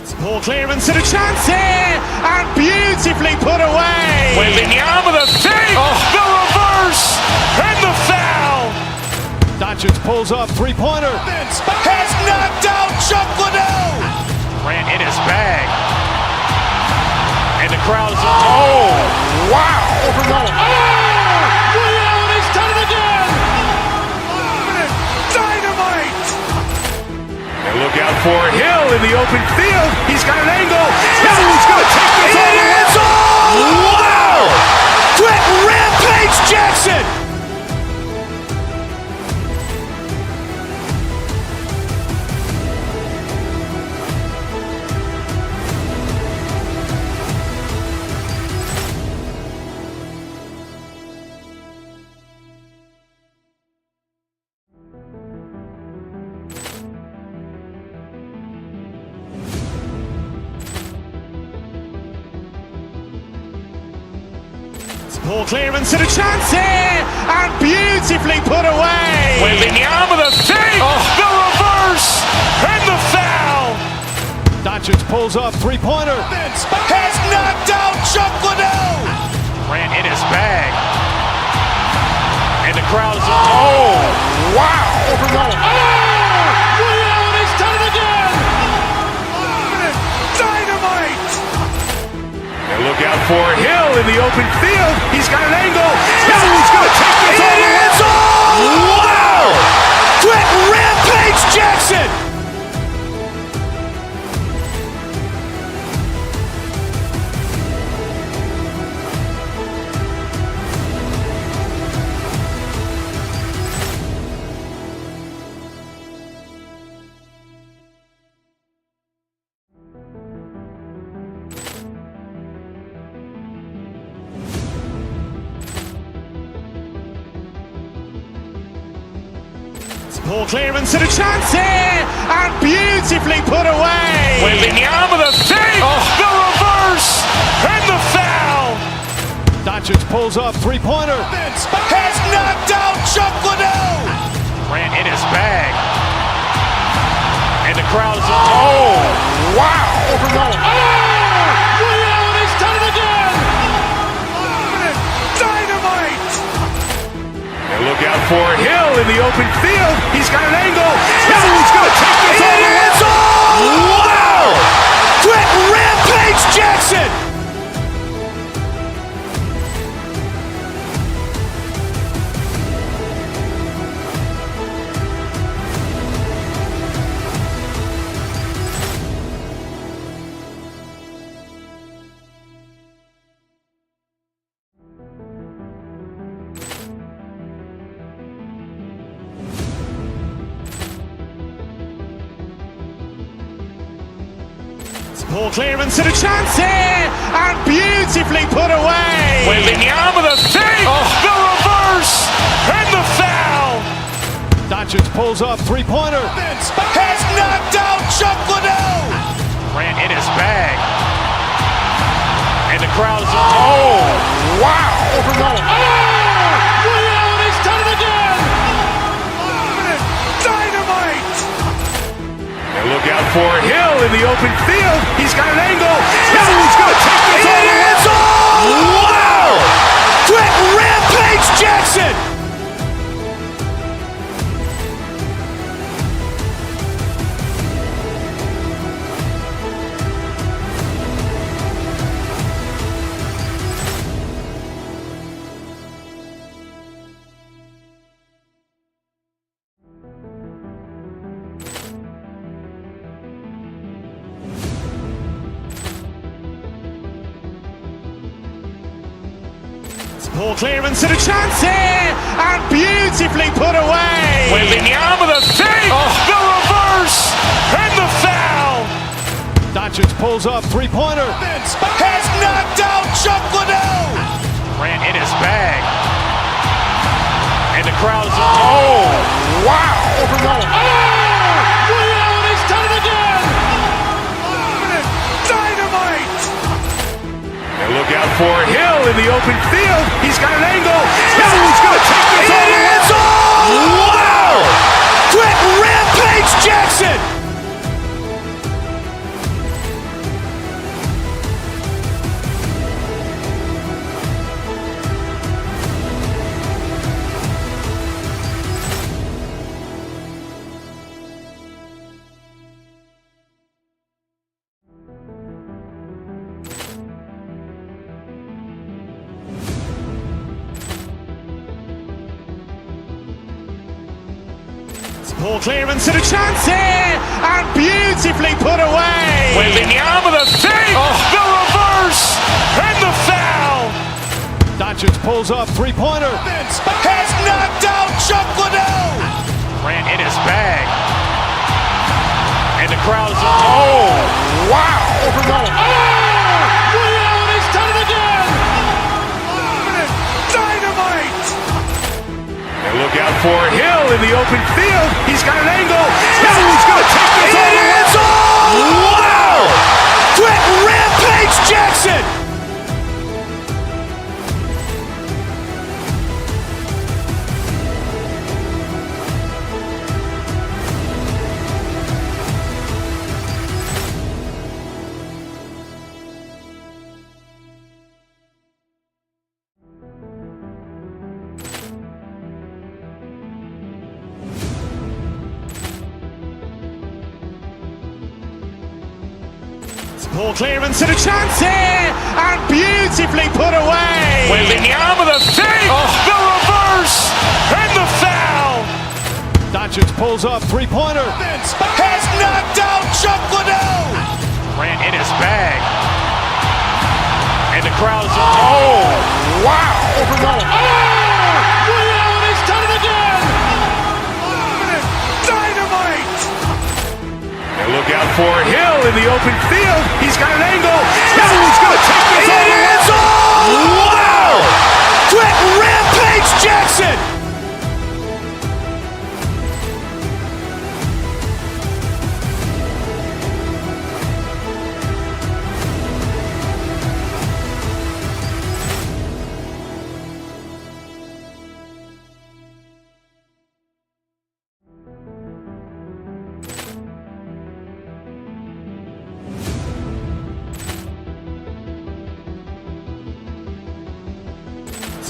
Poor clearance and a chance here, and beautifully put away. Wembanyama with a three, the reverse, and the foul. Doncic pulls up, three-pointer. Has knocked out Chuck Liddell. Grant in his bag. And the crowd is, oh, wow. He's done it again. Dynamite. And look out for Hill in the open field. He's got an angle. Hill is going to take this all the way. Wow. Quick Rampage Jackson. Poor clearance and a chance here, and beautifully put away. Wembanyama with a three, the reverse, and the foul. Doncic pulls up, three-pointer. Has knocked out Chuck Liddell. Grant in his bag. And the crowd is, oh, wow. He's done it again. Dynamite. And look out for Hill in the open field. He's got an angle. Hill is going to take this all the way. Wow. Quick Rampage Jackson. Poor clearance and a chance here, and beautifully put away. Wembanyama with a three, the reverse, and the foul. Doncic pulls up, three-pointer. Has knocked out Chuck Liddell. Grant in his bag. And the crowd is, oh, wow. He's done it again. Dynamite. And look out for Hill in the open field. He's got an angle. Hill is going to take this all the way. Wow. Quick Rampage Jackson. Poor clearance and a chance here, and beautifully put away. Wembanyama with a three, the reverse, and the foul. Doncic pulls up, three-pointer. Has knocked out Chuck Liddell. Grant in his bag. And the crowd is, oh, wow. He's done it again. Dynamite. And look out for Hill in the open field. He's got an angle. Hill is going to take this all the way. Wow. Quick Rampage Jackson. Poor clearance and a chance here, and beautifully put away. Wembanyama with a three, the reverse, and the foul. Doncic pulls up, three-pointer. Has knocked out Chuck Liddell. Grant in his bag. And the crowd is, oh, wow. He's done it again. Dynamite. And look out for Hill in the open field. He's got an angle. Hill is going to take this all the way. Wow. Quick Rampage Jackson. Poor clearance and a chance here, and beautifully put away. Waving the arm of the fake, the reverse, and the foul. Doncic pulls up, three-pointer. Has knocked out Chuck Liddell. Grant in his bag. And the crowd is, oh, wow. He's done it again. Dynamite. And look out for Hill in the open field. He's got an angle. Hill's going to take this all the way. Wow. Quick Rampage Jackson. Poor clearance and a chance here, and beautifully put away. Waving the arm of the fake, the reverse, and the foul. Doncic pulls up, three-pointer. Has knocked out Chuck Liddell. Grant in his bag. And the crowd is, oh, wow. He's done it again. Dynamite. And look out for Hill in the open field. He's got an angle. Hill's going to take this all the way. Wow. Quick Rampage Jackson.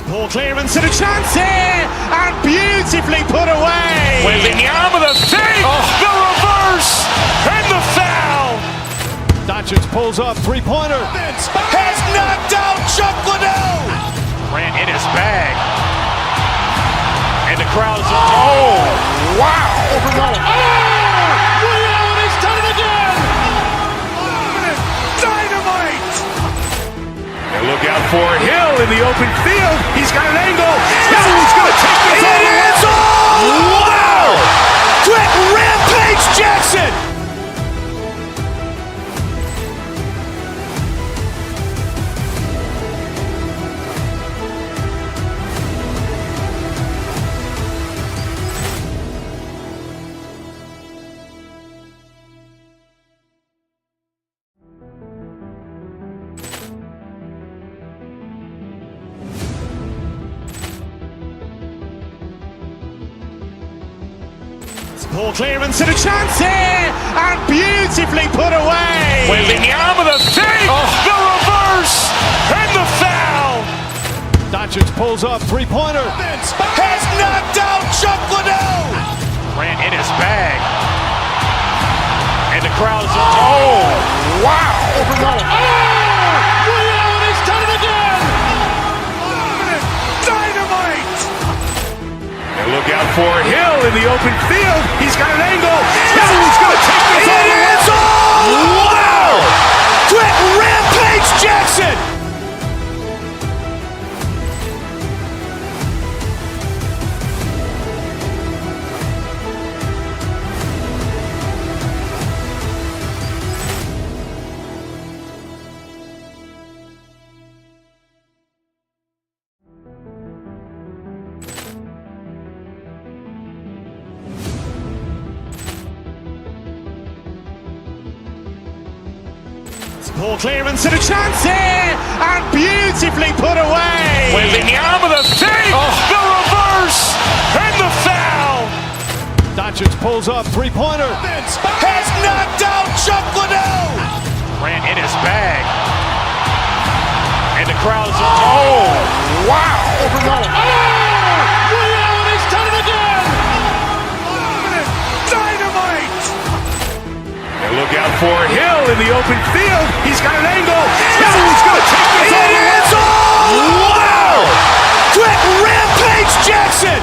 Poor clearance and a chance here, and beautifully put away. Waving the arm of the fake, the reverse, and the foul. Doncic pulls up, three-pointer. Has knocked out Chuck Liddell. Grant in his bag. And the crowd is, oh, wow. He's done it again. Dynamite. And look out for Hill in the open field. He's got an angle. Hill's going to take this all the way. Wow. Quick Rampage Jackson. Poor clearance and a chance here, and beautifully put away. Waving the arm of the fake, the reverse, and the foul. Doncic pulls up, three-pointer. Has knocked out Chuck Liddell. Grant in his bag. And the crowd is, oh, wow. He's done it again. Dynamite. And look out for Hill in the open field. He's got an angle. Hill's going to take this all the way. Wow. Quick Rampage Jackson. Poor clearance and a chance here, and beautifully put away. Waving the arm of the fake, the reverse, and the foul. Doncic pulls up, three-pointer. Has knocked out Chuck Liddell. Grant in his bag. And the crowd is, oh, wow. He's done it again. Dynamite. And look out for Hill in the open field. He's got an angle. Hill's going to take this all the way. Wow. Quick Rampage Jackson.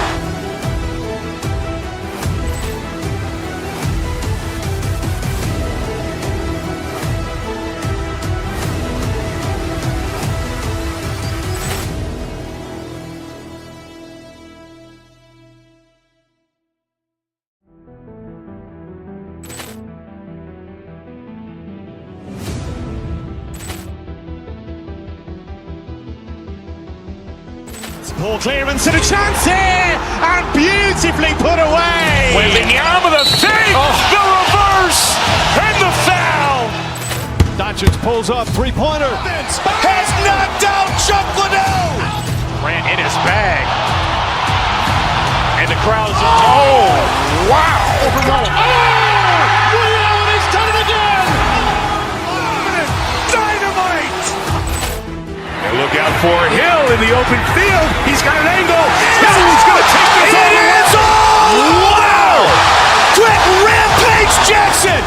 Ball clearance and a chance here, and beautifully put away. Wembanyama the fake, the reverse, and the foul. Doncic pulls up, three-pointer. Has knocked out Chuck Liddell. Ran in his bag. And the crowd is, oh, wow. Ray Allen has done it again. Dynamite. And look out for Hill in the open field. He's got an angle. Hill's going to take this all the way. Wow. Quick Rampage Jackson.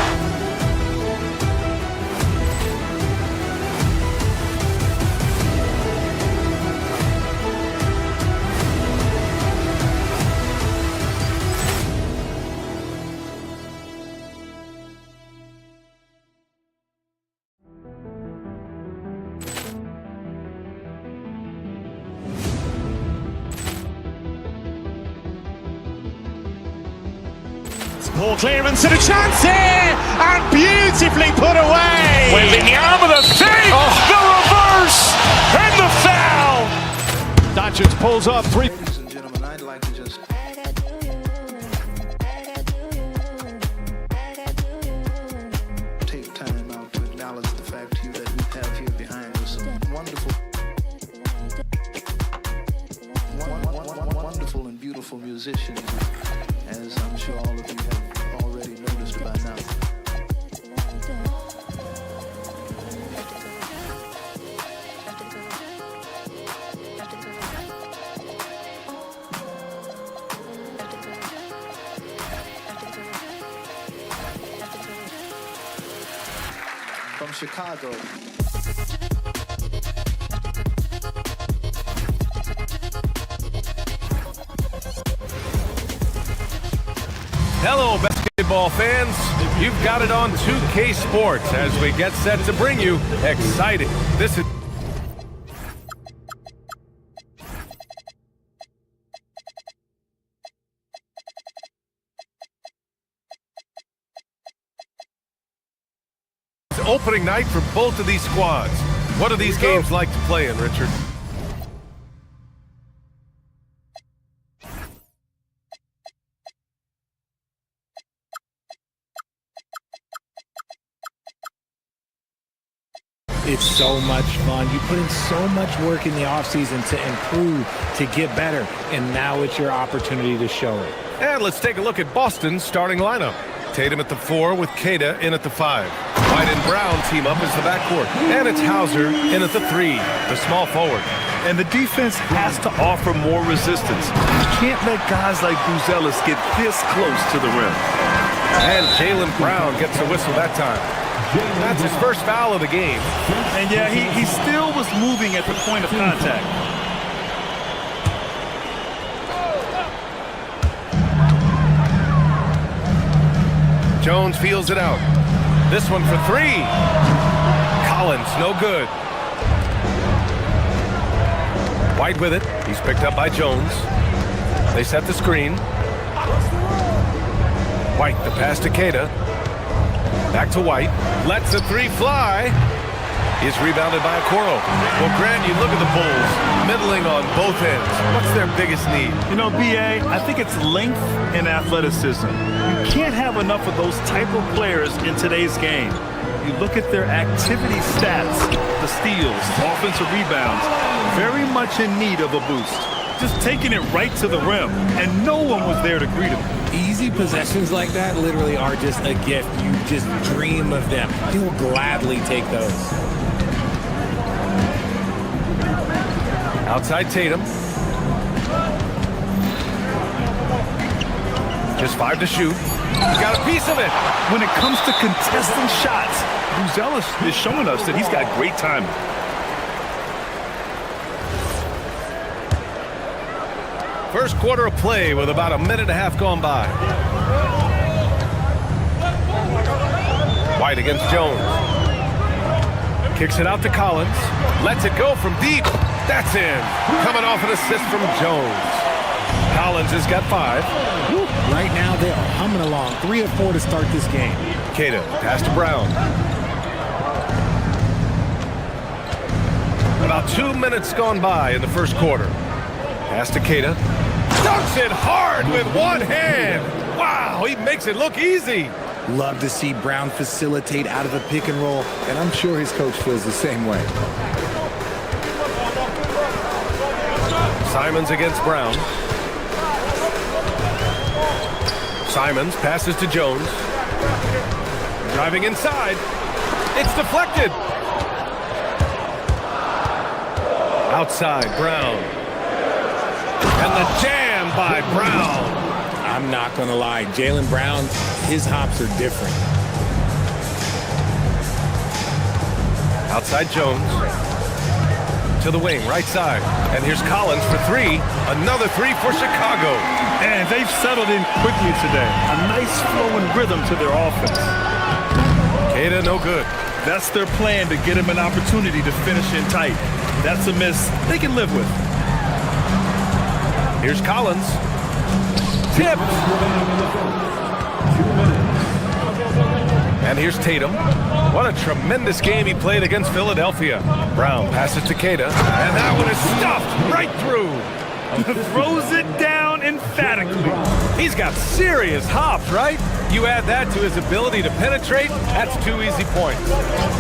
Ball clearance and a chance here, and beautifully put away. Wembanyama the fake, the reverse, and the foul. Doncic pulls up, three. Ladies and gentlemen, I'd like to just take time out to acknowledge the fact to you that we have here behind us some wonderful and beautiful musicians, as I'm sure all of you have already noticed by now. From Chicago. Hello, basketball fans. You've got it on 2K Sports as we get set to bring you exciting. This is opening night for both of these squads. What are these games like to play in, Richard? It's so much fun. You put in so much work in the offseason to improve, to get better, and now it's your opportunity to show it. And let's take a look at Boston's starting lineup. Tatum at the 4 with Queta in at the 5. White and Brown team up as the backcourt. And it's Hauser in at the 3, the small forward. And the defense has to offer more resistance. You can't let guys like Buzelis get this close to the rim. And Jaylen Brown gets a whistle that time. That's his first foul of the game. And yeah, he still was moving at the point of contact. Jones feels it out. This one for 3. Collins, no good. White with it. He's picked up by Jones. They set the screen. White, the pass to Queta. Back to White. Lets the 3 fly. He's rebounded by Okoro. Well, Grant, you look at the Bulls, middling on both ends. What's their biggest need? You know, B.A., I think it's length and athleticism. You can't have enough of those type of players in today's game. You look at their activity stats, the steals, offensive rebounds, very much in need of a boost. Just taking it right to the rim, and no one was there to greet him. Easy possessions like that literally are just a gift. You just dream of them. He will gladly take those. Outside Tatum. Just 5 to shoot. He got a piece of it. When it comes to contesting shots, Buzelis is showing us that he's got great timing. First quarter of play with about a minute and a half gone by. White against Jones. Kicks it out to Collins. Lets it go from deep. That's in. Coming off an assist from Jones. Collins has got 5. Right now, they are humming along. 3 of 4 to start this game. Queta, pass to Brown. About 2 minutes gone by in the first quarter. Pass to Keita. Dunks it hard with one hand. Wow, he makes it look easy. Love to see Brown facilitate out of a pick and roll, and I'm sure his coach feels the same way. Simons against Brown. Simons passes to Jones. Driving inside. It's deflected. Outside, Brown. And the jam by Brown. I'm not going to lie. Jaylen Brown, his hops are different. Outside Jones. To the wing, right side. And here's Collins for three. Another three for Chicago. And they've settled in quickly today. A nice flowing rhythm to their offense. Keita, no good. That's their plan, to get him an opportunity to finish in tight. That's a miss they can live with. Here's Collins. Tip. And here's Tatum. What a tremendous game he played against Philadelphia. Brown passes to Keita. And that one is stuffed right through. Throws it down emphatically. He's got serious hops, right? You add that to his ability to penetrate, that's 2 easy points.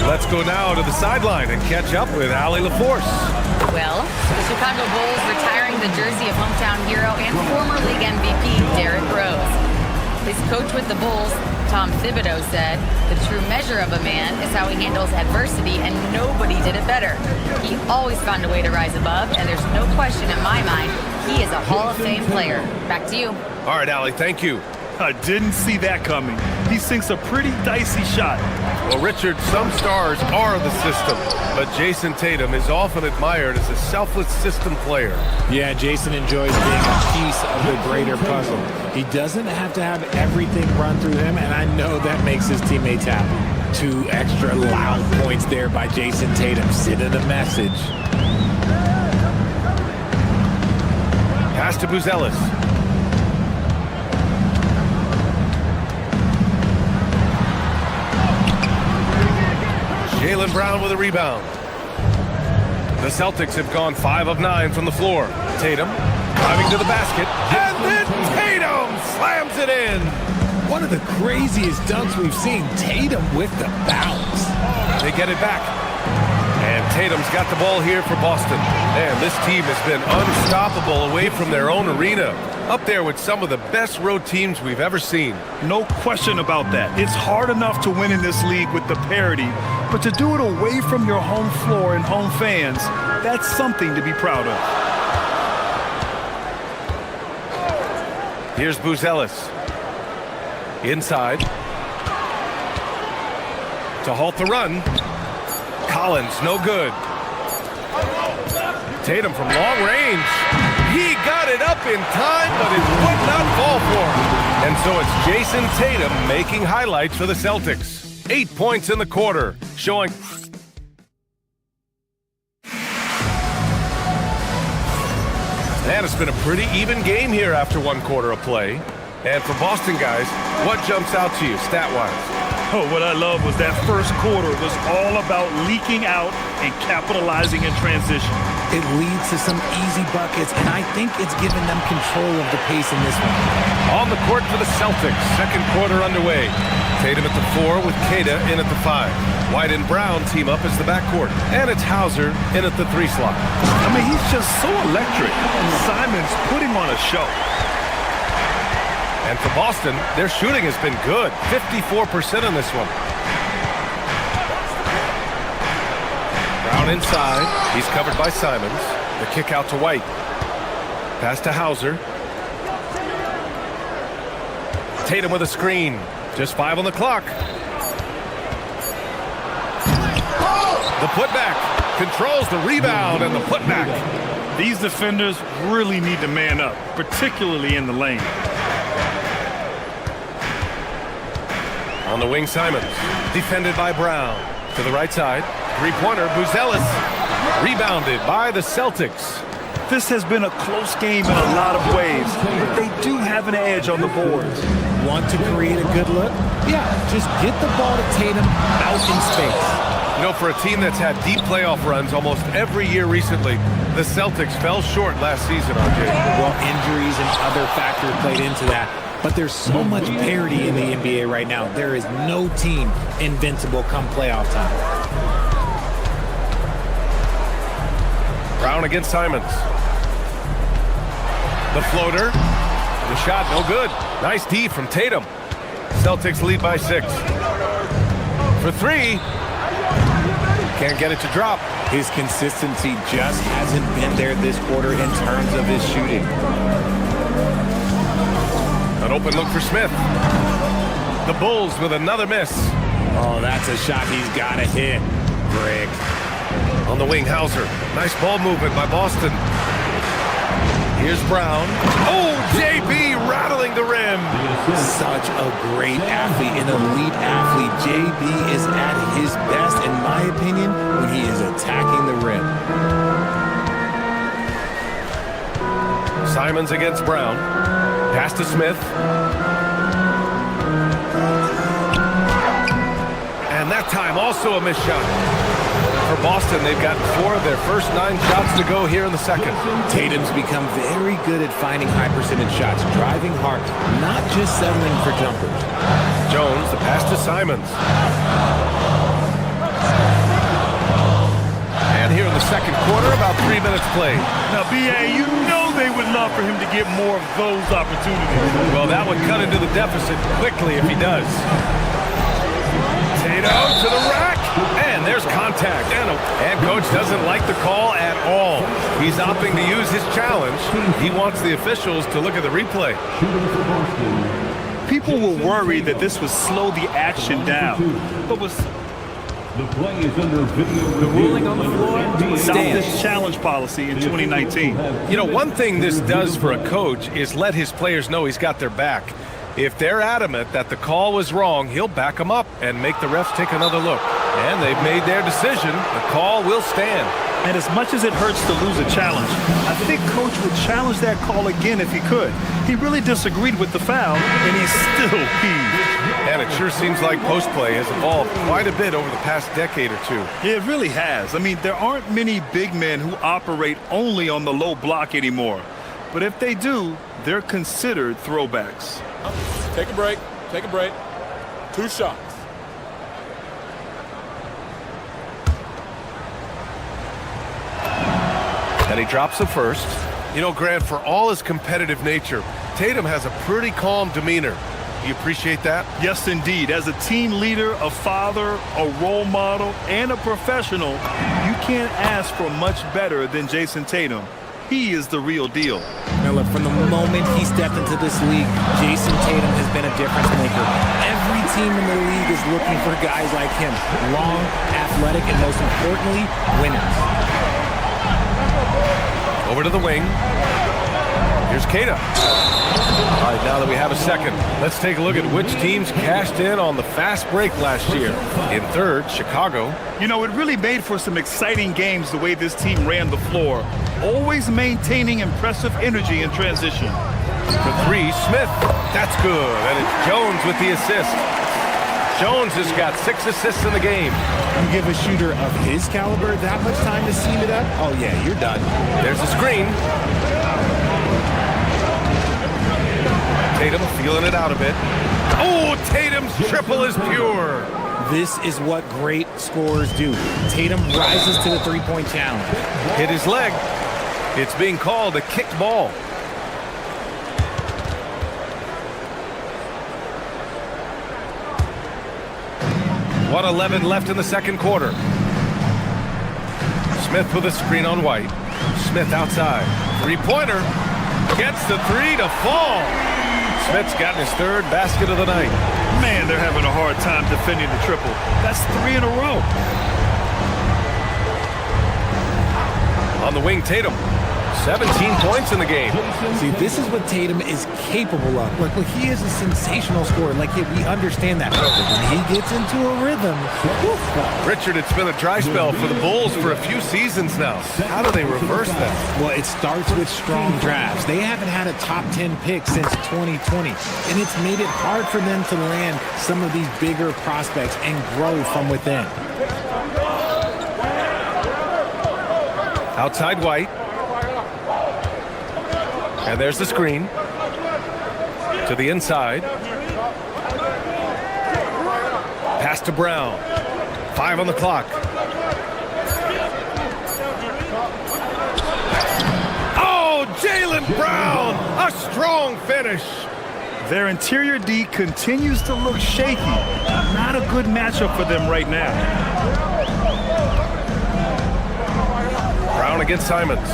Let's go now to the sideline and catch up with Allie LaForce. Well, the Chicago Bulls retiring the jersey of hometown hero and former league MVP Derrick Rose. His coach with the Bulls, Tom Thibodeau, said, "The true measure of a man is how he handles adversity, and nobody did it better. He always found a way to rise above, and there's no question in my mind he is a Hall of Fame player." Back to you. All right, Allie, thank you. I didn't see that coming. He sinks a pretty dicey shot. Well, Richard, some stars are the system, but Jason Tatum is often admired as a selfless system player. Yeah, Jason enjoys being a piece of the greater puzzle. He doesn't have to have everything run through him, and I know that makes his teammates happy. 2 extra loud points there by Jason Tatum, sending a message. Pass to Buzelis. Jaylen Brown with a rebound. The Celtics have gone 5 of 9 from the floor. Tatum driving to the basket. And then Tatum slams it in. One of the craziest dunks we've seen. Tatum with the bounce. They get it back. And Tatum's got the ball here for Boston. Man, this team has been unstoppable away from their own arena. Up there with some of the best road teams we've ever seen. No question about that. It's hard enough to win in this league with the parity, but to do it away from your home floor and home fans, that's something to be proud of. Here's Buzelis. Inside. To halt the run. Collins, no good. Tatum from long range. He got it up in time, but it would not fall for him. And so it's Jason Tatum making highlights for the Celtics. 8 points in the quarter, showing... And it's been a pretty even game here after 1 quarter of play. And for Boston guys, what jumps out to you stat-wise? Oh, what I love was that first quarter was all about leaking out and capitalizing in transition. It leads to some easy buckets, and I think it's given them control of the pace in this one. On the court for the Celtics, second quarter underway. Tatum at the 4 with Keita in at the 5. White and Brown team up as the backcourt. And it's Hauser in at the 3 slot. I mean, he's just so electric. Simons putting on a show. And for Boston, their shooting has been good. 54% in this one. Brown inside. He's covered by Simons. The kick out to White. Pass to Hauser. Tatum with a screen. Just 5 on the clock. The putback. Controls the rebound and the putback. These defenders really need to man up, particularly in the lane. On the wing, Simons. Defended by Brown. To the right side. Three-pointer, Buzelis. Rebounded by the Celtics. This has been a close game in a lot of ways, but they do have an edge on the boards. Want to create a good look? Yeah, just get the ball to Tatum out in space. You know, for a team that's had deep playoff runs almost every year recently, the Celtics fell short last season, RJ. Well, injuries and other factors played into that. But there's so much parity in the NBA right now. There is no team invincible come playoff time. Brown against Simons. The floater. The shot, no good. Nice D from Tatum. Celtics lead by 6. For 3. Can't get it to drop. His consistency just hasn't been there this quarter in terms of his shooting. An open look for Smith. The Bulls with another miss. Oh, that's a shot he's got to hit, Greg. On the wing, Hauser. Nice ball movement by Boston. Here's Brown. Oh, JB rattling the rim. Such a great athlete, an elite athlete. JB is at his best, in my opinion, when he is attacking the rim. Simons against Brown. Pass to Smith. And that time also a missed shot. For Boston, they've gotten 4 of their first 9 shots to go here in the second. Tatum's become very good at finding high percentage shots, driving hard, not just settling for jumpers. Jones, the pass to Simons. And here in the second quarter, about 3 minutes played. Now, B.A., you know they would love for him to get more of those opportunities. Well, that would cut into the deficit quickly if he does. Tatum to the rack. And there's contact. And coach doesn't like the call at all. He's opting to use his challenge. He wants the officials to look at the replay. People were worried that this would slow the action down. But was the play is under video. The ruling on the floor stands. This challenge policy in 2019. You know, one thing this does for a coach is let his players know he's got their back. If they're adamant that the call was wrong, he'll back them up and make the refs take another look. And they've made their decision. The call will stand. And as much as it hurts to lose a challenge, I think Coach would challenge that call again if he could. He really disagreed with the foul, and he's still peeved. And it sure seems like post-play has evolved quite a bit over the past decade or two. Yeah, it really has. I mean, there aren't many big men who operate only on the low block anymore. But if they do, they're considered throwbacks. Take a break. Take a break. 2 shots. And he drops the first. You know, Grant, for all his competitive nature, Tatum has a pretty calm demeanor. Do you appreciate that? Yes, indeed. As a team leader, a father, a role model, and a professional, you can't ask for much better than Jason Tatum. He is the real deal. Now look, from the moment he stepped into this league, Jason Tatum has been a difference maker. Every team in the league is looking for guys like him. Long, athletic, and most importantly, winners. Over to the wing. Here's Keita. All right, now that we have a second, let's take a look at which teams cashed in on the fast break last year. In third, Chicago. You know, it really made for some exciting games the way this team ran the floor, always maintaining impressive energy in transition. For 3, Smith. That's good. And it's Jones with the assist. Jones has got 6 assists in the game. You give a shooter of his caliber that much time to seam it up? Oh, yeah, you're done. There's a screen. Tatum feeling it out a bit. Oh, Tatum's triple is pure. This is what great scorers do. Tatum rises to the three-point challenge. Hit his leg. It's being called a kicked ball. What 11 left in the second quarter. Smith with a screen on White. Smith outside. Three-pointer. Gets the 3 to fall. Smith's gotten his 3rd basket of the night. Man, they're having a hard time defending the triple. That's 3 in a row. On the wing, Tatum. 17 points in the game. See, this is what Tatum is capable of. Like, he is a sensational scorer. Like, we understand that. But when he gets into a rhythm. Richard, it's been a dry spell for the Bulls for a few seasons now. How do they reverse that? Well, it starts with strong drafts. They haven't had a top 10 pick since 2020. And it's made it hard for them to land some of these bigger prospects and grow from within. Outside White. And there's the screen. To the inside. Pass to Brown. 5 on the clock. Oh, Jaylen Brown! A strong finish. Their interior D continues to look shaky. Not a good matchup for them right now. Brown against Simons.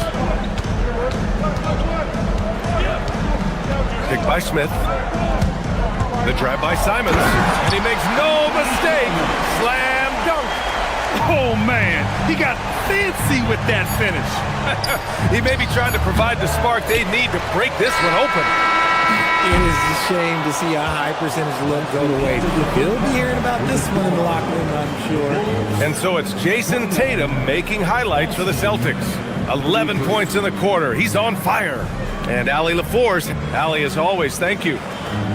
Picked by Smith. The drive by Simons. And he makes no mistake. Slam dunk. Oh, man. He got fancy with that finish. He may be trying to provide the spark they need to break this one open. It is a shame to see a high percentage look go to waste. He'll be hearing about this one in the locker room, I'm sure. And so it's Jason Tatum making highlights for the Celtics. 11 points in the quarter. He's on fire. And Allie LaForce. Allie, as always, thank you.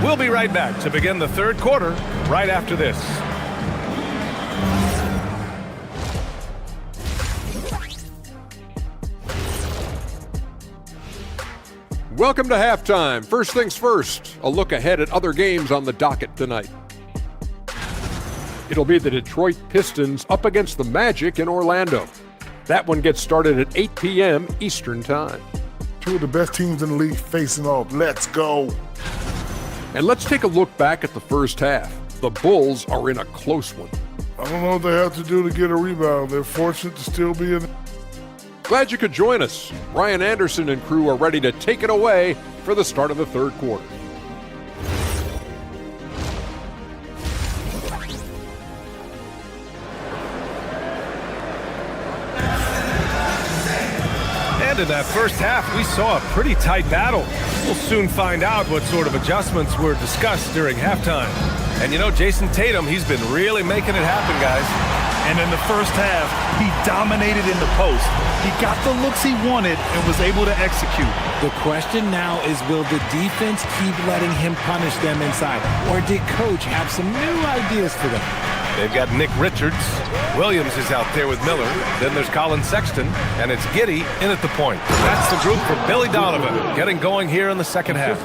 We'll be right back to begin the third quarter right after this. Welcome to halftime. First things first, a look ahead at other games on the docket tonight. It'll be the Detroit Pistons up against the Magic in Orlando. That one gets started at 8 p.m. Eastern Time. Two of the best teams in the league facing off. Let's go. And let's take a look back at the first half. The Bulls are in a close one. I don't know what they have to do to get a rebound. They're fortunate to still be in. Glad you could join us. Ryan Anderson and crew are ready to take it away for the start of the third quarter. And in that first half, we saw a pretty tight battle. We'll soon find out what sort of adjustments were discussed during halftime. And you know, Jason Tatum, he's been really making it happen, guys. And in the first half, he dominated in the post. He got the looks he wanted and was able to execute. The question now is, will the defense keep letting him punish them inside? Or did Coach have some new ideas for them? They've got Nick Richards. Williams is out there with Miller. Then there's Colin Sexton. And it's Giddey in at the point. That's the group for Billy Donovan getting going here in the second half.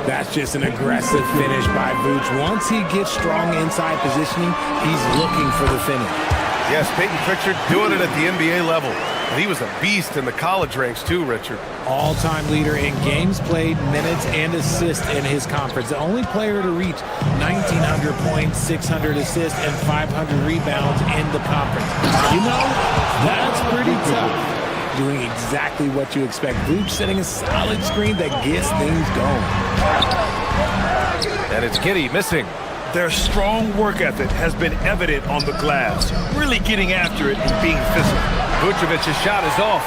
That's just an aggressive finish by Vooch. Once he gets strong inside positioning, he's looking for the finish. Yes, Peyton Pritchard doing it at the NBA level. And he was a beast in the college ranks too, Richard. All-time leader in games played, minutes, and assists in his conference. The only player to reach 1,900 points, 600 assists, and 500 rebounds in the conference. You know, that's pretty tough. Doing exactly what you expect. Vooch setting a solid screen that gets things going. And it's Giddey missing. Their strong work ethic has been evident on the glass, really getting after it and being physical. Vucevic's shot is off.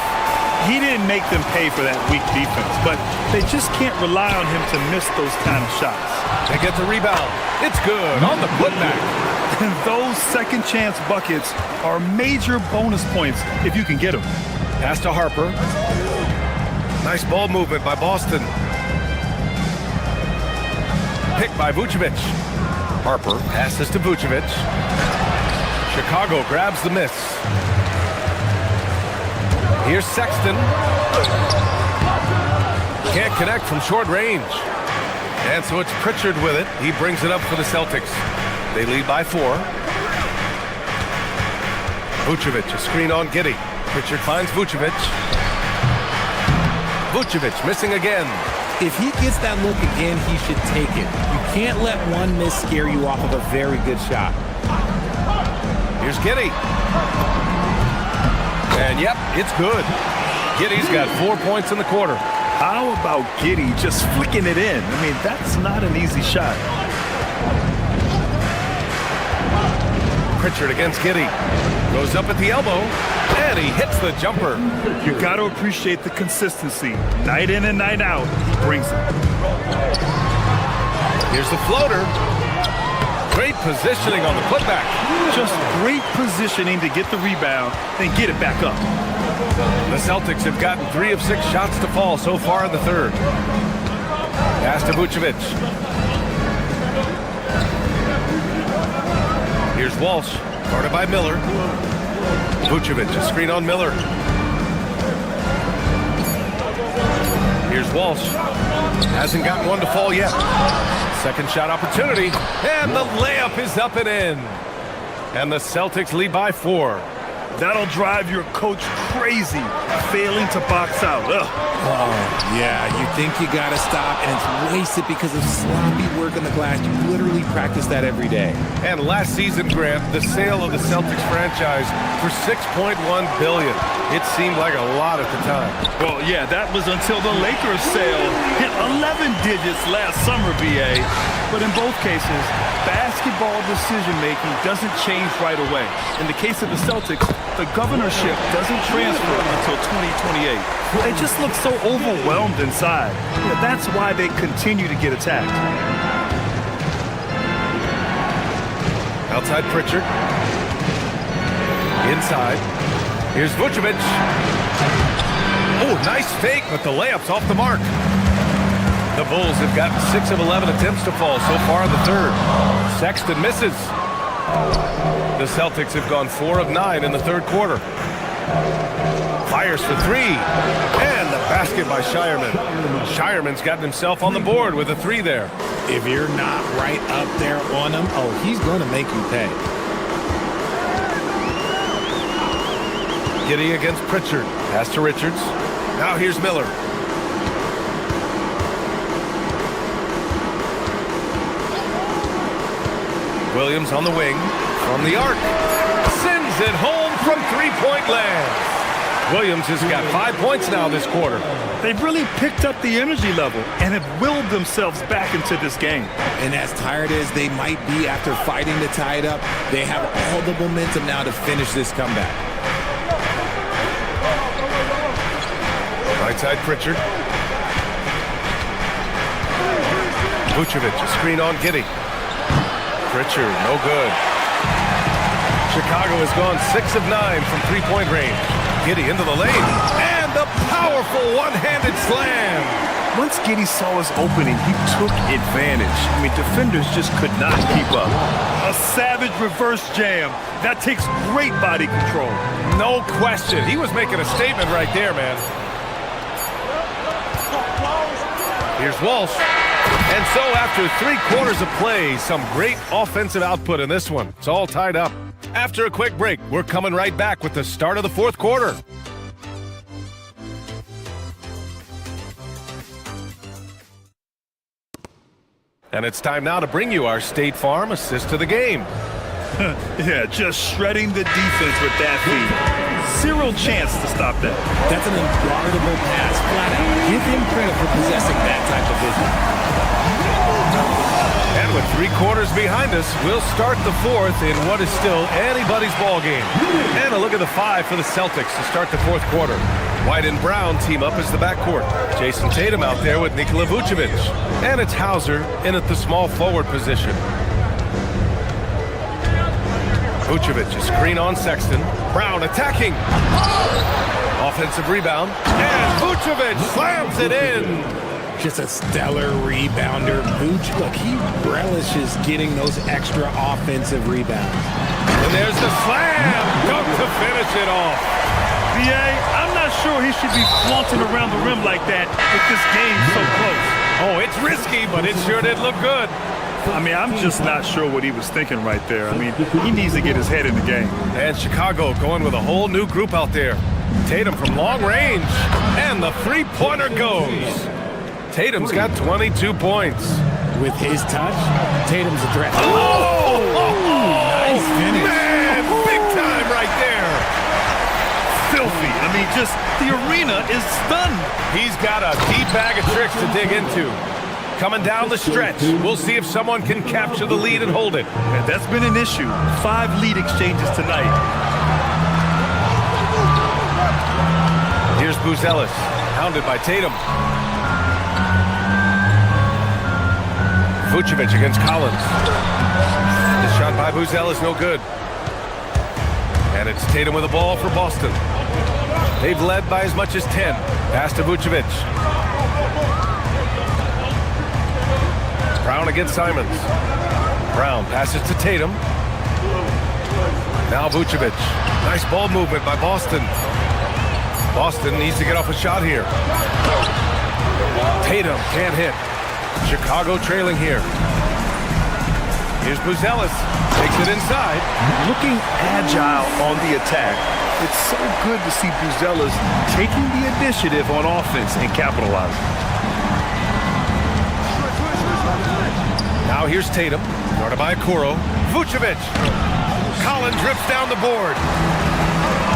He didn't make them pay for that weak defense, but they just can't rely on him to miss those kind of shots. They get the rebound. It's good on the putback. And those second chance buckets are major bonus points if you can get them. Pass to Harper. Nice ball movement by Boston. Picked by Vucevic. Harper passes to Vucevic. Chicago grabs the miss. Here's Sexton. Can't connect from short range. And so it's Pritchard with it. He brings it up for the Celtics. They lead by 4. Vucevic, a screen on Giddey. Pritchard finds Vucevic. Vucevic missing again. If he gets that look again, he should take it. You can't let one miss scare you off of a very good shot. Here's Giddey. And yep, it's good. Giddey's got 4 points in the quarter. How about Giddey just flicking it in? I mean, that's not an easy shot. Pritchard against Giddey. Goes up at the elbow, and he hits the jumper. You got to appreciate the consistency. Night in and night out, he brings it. Here's the floater. Great positioning on the putback. Just great positioning to get the rebound, then get it back up. The Celtics have gotten 3 of 6 shots to fall so far in the third. Pass to Vucevic. Here's Walsh, guarded by Miller. Vucevic, a screen on Miller. Here's Walsh. Hasn't gotten one to fall yet. Second shot opportunity. And the layup is up and in. And the Celtics lead by 4. That'll drive your coach crazy, failing to box out. Ugh. Oh, yeah, you think you got to stop, and it's wasted because of sloppy work on the glass. You literally practice that every day. And last season, Grant, the sale of the Celtics franchise for $6.1 billion. It seemed like a lot at the time. Well, yeah, that was until the Lakers sale hit 11 digits last summer, BA. But in both cases, basketball decision-making doesn't change right away. In the case of the Celtics, the governorship doesn't transfer until 2028. They just look so overwhelmed inside. Yeah, that's why they continue to get attacked. Outside Pritchard. Inside. Here's Vucevic. Oh, nice fake, but the layup's off the mark. The Bulls have gotten 6 of 11 attempts to fall so far in the third. Sexton misses. The Celtics have gone 4 of 9 in the third quarter. Fires for 3. And the basket by Shireman. Shireman's gotten himself on the board with a 3 there. If you're not right up there on him, oh, he's going to make you pay. Giddey against Pritchard. Pass to Richards. Now here's Miller. Williams on the wing. From the arc. Sends it home from three-point land. Williams has got 5 points now this quarter. They've really picked up the energy level and have willed themselves back into this game. And as tired as they might be after fighting to tie it up, they have all the momentum now to finish this comeback. Right side Pritchard. Vucevic, a screen on Giddey. Pritchard, no good. Chicago has gone 6 of 9 from three-point range. Giddey into the lane. And the powerful one-handed slam. Once Giddey saw his opening, he took advantage. I mean, defenders just could not keep up. A savage reverse jam. That takes great body control. No question. He was making a statement right there, man. Here's Walsh. And so after 3 quarters of play, some great offensive output in this one. It's all tied up. After a quick break, we're coming right back with the start of the fourth quarter. And it's time now to bring you our State Farm assist to the game. Yeah, just shredding the defense with that feed. Zero chance to stop that. That's an unguardable pass, flat out. Give him credit for possessing that type of vision. And with 3 quarters behind us, we'll start the fourth in what is still anybody's ball game. And a look at the 5 for the Celtics to start the fourth quarter. White and Brown team up as the backcourt. Jason Tatum out there with Nikola Vucevic. And it's Hauser in at the small forward position. Vucevic, a screen on Sexton. Brown attacking. Offensive rebound. And Vucevic slams it in. Just a stellar rebounder. Vooch, look, he relishes getting those extra offensive rebounds. And there's the slam. Dunk to finish it off. BA, I'm not sure he should be flaunting around the rim like that with this game so close. Oh, it's risky, but it sure did look good. I mean, I'm just not sure what he was thinking right there. I mean, he needs to get his head in the game. And Chicago going with a whole new group out there. Tatum from long range. And the three-pointer goes. Tatum's got 22 points. With his touch, Tatum's a threat. Oh! Nice finish. Man, big time right there. Filthy. I mean, just the arena is stunned. He's got a deep bag of tricks to dig into. Coming down the stretch. We'll see if someone can capture the lead and hold it. And that's been an issue. 5 lead exchanges tonight. Here's Buzelis, hounded by Tatum. Vucevic against Collins. This shot by Buzelis, no good. And it's Tatum with the ball for Boston. They've led by as much as 10. Pass to Vucevic. Brown against Simons. Brown passes to Tatum. Now Vucevic. Nice ball movement by Boston. Boston needs to get off a shot here. Tatum can't hit. Chicago trailing here. Here's Buzelis. Takes it inside. Looking agile on the attack. It's so good to see Buzelis taking the initiative on offense and capitalizing. Now here's Tatum. Guarded by Okoro. Vucevic. Collins rips down the board.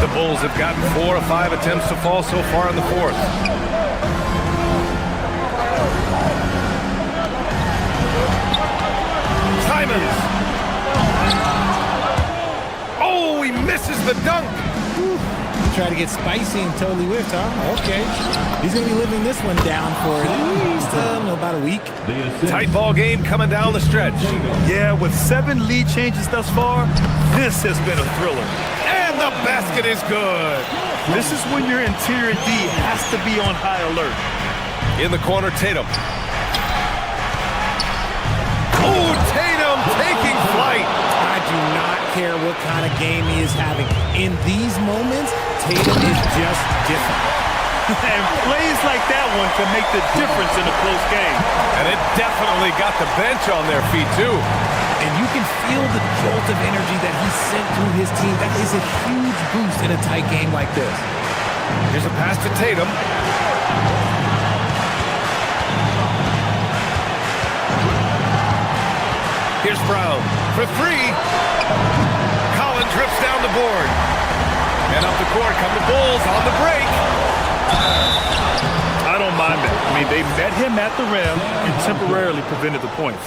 The Bulls have gotten 4 of 5 attempts to fall so far in the fourth. Simons. Oh, he misses the dunk. Try to get spicy and totally whiffed, huh? Okay. He's going to be living this one down for at least about a week. Tight ball game coming down the stretch. Yeah, with 7 lead changes thus far, this has been a thriller. And the basket is good. This is when your interior D has to be on high alert. In the corner, Tatum. Oh, Tatum taking flight. I do not care what kind of game he is having. In these moments, Tatum is just different. And plays like that one can make the difference in a close game. And it definitely got the bench on their feet, too. And you can feel the jolt of energy that he sent through his team. That is a huge boost in a tight game like this. Here's a pass to Tatum. Here's Brown for 3. Collins rips down the board. And up the court come the Bulls on the break. I don't mind that. I mean, they met him at the rim and temporarily prevented the points.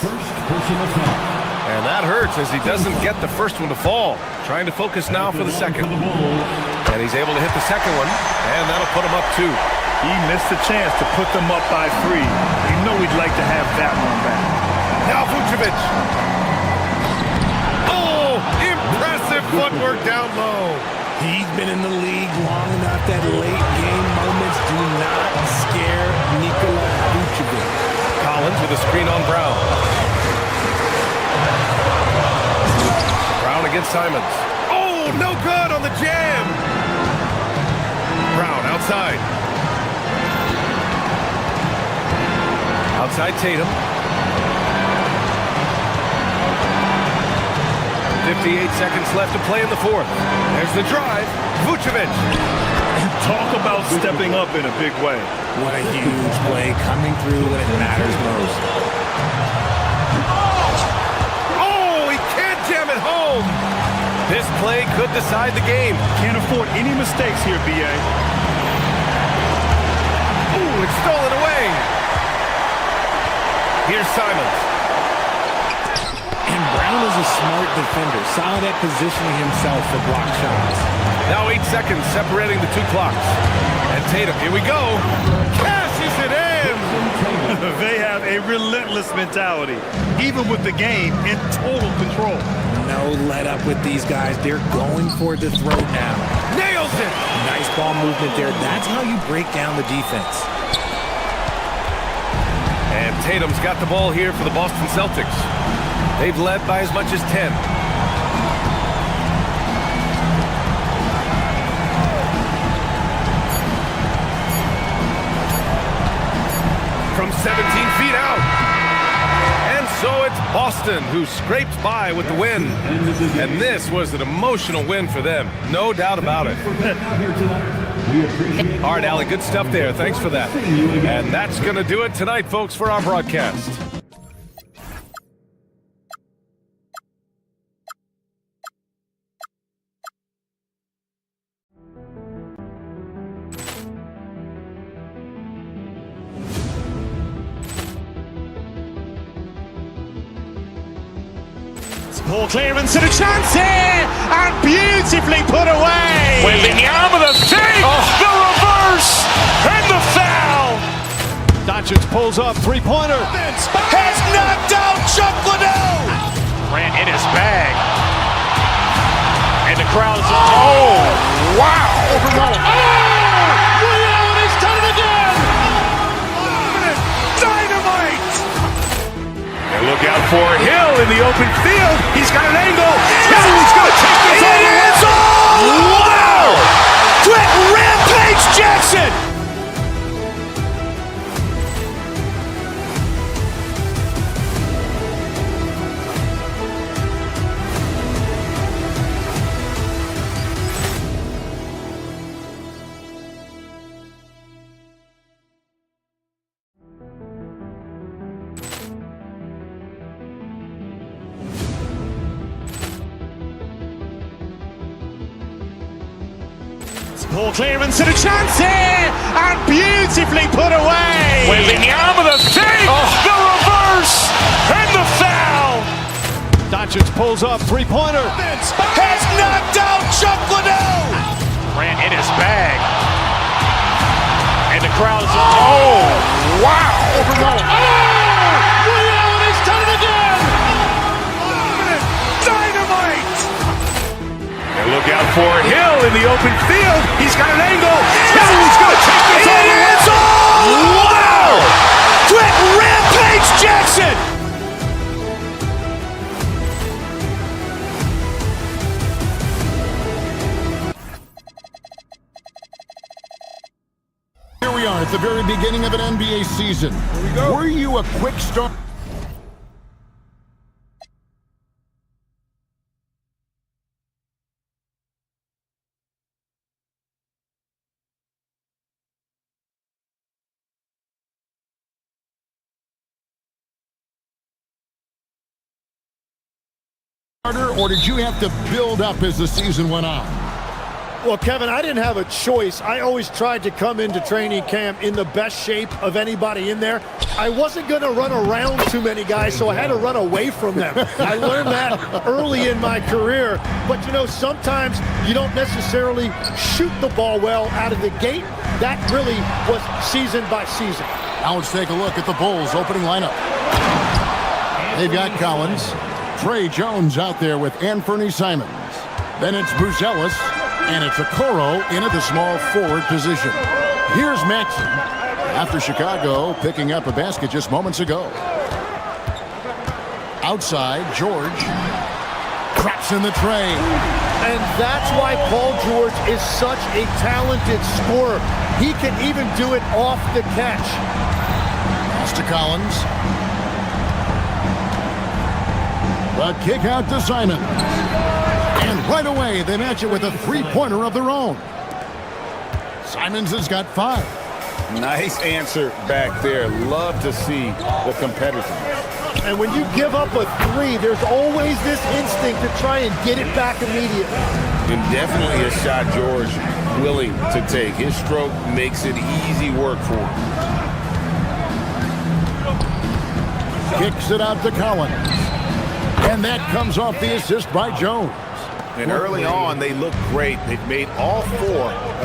And that hurts as he doesn't get the first one to fall. Trying to focus now for the second. And he's able to hit the second one, and that'll put him up 2. He missed a chance to put them up by 3. You know he'd like to have that one back. Now Vucevic. Oh, impressive footwork down low. He's been in the league long enough that late game moments do not scare Nikola Vucevic. Collins with a screen on Brown. Brown against Simons. Oh, no good on the jam. Brown outside. Outside Tatum. 58 seconds left to play in the fourth. There's the drive. Vucevic. Talk about stepping up in a big way. What a huge play coming through when it matters most. Oh, he can't jam it home. This play could decide the game. Can't afford any mistakes here, B.A. Ooh, it's stolen away. Here's Simons. And Brown is a smart defender, solid at positioning himself for block shots. Now 8 seconds separating the 2 clocks. And Tatum, here we go. Cashes it in. They have a relentless mentality, even with the game in total control. No let up with these guys. They're going for the throat now. Nails it. Nice ball movement there. That's how you break down the defense. And Tatum's got the ball here for the Boston Celtics. They've led by as much as 10. From 17 feet out. And so it's Boston who scraped by with the win. And this was an emotional win for them. No doubt about it. All right, Allie, good stuff there. Thanks for that. And that's going to do it tonight, folks, for our broadcast. Ball clearance and a chance here, and beautifully put away. Wembanyama the fake, the reverse, and the foul. Doncic pulls up, three-pointer. Has knocked out Chuck Liddell. Ran in his bag. And the crowd is, oh, wow. He's done it again. Dynamite. And look out for Hill in the open field. He's got an angle. Hill's going to take this all the way. Wow! Quick Rampage Jackson. Poor clearance and a chance here, and beautifully put away. Wembanyama, the save, the reverse, and the foul. Doncic pulls up, three-pointer. Has knocked out Chuck Liddell. Grant in his bag. And the crowd is, oh, wow. Ray Allen has done it again. Dynamite. And look out for Hill in the open field. He's got an angle. Hill's going to take this all the way. Wow. Trent Rampage Jackson. Here we are at the very beginning of an NBA season. Here we go. Were you a quick start? Or did you have to build up as the season went on? Well, Kevin, I didn't have a choice. I always tried to come into training camp in the best shape of anybody in there. I wasn't going to run around too many guys, so I had to run away from them. I learned that early in my career. But, you know, sometimes you don't necessarily shoot the ball well out of the gate. That really was season by season. Now let's take a look at the Bulls' opening lineup. They've got Collins, Trey Jones out there with Anthony Simons. Then it's Buzelis, and it's Okoro in at the small forward position. Here's Maxey after Chicago picking up a basket just moments ago. Outside, George traps in the tray. And that's why Paul George is such a talented scorer. He can even do it off the catch. Pass to Collins. The kick out to Simon. And right away, they match it with a three-pointer of their own. Simons has got 5. Nice answer back there. Love to see the competitiveness. And when you give up a 3, there's always this instinct to try and get it back immediately. And definitely a shot George willing to take. His stroke makes it easy work for him. Kicks it out to Collins. And that comes off the assist by Jones. And early on, they look great. They've made all 4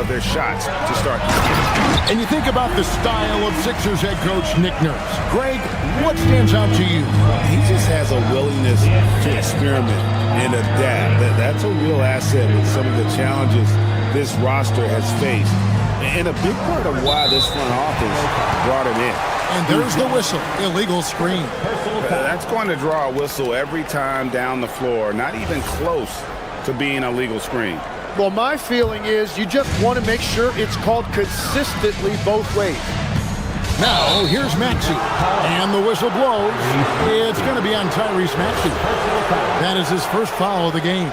of their shots to start this game. And you think about the style of Sixers head coach Nick Nurse. Greg, what stands out to you? He just has a willingness to experiment and adapt. That's a real asset with some of the challenges this roster has faced. And a big part of why this front office brought him in. And there's the whistle. Illegal screen. That's going to draw a whistle every time down the floor. Not even close to being a legal screen. Well, my feeling is you just want to make sure it's called consistently both ways. Now, here's Maxey. And the whistle blows. It's going to be on Tyrese Maxey. That is his first foul of the game.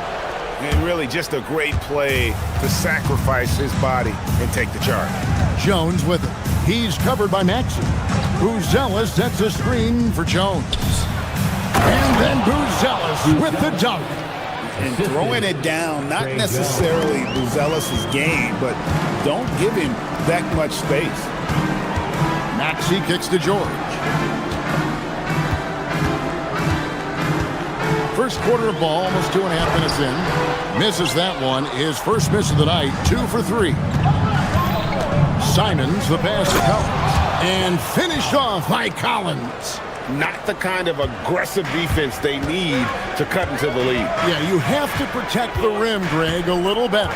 And really just a great play to sacrifice his body and take the charge. Jones with it. He's covered by Maxey. Buzelis sets a screen for Jones. And then Buzelis with the dunk. And throwing it down, not necessarily Buzelis' game, but don't give him that much space. Maxey kicks to George. First quarter of ball, almost 2.5 minutes in. Misses that one. His first miss of the night, 2 for 3. Simons, the pass to Collins. And finished off by Collins. Not the kind of aggressive defense they need to cut into the lead. Yeah, you have to protect the rim, Greg, a little better.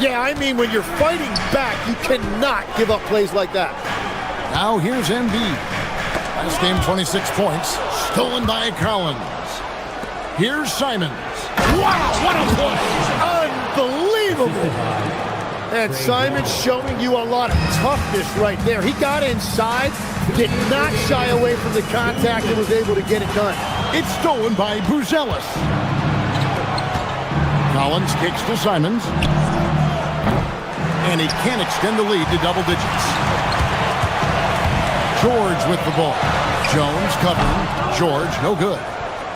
Yeah, I mean, when you're fighting back, you cannot give up plays like that. Now here's Embiid. Last game, 26 points. Stolen by Collins. Here's Simons. Wow, what a play! Unbelievable! And Simons showing you a lot of toughness right there. He got inside, did not shy away from the contact, and was able to get it done. It's stolen by Buzelis. Collins kicks to Simons. And he can't extend the lead to double digits. George with the ball. Jones covering. George, no good.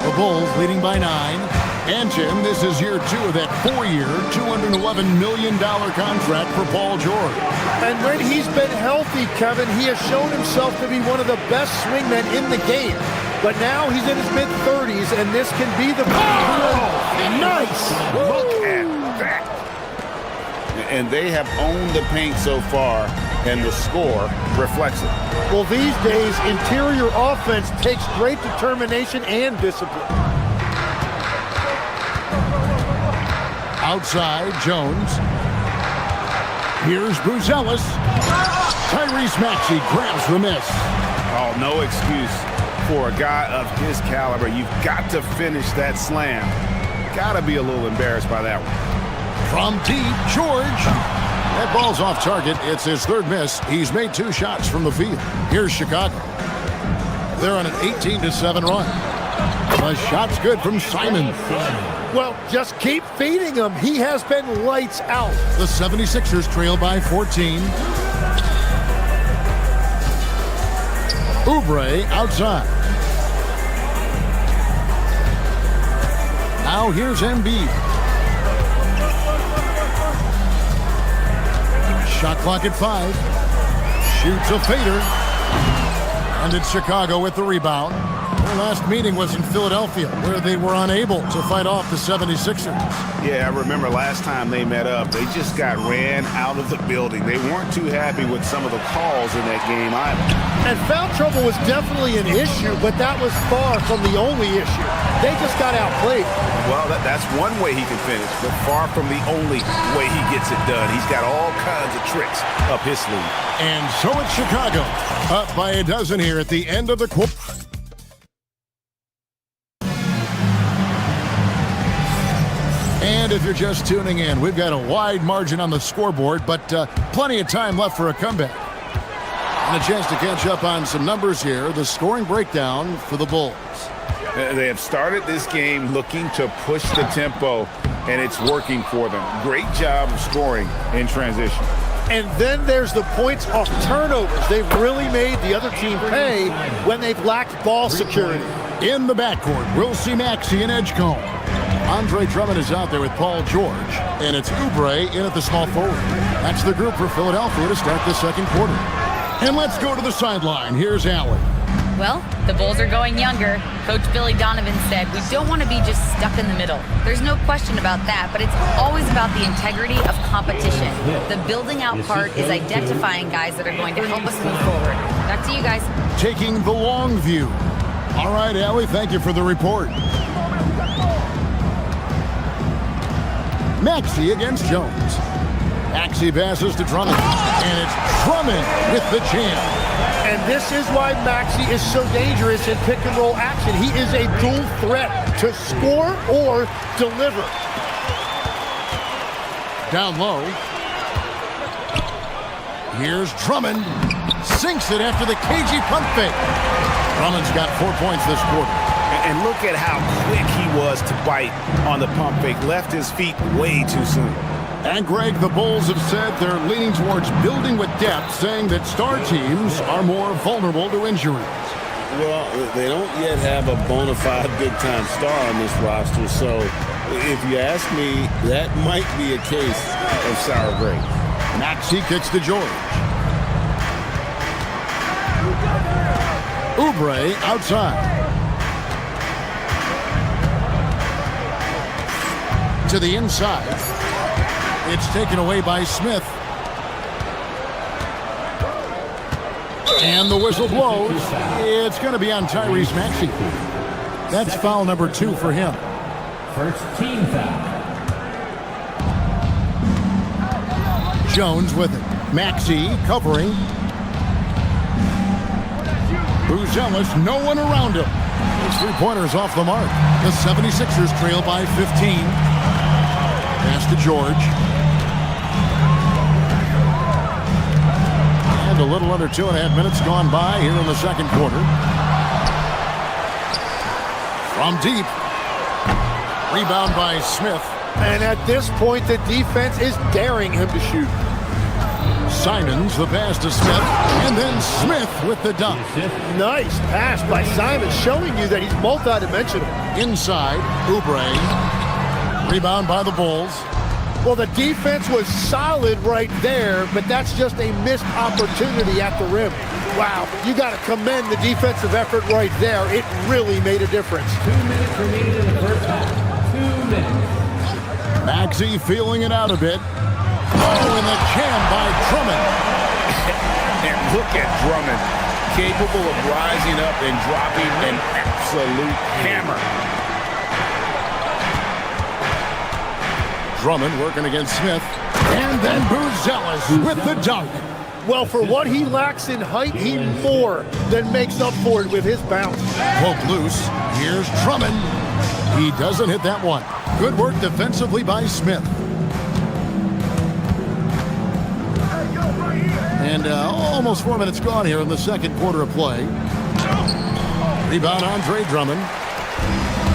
The Bulls leading by 9. And, Jim, this is year 2 of that 4-year, $211 million contract for Paul George. And when he's been healthy, Kevin, he has shown himself to be one of the best swingmen in the game. But now he's in his mid-30s, and this can be the... Nice! Look at that. And they have owned the paint so far, and the score reflects it. Well, these days, interior offense takes great determination and discipline. Outside, Jones. Here's Buzelis. Tyrese Maxey grabs the miss. Oh, no excuse for a guy of his caliber. You've got to finish that slam. Got to be a little embarrassed by that one. From deep, George. That ball's off target. It's his 3rd miss. He's made 2 shots from the field. Here's Chicago. They're on an 18-7 run. The shot's good from Simons. Well, just keep feeding him. He has been lights out. The 76ers trail by 14. Oubre outside. Now here's Embiid. Shot clock at 5. Shoots a fader. And it's Chicago with the rebound. Their last meeting was in Philadelphia, where they were unable to fight off the 76ers. Yeah, I remember last time they met up, they just got ran out of the building. They weren't too happy with some of the calls in that game either. And foul trouble was definitely an issue, but that was far from the only issue. They just got outplayed. Well, that's one way he can finish, but far from the only way he gets it done. He's got all kinds of tricks up his sleeve. And so it's Chicago, up by a dozen here at the end of the quarter. And if you're just tuning in, we've got a wide margin on the scoreboard, but plenty of time left for a comeback. And a chance to catch up on some numbers here. The scoring breakdown for the Bulls. They have started this game looking to push the tempo, and it's working for them. Great job of scoring in transition. And then there's the points off turnovers. They've really made the other team pay when they've lacked ball security. In the backcourt, we'll see Maxey and Edgecombe. Andre Drummond is out there with Paul George, and it's Oubre in at the small forward. That's the group for Philadelphia to start the second quarter. And let's go to the sideline. Here's Allen. Well, the Bulls are going younger. Coach Billy Donovan said, we don't want to be just stuck in the middle. There's no question about that, but it's always about the integrity of competition. The building out part is identifying guys that are going to help us move forward. Back to you guys. Taking the long view. All right, Allie, thank you for the report. Maxey against Jones. Maxey passes to Drummond, and it's Drummond with the jam. And this is why Maxey is so dangerous in pick-and-roll action. He is a dual threat to score or deliver. Down low. Here's Drummond. Sinks it after the cagey pump fake. Drummond's got 4 points this quarter. And look at how quick he was to bite on the pump fake. Left his feet way too soon. And Greg, the Bulls have said they're leaning towards building with depth, saying that star teams are more vulnerable to injuries. Well, they don't yet have a bona fide big-time star on this roster, so if you ask me, that might be a case of sour grapes. Maxey kicks to George. Oubre outside. To the inside. It's taken away by Smith. And the whistle blows. It's going to be on Tyrese Maxey. That's foul number 2 for him. First team foul. Jones with it. Maxey covering. Buzelis, no one around him. His three-pointers off the mark. The 76ers trail by 15. Pass to George. And a little under 2.5 minutes gone by here in the second quarter. From deep. Rebound by Smith. And at this point, the defense is daring him to shoot. Simons, the pass to Smith, and then Smith with the dunk. Nice pass by Simons, showing you that he's multidimensional. Inside, Oubre. Rebound by the Bulls. Well, the defense was solid right there, but that's just a missed opportunity at the rim. Wow, you got to commend the defensive effort right there. It really made a difference. 2 minutes remaining in the first half. 2 minutes. Maxey feeling it out a bit. Oh, and the jam by Drummond. And look at Drummond, capable of rising up and dropping an absolute hammer. Drummond working against Smith. And then Buzelis with the dunk. Well, for what he lacks in height, he more than makes up for it with his bounce. Poke loose. Here's Drummond. He doesn't hit that one. Good work defensively by Smith. And almost 4 minutes gone here in the second quarter of play. Rebound, Andre Drummond.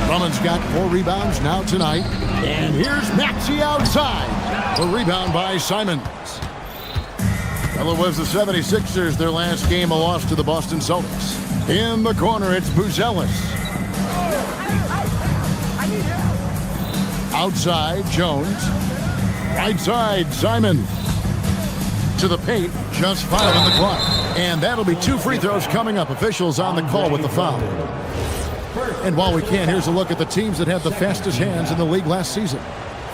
Drummond's got 4 rebounds now tonight. And here's Maxey outside. A rebound by Simons. Well, it was the 76ers, their last game, a loss to the Boston Celtics. In the corner, it's Buzelis. Outside, Jones. Right side, Simons. To the paint, just 5 on the clock. And that'll be 2 free throws coming up. Officials on the call with the foul. And while we can, here's a look at the teams that had the fastest hands in the league last season.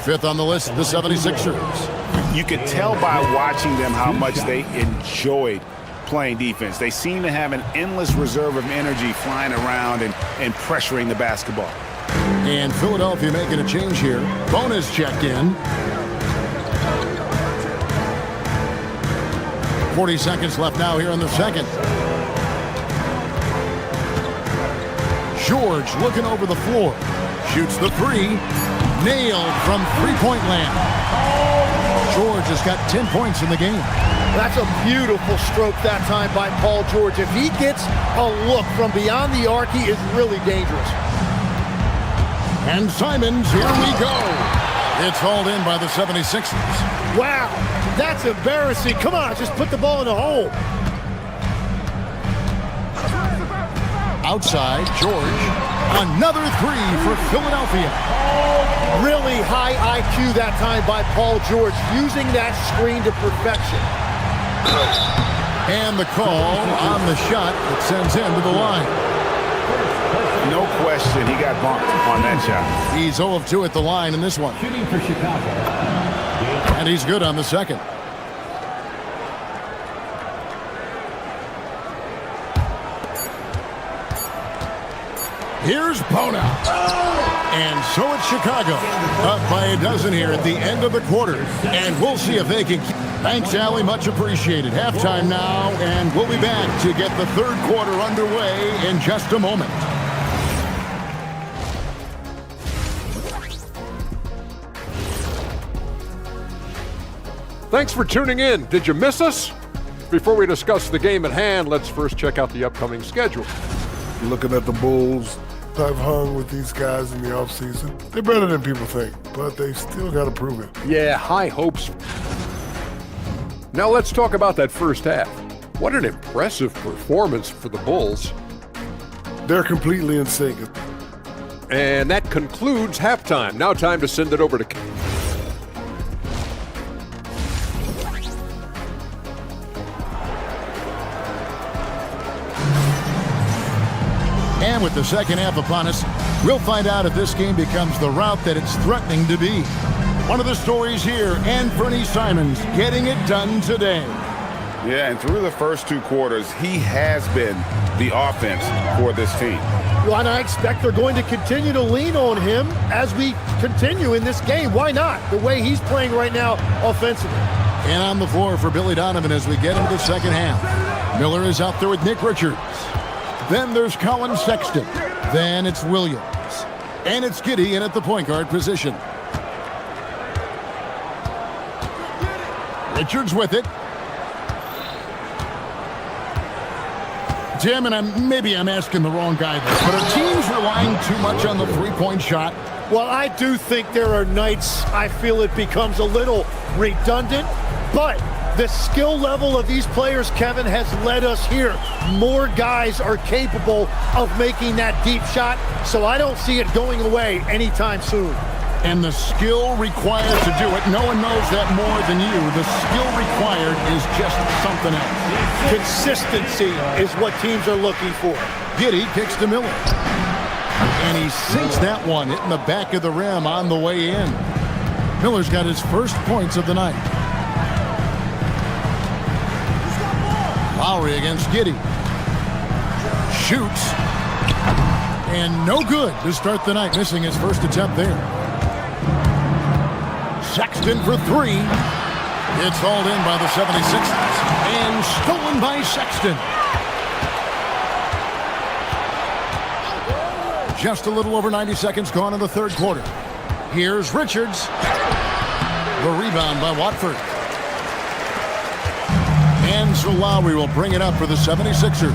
5th on the list, the 76ers. You could tell by watching them how much they enjoyed playing defense. They seem to have an endless reserve of energy flying around and pressuring the basketball. And Philadelphia making a change here. Bonus checked in. 40 seconds left now here in the second. George looking over the floor. Shoots the 3. Nailed from three-point land. George has got 10 points in the game. That's a beautiful stroke that time by Paul George. If he gets a look from beyond the arc, he is really dangerous. And Simons, here we go. It's hauled in by the 76ers. Wow, that's embarrassing. Come on, just put the ball in the hole. Outside, George. Another 3 for Philadelphia. Really high IQ that time by Paul George, using that screen to perfection. And the call on the shot that sends him to the line. No question, he got bumped on that shot. He's 0 of 2 at the line in this one. Shooting for Chicago. And he's good on the second. Here's Bona. And so it's Chicago. Up by a dozen here at the end of the quarter. And we'll see if they can keep. Thanks, Allie. Much appreciated. Halftime now, and we'll be back to get the third quarter underway in just a moment. Thanks for tuning in. Did you miss us? Before we discuss the game at hand, let's first check out the upcoming schedule. Looking at the Bulls, I've hung with these guys in the offseason. They're better than people think, but they still got to prove it. Yeah, high hopes. Now let's talk about that first half. What an impressive performance for the Bulls. They're completely in sync. And that concludes halftime. Now time to send it over to... And with the second half upon us, we'll find out if this game becomes the route that it's threatening to be. One of the stories here, Anthony Simons getting it done today. Yeah, and through the first 2 quarters, he has been the offense for this team. Well, and I expect they're going to continue to lean on him as we continue in this game. Why not? The way he's playing right now offensively. And on the floor for Billy Donovan as we get into the second half. Miller is out there with Nick Richards. Then there's Colin Sexton. Then it's Williams. And it's Giddey in at the point guard position. Richards with it. Tim, and maybe I'm asking the wrong guy this, but are teams relying too much on the three-point shot? Well, I do think there are nights I feel it becomes a little redundant, but The skill level of these players, Kevin, has led us here. More guys are capable of making that deep shot, so I don't see it going away anytime soon. And the skill required to do it, no one knows that more than you. The skill required is just something else. Consistency is what teams are looking for. Giddey kicks to Miller. And he sinks that one, hitting the back of the rim on the way in. Miller's got his first points of the night. Lowry against Giddey. Shoots. And no good to start the night, missing his first attempt there. Sexton for three. It's hauled in by the 76ers. And stolen by Sexton. Just a little over 90 seconds gone in the third quarter. Here's Richards. The rebound by Watford. And so Lowry will bring it up for the 76ers.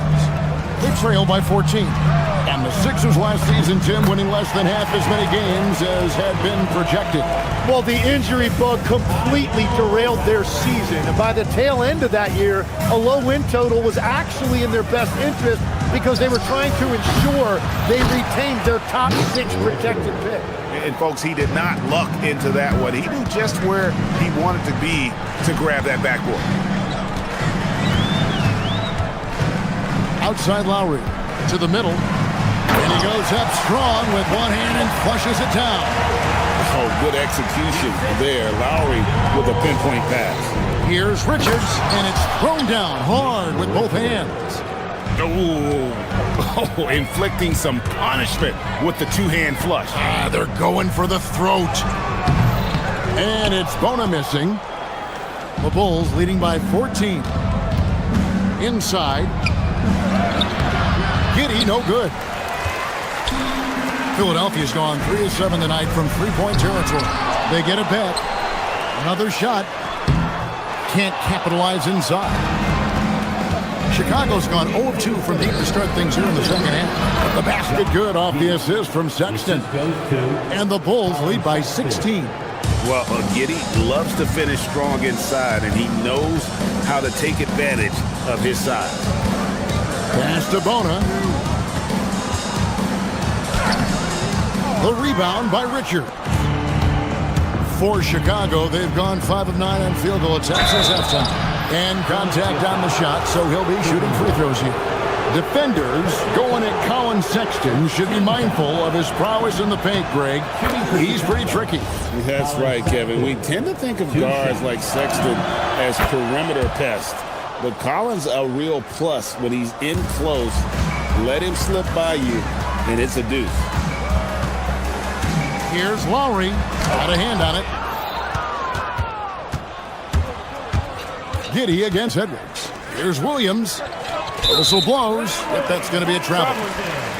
They trail by 14. And the Sixers last season, Tim, winning less than half as many games as had been projected. Well, the injury bug completely derailed their season. And by the tail end of that year, a low win total was actually in their best interest because they were trying to ensure they retained their top 6 protected pick. And folks, he did not luck into that one. He knew just where he wanted to be to grab that backboard. Outside Lowry to the middle. And he goes up strong with one hand and flushes it down. Oh, good execution there. Lowry with a pinpoint pass. Here's Richards, and it's thrown down hard with both hands. Oh, inflicting some punishment with the two-hand flush. They're going for the throat. And it's Bona missing. The Bulls leading by 14. Inside. Giddey, no good. Philadelphia's gone 3 of 7 tonight from three-point territory. They get it back. Another shot. Can't capitalize inside. Chicago's gone 0 of 2 from deep to start things here in the second half. The basket good off the assist from Sexton. And the Bulls lead by 16. Well, Giddey loves to finish strong inside, and he knows how to take advantage of his size. Pass to Bona. The rebound by Richard. For Chicago, they've gone 5 of 9 on field goal attempts since halftime. And contact on the shot, so he'll be shooting free throws here. Defenders going at Colin Sexton should be mindful of his prowess in the paint, Greg. He's pretty tricky. That's right, Kevin. We tend to think of guards like Sexton as perimeter pests. But Collins a real plus when he's in close. Let him slip by you, and it's a deuce. Here's Lowry. Got a hand on it. Giddey against Edwards. Here's Williams. Whistle blows. Yep, that's going to be a travel.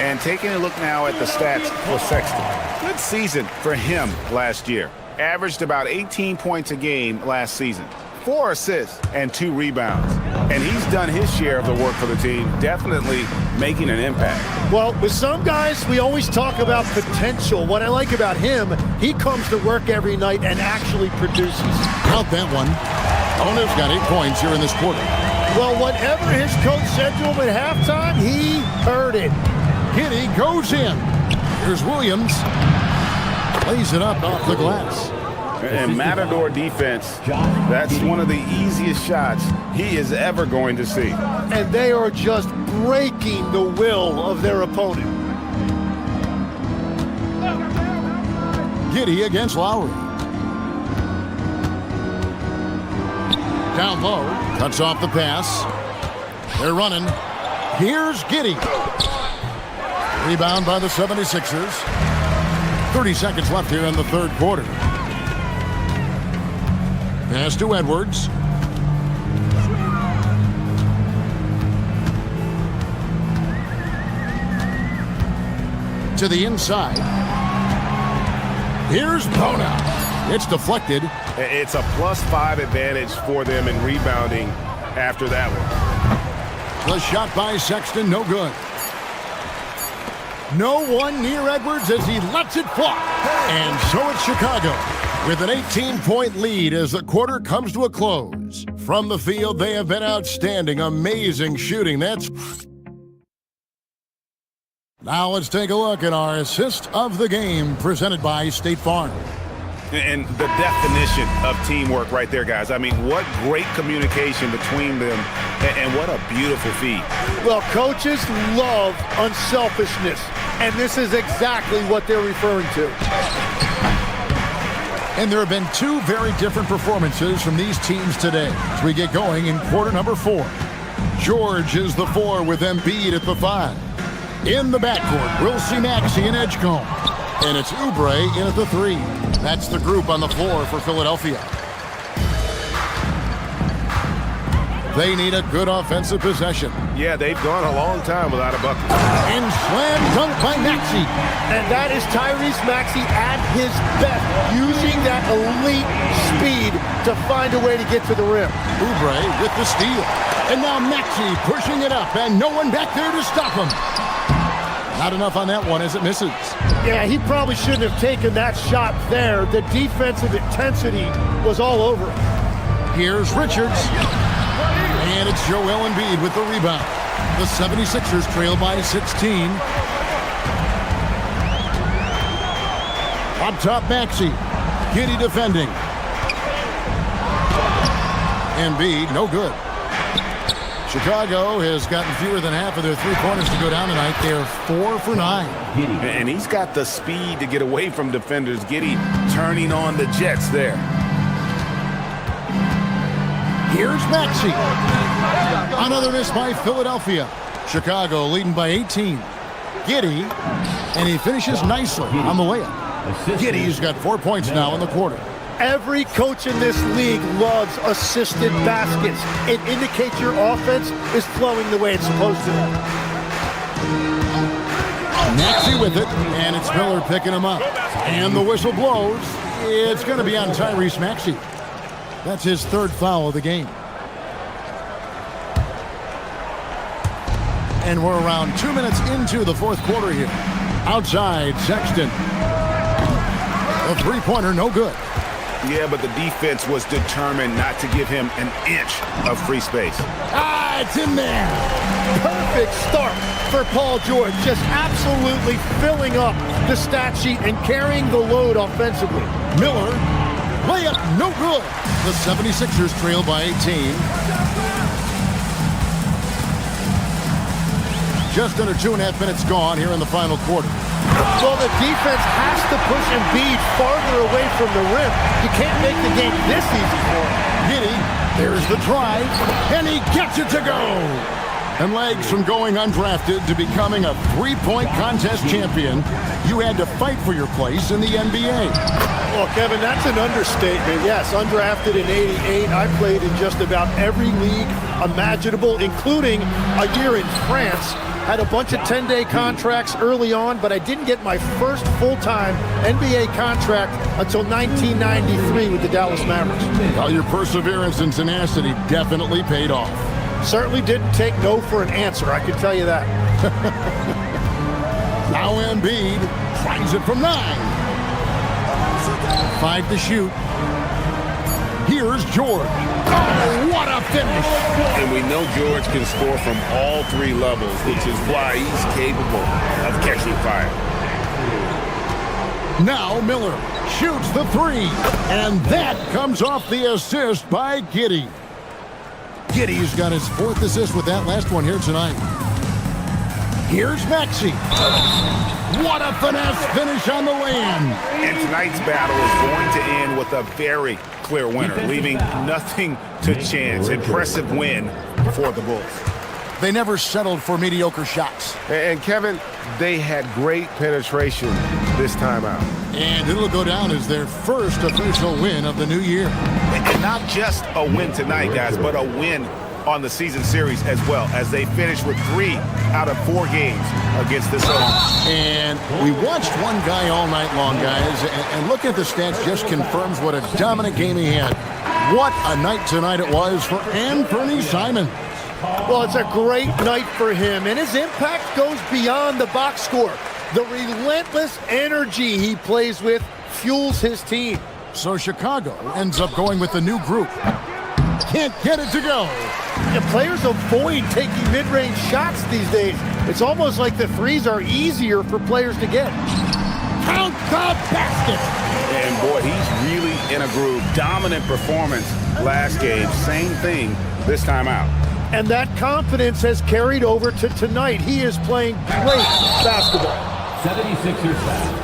And taking a look now at the stats for Sexton. Good season for him last year. Averaged about 18 points a game last season. 4 assists and 2 rebounds. And he's done his share of the work for the team, definitely making an impact. Well, with some guys, we always talk about potential. What I like about him, he comes to work every night and actually produces. Out that one. Bona's got 8 points here in this quarter. Well, whatever his coach said to him at halftime, he heard it. Giddey goes in. Here's Williams. Lays it up off the glass. And Matador defense, that's one of the easiest shots he is ever going to see. And they are just breaking the will of their opponent. Giddey against Lowry. Down low, cuts off the pass. They're running. Here's Giddey. Rebound by the 76ers. 30 seconds left here in the third quarter. Pass to Edwards. To the inside. Here's Bona. It's deflected. It's a +5 advantage for them in rebounding after that one. The shot by Sexton, no good. No one near Edwards as he lets it fly. And so it's Chicago with an 18-point lead as the quarter comes to a close. From the field, they have been outstanding. Amazing shooting. Now let's take a look at our assist of the game presented by State Farm. And the definition of teamwork right there, guys. I mean, what great communication between them, and what a beautiful feed. Well, coaches love unselfishness, and this is exactly what they're referring to. And there have been two very different performances from these teams today as we get going in quarter number 4. George is the 4 with Embiid at the 5. In the backcourt, we'll see Maxey and Edgecombe. And it's Oubre in at the 3. That's the group on the floor for Philadelphia. They need a good offensive possession. Yeah, they've gone a long time without a bucket. And slam dunk by Maxey. And that is Tyrese Maxey at his best, using that elite speed to find a way to get to the rim. Oubre with the steal. And now Maxey pushing it up, and no one back there to stop him. Not enough on that one as it misses. Yeah, he probably shouldn't have taken that shot there. The defensive intensity was all over him. Here's Richards. And it's Joel Embiid with the rebound. The 76ers trail by 16. Up top, Maxey. Giddey defending. Embiid, no good. Chicago has gotten fewer than half of their three-pointers to go down tonight. They're 4 for 9. And he's got the speed to get away from defenders. Giddey turning on the Jets there. Here's Maxey. Another miss by Philadelphia. Chicago leading by 18. Giddey, and he finishes nicely on the layup. Giddey's got 4 points now in the quarter. Every coach in this league loves assisted baskets. It indicates your offense is flowing the way it's supposed to. Maxey with it, and it's Miller picking him up. And the whistle blows. It's going to be on Tyrese Maxey. That's his 3rd foul of the game. And we're around 2 minutes into the 4th quarter here. Outside, Sexton. A three-pointer, no good. Yeah, but the defense was determined not to give him an inch of free space. Ah, it's in there. Perfect start for Paul George. Just absolutely filling up the stat sheet and carrying the load offensively. Miller, layup, no good. The 76ers trail by 18. Just under 2.5 minutes gone here in the final quarter. Well, the defense has to push Embiid farther away from the rim. You can't make the game this easy for him. Giddey, there's the drive, and he gets it to go. And legs from going undrafted to becoming a three-point contest champion, you had to fight for your place in the NBA. Well, Kevin, that's an understatement. Yes, undrafted in '88. I played in just about every league imaginable, including a year in France. Had a bunch of 10-day contracts early on, but I didn't get my first full-time NBA contract until 1993 with the Dallas Mavericks. Well, your perseverance and tenacity definitely paid off. Certainly didn't take no for an answer, I can tell you that. Now Embiid finds it from 9. 5 to shoot. Here's George. Oh, what a finish! And we know George can score from all 3 levels, which is why he's capable of catching fire. Now Miller shoots the 3, and that comes off the assist by Giddey. Giddey's got his 4th assist with that last one here tonight. Here's Maxey. What a finesse finish on the lay-in. And tonight's battle is going to end with a very clear winner, leaving nothing to chance. Impressive win for the Bulls. They never settled for mediocre shots. And Kevin, they had great penetration this time out. And it'll go down as their first official win of the new year. And not just a win tonight, guys, but a win on the season series as well, as they finished with 3 out of 4 games against this own. And we watched one guy all night long, guys, and looking at the stats just confirms what a dominant game he had. What a night tonight it was for Anthony Simons. Well, it's a great night for him, and his impact goes beyond the box score. The relentless energy he plays with fuels his team. So Chicago ends up going with the new group. can't get it to go. And players avoid taking mid-range shots these days. It's almost like the threes are easier for players to get. Count the basket. And boy, he's really in a groove. Dominant performance last game. Same thing this time out. And that confidence has carried over to tonight. He is playing great basketball. 76ers foul.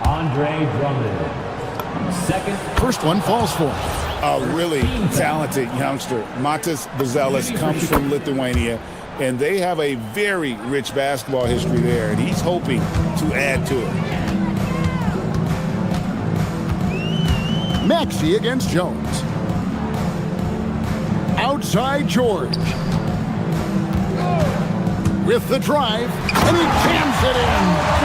Andre Drummond. Second. First one falls for him. A really talented youngster. Matas Buzelis comes from Lithuania, and they have a very rich basketball history there, and he's hoping to add to it. Maxey against Jones. Outside George. With the drive, and he jams it in.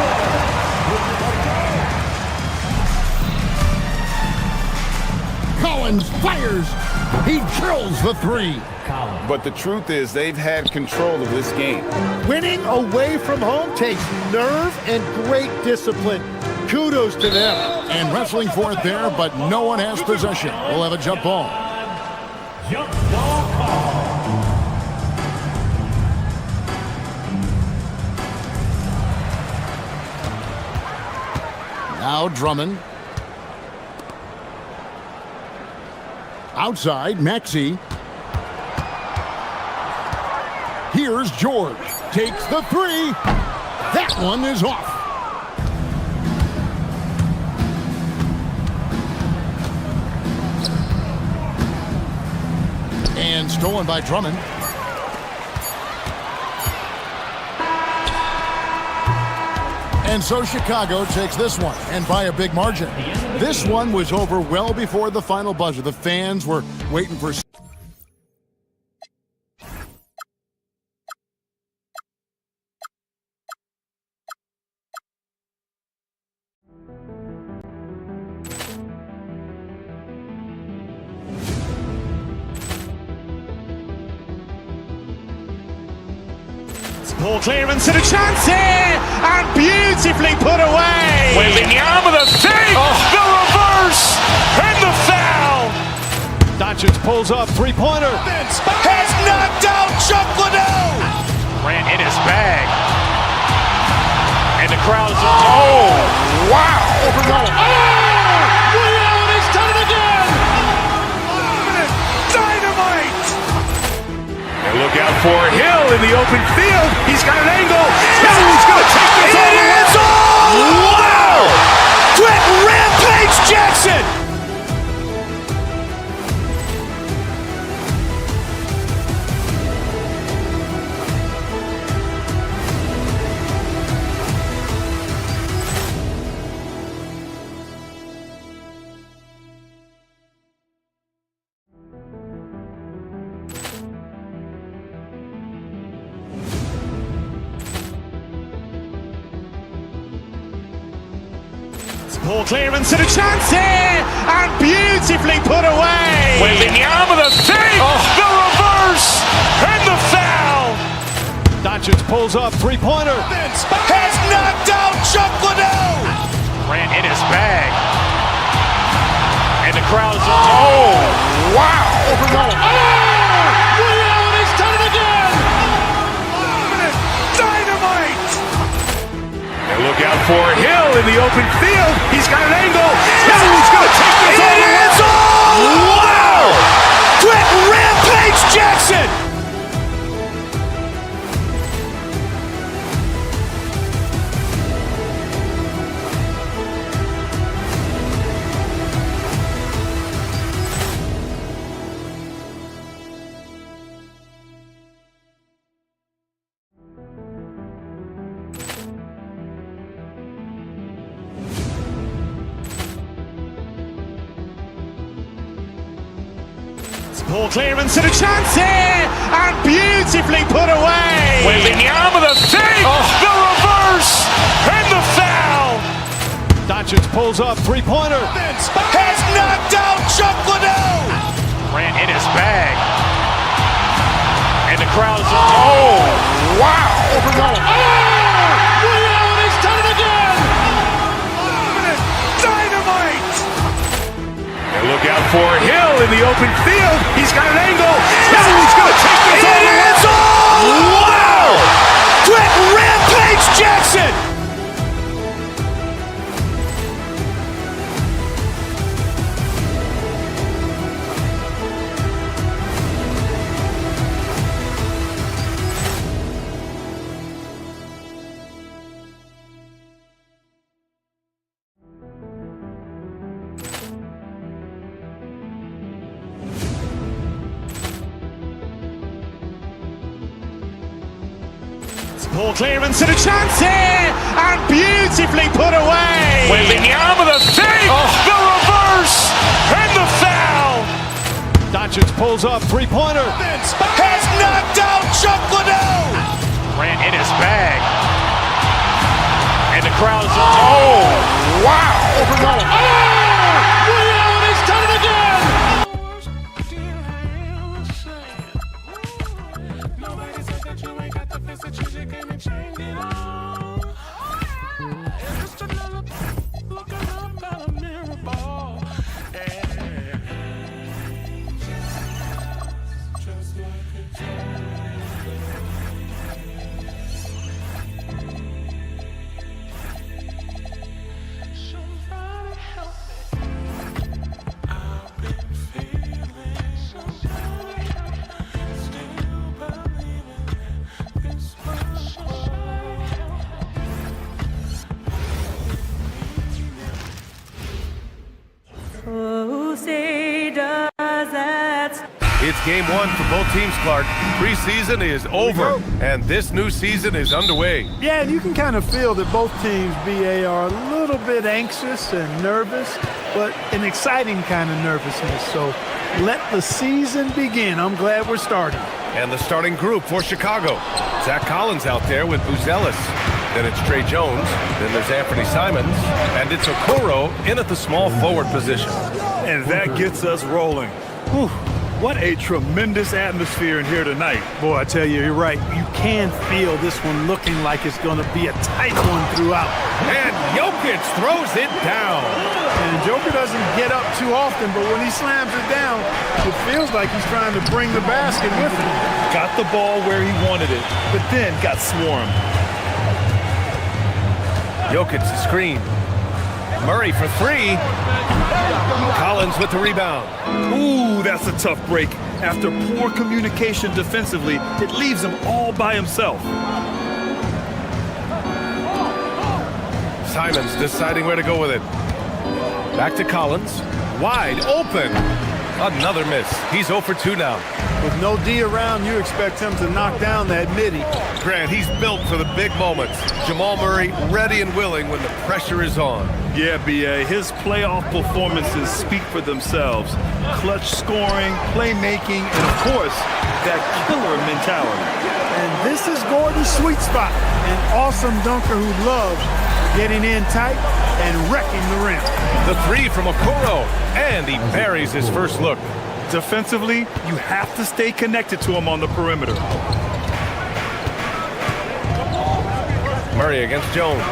Collins fires. He drills the three. But the truth is they've had control of this game. Winning away from home takes nerve and great discipline. Kudos to them. And wrestling for it there, but no one has possession. We'll have a jump ball. Jump ball call. Now Drummond. Outside, Maxey. Here's George. Takes the three. That one is off. And stolen by Drummond. And so Chicago takes this one, and by a big margin. This one was over well before the final buzzer. The fans were waiting for... Ball clearance and a chance here, and beautifully put away. Wembanyama the fake, the reverse, and the foul. Doncic pulls up, three-pointer. Has knocked out Chuck Liddell. Ran in his bag. And the crowd is, oh, wow. Ray Allen has done it again. Dynamite. And look out for Hill in the open field. He's got an angle. Hill's going to take this all the way. Wow! Quick Rampage Jackson. Ball clearance and a chance here, and beautifully put away. Wembanyama the fake, the reverse, and the foul. Doncic pulls up, three-pointer. Has knocked out Chuck Liddell. Ran in his bag. And the crowd is, oh, wow. Ray Allen has done it again. Dynamite. And look out for Hill in the open field. He's got an angle. Hill's going to take this all the way. Wow! Quick Rampage Jackson. Ball clearance and a chance here, and beautifully put away. Wembanyama the fake, the reverse, and the foul. Doncic pulls up, three-pointer. Has knocked out Chuck Liddell. Ran in his bag. And the crowd is, oh, wow. Ray Allen has done it again. Dynamite. And look out for Hill in in the open field. He's got an angle. Hill is going to take this all the way. Wow! Quick Rampage Jackson! Poor clearance and a chance here, and beautifully put away. Wembanyama with a save, the reverse, and the foul. Doncic pulls up, three-pointer. Has knocked out Chuck Liddell. Ran in his bag. And the crowd is, oh, wow. Liddell, and he's done it again. It's game one for both teams, Clark. Preseason is over, and this new season is underway. Yeah, and you can kind of feel that both teams, BA, are a little bit anxious and nervous, but an exciting kind of nervousness. So let the season begin. I'm glad we're starting. And the starting group for Chicago. Zach Collins out there with Buzelis. Then it's Trey Jones. Then there's Anthony Simons. And it's Okoro in at the small forward position. And that gets us rolling. Whew. What a tremendous atmosphere in here tonight. Boy, I tell you, you're right. You can feel this one looking like it's going to be a tight one throughout. And Jokic throws it down. And Joker doesn't get up too often, but when he slams it down, it feels like he's trying to bring the basket with him. Got the ball where he wanted it, but then got swarmed. Jokic the screen. Murray for three. Collins with the rebound. Ooh, that's a tough break. After poor communication defensively, it leaves him all by himself. Simons deciding where to go with it. Back to Collins. Wide open. Another miss. He's 0 for 2 now. With no D around, you expect him to knock down that midi. Grant, he's built for the big moments. Jamal Murray ready and willing when the pressure is on. Yeah, BA, his playoff performances speak for themselves. Clutch scoring, playmaking, and of course, that killer mentality. And this is Gordon's sweet spot. An awesome dunker who loves getting in tight and wrecking the rim. The three from Okoro, and he buries his first look. Defensively, you have to stay connected to him on the perimeter. Murray against Jones.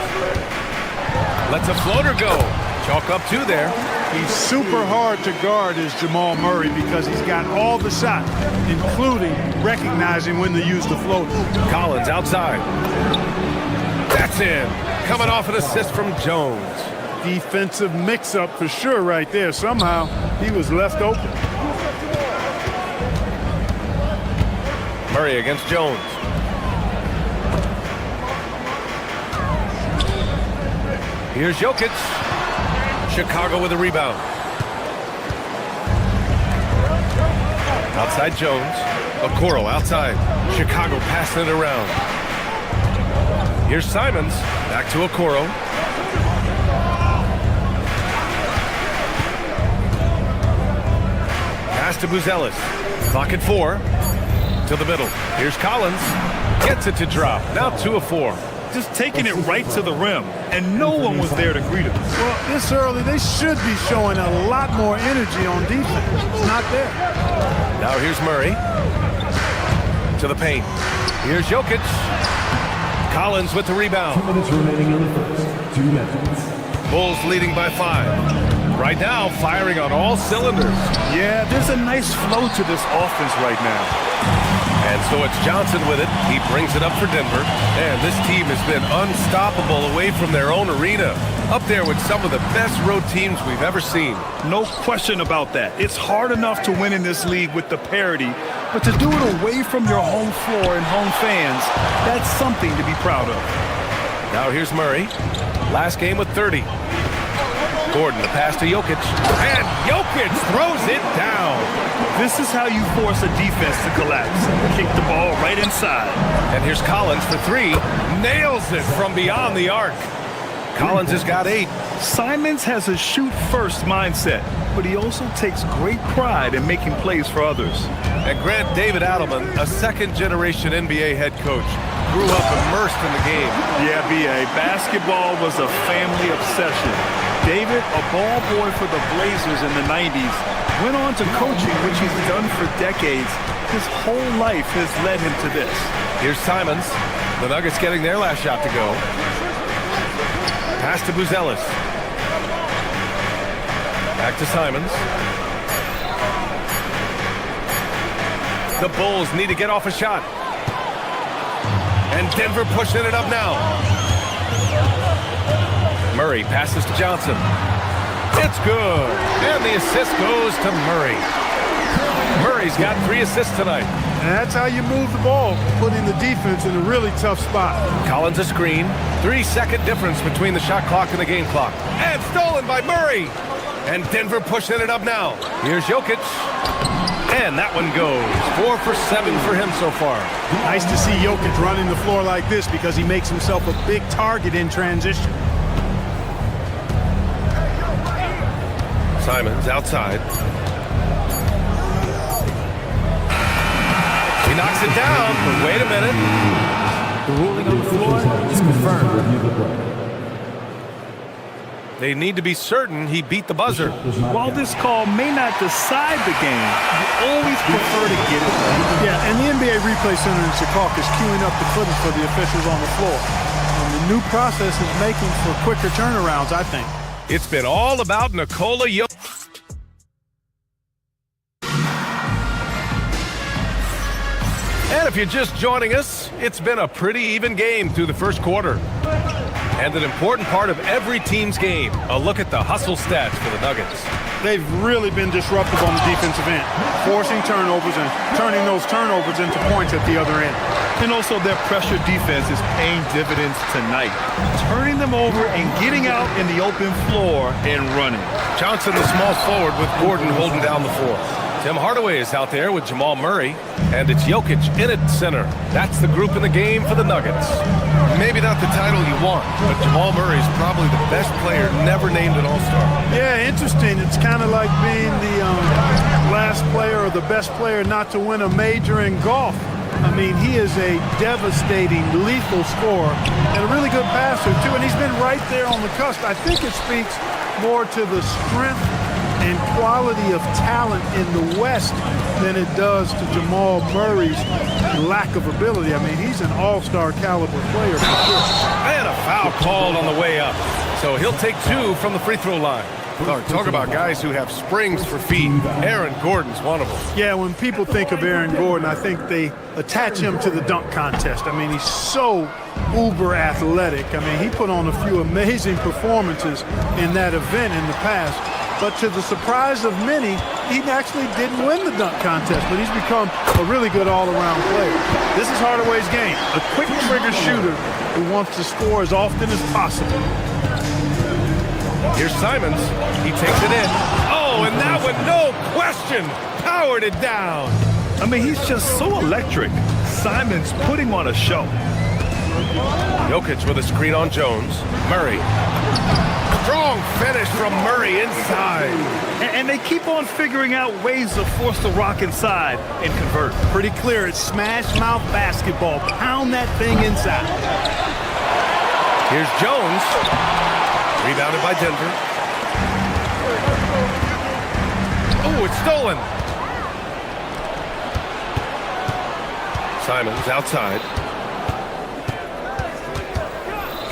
Lets a floater go. Chalk up 2 there. He's super hard to guard as Jamal Murray because he's got all the shots, including recognizing when to use the floater. Collins outside. That's in. Coming off an assist from Jones. Defensive mix-up for sure right there. Somehow, he was left open. Murray against Jones. Here's Jokic. Chicago with a rebound. Outside Jones. Okoro outside. Chicago passing it around. Here's Simons. Back to Okoro. Pass to Buzelis. Clock at 4. To the middle. Here's Collins. Gets it to drop. Now 2 of 4. Just taking it right to the rim, and no one was there to greet him. Well, this early, they should be showing a lot more energy on defense. It's not there. Now here's Murray. To the paint. Here's Jokic. Collins with the rebound. 2 minutes remaining in the first. 2 minutes. Bulls leading by 5. Right now, firing on all cylinders. Yeah, there's a nice flow to this offense right now. And so it's Johnson with it. He brings it up for Denver. And this team has been unstoppable away from their own arena. Up there with some of the best road teams we've ever seen. No question about that. It's hard enough to win in this league with the parity, but to do it away from your home floor and home fans, that's something to be proud of. Now here's Murray. Last game with 30. Gordon, the pass to Jokic. And Jokic throws it down. This is how you force a defense to collapse. Kick the ball right inside. And here's Collins for 3. Nails it from beyond the arc. Collins has got 8. Simons has a shoot-first mindset, but he also takes great pride in making plays for others. And Grant David Adelman, a second-generation NBA head coach, grew up immersed in the game. Yeah, B.A., basketball was a family obsession. David, a ball boy for the Blazers in the 90s, went on to coaching, which he's done for decades. His whole life has led him to this. Here's Simons. The Nuggets getting their last shot to go. Pass to Buzelis. Back to Simons. The Bulls need to get off a shot. And Denver pushing it up now. Murray passes to Johnson. It's good. And the assist goes to Murray. Murray's got 3 assists tonight. And that's how you move the ball, putting the defense in a really tough spot. Collins a screen. 3-second difference between the shot clock and the game clock. And stolen by Murray. And Denver pushing it up now. Here's Jokic. And that one goes. 4 for 7 for him so far. Nice to see Jokic running the floor like this because he makes himself a big target in transition. Simons outside. He knocks it down, but wait a minute. The ruling on the floor is confirmed. They need to be certain he beat the buzzer. While this call may not decide the game, you always prefer to get it right. Yeah, and the NBA Replay Center in Secaucus is queuing up the footage for the officials on the floor. And the new process is making for quicker turnarounds, I think. It's been all about Nikola Jokic. And if you're just joining us, it's been a pretty even game through the first quarter. And an important part of every team's game, a look at the hustle stats for the Nuggets. They've really been disruptive on the defensive end, forcing turnovers and turning those turnovers into points at the other end. And also their pressure defense is paying dividends tonight, turning them over and getting out in the open floor and running. Johnson, the small forward, with Gordon holding down the floor. Tim Hardaway is out there with Jamal Murray, and it's Jokic in at center. That's the group in the game for the Nuggets. Maybe not the title you want, but Jamal Murray is probably the best player never named an All-Star. Yeah, interesting. It's kind of like being the last player or the best player not to win a major in golf. I mean, he is a devastating, lethal scorer and a really good passer, too. And he's been right there on the cusp. I think it speaks more to the strength and quality of talent in the West than it does to Jamal Murray's lack of ability. I mean, he's an all-star caliber player for sure. And a foul called on the way up. So he'll take 2 from the free throw line. Talk about guys who have springs for feet. Aaron Gordon's one of them. Yeah, when people think of Aaron Gordon, I think they attach him to the dunk contest. I mean, he's so uber athletic. I mean, he put on a few amazing performances in that event in the past. But to the surprise of many, he actually didn't win the dunk contest, but he's become a really good all-around player. This is Hardaway's game, a quick trigger shooter who wants to score as often as possible. Here's Simons. He takes it in. Oh, and that one, no question, powered it down. I mean, he's just so electric. Simons putting on a show. Jokic with a screen on Jones. Murray. Strong finish from Murray inside. And they keep on figuring out ways to force the rock inside and convert. Pretty clear. It's smash mouth basketball. Pound that thing inside. Here's Jones. Rebounded by Denver. Oh, it's stolen. Simons outside.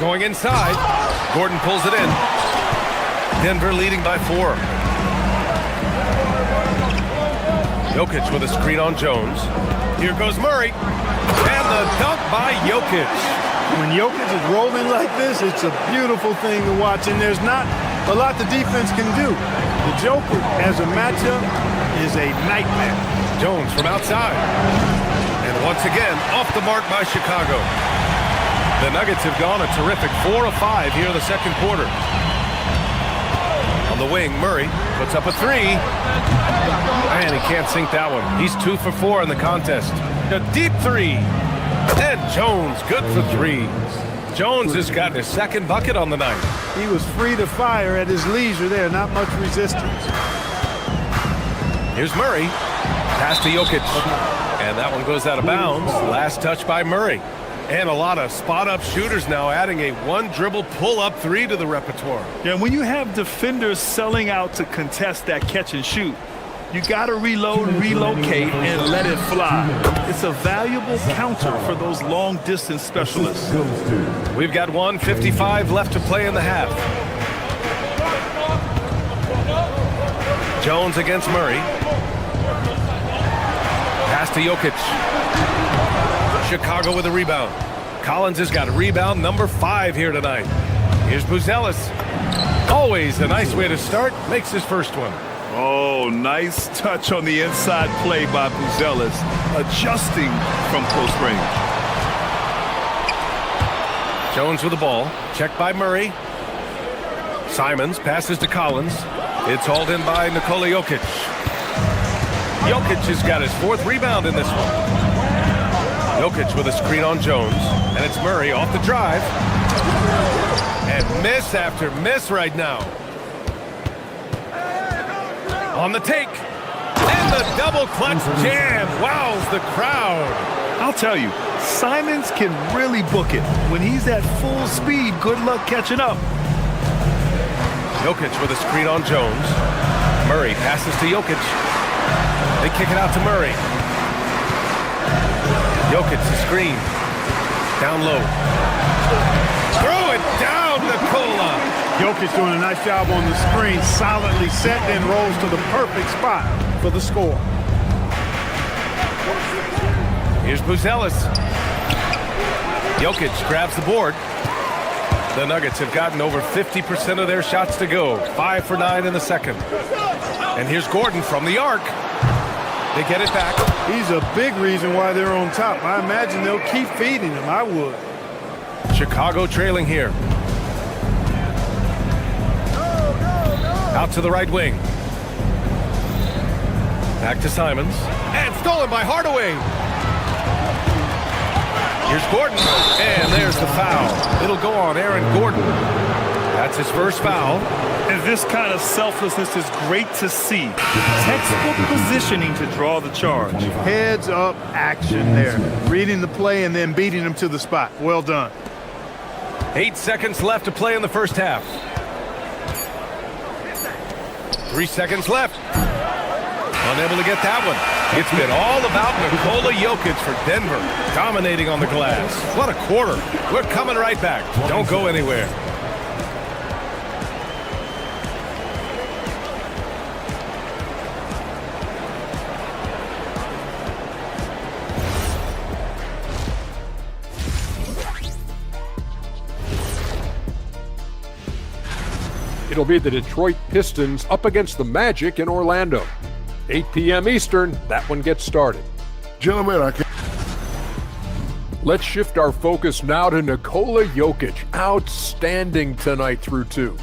Going inside. Gordon pulls it in. Denver leading by 4. Jokic with a screen on Jones. Here goes Murray. And the dunk by Jokic. When Jokic is rolling like this, it's a beautiful thing to watch, and there's not a lot the defense can do. The Joker, as a matchup, is a nightmare. Jones from outside. And once again, off the mark by Chicago. The Nuggets have gone a terrific 4 of 5 here in the second quarter. On the wing, Murray puts up a 3. And he can't sink that one. He's 2 for 4 in the contest. A deep 3. And Jones, good for 3. Jones has got his second bucket on the night. He was free to fire at his leisure there, not much resistance. Here's Murray. Pass to Jokic. And that one goes out of bounds. Last touch by Murray. And a lot of spot-up shooters now adding a one-dribble pull-up 3 to the repertoire. Yeah, when you have defenders selling out to contest that catch and shoot, you got to reload, relocate, and let it fly. It's a valuable counter for those long-distance specialists. We've got 1:55 left to play in the half. Jones against Murray. Pass to Jokic. Chicago with a rebound. Collins has got rebound number 5 here tonight. Here's Buzelis. Always a nice way to start. Makes his first one. Oh, nice touch on the inside play by Buzelis, adjusting from close range. Jones with the ball. Checked by Murray. Simons passes to Collins. It's hauled in by Nikola Jokic. Jokic has got his 4th rebound in this one. Jokic with a screen on Jones. And it's Murray off the drive. And miss after miss right now. On the take. And the double clutch jam. Wows the crowd. I'll tell you, Simons can really book it. When he's at full speed, good luck catching up. Jokic with a screen on Jones. Murray passes to Jokic. They kick it out to Murray. Jokic the screen. Down low. Throw it down, Nikola. Jokic doing a nice job on the screen, solidly set and rolls to the perfect spot for the score. Here's Buzelis. Jokic grabs the board. The Nuggets have gotten over 50% of their shots to go. 5 for 9 in the second. And here's Gordon from the arc. They get it back. He's a big reason why they're on top. I imagine they'll keep feeding him. I would. Chicago trailing here. Out to the right wing. Back to Simons. And stolen by Hardaway. Here's Gordon. And there's the foul. It'll go on Aaron Gordon. That's his first foul. And this kind of selflessness is great to see. Textbook positioning to draw the charge. Heads up action there. Reading the play and then beating him to the spot. Well done. 8 seconds left to play in the first half. 3 seconds left. Unable to get that one. It's been all about Nikola Jokic for Denver, dominating on the glass. What a quarter. We're coming right back. Don't go anywhere. It'll be the Detroit Pistons up against the Magic in Orlando. 8 p.m. Eastern, that one gets started. Gentlemen, Let's shift our focus now to Nikola Jokic. Outstanding tonight through 2.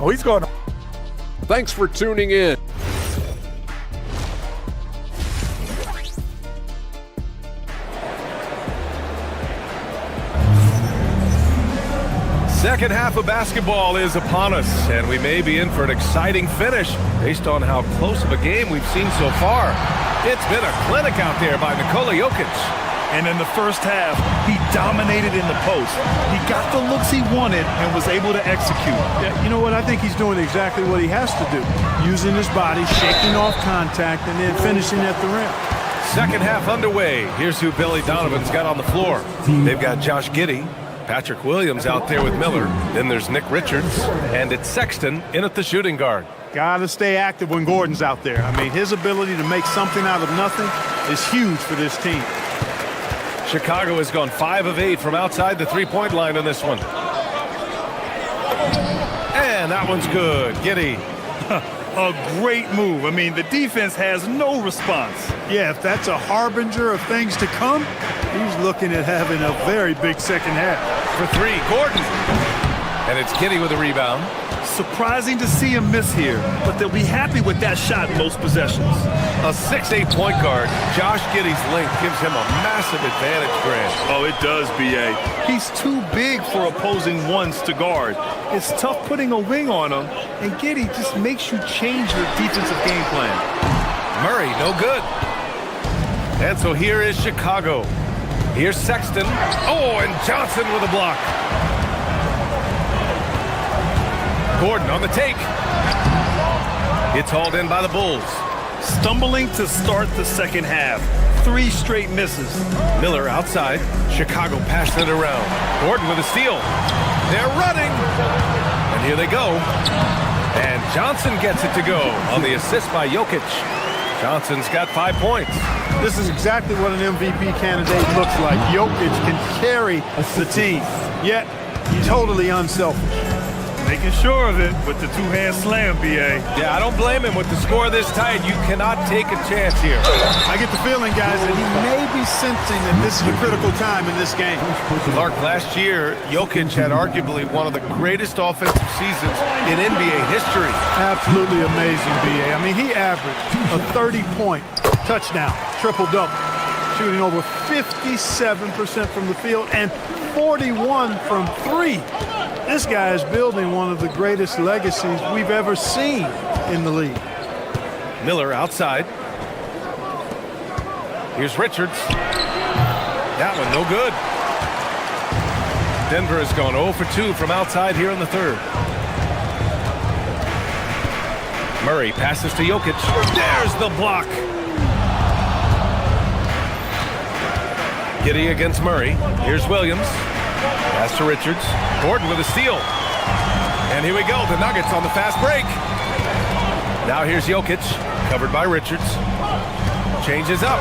Oh, he's going. Thanks for tuning in. Second half of basketball is upon us, and we may be in for an exciting finish based on how close of a game we've seen so far. It's been a clinic out there by Nikola Jokic. And in the first half, he dominated in the post. He got the looks he wanted and was able to execute. Yeah, you know what? I think he's doing exactly what he has to do. Using his body, shaking off contact, and then finishing at the rim. Second half underway. Here's who Billy Donovan's got on the floor. They've got Josh Giddey, Patrick Williams out there with Miller. Then there's Nick Richards, and it's Sexton in at the shooting guard. Got to stay active when Gordon's out there. I mean, his ability to make something out of nothing is huge for this team. Chicago has gone 5 of 8 from outside the three-point line in this one. And that one's good. Giddey. A great move. I mean, the defense has no response. Yeah, if that's a harbinger of things to come, he's looking at having a very big second half. For 3, Gordon. And it's Giddey with a rebound. Surprising to see him miss here, but they'll be happy with that shot most possessions. A 6'8" point guard, Josh Giddey's length gives him a massive advantage, Grant. Oh, it does, B.A. He's too big for opposing ones to guard. It's tough putting a wing on him, and Giddey just makes you change your defensive game plan. Murray, no good. And so here is Chicago. Here's Sexton. Oh, and Johnson with a block. Gordon on the take. It's hauled in by the Bulls. Stumbling to start the second half. 3 straight misses. Miller outside. Chicago passing it around. Gordon with a steal. They're running. And here they go. And Johnson gets it to go on the assist by Jokic. Johnson's got 5 points. This is exactly what an MVP candidate looks like. Jokic can carry the team, yet totally unselfish. Making sure of it with the two-hand slam, B.A. Yeah, I don't blame him with the score this tight. You cannot take a chance here. I get the feeling, guys, that he may be sensing that this is a critical time in this game. Clark, last year, Jokic had arguably one of the greatest offensive seasons in NBA history. Absolutely amazing, B.A. I mean, he averaged a 30-point touchdown, triple-double, shooting over 57% from the field and 41 from 3. This guy is building one of the greatest legacies we've ever seen in the league. Miller outside. Here's Richards. That one no good. Denver has gone 0 for 2 from outside here in the third. Murray passes to Jokic. There's the block. Giddey against Murray. Here's Williams. Pass to Richards. Gordon with a steal. And here we go. The Nuggets on the fast break. Now here's Jokic. Covered by Richards. Changes up.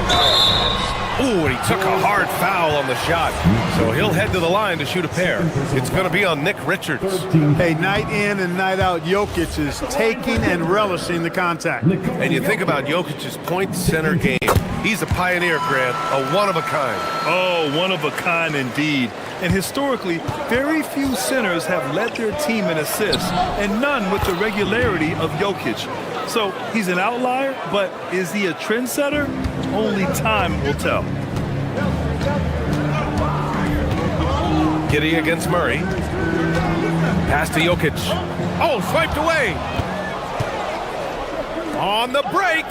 Ooh, and he took a hard foul on the shot. So he'll head to the line to shoot a pair. It's going to be on Nick Richards. Hey, night in and night out, Jokic is taking and relishing the contact. And you think about Jokic's point center game. He's a pioneer, Grant, a one-of-a-kind. Oh, one-of-a-kind indeed. And historically, very few centers have led their team in assists, and none with the regularity of Jokic. So he's an outlier, but is he a trendsetter? Only time will tell. Giddey against Murray. Pass to Jokic. Oh, swiped away. On the break.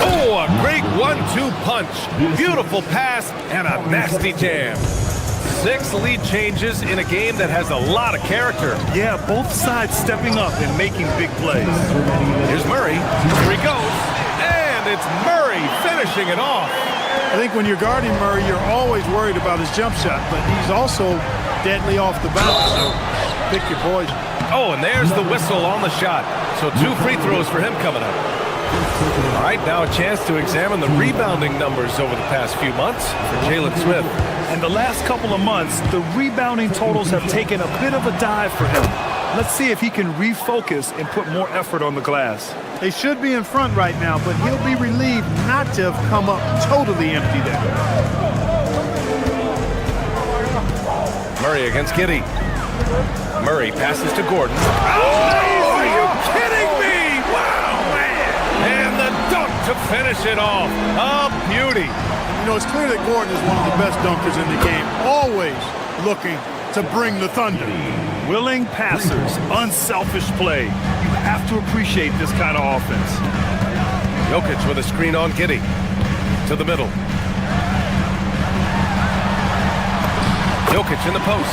Oh, a great 1-2 punch. Beautiful pass and a nasty jam. 6 lead changes in a game that has a lot of character. Yeah, both sides stepping up and making big plays. Here's Murray. Here he goes. And it's Murray finishing it off. I think when you're guarding Murray, you're always worried about his jump shot, but he's also deadly off the bounce, so pick your poison. Oh, and there's the whistle on the shot. So 2 free throws for him coming up. All right, now a chance to examine the rebounding numbers over the past few months for Jalen Smith. And the last couple of months, the rebounding totals have taken a bit of a dive for him. Let's see if he can refocus and put more effort on the glass. They should be in front right now, but he'll be relieved not to have come up totally empty there. Murray against Giddey. Murray passes to Gordon. Oh, are you kidding me? Wow, man. And the dunk to finish it off. A beauty. You know, it's clear that Gordon is one of the best dunkers in the game, always looking to bring the thunder. Willing passers, unselfish play. You have to appreciate this kind of offense. Jokic with a screen on Giddey. To the middle. Jokic in the post.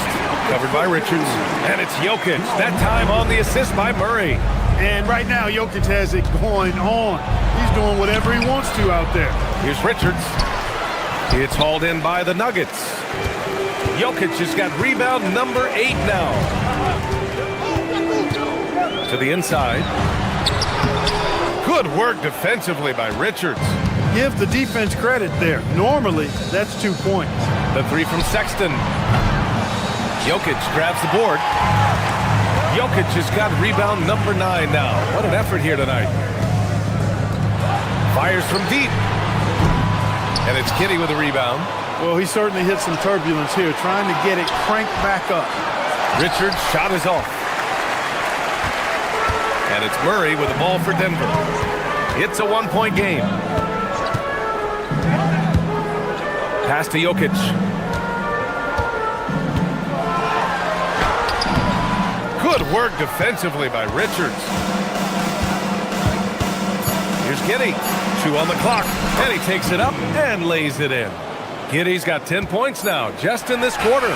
Covered by Richards. And it's Jokic. That time on the assist by Murray. And right now, Jokic has it going on. He's doing whatever he wants to out there. Here's Richards. It's hauled in by the Nuggets. Jokic has got rebound number 8 now. To the inside. Good work defensively by Richards. Give the defense credit there. Normally, that's 2 points. The three from Sexton. Jokic grabs the board. Jokic has got rebound number 9 now. What an effort here tonight. Fires from deep. And it's Kitty with a rebound. Well, he certainly hit some turbulence here, trying to get it cranked back up. Richards' shot is off. And it's Murray with the ball for Denver. It's a 1-point game. Pass to Jokic. Good work defensively by Richards. Here's Giddey. 2 on the clock. And he takes it up and lays it in. Giddey's got 10 points now, just in this quarter.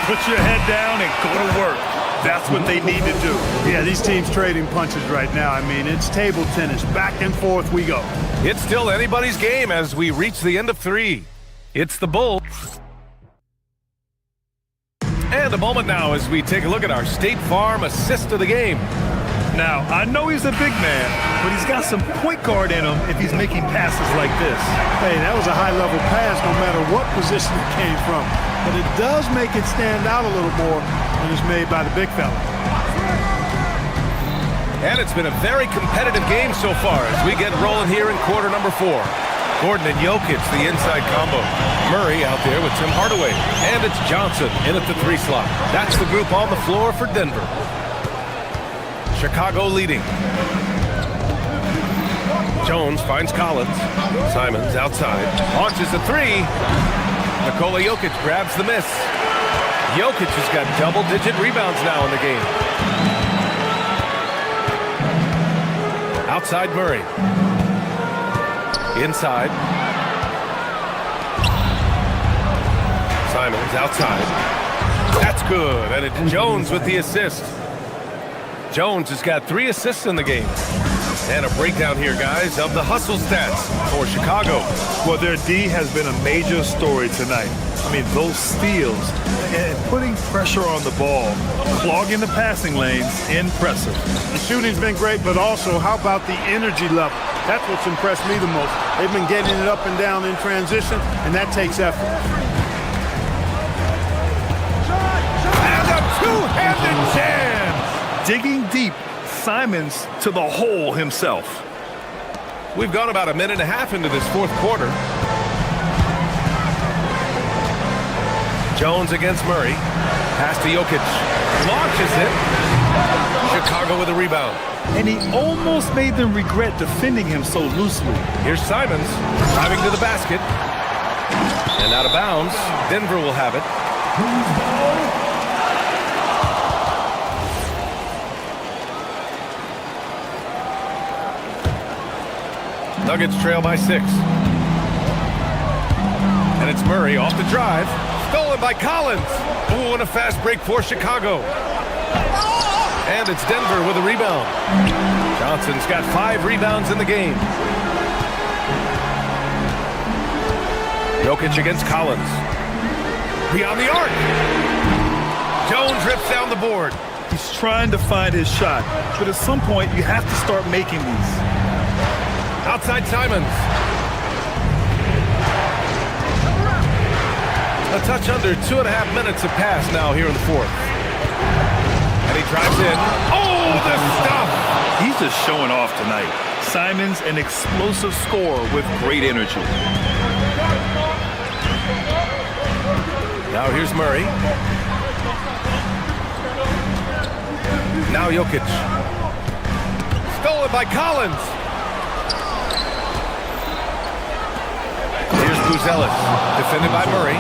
Put your head down and go to work. That's what they need to do. Yeah, these teams trading punches right now. I mean, it's table tennis. Back and forth we go. It's still anybody's game as we reach the end of 3. It's the Bulls. And a moment now as we take a look at our State Farm assist of the game. Now, I know he's a big man, but he's got some point guard in him if he's making passes like this. Hey, that was a high-level pass no matter what position it came from. But it does make it stand out a little more when it's made by the big fella. And it's been a very competitive game so far as we get rolling here in quarter number 4. Gordon and Jokic, the inside combo. Murray out there with Tim Hardaway. And it's Johnson in at the 3 slot. That's the group on the floor for Denver. Chicago leading. Jones finds Collins. Simons outside. Launches the 3. Nikola Jokic grabs the miss. Jokic has got double-digit rebounds now in the game. Outside Murray. Inside. Simons outside. That's good. And it's Jones with the assist. Jones has got 3 assists in the game. And a breakdown here, guys, of the hustle stats for Chicago. Well, their D has been a major story tonight. I mean, those steals and putting pressure on the ball, clogging the passing lanes, impressive. The shooting's been great, but also how about the energy level? That's what's impressed me the most. They've been getting it up and down in transition, and that takes effort. And a two-handed jam! Digging deep, Simons to the hole himself. We've gone about a minute and a half into this 4th quarter. Jones against Murray. Pass to Jokic. Launches it. Chicago with a rebound. And he almost made them regret defending him so loosely. Here's Simons driving to the basket. And out of bounds. Denver will have it. Nuggets trail by 6. And it's Murray off the drive. Stolen by Collins. Ooh, and a fast break for Chicago. And it's Denver with a rebound. Johnson's got 5 rebounds in the game. Jokic against Collins. Beyond the arc. Jones rips down the board. He's trying to find his shot, but at some point you have to start making these. Outside Simons. A touch under 2.5 minutes have passed now here in the 4th. And he drives in. Oh, the stuff! He's just showing off tonight. Simons, an explosive scorer with great energy. Now here's Murray. Now Jokic. Stolen by Collins. Here's Buzelis, defended by Murray.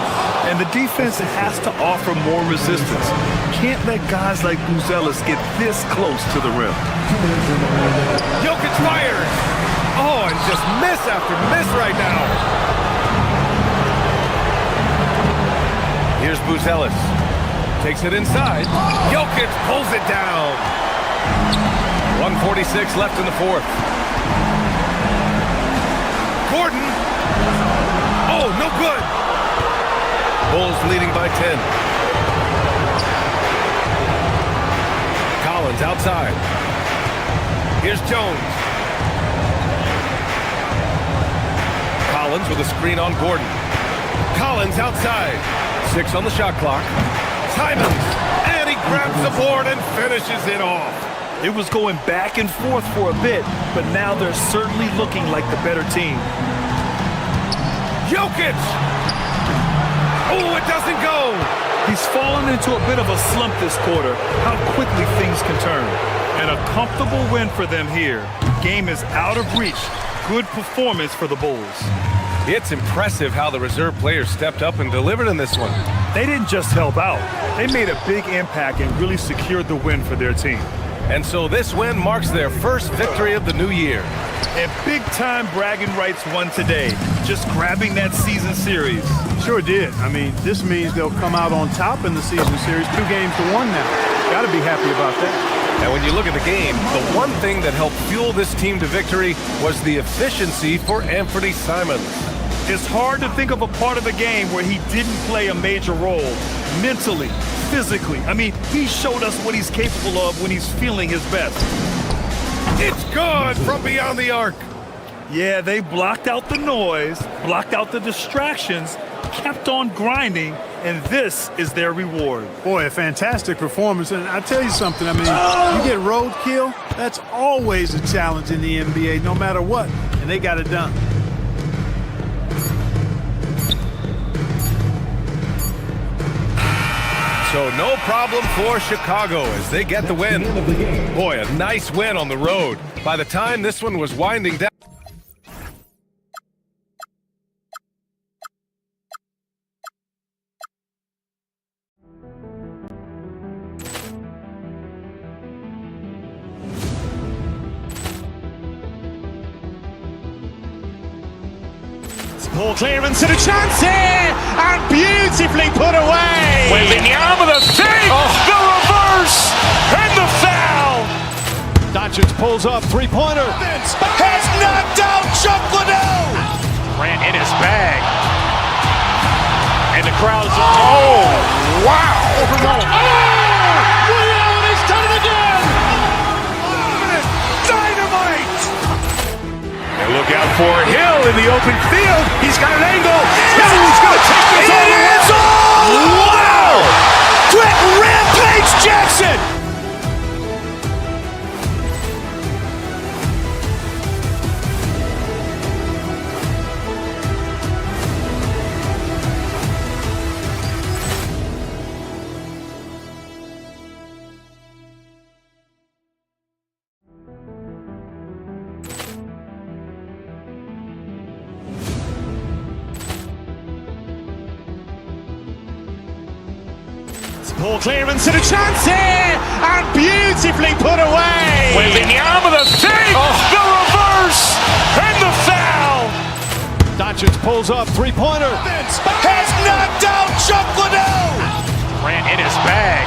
And the defense has to offer more resistance. Can't let guys like Buzelis get this close to the rim. Jokic fires. Oh, and just miss after miss right now. Here's Buzelis. Takes it inside. Jokic pulls it down. 1:46 left in the 4th. Gordon. Oh, no good. Bulls leading by 10. Collins outside. Here's Jones. Collins with a screen on Gordon. Collins outside. 6 on the shot clock. Simons, and he grabs the board and finishes it off. It was going back and forth for a bit, but now they're certainly looking like the better team. Jokic! Oh, it doesn't go! He's fallen into a bit of a slump this quarter. How quickly things can turn. And a comfortable win for them here. Game is out of reach. Good performance for the Bulls. It's impressive how the reserve players stepped up and delivered in this one. They didn't just help out. They made a big impact and really secured the win for their team. And so this win marks their first victory of the new year. And big-time bragging rights won today, just grabbing that season series. Sure did. I mean, this means they'll come out on top in the season series, 2 games to 1 now. Got to be happy about that. And when you look at the game, the one thing that helped fuel this team to victory was the efficiency for Anthony Simons. It's hard to think of a part of the game where he didn't play a major role, mentally, physically. I mean, he showed us what he's capable of when he's feeling his best. It's good from beyond the arc. Yeah, they blocked out the noise, blocked out the distractions, kept on grinding, and this is their reward. Boy, a fantastic performance. And I tell you something, I mean, you get roadkill, that's always a challenge in the NBA, no matter what, and they got it done. So no problem for Chicago as they get the win. Boy, a nice win on the road. By the time this one was winding down. Ball clearance and a chance here, and beautifully put away. Wembanyama the save, the reverse, and the foul. Doncic pulls up, three-pointer. Has knocked out Chuck Liddell. Grant in his bag. And the crowd's, oh, wow. Ray Allen has done it again. Dynamite. And look out for Hill in the open field. He's got an angle. Hill's going to take this all the way. Wow! Brett Rampage Jackson. Ball clearance and a chance here, and beautifully put away. Wembanyama the save, the reverse, and the foul. Doncic pulls up, three-pointer. Has knocked out Chuck Liddell. Grant in his bag.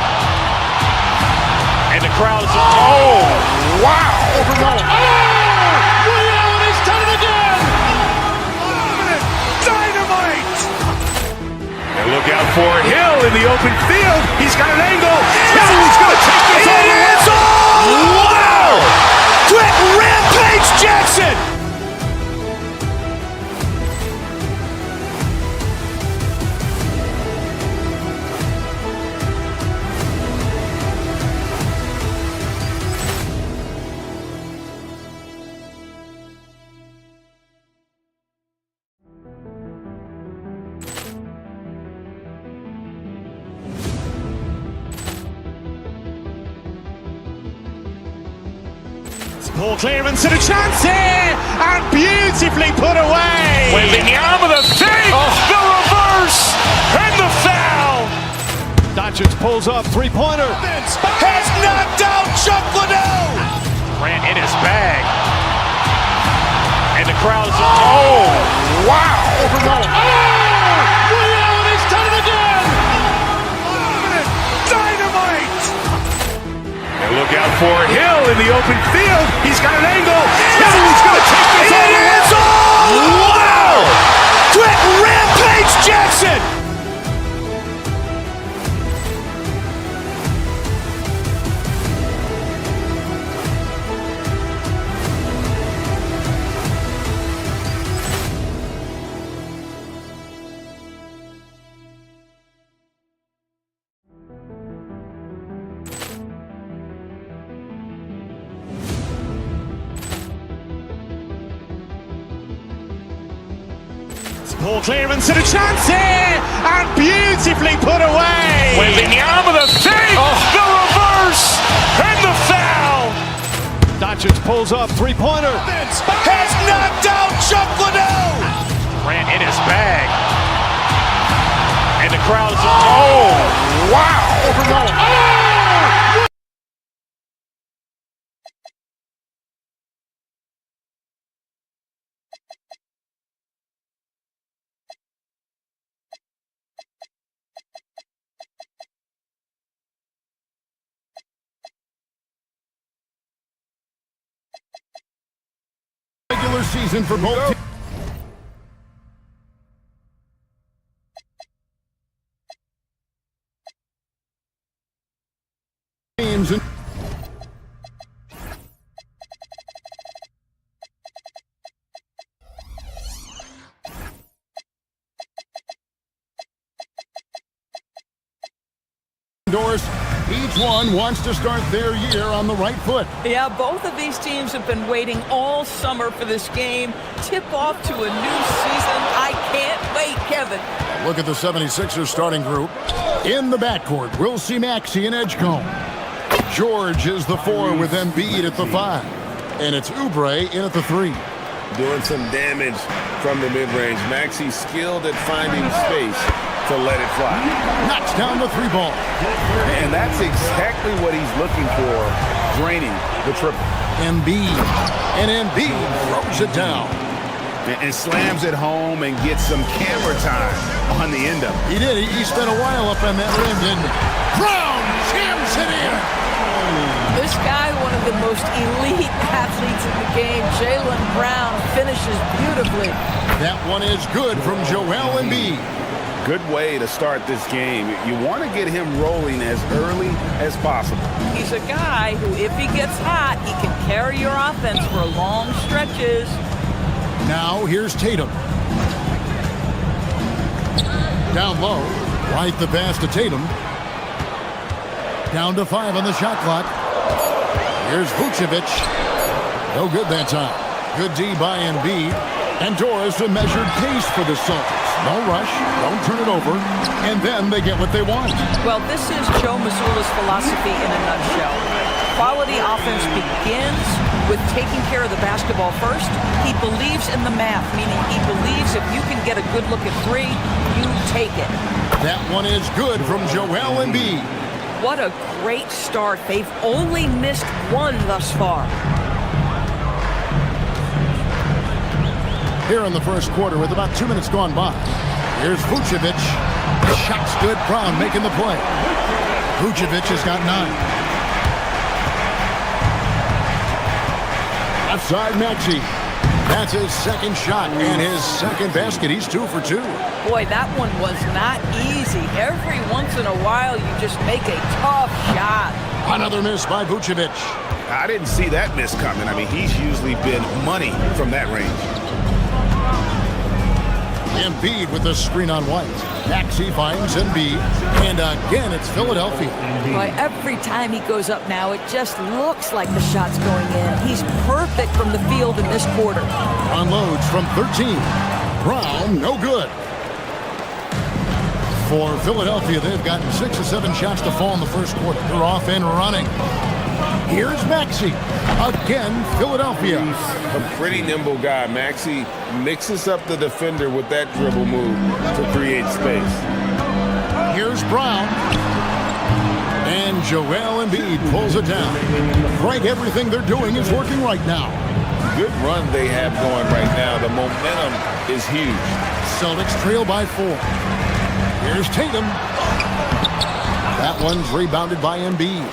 And the crowd's, oh, wow. Ray Allen has done it again. Dynamite. And look out for Hill in the open field. He's got an angle. Hill's going to take this all the way. Wow! Brett Rampage Jackson. Ball clearance and a chance here, and beautifully put away. Wembanyama the save, the reverse, and the foul. Doncic pulls up, three-pointer. Has knocked out Chuck Liddell. Grant in his bag. And the crowd's, oh, wow. Ray Allen has done it again. Dynamite. And look out for Hill in the open field. He's got an angle. Hill's going to take this all the way. Wow! Brett Rampage Nice Jackson! Ball clearance and a chance here, and beautifully put away. Wembanyama the fake, the reverse, and the foul. Doncic pulls up, three-pointer. Has knocked out Chuck Liddell. Ran in his bag. And the crowd is... Oh, wow. Regular season for both teams. Indoors. Each one wants to start their year on the right foot. Yeah, both of these teams have been waiting all summer for this game. Tip off to a new season. I can't wait, Kevin. Look at the 76ers starting group. In the backcourt, we'll see Maxey and Edgecombe. George is the 4 with Embiid at the 5. And it's Oubre in at the 3. Doing some damage from the mid-range. Maxey's skilled at finding space to let it fly. Knocks down the 3 ball. And that's exactly what he's looking for, draining the triple. Embiid. And Embiid throws it down. And slams it home and gets some camera time on the end of it. He did. He spent a while up on that rim, didn't he? Brown jams it in. This guy, one of the most elite athletes in the game, Jaylen Brown, finishes beautifully. That one is good from Joel Embiid. Good way to start this game. You want to get him rolling as early as possible. He's a guy who, if he gets hot, he can carry your offense for long stretches. Now here's Tatum. Down low. Right the pass to Tatum. Down to 5 on the shot clock. Here's Vucevic. No good that time. Good D by Embiid. And Doris a measured pace for the Celtics. No rush, don't turn it over, and then they get what they want. Well, this is Joe Mazzulla's philosophy in a nutshell. Quality offense begins with taking care of the basketball first. He believes in the math, meaning he believes if you can get a good look at 3, you take it. That one is good from Joel Embiid. What a great start. They've only missed 1 thus far. Here in the first quarter with about 2 minutes gone by. Here's Vucevic. Shot's good. Brown making the play. Vucevic has got 9. Outside Maxey. That's his second shot and his second basket. He's 2 for 2. Boy, that one was not easy. Every once in a while, you just make a tough shot. Another miss by Vucevic. I didn't see that miss coming. I mean, he's usually been money from that range. Embiid with the screen on White. Maxey finds Embiid. And again, it's Philadelphia. Boy, every time he goes up now, it just looks like the shot's going in. He's perfect from the field in this quarter. Unloads from 13. Brown, no good. For Philadelphia, they've gotten 6 or 7 shots to fall in the first quarter. They're off and running. Here's Maxey. Again, Philadelphia. A pretty nimble guy. Maxey mixes up the defender with that dribble move to create space. Here's Brown. And Joel Embiid pulls it down. Right, everything they're doing is working right now. Good run they have going right now. The momentum is huge. Celtics trail by 4. Here's Tatum. That one's rebounded by Embiid.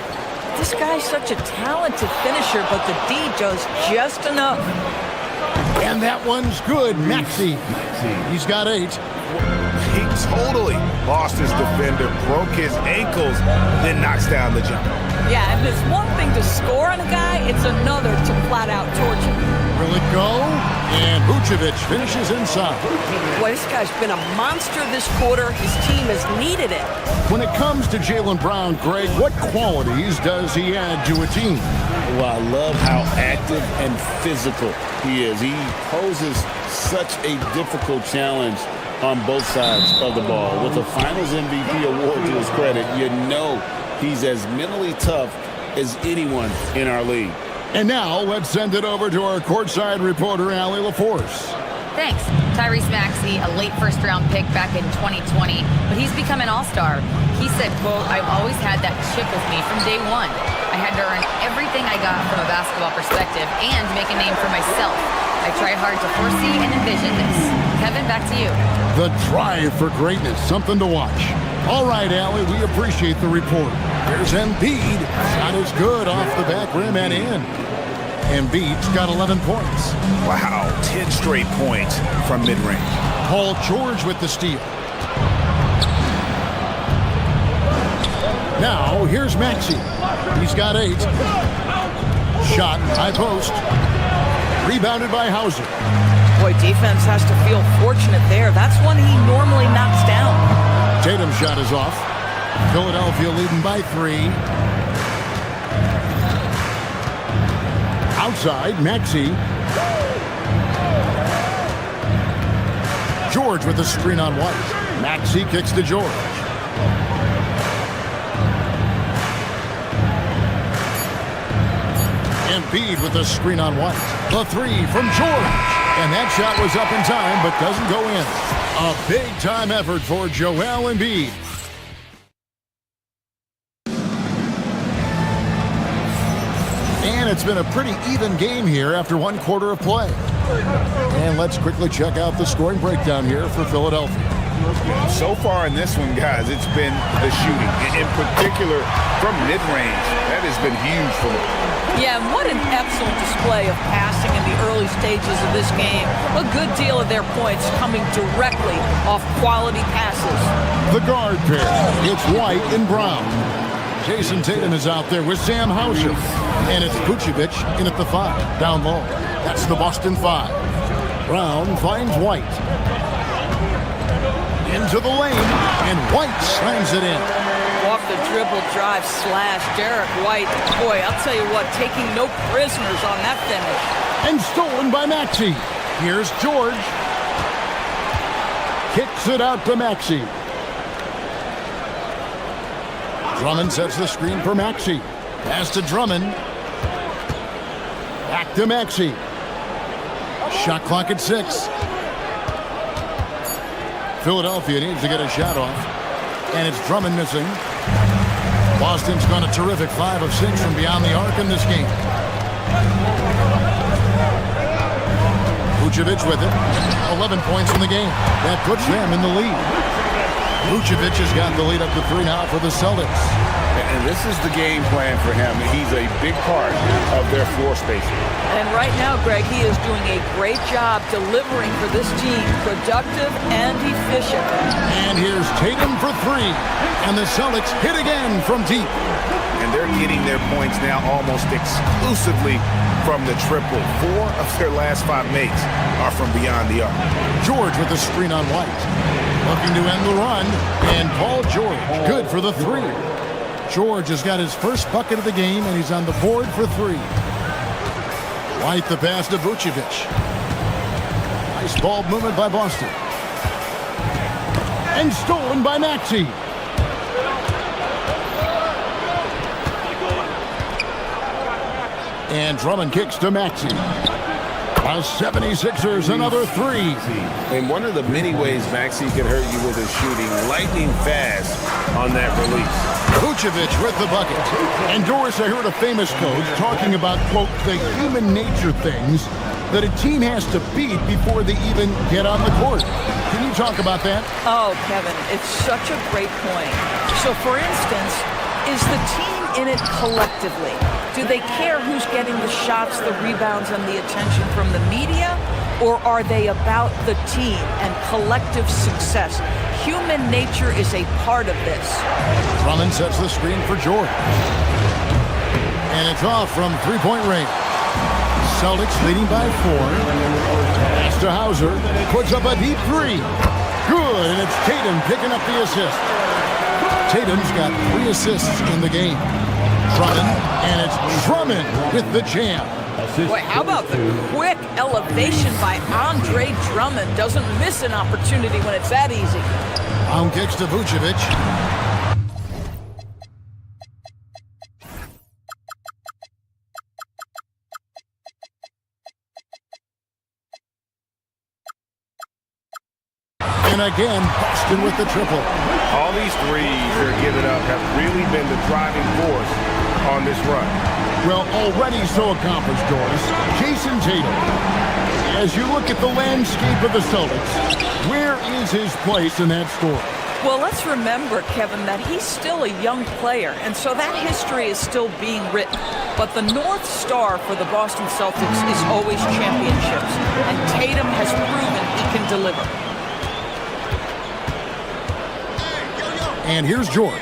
This guy's such a talented finisher, but the D does just enough. And that one's good, Maxey. He's got 8. He totally lost his defender, broke his ankles, then knocks down the jumper. Yeah, and it's one thing to score on a guy, it's another to flat out torture. Will it go? And Vucevic finishes inside. Boy, this guy's been a monster this quarter. His team has needed it. When it comes to Jaylen Brown, Greg, what qualities does he add to a team? Well, I love how active and physical he is. He poses such a difficult challenge on both sides of the ball. With a Finals MVP award to his credit, you know he's as mentally tough as anyone in our league. And now let's send it over to our courtside reporter, Allie LaForce. Thanks. Tyrese Maxey, a late first-round pick back in 2020, but he's become an all-star. He said, quote, "I've always had that chip with me from day one. I had to earn everything I got from a basketball perspective and make a name for myself. I tried hard to foresee and envision this." Kevin, back to you. The drive for greatness, something to watch. All right, Allie, we appreciate the report. There's Embiid. Shot is good off the back rim and in. Embiid's got 11 points. Wow, 10 straight points from mid-range. Paul George with the steal. Now, here's Maxey. He's got 8. Shot, high post. Rebounded by Hauser. Boy, defense has to feel fortunate there. That's one he normally knocks down. Tatum's shot is off. Philadelphia leading by 3. Outside, Maxey. George with the screen on White. Maxey kicks to George. Embiid with the screen on White. The 3 from George. And that shot was up in time, but doesn't go in. A big-time effort for Joel Embiid. And it's been a pretty even game here after 1 quarter of play. And let's quickly check out the scoring breakdown here for Philadelphia. So far in this one, guys, it's been the shooting. In particular, from mid-range. That has been huge for them. Yeah, and what an excellent display of passing in the early stages of this game. A good deal of their points coming directly off quality passes. The guard pair, it's White and Brown. Jason Tatum is out there with Sam Hauser. And it's Vucevic in at the 5, down low. That's the Boston 5. Brown finds White. Into the lane, and White slams it in. Off the dribble drive slash, Derek White. Boy, I'll tell you what, taking no prisoners on that finish. And stolen by Maxey. Here's George. Kicks it out to Maxey. Drummond sets the screen for Maxey. Pass to Drummond. Back to Maxey. Shot clock at 6. Philadelphia needs to get a shot off. And it's Drummond missing. Boston's gone a terrific 5 of 6 from beyond the arc in this game. Vucevic with it. 11 points in the game. That puts them in the lead. Vucevic has got the lead up to 3 now for the Celtics. And this is the game plan for him. He's a big part of their floor spacing. And right now, Greg, he is doing a great job delivering for this team. Productive and efficient. And here's Tatum for 3. And the Celtics hit again from deep. And they're getting their points now almost exclusively from the triple. 4 of their last 5 makes are from beyond the arc. George with the screen on White. Looking to end the run. And Paul George, good for the 3. George has got his first bucket of the game, and he's on the board for 3. White the pass to Vucevic. Nice ball movement by Boston. And stolen by Maxey. And Drummond kicks to Maxey. The 76ers, another 3. In one of the many ways Maxey can hurt you with his shooting, lightning fast on that release. Vucevic with the bucket. And Doris, I heard a famous coach talking about, quote, the human nature things that a team has to beat before they even get on the court. Can you talk about that? Oh, Kevin, it's such a great point. So, for instance, is the team in it collectively? Do they care who's getting the shots, the rebounds, and the attention from the media? Or are they about the team and collective success? human nature is a part of this. Drummond sets the screen for George. And it's off from three-point range. Celtics leading by 4. Pass to Hauser. Puts up a deep 3. Good, and it's Tatum picking up the assist. Tatum's got 3 assists in the game. Drummond, and it's Drummond with the jam. Boy, how about the quick elevation by Andre Drummond? Doesn't miss an opportunity when it's that easy. Brown kicks to Vucevic. And again, Boston with the triple. All these threes they're giving up have really been the driving force on this run. Well, already so accomplished, Doris. Jason Tatum. As you look at the landscape of the Celtics, where is his place in that story? Well, let's remember, Kevin, that he's still a young player, and so that history is still being written. But the North Star for the Boston Celtics is always championships, and Tatum has proven he can deliver. And here's George.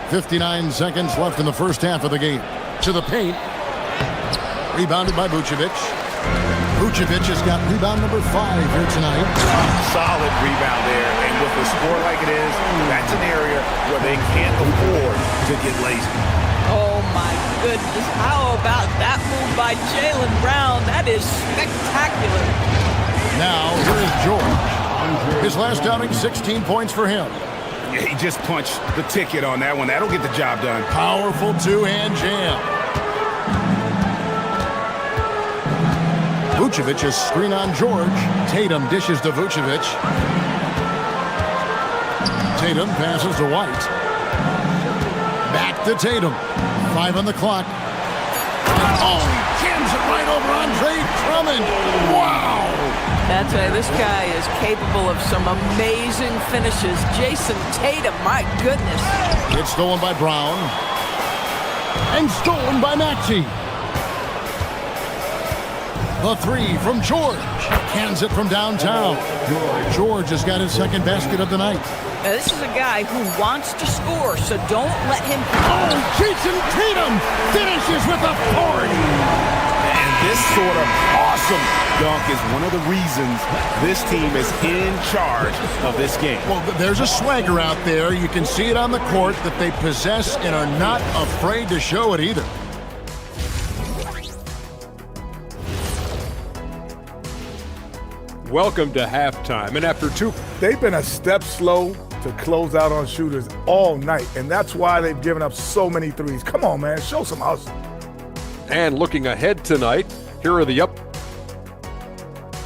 59 seconds left in the first half of the game. To the paint. Rebounded by Vucevic. Vucevic has got rebound number 5 here tonight. Solid rebound there, and with a score like it is, that's an area where they can't afford to get lazy. Oh my goodness, how about that move by Jaylen Brown? That is spectacular. Now, here is George. His last outing, 16 points for him. Yeah, he just punched the ticket on that one. That'll get the job done. Powerful two-hand jam. Vucevic is screen on George. Tatum dishes to Vucevic. Tatum passes to White. Back to Tatum. 5 on the clock. Oh, he jams it right over Andre Drummond. Wow. That's right. This guy is capable of some amazing finishes. Jason Tatum, my goodness. It's stolen by Brown. And stolen by Maxey. The 3 from George. Cans it from downtown. George has got his second basket of the night. Now, this is a guy who wants to score, so don't let him... Oh, Jason Tatum finishes with authority. And this sort of awesome dunk is one of the reasons this team is in charge of this game. Well, there's a swagger out there. You can see it on the court that they possess and are not afraid to show it either. Welcome to halftime, and after 2... They've been a step slow to close out on shooters all night, and that's why they've given up so many threes. Come on, man, show some hustle. And looking ahead tonight, here are the up...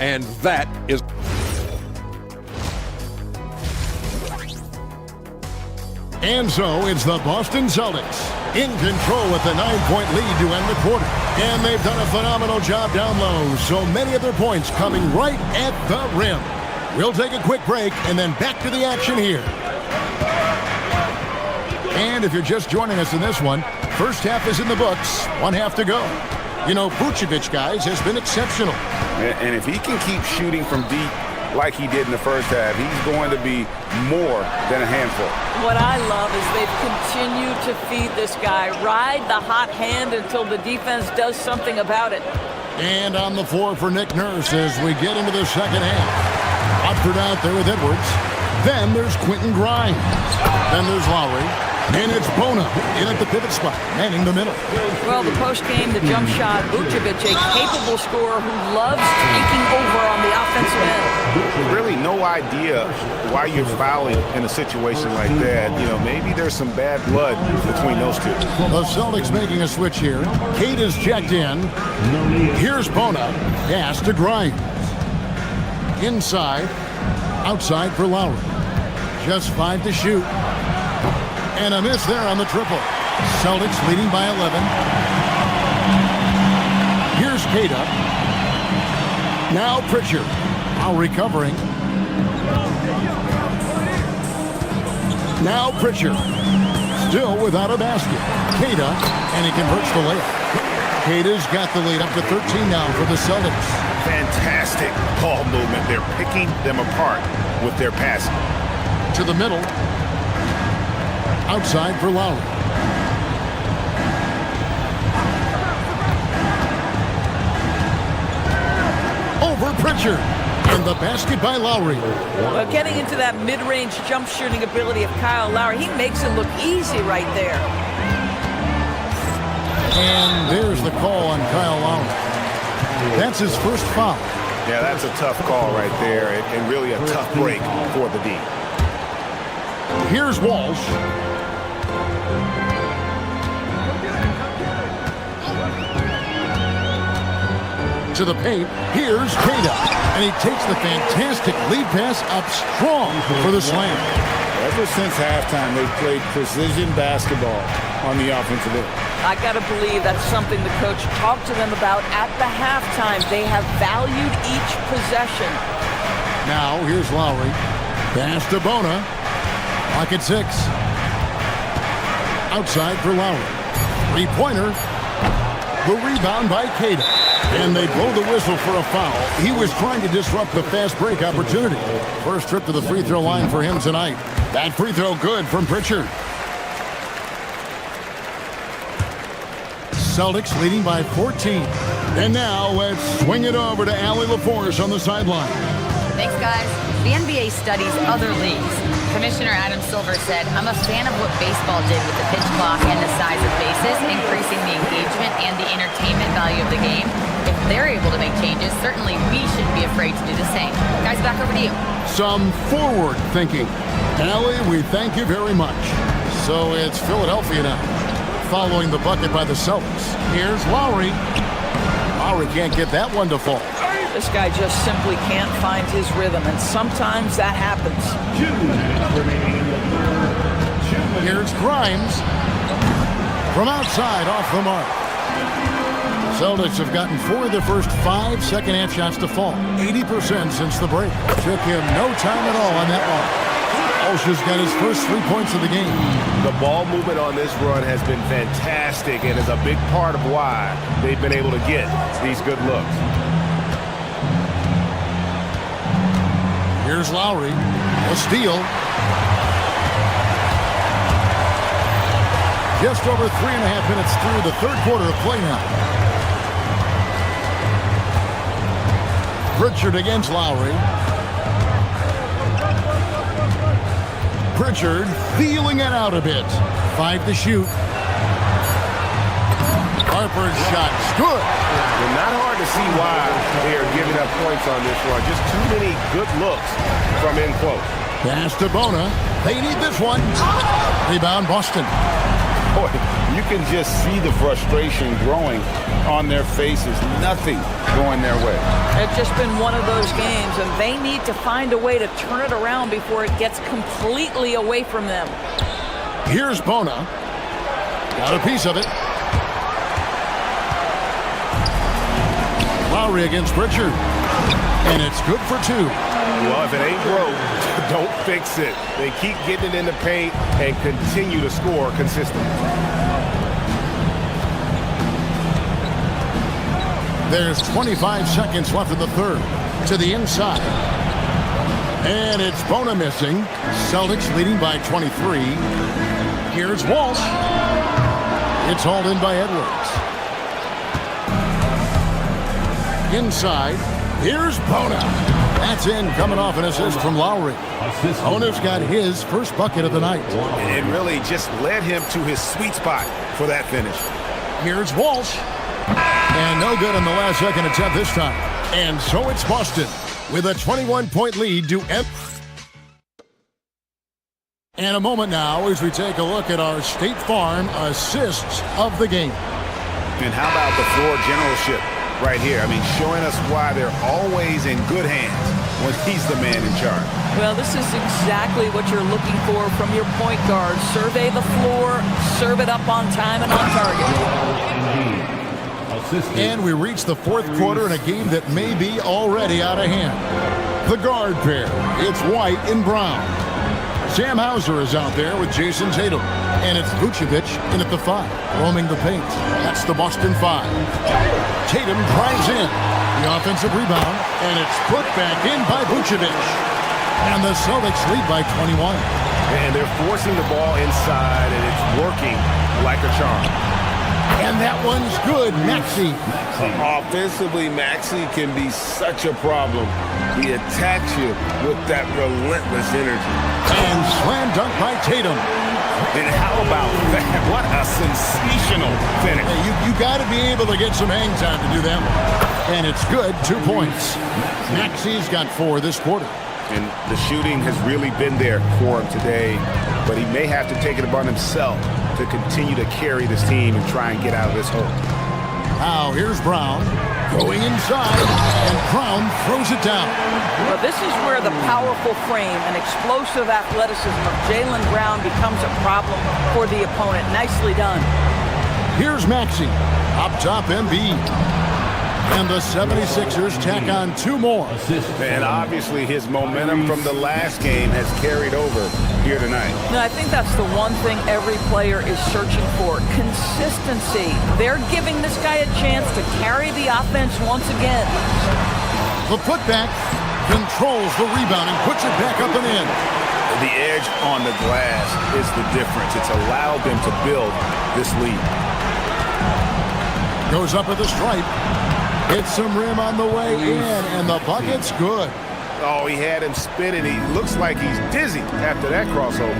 And that is... And so it's the Boston Celtics in control with a 9-point lead to end the quarter. And they've done a phenomenal job down low, so many of their points coming right at the rim. We'll take a quick break and then back to the action here. And if you're just joining us in this one, first half is in the books, 1 half to go. You know, Vucevic, guys, has been exceptional. And if he can keep shooting from deep like he did in the first half, he's going to be more than a handful. What I love is they've continued to feed this guy, ride the hot hand until the defense does something about it. And on the floor for Nick Nurse as we get into the second half. Watford out there with Edwards. Then there's Quentin Grimes. Then there's Lowry. And it's Bona in at the pivot spot, manning the middle. Well, the post game, the jump shot, Vucevic, a capable scorer who loves taking over on the offensive end. Really no idea why you're fouling in a situation like that. You know, maybe there's some bad blood between those two. The Celtics making a switch here. Kate is checked in. Here's Bona. Pass to Grimes. Inside. Outside for Lowry. Just 5 to shoot. And a miss there on the triple. Celtics leading by 11. Here's Kata. Now Pritchard. Now recovering. Now Pritchard. Still without a basket. Kata, and he converts the layup. Kata's got the lead up to 13 now for the Celtics. Fantastic ball movement. They're picking them apart with their passing. To the middle. Outside for Lowry. Over Pritchard. And the basket by Lowry. Well, getting into that mid-range jump shooting ability of Kyle Lowry, he makes it look easy right there. And there's the call on Kyle Lowry. That's his first foul. Yeah, that's a tough call right there, and really a tough break for the D. Here's Walsh. To the paint. Here's Queta. And he takes the fantastic lead pass up strong for the slam. Ever since halftime, they've played precision basketball on the offensive end. I got to believe that's something the coach talked to them about at the halftime. They have valued each possession. Now, here's Lowry. Pass to Bona. Pocket 6. Outside for Lowry. Three-pointer. The rebound by Queta. And they blow the whistle for a foul. He was trying to disrupt the fast break opportunity. First trip to the free throw line for him tonight. That free throw good from Pritchard. Celtics leading by 14. And now let's swing it over to Allie LaForce on the sideline. Thanks, guys. The NBA studies other leagues. Commissioner Adam Silver said, I'm a fan of what baseball did with the pitch clock and the size of bases, increasing the engagement and the entertainment value of the game. If they're able to make changes, certainly we shouldn't be afraid to do the same. Guys, back over to you. Some forward thinking. Allie, we thank you very much. So it's Philadelphia now, following the bucket by the Celtics. Here's Lowry. Lowry can't get that one to fall. This guy just simply can't find his rhythm, and sometimes that happens. Here's Grimes. From outside, off the mark. Celtics have gotten 4 of their first 5 second-half shots to fall. 80% since the break. Took him no time at all on that one. Walsh has got his first 3 points of the game. The ball movement on this run has been fantastic and is a big part of why they've been able to get these good looks. Here's Lowry. A steal. Just over 3.5 minutes through the third quarter of play now. Pritchard against Lowry. Pritchard feeling it out a bit. 5 to shoot. Harper's shot. Good. Well, not hard to see why they are giving up points on this run. Just too many good looks from in close. Pass to Bona. They need this one. Rebound Boston. Boy, you can just see the frustration growing on their faces. Nothing going their way. It's just been one of those games, and they need to find a way to turn it around before it gets completely away from them. Here's Bona. Got a piece of it. Lowry against Pritchard. And it's good for 2. Well, if it ain't broke, don't fix it. They keep getting it in the paint and continue to score consistently. There's 25 seconds left in the third. To the inside. And it's Bona missing. Celtics leading by 23. Here's Walsh. It's hauled in by Edwards. Inside. Here's Bona. That's in, coming off an assist from Lowry. Bona's got his first bucket of the night. It really just led him to his sweet spot for that finish. Here's Walsh. And no good on the last second attempt this time. And so it's Boston with a 21-point lead to And a moment now as we take a look at our State Farm assists of the game. And how about the floor generalship right here? I mean, showing us why they're always in good hands when he's the man in charge. Well, this is exactly what you're looking for from your point guard. Survey the floor, serve it up on time and on target. And we reach the fourth quarter in a game that may be already out of hand. The guard pair, it's White and Brown. Sam Hauser is out there with Jason Tatum. And it's Vucevic in at the 5, roaming the paint. That's the Boston 5. Tatum drives in. The offensive rebound, and it's put back in by Vucevic. And the Celtics lead by 21. And they're forcing the ball inside, and it's working like a charm. And that one's good, Maxey. Offensively, Maxey can be such a problem. He attacks you with that relentless energy. And slam dunk by Tatum. And how about that? What a sensational finish. Hey, you got to be able to get some hang time to do that. And it's good, 2 points. Maxey's got 4 this quarter. And the shooting has really been there for him today, but he may have to take it upon himself to continue to carry this team and try and get out of this hole. Now here's Brown going inside, and Brown throws it down. Well, this is where the powerful frame and explosive athleticism of Jaylen Brown becomes a problem for the opponent. Nicely done. Here's Maxey. Up top, Embiid. And the 76ers tack on 2 more. And obviously his momentum from the last game has carried over here tonight. No, I think that's the one thing every player is searching for. Consistency. They're giving this guy a chance to carry the offense once again. The putback controls the rebound and puts it back up and in. The edge on the glass is the difference. It's allowed them to build this lead. Goes up at the stripe. Hits some rim on the way in, and the bucket's good. Oh, he had him spinning. He looks like he's dizzy after that crossover.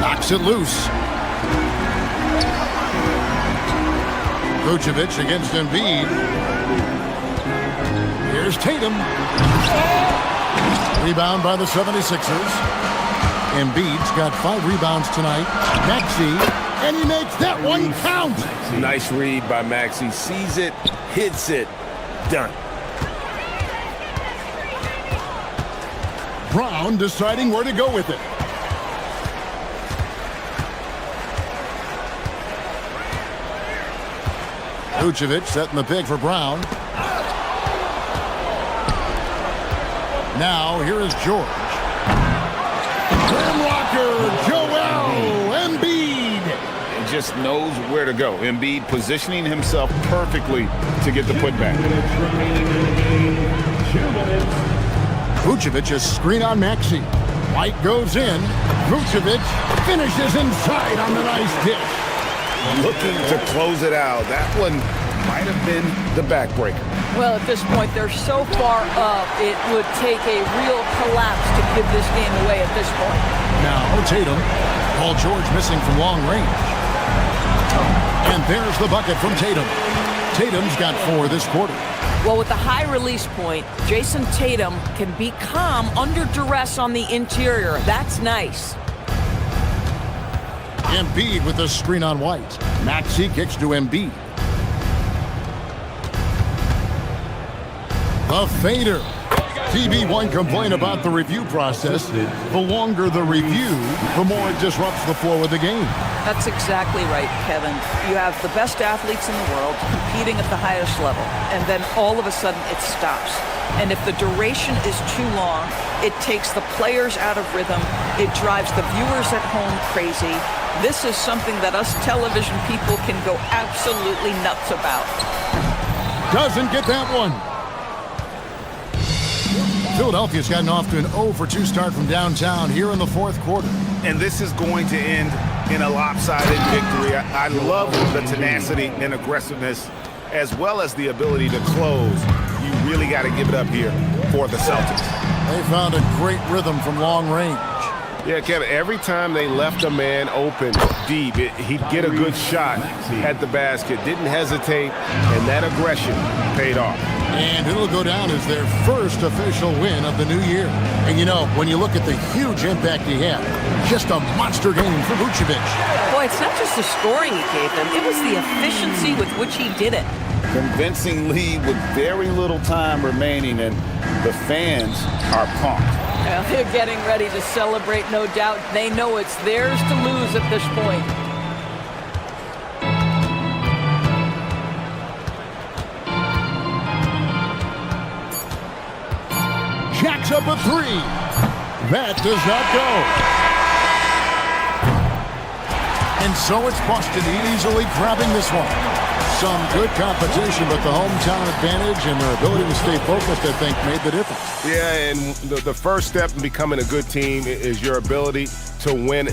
Knocks it loose. Vucevic against Embiid. Here's Tatum. Rebound by the 76ers. Embiid's got 5 rebounds tonight. Maxey. And he makes that one count. Nice read by Maxey. Sees it, hits it, done. Brown deciding where to go with it. Vucevic setting the pick for Brown. Now here is George. Rim rocker, Joel Embiid. Just knows where to go. Embiid positioning himself perfectly to get the putback. Vucevic is screen on Maxey. White goes in. Vucevic finishes inside on the nice dish. Looking to close it out. That one might have been the backbreaker. Well, at this point, they're so far up, it would take a real collapse to give this game away at this point. Now Tatum. Paul George missing from long range. And there's the bucket from Tatum. Tatum's got 4 this quarter. Well, with the high release point, Jason Tatum can be calm under duress on the interior. That's nice. Embiid with the screen on White. Maxey kicks to Embiid. The fader. TB1 complained about the review process. The longer the review, the more it disrupts the flow of the game. That's exactly right, Kevin. You have the best athletes in the world competing at the highest level, and then all of a sudden it stops. And if the duration is too long, it takes the players out of rhythm. It drives the viewers at home crazy. This is something that us television people can go absolutely nuts about. Doesn't get that one. Philadelphia's gotten off to an 0-for-2 start from downtown here in the 4th quarter. And this is going to end in a lopsided victory. I love the tenacity and aggressiveness as well as the ability to close. You really got to give it up here for the Celtics. They found a great rhythm from long range. Yeah, Kevin, every time they left a man open deep, he'd get a good shot at the basket. Didn't hesitate, and that aggression paid off. And it'll go down as their first official win of the new year. And you know, when you look at the huge impact he had, just a monster game for Vucevic. Boy, it's not just the scoring he gave them, it was the efficiency with which he did it. Convincing lead with very little time remaining, and the fans are pumped. Well, they're getting ready to celebrate, no doubt. They know it's theirs to lose at this point. Jacks up a 3. That does not go. And so it's Boston easily grabbing this one. Some good competition, but the hometown advantage and their ability to stay focused, I think, made the difference. Yeah, and the first step in becoming a good team is your ability to win.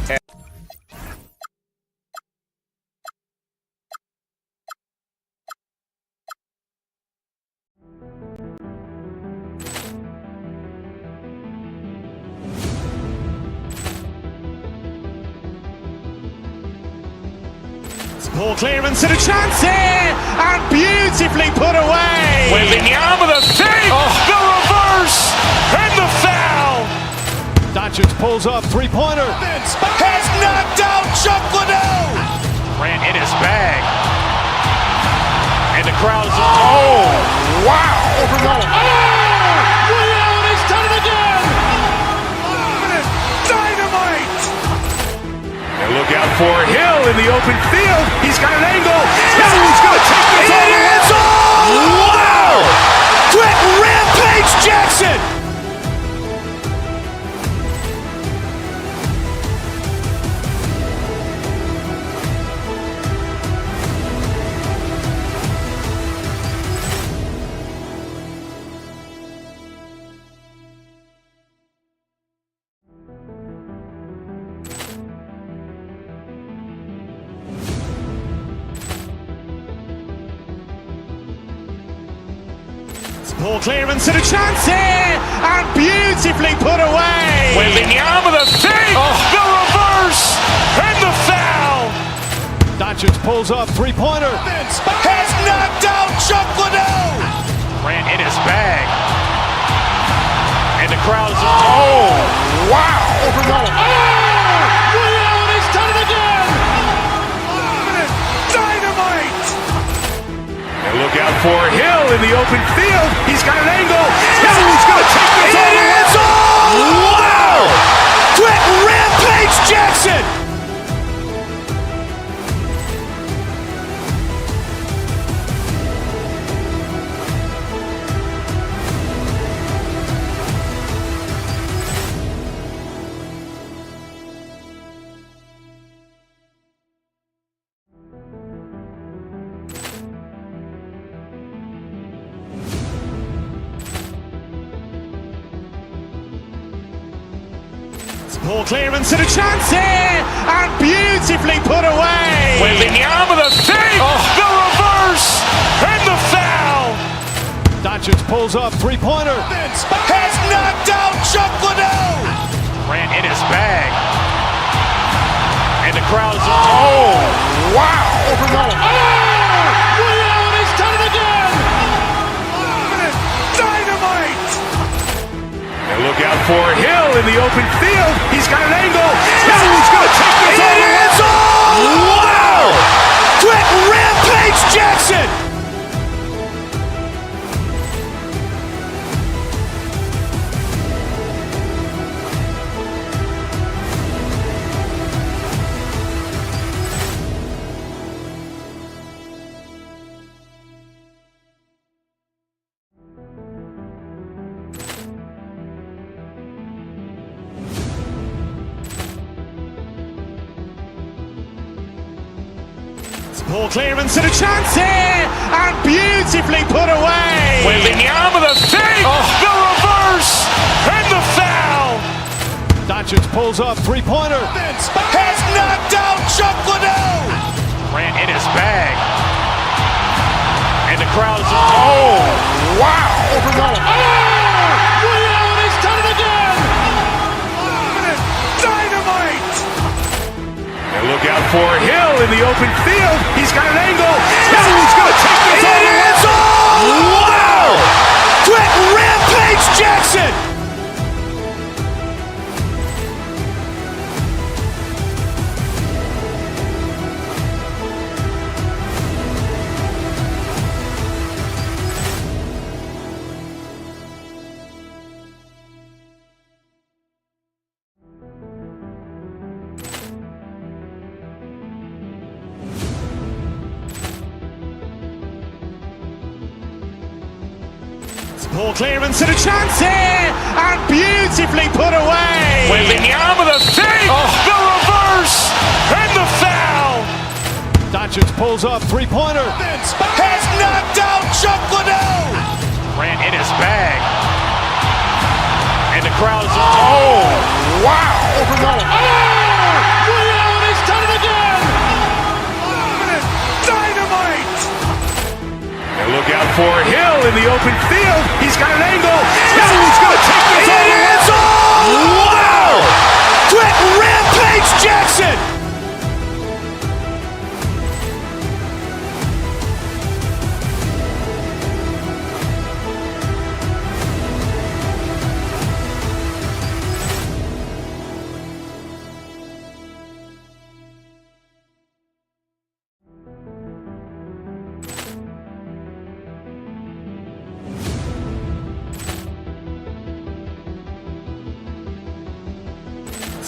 Ball clearance and a chance here, and beautifully put away. Wembanyama the save, the reverse, and the foul. Doncic pulls up, three-pointer. Has knocked out Chuck Liddell. Grant in his bag. And the crowd is, oh, wow. Ray Allen has done it again. Dynamite. And look out for Hill in the open field. He's got an angle. Hill's going to take this all the way. Wow. Quick Rampage Jackson. Ball clearance and a chance here, and beautifully put away. Wembanyama the save, the reverse, and the foul. Doncic pulls up, three-pointer. Has knocked out Chuck Liddell. Grant in his bag. And the crowd is, oh, wow. Ray Allen has done it again. Dynamite. And look out for Hill in the open field. He's got an angle. Hill's going to take this all the way. Wow. Quick Rampage Jackson. Ball clearance and a chance here, and beautifully put away. Wembanyama the save, the reverse, and the foul. Doncic pulls up, three-pointer. Has knocked out Chuck Liddell. Grant in his bag. And the crowd is, oh, wow. Ray Allen has done it again. Dynamite. And look out for Hill in the open field. He's got an angle. Hill's going to take this all the way. Wow. Quick Rampage Jackson. Ball clearance and a chance here, and beautifully put away. Wembanyama the save, the reverse, and the foul. Doncic pulls up, three-pointer. Has knocked out Chuck Liddell. Grant in his bag. And the crowd is, oh, wow. Ray Allen has done it again. Dynamite. And look out for Hill in the open field. He's got an angle. Hill's going to take this all the way. Wow. Quick Rampage Jackson. Ball clearance and a chance here, and beautifully put away. Wembanyama the save, the reverse, and the foul. Doncic pulls up, three-pointer. Has knocked out Chuck Liddell. Grant in his bag. And the crowd is, oh, wow. Ray Allen has done it again. Dynamite. And look out for Hill in the open field. He's got an angle. Hill's going to take this all the way. Wow. Quick Rampage Jackson.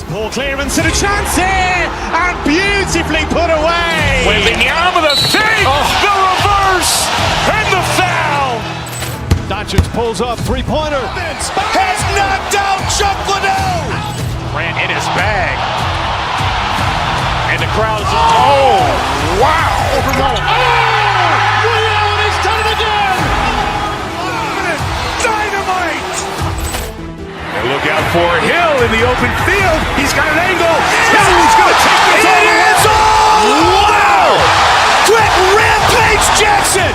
Ball clearance and a chance here, and beautifully put away. Wembanyama the save, the reverse, and the foul. Doncic pulls up, three-pointer. Has knocked out Chuck Liddell. Grant in his bag. And the crowd is, oh, wow. Ray Allen has done it again. Dynamite. And look out for Hill in the open field. He's got an angle. Hill's going to take this all the way. Wow. Quick Rampage Jackson.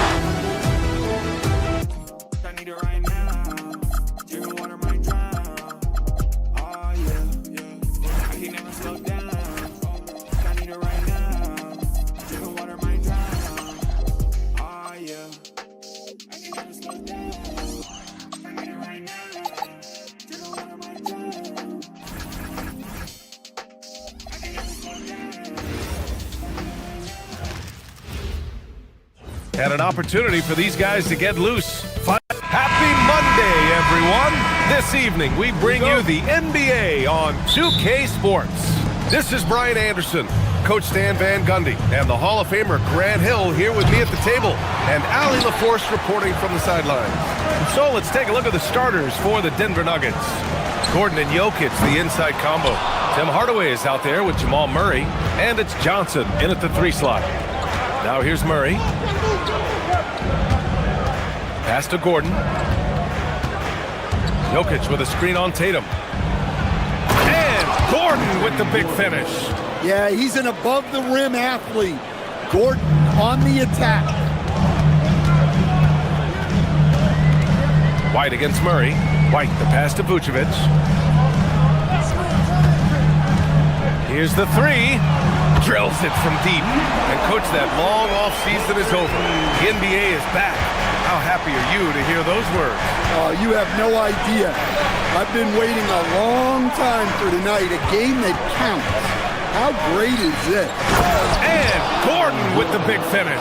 And an opportunity for these guys to get loose. Happy Monday, everyone. This evening, we bring you the NBA on 2K Sports. This is Brian Anderson, Coach Stan Van Gundy, and the Hall of Famer Grant Hill here with me at the table, and Allie LaForce reporting from the sidelines. So let's take a look at the starters for the Denver Nuggets. Gordon and Jokic, the inside combo. Tim Hardaway is out there with Jamal Murray, and it's Johnson in at the 3 slot. Now here's Murray. Pass to Gordon. Jokic with a screen on Tatum. And Gordon with the big finish. Yeah, he's an above-the-rim athlete. Gordon on the attack. White against Murray. White, the pass to Vucevic. Here's the 3. Drills it from deep. And coach, that long off season is over. The NBA is back. How happy are you to hear those words? Oh, you have no idea. I've been waiting a long time for tonight, a game that counts. How great is this? And Gordon with the big finish.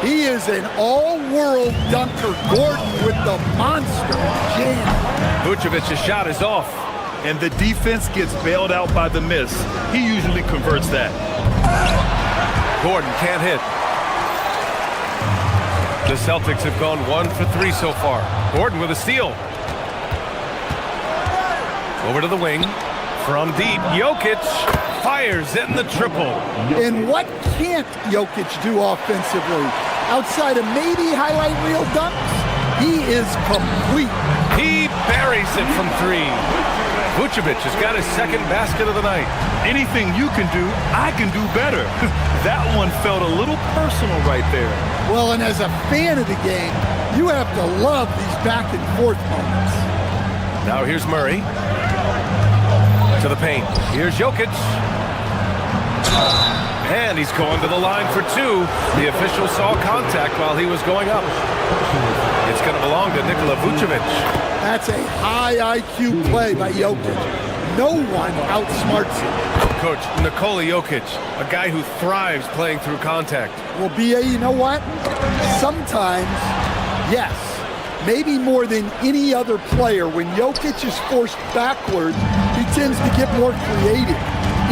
He is an all-world dunker. Gordon with the monster jam. Vucevic's shot is off. And the defense gets bailed out by the miss. He usually converts that. Gordon can't hit. The Celtics have gone 1 for 3 so far. Gordon with a steal. Over to the wing. From deep, Jokic fires in the triple. And what can't Jokic do offensively? Outside of maybe highlight reel dunks, he is complete. He buries it from 3. Vucevic has got his second basket of the night. Anything you can do, I can do better. That one felt a little personal right there. Well, and as a fan of the game, you have to love these back and forth moments. Now here's Murray. To the paint. Here's Jokic. And he's going to the line for 2. The official saw contact while he was going up. It's going to belong to Nikola Vucevic. That's a high IQ play by Jokic. No one outsmarts him. Coach, Nikola Jokic, a guy who thrives playing through contact. Well, B.A., you know what? Sometimes, yes, maybe more than any other player, when Jokic is forced backward, he tends to get more creative.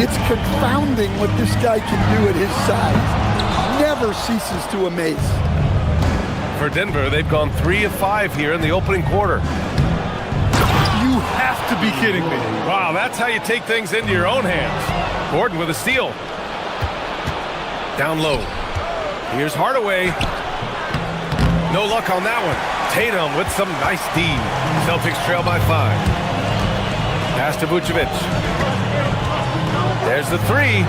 It's confounding what this guy can do at his size. Never ceases to amaze. For Denver, they've gone 3 of 5 here in the opening quarter. You have to be kidding me. Wow, that's how you take things into your own hands. Gordon with a steal. Down low. Here's Hardaway. No luck on that one. Tatum with some nice D. Celtics trail by 5. Pass to Vucevic. There's the 3.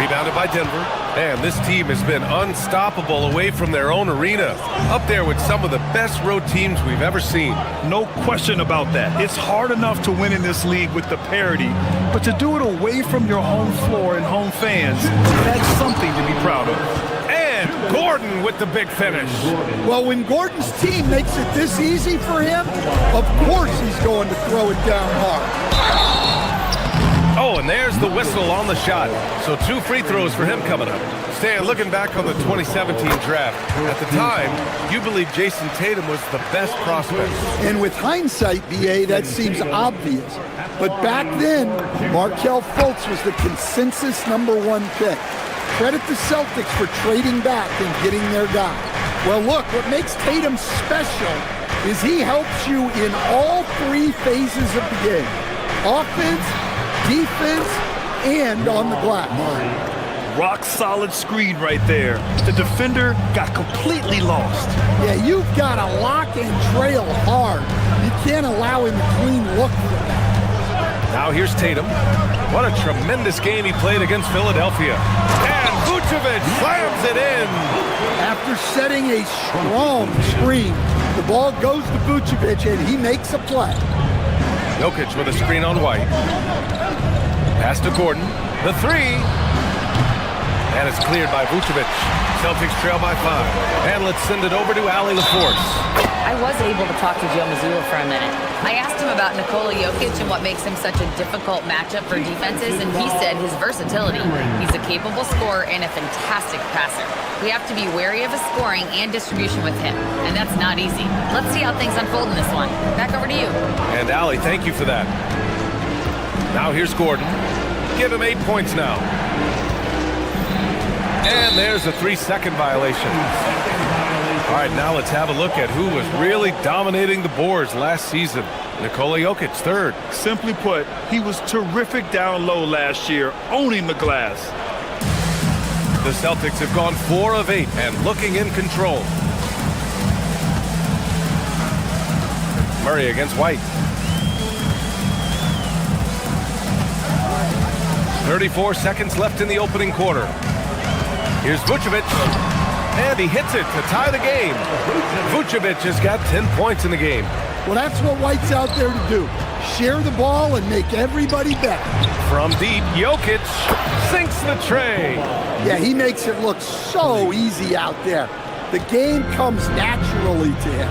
Rebounded by Denver. And this team has been unstoppable away from their own arena. Up there with some of the best road teams we've ever seen. No question about that. It's hard enough to win in this league with the parity, but to do it away from your home floor and home fans, that's something to be proud of. And Gordon with the big finish. Well, when Gordon's team makes it this easy for him, of course he's going to throw it down hard. Oh, and there's the whistle on the shot. So 2 free throws for him coming up. Stan, looking back on the 2017 draft, at the time, you believe Jason Tatum was the best prospect. And with hindsight, BA, that seems obvious. But back then, Markelle Fultz was the consensus #1 pick. Credit the Celtics for trading back and getting their guy. Well, look, what makes Tatum special is he helps you in all 3 phases of the game. Offense, defense, and on the glass. Rock solid screen right there. The defender got completely lost. Yeah, you've got to lock and trail hard. You can't allow him a clean look for that. Now here's Tatum. What a tremendous game he played against Philadelphia. And Vucevic slams it in. After setting a strong screen, the ball goes to Vucevic and he makes a play. Jokic with a screen on White. Pass to Gordon. The 3. And it's cleared by Vucevic. Celtics trail by 5. And let's send it over to Allie LaForce. I was able to talk to Joe Mazzulla for a minute. I asked him about Nikola Jokic and what makes him such a difficult matchup for defenses, and he said his versatility. He's a capable scorer and a fantastic passer. We have to be wary of his scoring and distribution with him, and that's not easy. Let's see how things unfold in this one. Back over to you. And Allie, thank you for that. Now here's Gordon. Give him 8 points now. And there's a 3-second violation. All right, now let's have a look at who was really dominating the boards last season. Nikola Jokic, 3rd. Simply put, he was terrific down low last year, owning the glass. The Celtics have gone 4 of 8 and looking in control. Murray against White. 34 seconds left in the opening quarter. Here's Vucevic, and he hits it to tie the game. Vucevic has got 10 points in the game. Well, that's what White's out there to do. Share the ball and make everybody better. From deep, Jokic sinks the tray. Yeah, he makes it look so easy out there. The game comes naturally to him.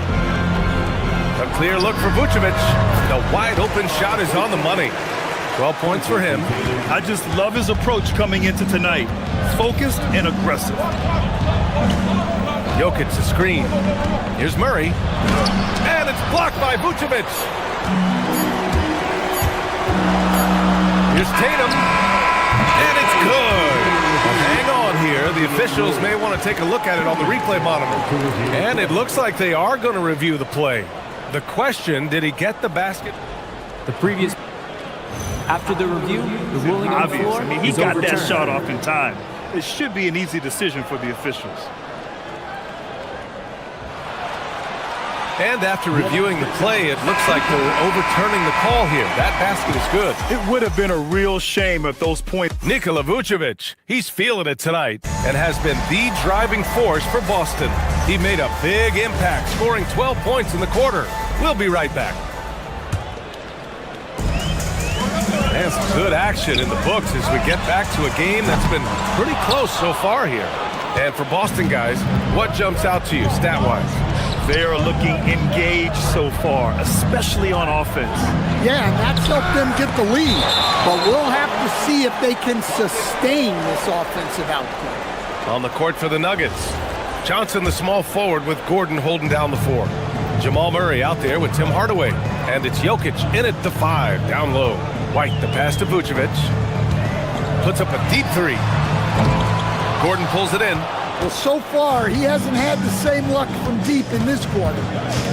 A clear look for Vucevic. The wide open shot is on the money. 12 points for him. I just love his approach coming into tonight. Focused and aggressive. Jokic a screen. Here's Murray. And it's blocked by Vucevic. Here's Tatum. And it's good. Hang on here. The officials may want to take a look at it on the replay monitor. And it looks like they are going to review the play. The question, did he get the basket? The previous... After the review, the ruling on the floor he got that shot off in time. It should be an easy decision for the officials. And after reviewing the play, it looks like they're overturning the call here. That basket is good. It would have been a real shame if those points... Nikola Vucevic, he's feeling it tonight and has been the driving force for Boston. He made a big impact, scoring 12 points in the quarter. We'll be right back. And some good action in the books as we get back to a game that's been pretty close so far here. And for Boston guys, what jumps out to you stat-wise? They are looking engaged so far, especially on offense. Yeah, and that's helped them get the lead. But we'll have to see if they can sustain this offensive output. On the court for the Nuggets, Johnson the small forward with Gordon holding down the 4. Jamal Murray out there with Tim Hardaway. And it's Jokic in at the 5, down low. White, the pass to Vucevic. Puts up a deep 3. Gordon pulls it in. Well, so far, he hasn't had the same luck from deep in this quarter.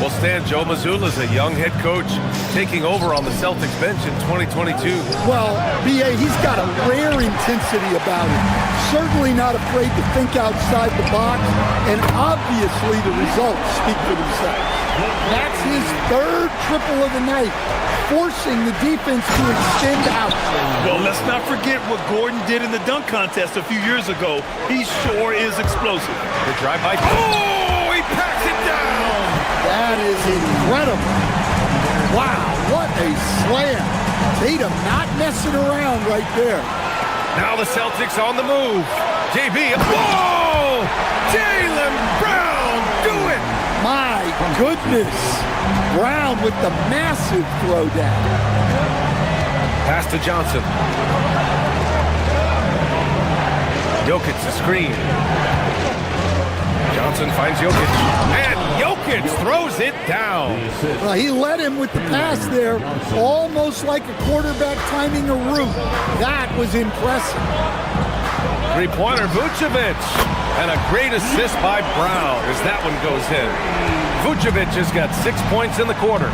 Well, Stan, Joe Mazzulla is a young head coach taking over on the Celtics bench in 2022. Well, B.A., he's got a rare intensity about him. Certainly not afraid to think outside the box, and obviously the results speak for themselves. That's his third triple of the night, forcing the defense to extend out. Well, let's not forget what Gordon did in the dunk contest a few years ago. He sure is explosive. The drive by. Oh, he packs it down. That is incredible. Wow, what a slam. Tatum not messing around right there. Now the Celtics on the move. JB. Whoa! Jaylen Brown, do it! My goodness. Brown with the massive throwdown. Pass to Johnson. Jokic the screen. Johnson finds Jokic. And Jokic throws it down. Well, he led him with the pass there, almost like a quarterback timing a route. That was impressive. Three-pointer, Vucevic. And a great assist by Brown as that one goes in. Vucevic has got 6 points in the quarter.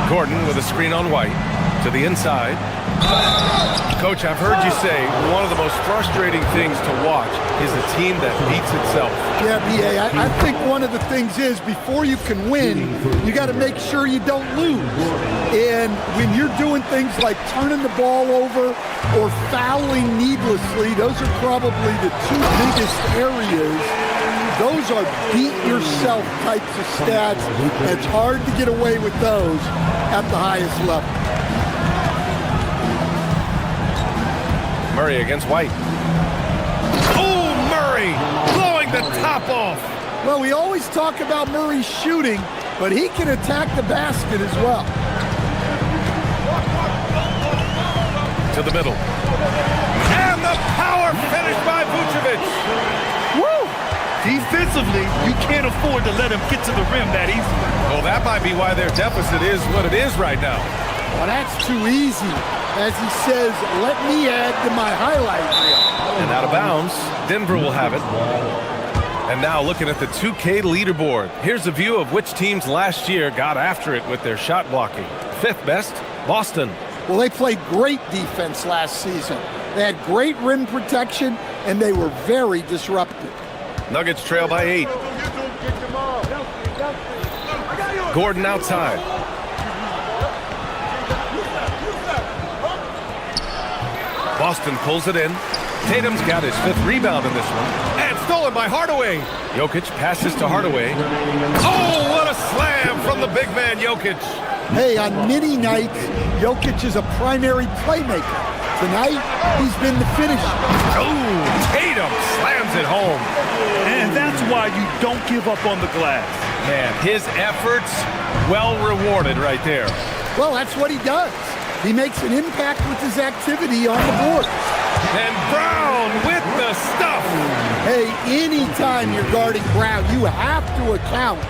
Gordon with a screen on White to the inside. Coach, I've heard you say one of the most frustrating things to watch is a team that beats itself. Yeah, B.A., I think one of the things is before you can win, you got to make sure you don't lose. And when you're doing things like turning the ball over or fouling needlessly, those are probably the two biggest areas. Those are beat-yourself types of stats. It's hard to get away with those at the highest level. Murray against White. Oh, Murray blowing the top off. Well, we always talk about Murray shooting, but he can attack the basket as well. To the middle. And the power finish by Vucevic. Woo! Defensively, you can't afford to let him get to the rim that easy. Well, that might be why their deficit is what it is right now. Well, that's too easy. As he says, let me add to my highlight reel. And out of bounds, Denver will have it. And now looking at the 2K leaderboard. Here's a view of which teams last year got after it with their shot blocking. Fifth best, Boston. Well, they played great defense last season. They had great rim protection, and they were very disruptive. Nuggets trail by 8. Gordon outside. Boston pulls it in. Tatum's got his 5th rebound in this one. And stolen by Hardaway. Jokic passes to Hardaway. Oh, what a slam from the big man, Jokic. Hey, on many nights, Jokic is a primary playmaker. Tonight, he's been the finisher. Oh, Tatum slams it home. And that's why you don't give up on the glass. Man, his efforts well rewarded right there. Well, that's what he does. He makes an impact with his activity on the board. And Brown with the stuff. Hey, anytime you're guarding Brown, you have to account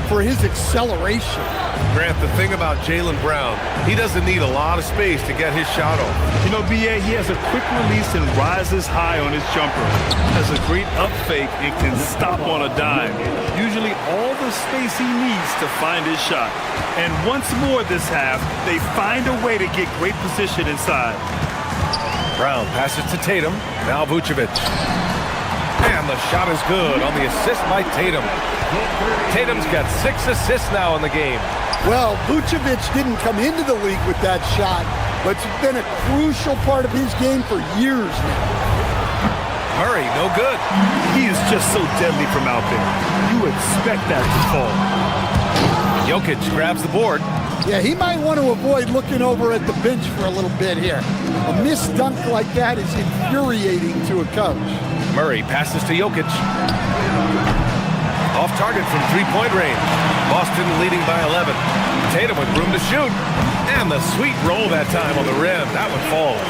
for his acceleration. Grant, the thing about Jaylen Brown, he doesn't need a lot of space to get his shot off. You know, B.A., he has a quick release and rises high on his jumper. Has a great up fake and can stop on a dime. Usually all the space he needs to find his shot. And once more this half, they find a way to get great position inside. Brown passes to Tatum. Now Vucevic. And the shot is good on the assist by Tatum. Tatum's got 6 assists now in the game. Well, Vucevic didn't come into the league with that shot, but it's been a crucial part of his game for years now. Murray, no good. He is just so deadly from out there. You expect that to fall. Jokic grabs the board. Yeah, he might want to avoid looking over at the bench for a little bit here. A missed dunk like that is infuriating to a coach. Murray passes to Jokic. Off target from three-point range. Boston leading by 11. Tatum with room to shoot. And the sweet roll that time on the rim. That one falls.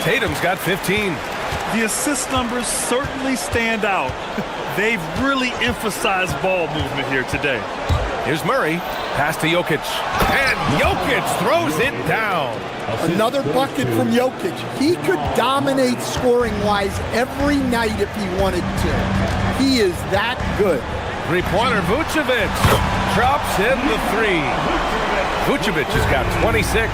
Tatum's got 15. The assist numbers certainly stand out. They've really emphasized ball movement here today. Here's Murray. Pass to Jokic. And Jokic throws it down. Another bucket from Jokic. He could dominate scoring-wise every night if he wanted to. He is that good. Three-pointer, Vucevic drops in the three. Vucevic has got 26.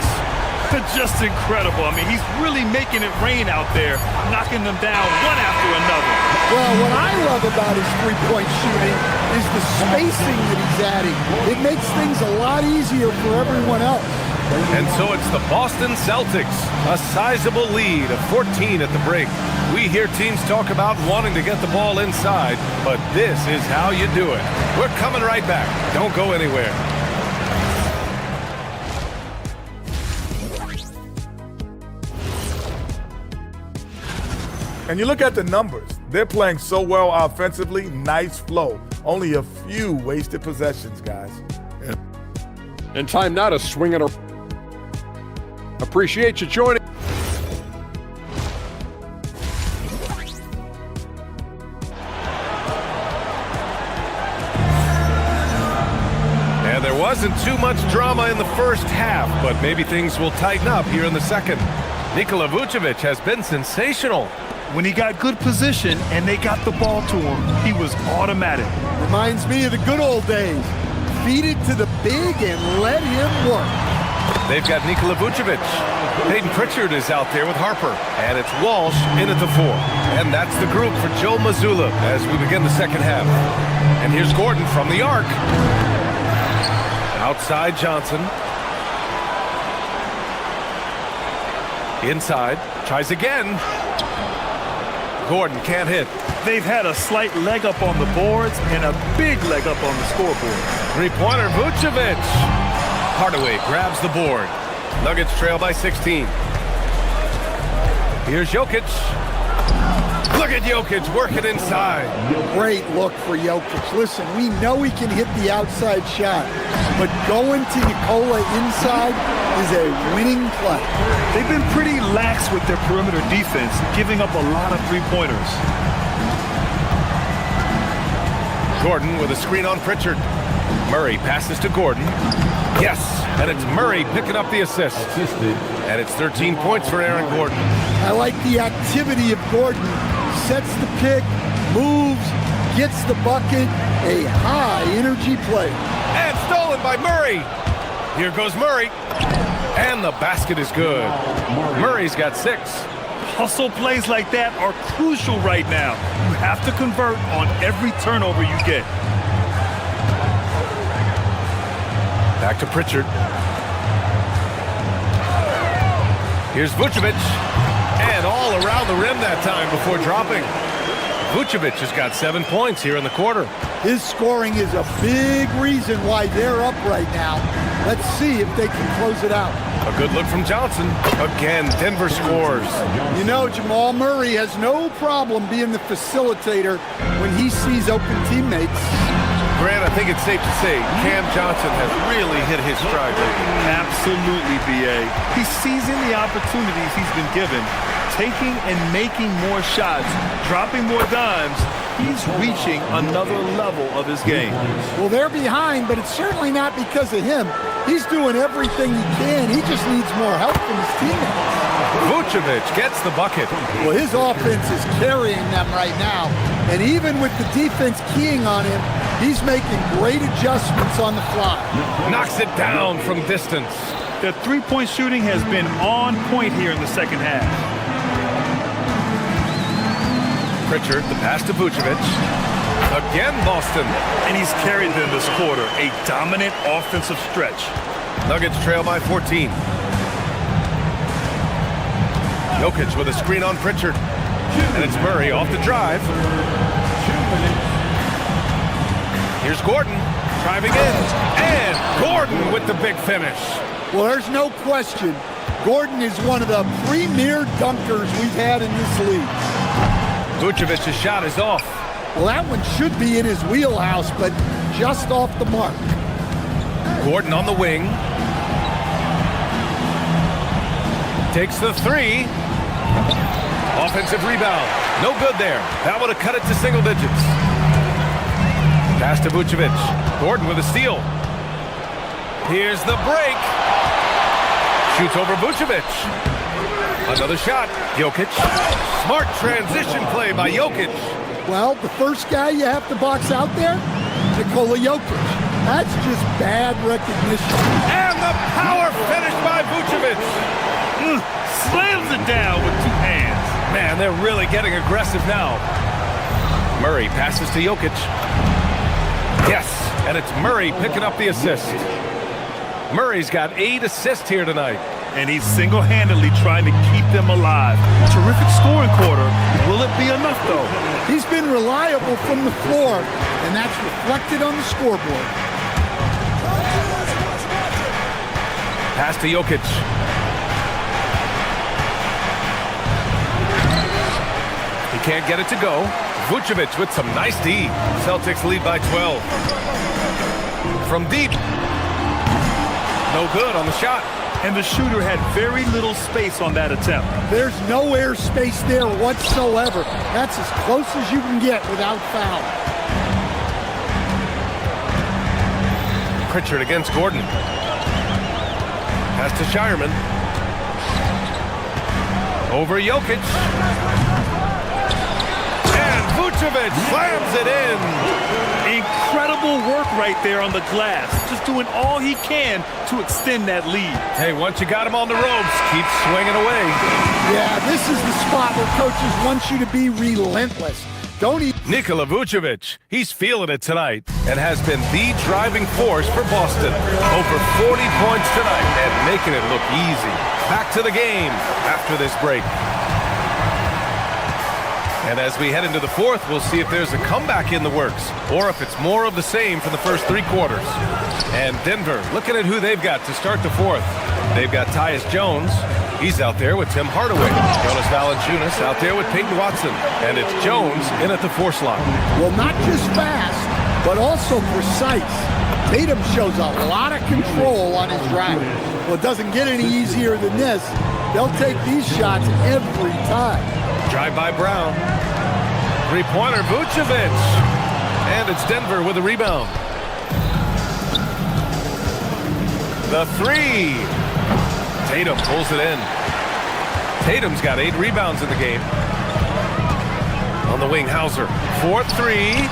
Just incredible. I mean, he's really making it rain out there, knocking them down one after another. Well, what I love about his three-point shooting is the spacing that he's adding. It makes things a lot easier for everyone else. And so it's the Boston Celtics, a sizable lead of 14 at the break. We hear teams talk about wanting to get the ball inside, but this is how you do it. We're coming right back. Don't go anywhere. And you look at the numbers. They're playing so well offensively. Nice flow. Only a few wasted possessions, guys. And time now to swing it. Appreciate you joining. And there wasn't too much drama in the first half, but maybe things will tighten up here in the second. Nikola Vucevic has been sensational. When he got good position and they got the ball to him, he was automatic. Reminds me of the good old days. Feed it to the big and let him work. They've got Nikola Vucevic. Peyton Pritchard is out there with Harper. And it's Walsh in at the 4. And that's the group for Joe Mazzulla as we begin the second half. And here's Gordon from the arc. Outside Johnson. Inside. Tries again. Gordon can't hit. They've had a slight leg up on the boards and a big leg up on the scoreboard. Three-pointer, Vucevic. Hardaway grabs the board. Nuggets trail by 16. Here's Jokic. Look at Jokic working inside. Great look for Jokic. Listen, we know he can hit the outside shot, but going to Nikola inside is a winning play. They've been pretty lax with their perimeter defense, giving up a lot of three-pointers. Gordon with a screen on Pritchard. Murray passes to Gordon. Yes, and it's Murray picking up the assist. And it's 13 points for Aaron Gordon. I like the activity of Gordon. Sets the pick, moves, gets the bucket. A high-energy play. And stolen by Murray. Here goes Murray. And the basket is good. Murray's got 6. Hustle plays like that are crucial right now. You have to convert on every turnover you get. Back to Pritchard. Here's Vucevic. And all around the rim that time before dropping. Vucevic has got 7 points here in the quarter. His scoring is a big reason why they're up right now. Let's see if they can close it out. A good look from Johnson. Again, Denver scores. You know, Jamal Murray has no problem being the facilitator when he sees open teammates. Grant, I think it's safe to say Cam Johnson has really hit his stride lately. Absolutely, B.A. He's seizing the opportunities he's been given, taking and making more shots, dropping more dimes. He's reaching another level of his game. Well, they're behind, but it's certainly not because of him. He's doing everything he can. He just needs more help from his teammates. Vucevic gets the bucket. Well, his offense is carrying them right now. And even with the defense keying on him, he's making great adjustments on the fly. Knocks it down from distance. The three-point shooting has been on point here in the second half. Pritchard, the pass to Vucevic. Again, Boston. And he's carried them this quarter. A dominant offensive stretch. Nuggets trail by 14. Jokic with a screen on Pritchard. And it's Murray off the drive. Here's Gordon driving in. And Gordon with the big finish. Well, there's no question. Gordon is one of the premier dunkers we've had in this league. Vucevic's shot is off. Well, that one should be in his wheelhouse, but just off the mark. Gordon on the wing. Takes the 3. Offensive rebound. No good there. That would have cut it to single digits. Pass to Vucevic. Gordon with a steal. Here's the break. Shoots over Vucevic. Another shot. Jokic. Smart transition play by Jokic. Well, the first guy you have to box out there, Nikola Jokic. That's just bad recognition. And the power finish by Vucevic. Slams it down with two hands. Man, they're really getting aggressive now. Murray passes to Jokic. Yes, and it's Murray picking up the assist. Murray's got 8 assists here tonight. And he's single-handedly trying to keep them alive. Terrific scoring quarter. Will it be enough, though? He's been reliable from the floor, and that's reflected on the scoreboard. Pass to Jokic. He can't get it to go. Vucevic with some nice D. Celtics lead by 12. From deep. No good on the shot. And the shooter had very little space on that attempt. There's no air space there whatsoever. That's as close as you can get without foul. Pritchard against Gordon. Pass to Shireman. Over Jokic. And Vucevic slams it in. Incredible work right there on the glass. Just doing all he can to extend that lead. Hey, once you got him on the ropes, keep swinging away. Yeah, this is the spot where coaches want you to be relentless. Don't eat. Nikola Vucevic, he's feeling it tonight and has been the driving force for Boston. Over 40 points tonight and making it look easy. Back to the game after this break. And as we head into the fourth, we'll see if there's a comeback in the works or if it's more of the same for the first 3 quarters. And Denver, looking at who they've got to start the fourth. They've got Tyus Jones. He's out there with Tim Hardaway. Jonas Valanciunas out there with Peyton Watson. And it's Jones in at the 4 slot. Well, not just fast, but also precise. Tatum shows a lot of control on his drive. Well, it doesn't get any easier than this. They'll take these shots every time. Drive by Brown. 3-pointer, Vucevic. And it's Denver with a rebound. The 3. Tatum pulls it in. Tatum's got 8 rebounds in the game. On the wing, Hauser. 4-3.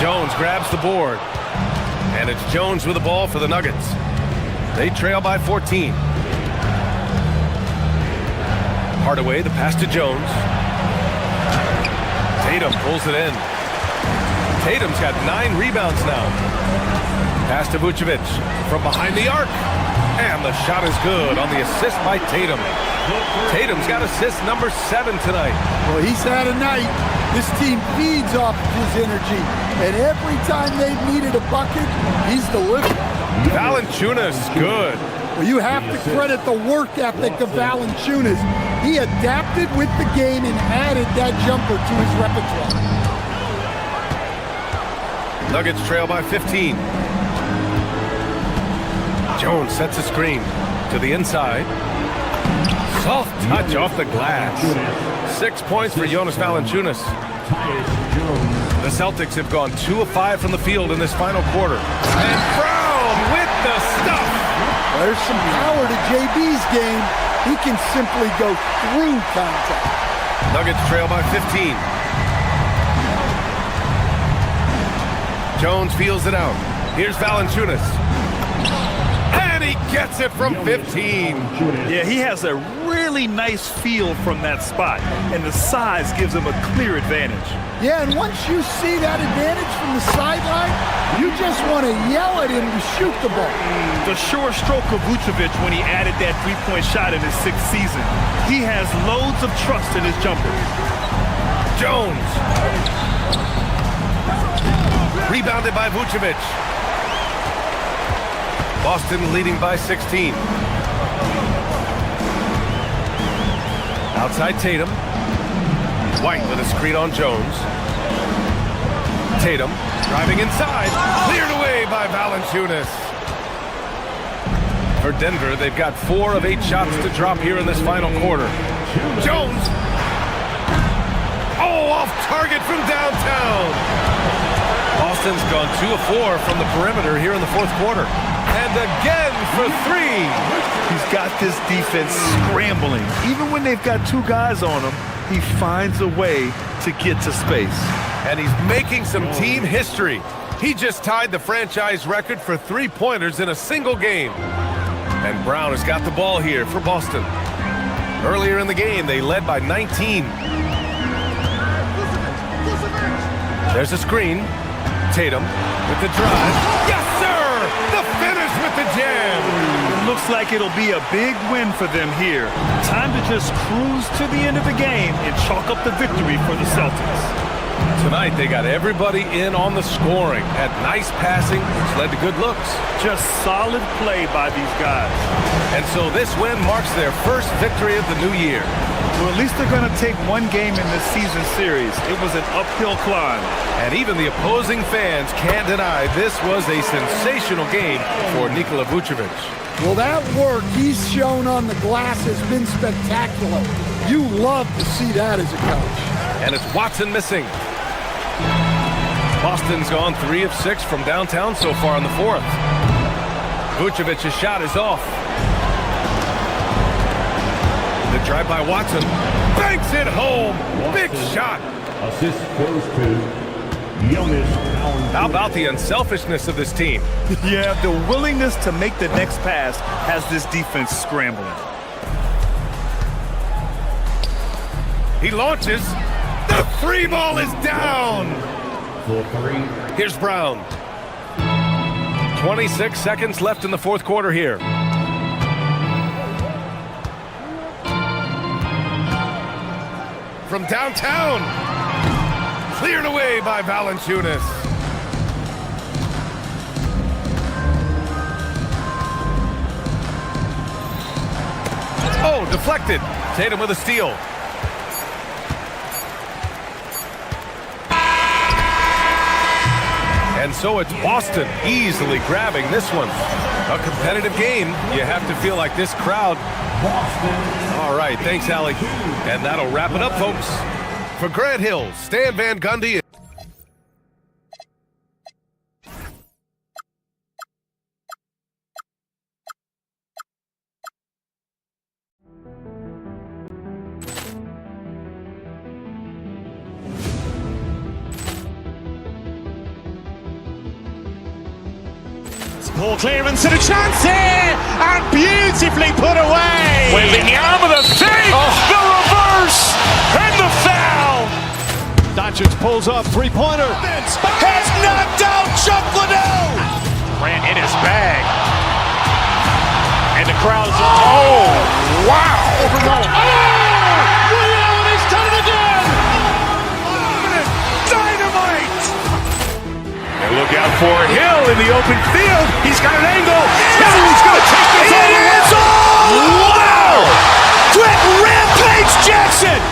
Jones grabs the board. And it's Jones with the ball for the Nuggets. They trail by 14. Hardaway, the pass to Jones. Tatum pulls it in. Tatum's got 9 rebounds now. Pass to Vucevic from behind the arc. And the shot is good on the assist by Tatum. Tatum's got assist number 7 tonight. Well, he's had a night. This team feeds off of his energy. And every time they've needed a bucket, he's delivered. Valanciunas, good. Well, you have to credit the work ethic of Valanciunas. He adapted with the game and added that jumper to his repertoire. Nuggets trail by 15. Jones sets a screen to the inside. Soft touch off the glass. 6 points for Jonas Valanciunas. The Celtics have gone 2 of 5 from the field in this final quarter. And Brown with the stuff. There's some power to JB's game. He can simply go through contact. Nuggets trail by 15. Jones feels it out. Here's Valanciunas. And he gets it from 15. Yeah, he has a really nice feel from that spot, and the size gives him a clear advantage. Yeah, and once you see that advantage from the sideline, you just want to yell at him to shoot the ball. The sure stroke of Vucevic when he added that 3-point shot in his 6th season. He has loads of trust in his jumper. Jones. Rebounded by Vucevic. Boston leading by 16. Outside Tatum. White with a screen on Jones. Tatum driving inside. Cleared away by Valanciunas. For Denver, they've got 4 of 8 shots to drop here in this final quarter. Jones. Oh, off target from downtown. Boston's gone 2 of 4 from the perimeter here in the fourth quarter. And again for 3. He's got this defense scrambling. Even when they've got 2 guys on him, he finds a way to get to space. And he's making some team history. He just tied the franchise record for 3-pointers in a single game. And Brown has got the ball here for Boston. Earlier in the game, they led by 19. There's a screen. Tatum with the drive. Yes, sir! The finish with the jam! It looks like it'll be a big win for them here. Time to just cruise to the end of the game and chalk up the victory for the Celtics. Tonight, they got everybody in on the scoring. Had nice passing, which led to good looks. Just solid play by these guys. And so this win marks their first victory of the new year. Well, at least they're going to take one game in this season series. It was an uphill climb. And even the opposing fans can't deny this was a sensational game for Nikola Vucevic. Well, that work he's shown on the glass has been spectacular. You love to see that as a coach. And it's Watson missing. Boston's gone 3 of 6 from downtown so far in the fourth. Vucevic's shot is off. The drive by Watson. Banks it home. Big shot. Assist goes to Jonas. How about the unselfishness of this team? Yeah, the willingness to make the next pass has this defense scrambling. He launches. The 3 ball is down. Here's Brown. 26 seconds left in the fourth quarter here. From downtown. Cleared away by Valanciunas. Oh, deflected. Tatum with a steal. And so it's Boston easily grabbing this one. A competitive game. You have to feel like this crowd. All right, thanks, Allie. And that'll wrap it up, folks. For Grant Hill, Stan Van Gundy. Ball clearance and a chance here, and beautifully put away. Wembanyama the fake, the reverse, and the foul. Doncic pulls up, 3-pointer. Has knocked out Chuck Liddell. Ran in his bag. And the crowd is, oh, wow. Ray Allen, he's done it again. Dynamite. And look out for Hill in the open field. He's got an angle. He's going to take this all the way. Wow! Quick Rampage Jackson.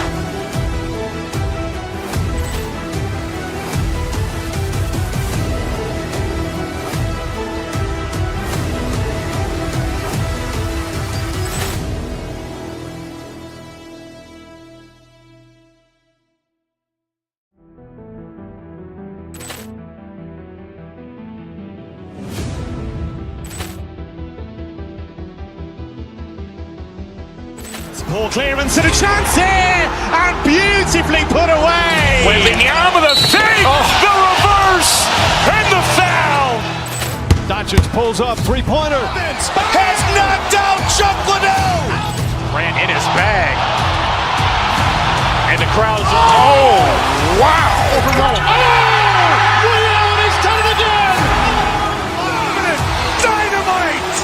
Ball clearance and a chance here, and beautifully put away. Wembanyama the fake, the reverse, and the foul. Doncic pulls up, 3-pointer. Has knocked out Chuck Liddell. Ran in his bag. And the crowd is, oh, wow. Ray Allen, he's done it again. Dynamite.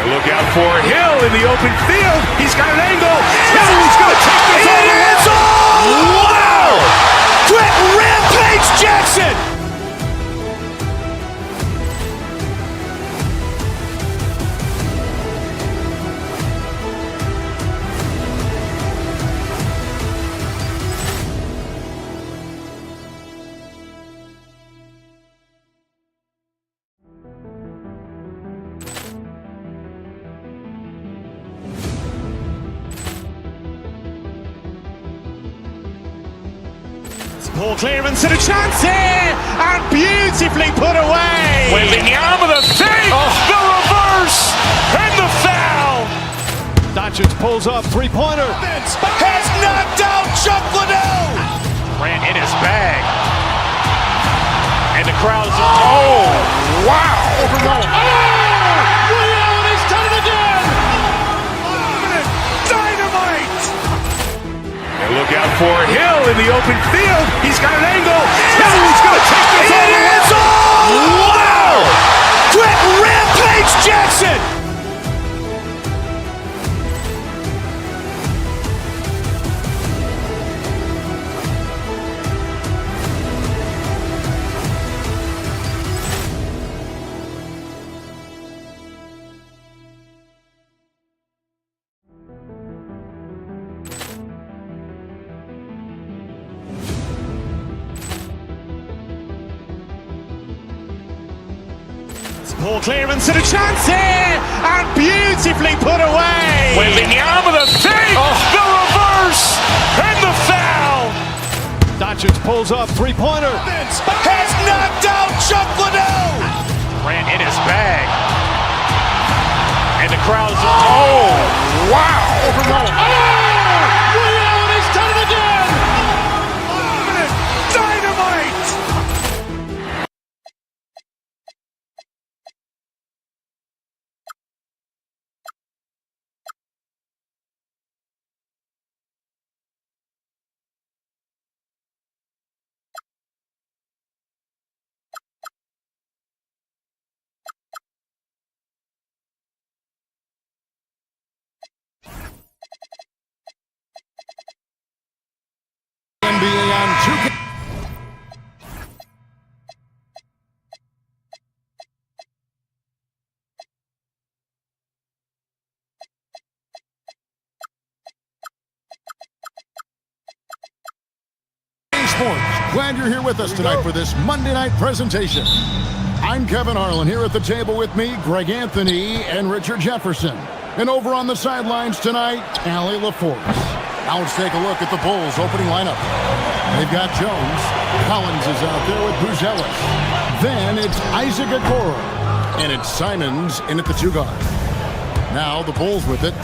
And look out for Hill in the open field. He's got an angle. He's going to take this all the way. Wow. Quick Rampage Jackson. Poor clearance and a chance here, and beautifully put away. Wembanyama the fake, the reverse, and the foul. Doncic pulls up, three-pointer. Has knocked out Chuck Liddell. Ran in his bag. And the crowd is, oh, wow. Ray Allen has done it again. Dynamite. And look out for Hill in the open field. He's got an angle. Hill is going to take this all the way. Wow. Quit Rampage Jackson. Poor clearance and a chance here, and beautifully put away. Wembanyama the fake, the reverse, and the foul. Doncic pulls up, three-pointer. Has knocked out Chuck Liddell. Ran in his bag. And the crowd is, oh, wow. Ray Allen has done it again. Dynamite. NBA on 2K. Sports. Glad you're here with us tonight for this Monday night presentation. I'm Kevin Harlan. Here at the table with me, Greg Anthony and Richard Jefferson. And over on the sidelines tonight, Allie LaForce. Now let's take a look at the Bulls' opening lineup. They've got Jones. Collins is out there with Buzelis. Then it's Isaac Okoro. And it's Simons in at the two guard. Now the Bulls with it.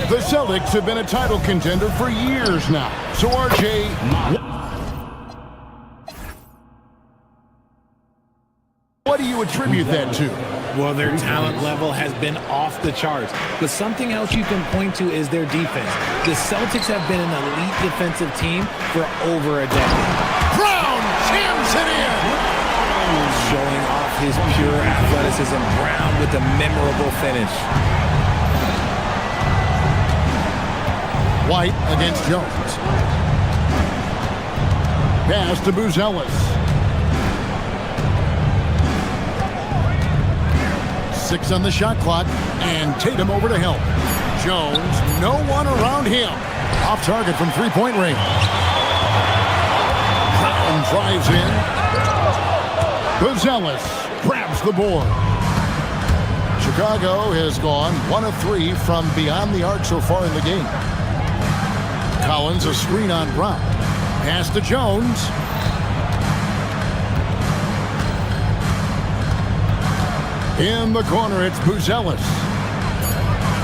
The Celtics have been a title contender for years now. So RJ, what do you attribute that to? Well, their talent level has been off the charts. But something else you can point to is their defense. The Celtics have been an elite defensive team for over a decade. Brown jams it in! Showing off his pure athleticism. Brown with a memorable finish. White against Jones. Pass to Buzelis. 6 on the shot clock, and Tatum over to help. Jones, no one around him. Off target from three-point range. Brown drives in. Buzelis grabs the board. Chicago has gone 1 of 3 from beyond the arc so far in the game. Collins, a screen on Brown. Pass to Jones. In the corner, it's Buzelis.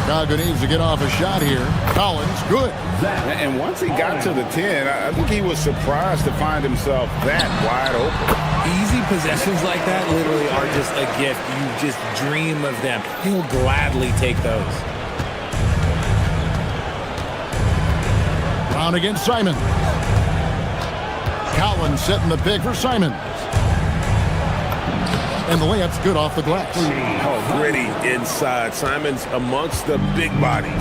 Chicago needs to get off a shot here. Collins, good. And once he got to the 10, I think he was surprised to find himself that wide open. Easy possessions like that literally are just a gift. You just dream of them. He'll gladly take those. Brown against Simon. Collins setting the pick for Simon. And the layup's good off the glass. Oh, gritty inside. Simons amongst the big bodies.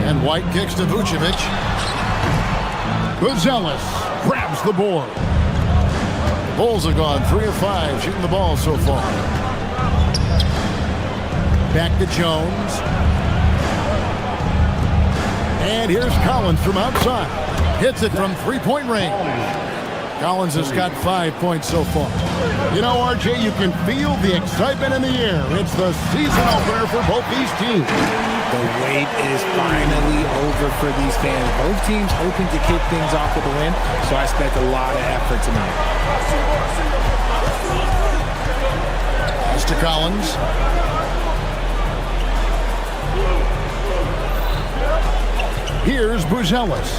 And White kicks to Vucevic. Buzelis grabs the board. The Bulls have gone 3 of 5 shooting the ball so far. Back to Jones. And here's Collins from outside. Hits it from three-point range. Collins has got 5 points so far. You know, RJ, you can feel the excitement in the air. It's the season opener for both these teams. The wait is finally over. for these fans. Both teams hoping to kick things off with a win, so I expect a lot of effort tonight. Mr. Collins. Here's Buzelis.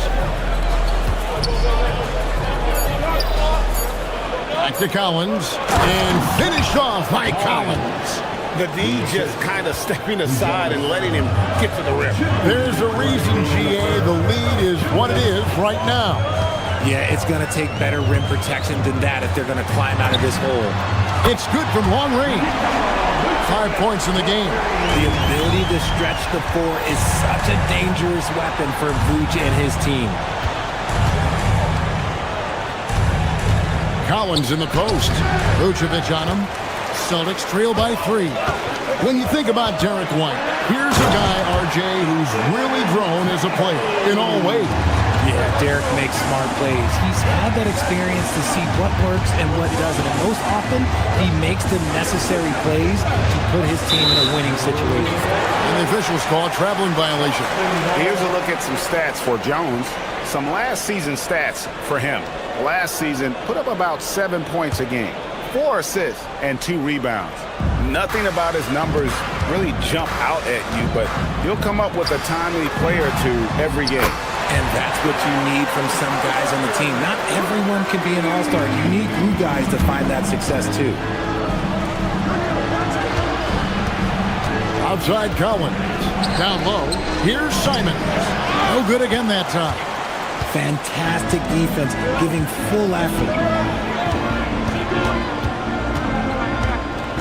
Back to Collins, and finished off by Collins. The D just kind of stepping aside and letting him get to the rim. There's a reason, GA, the lead is what it is right now. Yeah, it's going to take better rim protection than that if they're going to climb out of this hole. It's good from long range. 5 points in the game. The ability to stretch the floor is such a dangerous weapon for Vooch and his team. Collins in the post. Vucevic on him. Celtics trail by 3. When you think about Derek White, here's a guy, RJ, who's really grown as a player in all ways. Yeah, Derek makes smart plays. He's had that experience to see what works and what doesn't. And most often, he makes the necessary plays to put his team in a winning situation. And the officials call a traveling violation. Here's a look at some stats for Jones. Some last season stats for him. Last season, put up about 7 points a game, 4 assists, and 2 rebounds. Nothing about his numbers really jump out at you, but he'll come up with a timely play or two every game. And that's what you need from some guys on the team. Not everyone can be an all-star. You need glue guys to find that success, too. Outside Collins. Down low. Here's Simon. No good again that time. Fantastic defense, giving full effort.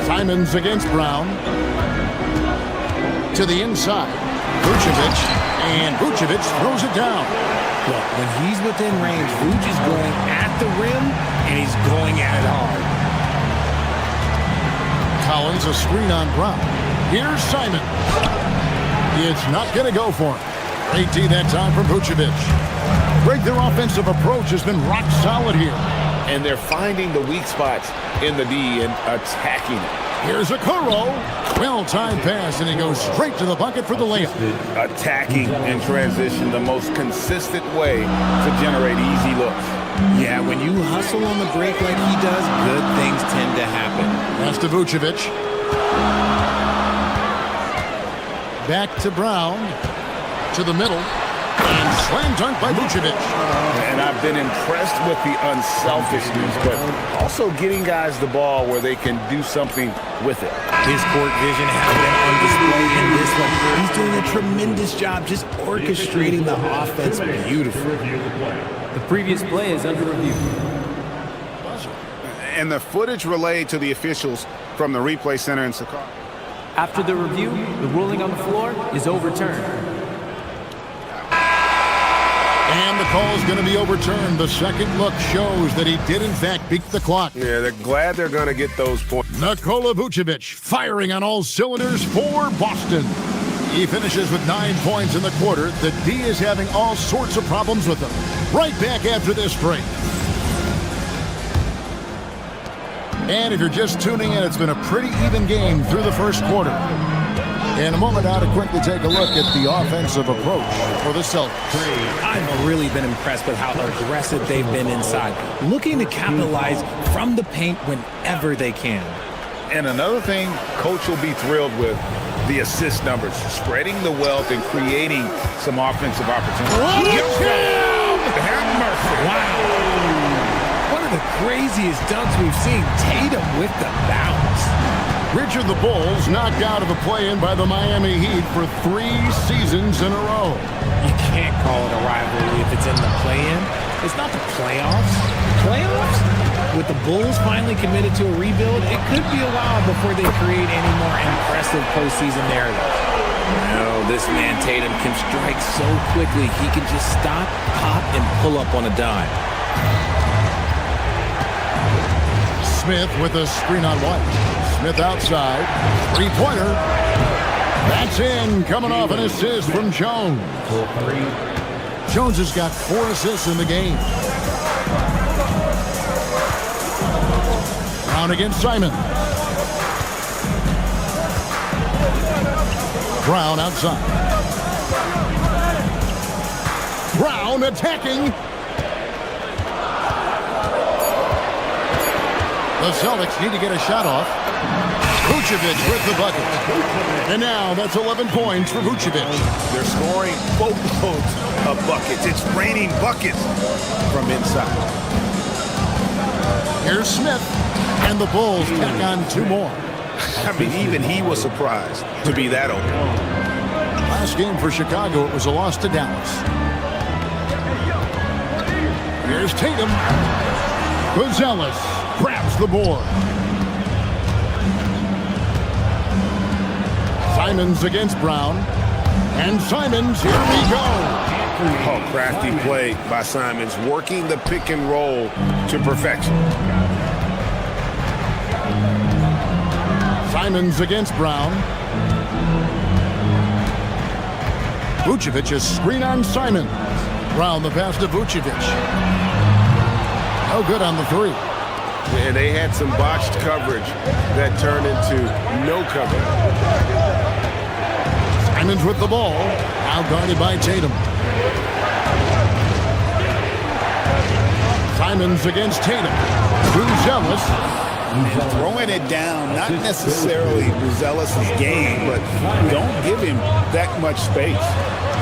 Simons against Brown. To the inside. Vucevic. And Vucevic throws it down. Look, when he's within range, Vooch is going at the rim, and he's going at it hard. Collins, a screen on Brown. Here's Simon. It's not going to go for him. Great D that time from Vucevic. Greg, their offensive approach has been rock solid here. And they're finding the weak spots in the D and attacking it. Here's a Okoro. Well-timed pass, and he goes straight to the bucket for the layup. Attacking in transition, the most consistent way to generate easy looks. Yeah, when you hustle on the break like he does, good things tend to happen. Pass to Vucevic. Back to Brown. To the middle. And slam dunk by Vucevic. And I've been impressed with the unselfishness, but also getting guys the ball where they can do something with it. His court vision has been on display in this one. He's doing a tremendous job just orchestrating the offense beautifully. The previous play is under review. And the footage relayed to the officials from the replay center in Chicago. After the review, the ruling on the floor is overturned. And the call is going to be overturned. The second look shows that he did, in fact, beat the clock. Yeah, they're glad they're going to get those points. Nikola Vucevic firing on all cylinders for Boston. He finishes with 9 points in the quarter. The D is having all sorts of problems with them. Right back after this break. And if you're just tuning in, it's been a pretty even game through the first quarter. In a moment now to quickly take a look at the offensive approach for the Celtics. I've really been impressed with how aggressive they've been inside, looking to capitalize from the paint whenever they can. And another thing Coach will be thrilled with, the assist numbers, spreading the wealth and creating some offensive opportunities. Have mercy. Wow. One of the craziest dunks we've seen. Tatum with the bounce. Richard, the Bulls knocked out of the play-in by the Miami Heat for 3 seasons in a row. You can't call it a rivalry if it's in the play-in. It's not the playoffs. Playoffs? With the Bulls finally committed to a rebuild, it could be a while before they create any more impressive postseason narratives. No, this man Tatum can strike so quickly he can just stop, pop, and pull up on a dime. Smith with a screen on White. Smith outside. 3-pointer. That's in. Coming off an assist from Jones. Jones has got 4 assists in the game. Brown against Simon. Brown outside. Brown attacking. The Celtics need to get a shot off. Vucevic with the bucket. And now that's 11 points for Vucevic. They're scoring boatloads of buckets. It's raining buckets from inside. Here's Smith, and the Bulls tack on 2 more. I mean, even he was surprised to be that open. Last game for Chicago, it was a loss to Dallas. Here's Tatum. Buzelis grabs the board. Simons against Brown. And Simons, here we go. Oh, crafty play by Simons, working the pick and roll to perfection. Simons against Brown. Vucevic is screen on Simons. Brown the pass to Vucevic. No good on the 3. And they had some botched coverage that turned into no coverage. Simons with the ball, now guarded by Tatum. Simons against Tatum. Buzelis. Throwing it down, not necessarily Buzelis' game, but don't give him that much space.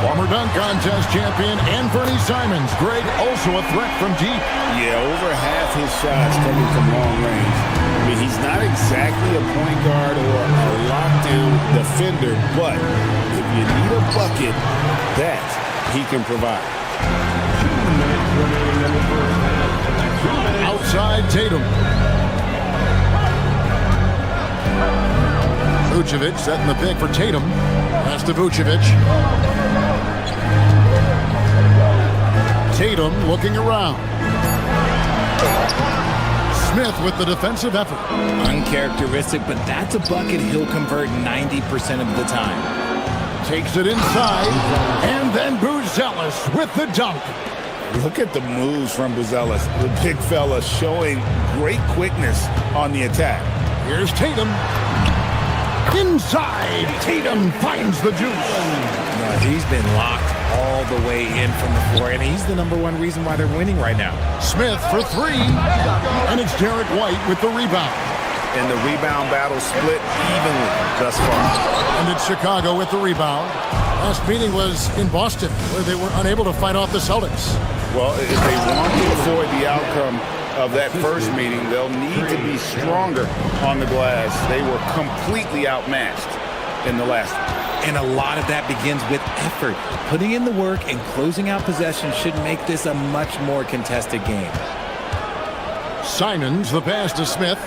Former dunk contest champion Anthony Simons. Greg also a threat from deep. Yeah, over half his shots coming from long range. I mean, he's not exactly a point guard or a lockdown defender, but if you need a bucket, that he can provide. Outside Tatum. Vucevic setting the pick for Tatum. Pass to Vucevic. Tatum looking around. Smith with the defensive effort. Uncharacteristic, but that's a bucket he'll convert 90% of the time. Takes it inside, and then Buzelis with the dunk. Look at the moves from Buzelis. The big fella showing great quickness on the attack. Here's Tatum. Inside, Tatum finds the juice. No, he's been locked all the way in from the floor, and he's the #1 reason why they're winning right now. Smith for 3, and it's Derek White with the rebound. And the rebound battle split evenly thus far. And it's Chicago with the rebound. Last meeting was in Boston, where they were unable to fight off the Celtics. Well, if they want to avoid the outcome of that first meeting, they'll need to be stronger on the glass. They were completely outmatched in the last one. And a lot of that begins with effort. Putting in the work and closing out possessions should make this a much more contested game. Simons, the pass to Smith.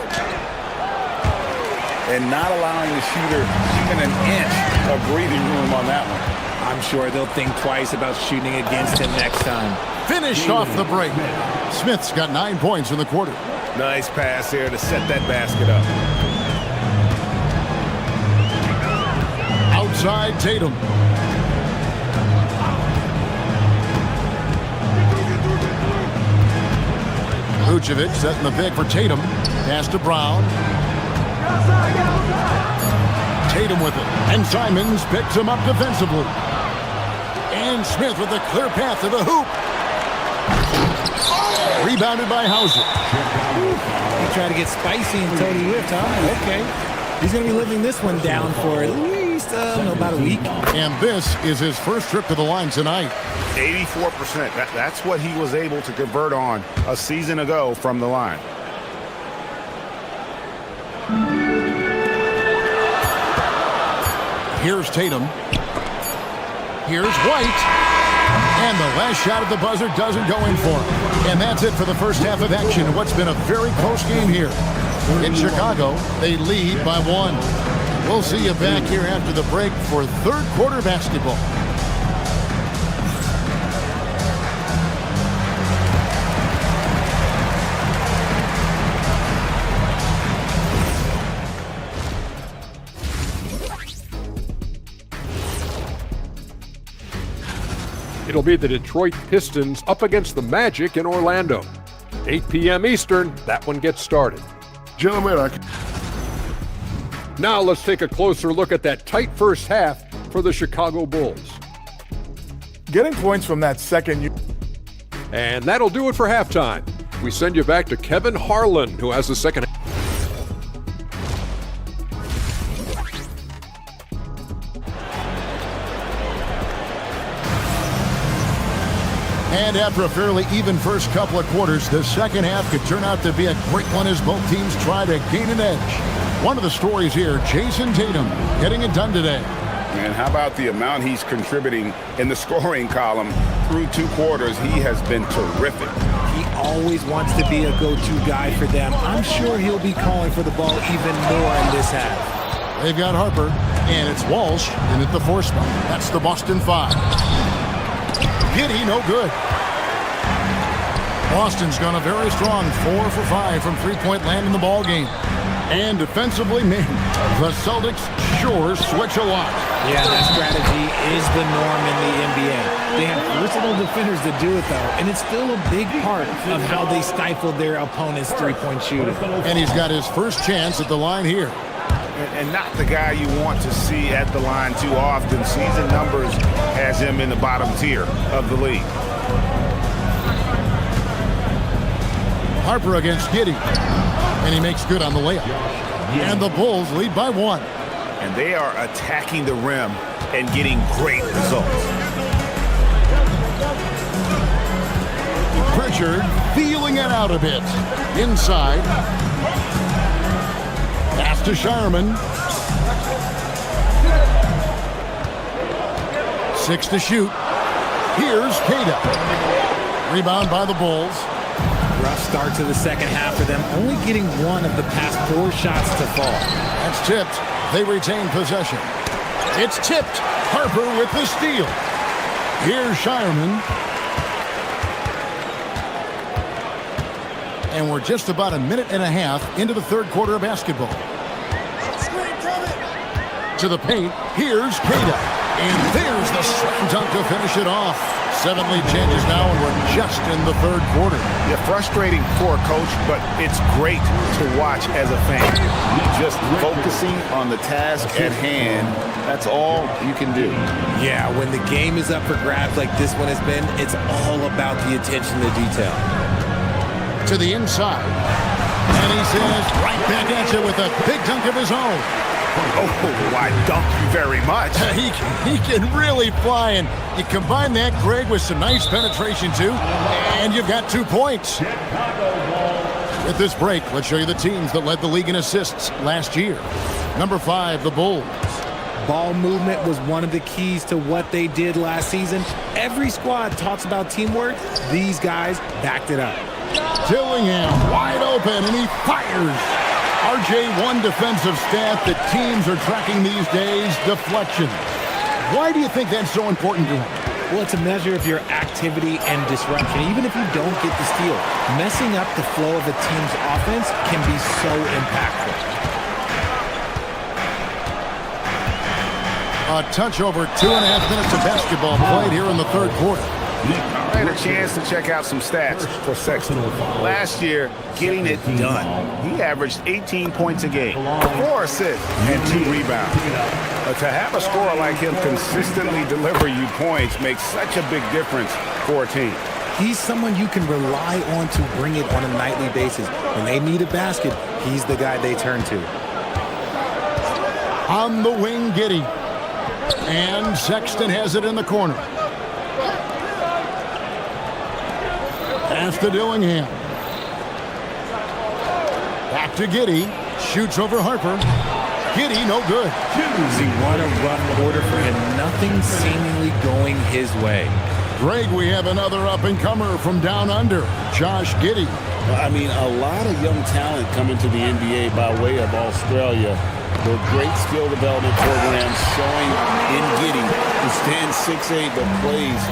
And not allowing the shooter even an inch of breathing room on that one. I'm sure they'll think twice about shooting against him next time. Finished off the break. Smith's got 9 points in the quarter. Nice pass here to set that basket up. Outside Tatum. Vucevic setting the pick for Tatum. Pass to Brown. Tatum with it. And Simons picks him up defensively. And Smith with a clear path to the hoop. Rebounded by Hauser. He tried to get spicy until he whipped, huh? Okay. He's going to be living this one down for at least about a week. And this is his first trip to the line tonight. 84%. That's what he was able to convert on a season ago from the line. Here's Tatum. Here's White. And the last shot at the buzzer doesn't go in for him. And that's it for the first half of action. What's been a very close game here. In Chicago, they lead by 1. We'll see you back here after the break for third quarter basketball. It'll be the Detroit Pistons up against the Magic in Orlando. 8 p.m. Eastern, that one gets started. Gentlemen, Now let's take a closer look at that tight first half for the Chicago Bulls. Getting points from that second And that'll do it for halftime. We send you back to Kevin Harlan, who has the second. And after a fairly even first couple of quarters, the second half could turn out to be a great one as both teams try to gain an edge. One of the stories here, Jason Tatum getting it done today. And how about the amount he's contributing in the scoring column through 2 quarters? He has been terrific. He always wants to be a go-to guy for them. I'm sure he'll be calling for the ball even more in this half. They've got Harper, and it's Walsh in at the 4 spot. That's the Boston 5. Giddy, no good. Boston's gone a very strong 4 for 5 from three-point land in the ball game. And defensively, man, the Celtics sure switch a lot. Yeah, that strategy is the norm in the NBA. They have versatile defenders that do it, though, and it's still a big part of how they stifle their opponent's three-point shooting. And he's got his first chance at the line here. And not the guy you want to see at the line too often. Season numbers has him in the bottom tier of the league. Harper against Giddy. And he makes good on the layup. And the Bulls lead by 1. And they are attacking the rim and getting great results. Pritchard feeling it out a bit. Inside. Pass to Shireman. 6 to shoot. Here's Queta. Rebound by the Bulls. Rough start to the second half for them, only getting 1 of the past 4 shots to fall. That's tipped. They retain possession. It's tipped. Harper with the steal. Here's Shireman. And we're just about a minute and a half into the third quarter of basketball. To the paint. Here's Queta. And there's the slam dunk to finish it off. 7 lead changes now, and we're just in the third quarter. Yeah, frustrating for a coach, but it's great to watch as a fan. Just focusing on the task at hand, that's all you can do. Yeah, when the game is up for grabs like this one has been, it's all about the attention to detail. To the inside. And he says right back at you with a big dunk of his own. Oh, I dunk you very much. He can really fly, and you combine that, Greg, with some nice penetration, too, and you've got 2 points. With this break, let's show you the teams that led the league in assists last year. Number 5, the Bulls. Ball movement was one of the keys to what they did last season. Every squad talks about teamwork. These guys backed it up. Dillingham wide open, and he fires. RJ1 defensive stat that teams are tracking these days, deflection. Why do you think that's so important to him? Well, it's a measure of your activity and disruption. Even if you don't get the steal, messing up the flow of a team's offense can be so impactful. A touch over 2.5 minutes of basketball played here in the third quarter. I had a chance to check out some stats for Sexton. Last year, getting it done. He averaged 18 points a game, 4 assists, and 2 rebounds. To have a scorer like him consistently deliver you points makes such a big difference for a team. He's someone you can rely on to bring it on a nightly basis. When they need a basket, he's the guy they turn to. On the wing, Giddy. And Sexton has it in the corner. Pass to Dillingham. Back to Giddy. Shoots over Harper. Giddy, no good. See, what a rough quarter for him. Nothing seemingly going his way. Greg, we have another up-and-comer from down under, Josh Giddy. I mean, a lot of young talent coming to the NBA by way of Australia. The great skill development programs showing in Giddy, who stands 6'8", but plays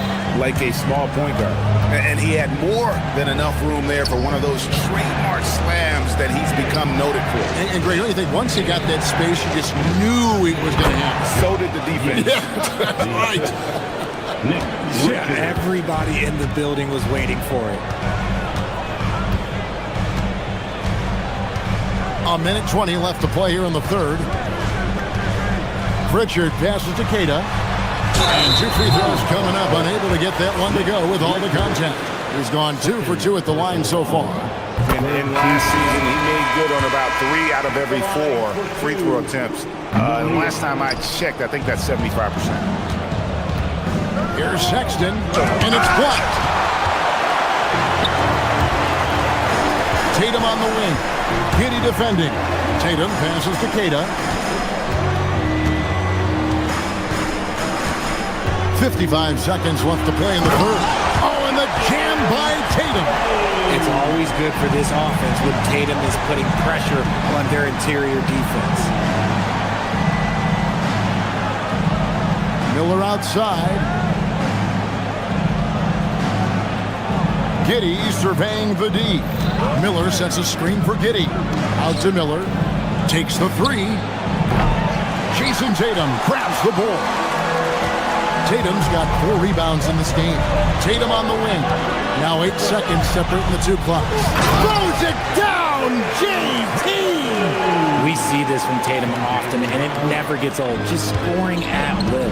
like a small point guard. And he had more than enough room there for one of those trademark slams that he's become noted for. And Greg, don't you think once he got that space, you just knew it was going to happen? So did the defense. Yeah, right. Yeah, everybody in the building was waiting for it. A minute 20 left to play here in the third. Pritchard passes to Queta. And 2 free throws coming up. Unable to get that one to go with all the contact. He's gone 2 for 2 at the line so far. In last season, he made good on about 3 out of every 4 free throw attempts. And last time I checked, I think that's 75%. Here's Sexton, and it's blocked. Tatum on the wing. Giddey defending. Tatum passes to Queta. 55 seconds left to play in the third. Oh, and the jam by Tatum. It's always good for this offense when Tatum is putting pressure on their interior defense. Miller outside. Giddey surveying the D. Miller sets a screen for Giddey. Out to Miller. Takes the 3. Jason Tatum grabs the ball. Tatum's got 4 rebounds in this game. Tatum on the wing. Now 8 seconds separating the 2 clocks. Throws it down, JT! We see this from Tatum often, and it never gets old. Just scoring at will.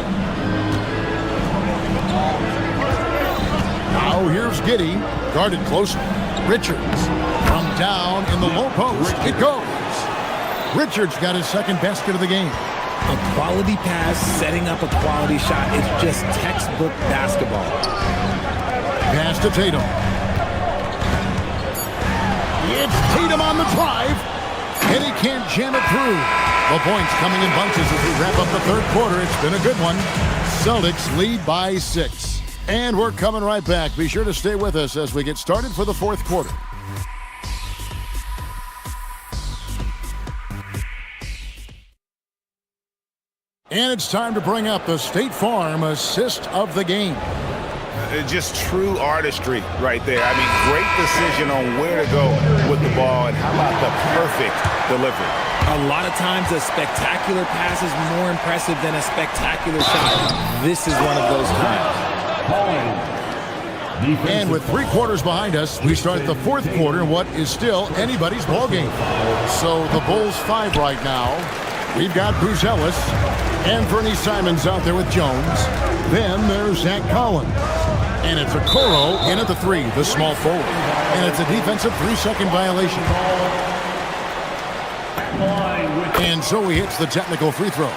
Now here's Giddey, guarded closely. Richards from down in the low post. It goes. Richards got his second basket of the game. A quality pass setting up a quality shot. It's just textbook basketball. Pass to Tatum. It's Tatum on the drive. And he can't jam it through. The points coming in bunches as we wrap up the third quarter. It's been a good one. Celtics lead by 6. And we're coming right back. Be sure to stay with us as we get started for the fourth quarter. And it's time to bring up the State Farm assist of the game. Just true artistry right there. I mean, great decision on where to go with the ball, and how about the perfect delivery? A lot of times a spectacular pass is more impressive than a spectacular shot. This is one of those times. And with 3 quarters behind us, we start the fourth quarter in what is still anybody's ball game. So the Bulls 5 right now. We've got Buzelis and Bernie Simons out there with Jones. Then there's Zach Collins. And it's a Okoro in at the 3, the small forward. And it's a defensive 3-second violation. And so he hits the technical free throw.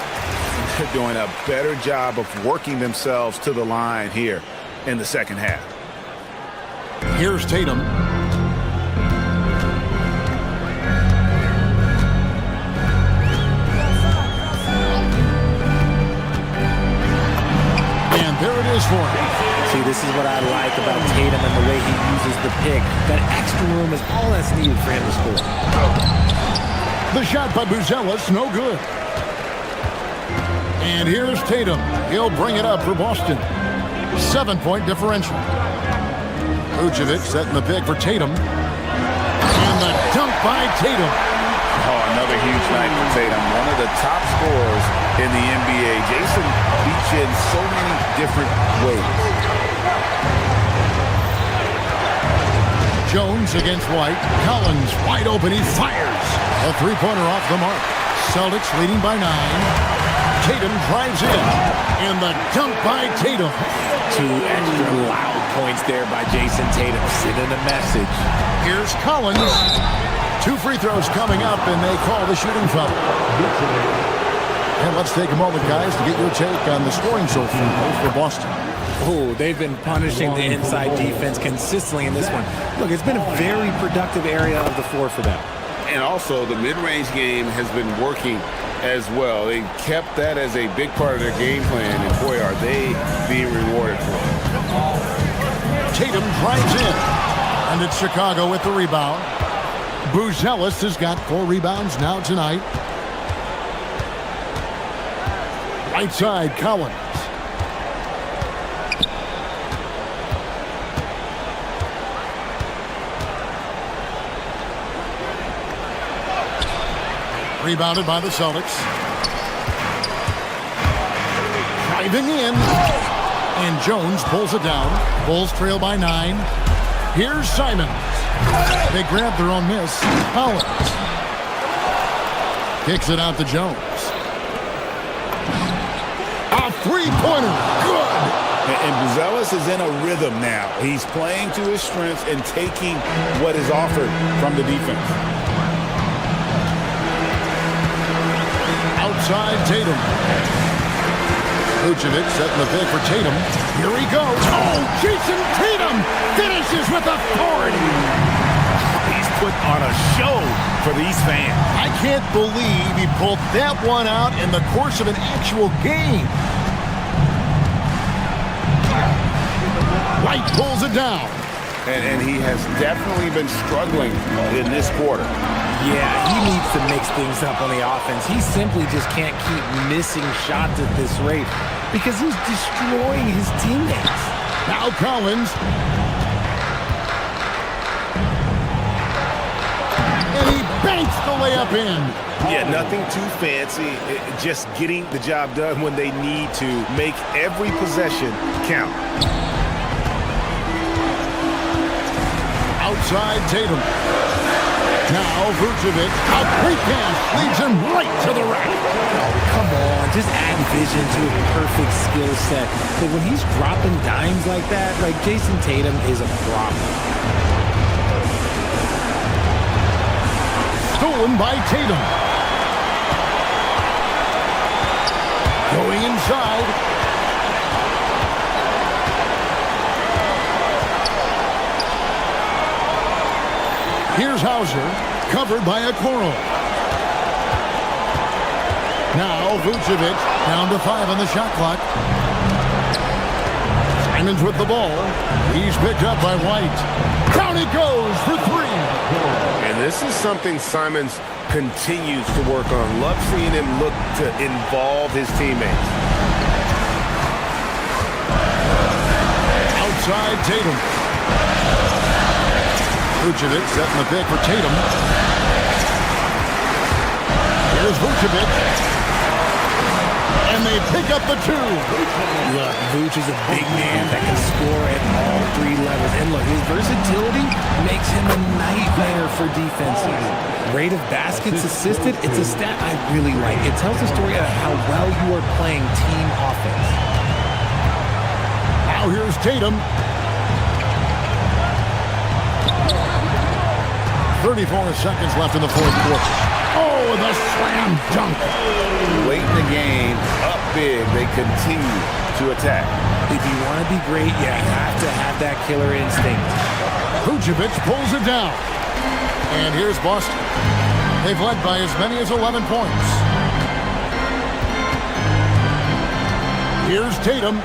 They're doing a better job of working themselves to the line here in the second half. Here's Tatum. And there it is for him. See, this is what I like about Tatum and the way he uses the pick. That extra room is all that's needed for him to score. The shot by Buzelis, no good. And here's Tatum. He'll bring it up for Boston. 7-point differential. Vucevic setting the pick for Tatum. And the dunk by Tatum. Oh, another huge night for Tatum. One of the top scorers in the NBA. Jason beats you in so many different ways. Jones against White. Collins wide open. He fires. A 3-pointer off the mark. Celtics leading by 9. Tatum drives in. And the dunk by Tatum. 2 extra loud points there by Jason Tatum. Sending a message. Here's Collins. 2 free throws coming up, and they call the shooting foul. And let's take a moment, guys, to get your take on the scoring so far for Boston. Oh, they've been punishing the inside defense consistently in this one. Look, it's been a very productive area of the floor for them. And also, the mid-range game has been working as well. They kept that as a big part of their game plan, and boy, are they being rewarded for it. Tatum drives in, and it's Chicago with the rebound. Buzelis has got 4 rebounds now tonight. Right side, Collins. Rebounded by the Celtics. Driving in. And Jones pulls it down. Bulls trail by 9. Here's Simons. They grab their own miss. Collins kicks it out to Jones. A 3-pointer. Good. And Buzelis is in a rhythm now. He's playing to his strengths and taking what is offered from the defense. Outside Tatum. Vucevic setting the pick for Tatum. Here he goes. Oh, Jason Tatum finishes with authority. He's put on a show for these fans. I can't believe he pulled that one out in the course of an actual game. White pulls it down. And he has definitely been struggling in this quarter. Yeah, he needs to mix things up on the offense. He simply just can't keep missing shots at this rate because he's destroying his teammates. Now Collins. And he banks the layup in. Yeah, nothing too fancy. Just getting the job done when they need to. Make every possession count. Outside Tatum. Now Vucevic, a quick pass leads him right to the rack. Oh, come on, just add vision to a perfect skill set. Like when he's dropping dimes like that, like Jason Tatum is a problem. Stolen by Tatum. Going inside. Here's Hauser, covered by Okoro. Now Vucevic, down to 5 on the shot clock. Simons with the ball. He's picked up by White. Down he goes for 3. And this is something Simons continues to work on. Love seeing him look to involve his teammates. Outside Tatum. Vucevic setting the pick for Tatum. Here's Vucevic. And they pick up the 2. Look, Vuce is a big man that can score at all 3 levels. And look, his versatility makes him a nightmare for defenses. Rate of baskets assisted, it's a stat I really like. It tells a story of how well you are playing team offense. Now here's Tatum. 34 seconds left in the 4th quarter. Oh, the slam dunk. Late in the game, up big, they continue to attack. If you want to be great, you have to have that killer instinct. Vucevic pulls it down. And here's Boston. They've led by as many as 11 points. Here's Tatum.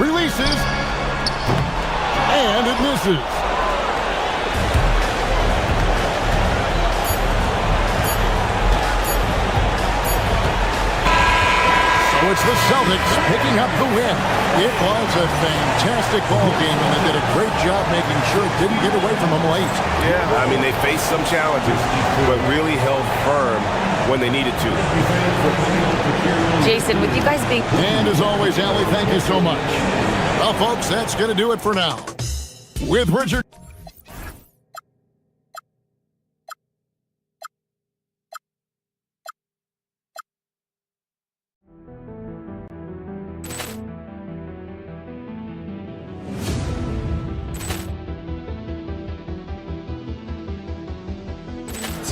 Releases. And it misses. So it's the Celtics picking up the win. It was a fantastic ball game, and they did a great job making sure it didn't get away from them late. Yeah, I mean, they faced some challenges, but really held firm when they needed to. Jason, with you guys being... And as always, Allie, thank you so much. Well, folks, that's going to do it for now. With Richard...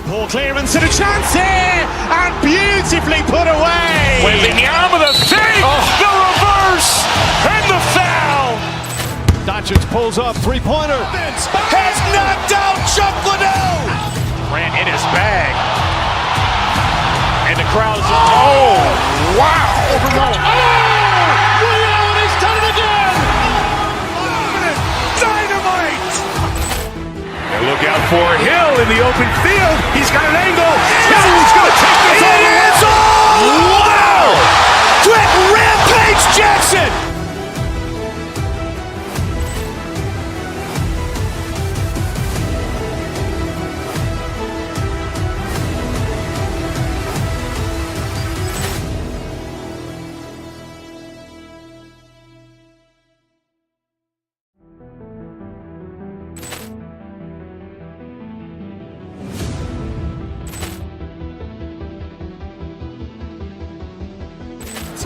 Ball clearance and a chance here, and beautifully put away. Wembanyama the save, the reverse, and the foul. Doncic pulls up, three-pointer. Has knocked out Chuck Liddell. Grant in his bag. And the crowd is... Oh, wow. Overruled. Oh! Ray Allen has done it again. Dynamite. And look out for Hill in the open field. He's got an angle. He's going to take this all the way. Wow! Quick Rampage Jackson.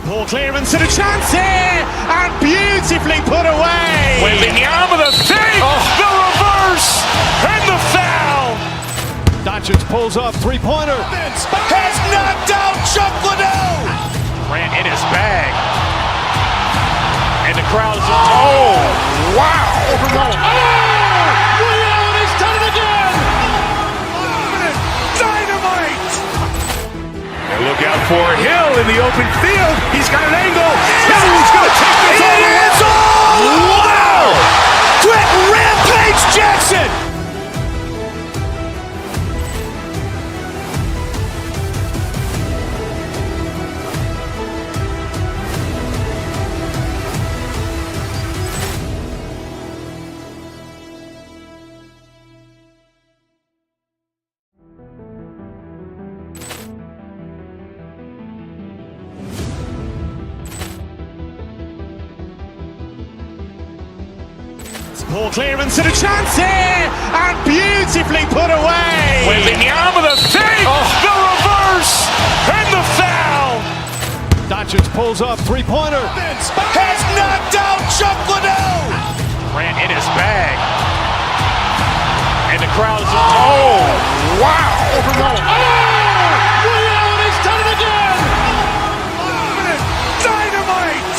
Ball clearance and a chance here, and beautifully put away. Wembanyama the save, the reverse, and the foul. Doncic pulls up, three-pointer. Has knocked out Chuck Liddell. Grant in his bag. And the crowd is, oh, wow. Ray Allen has done it again. Dynamite. And look out for Hill in the open field. He's got an angle. Hill is going to take this all the way. Wow. Brett Rampage Jackson. Ball clearance and a chance here, and beautifully put away. Wembanyama the save, the reverse, and the foul. Doncic pulls up, three-pointer. Has knocked out Chuck Liddell. Grant in his bag. And the crowd is, oh, wow. Ray Allen has done it again. Dynamite.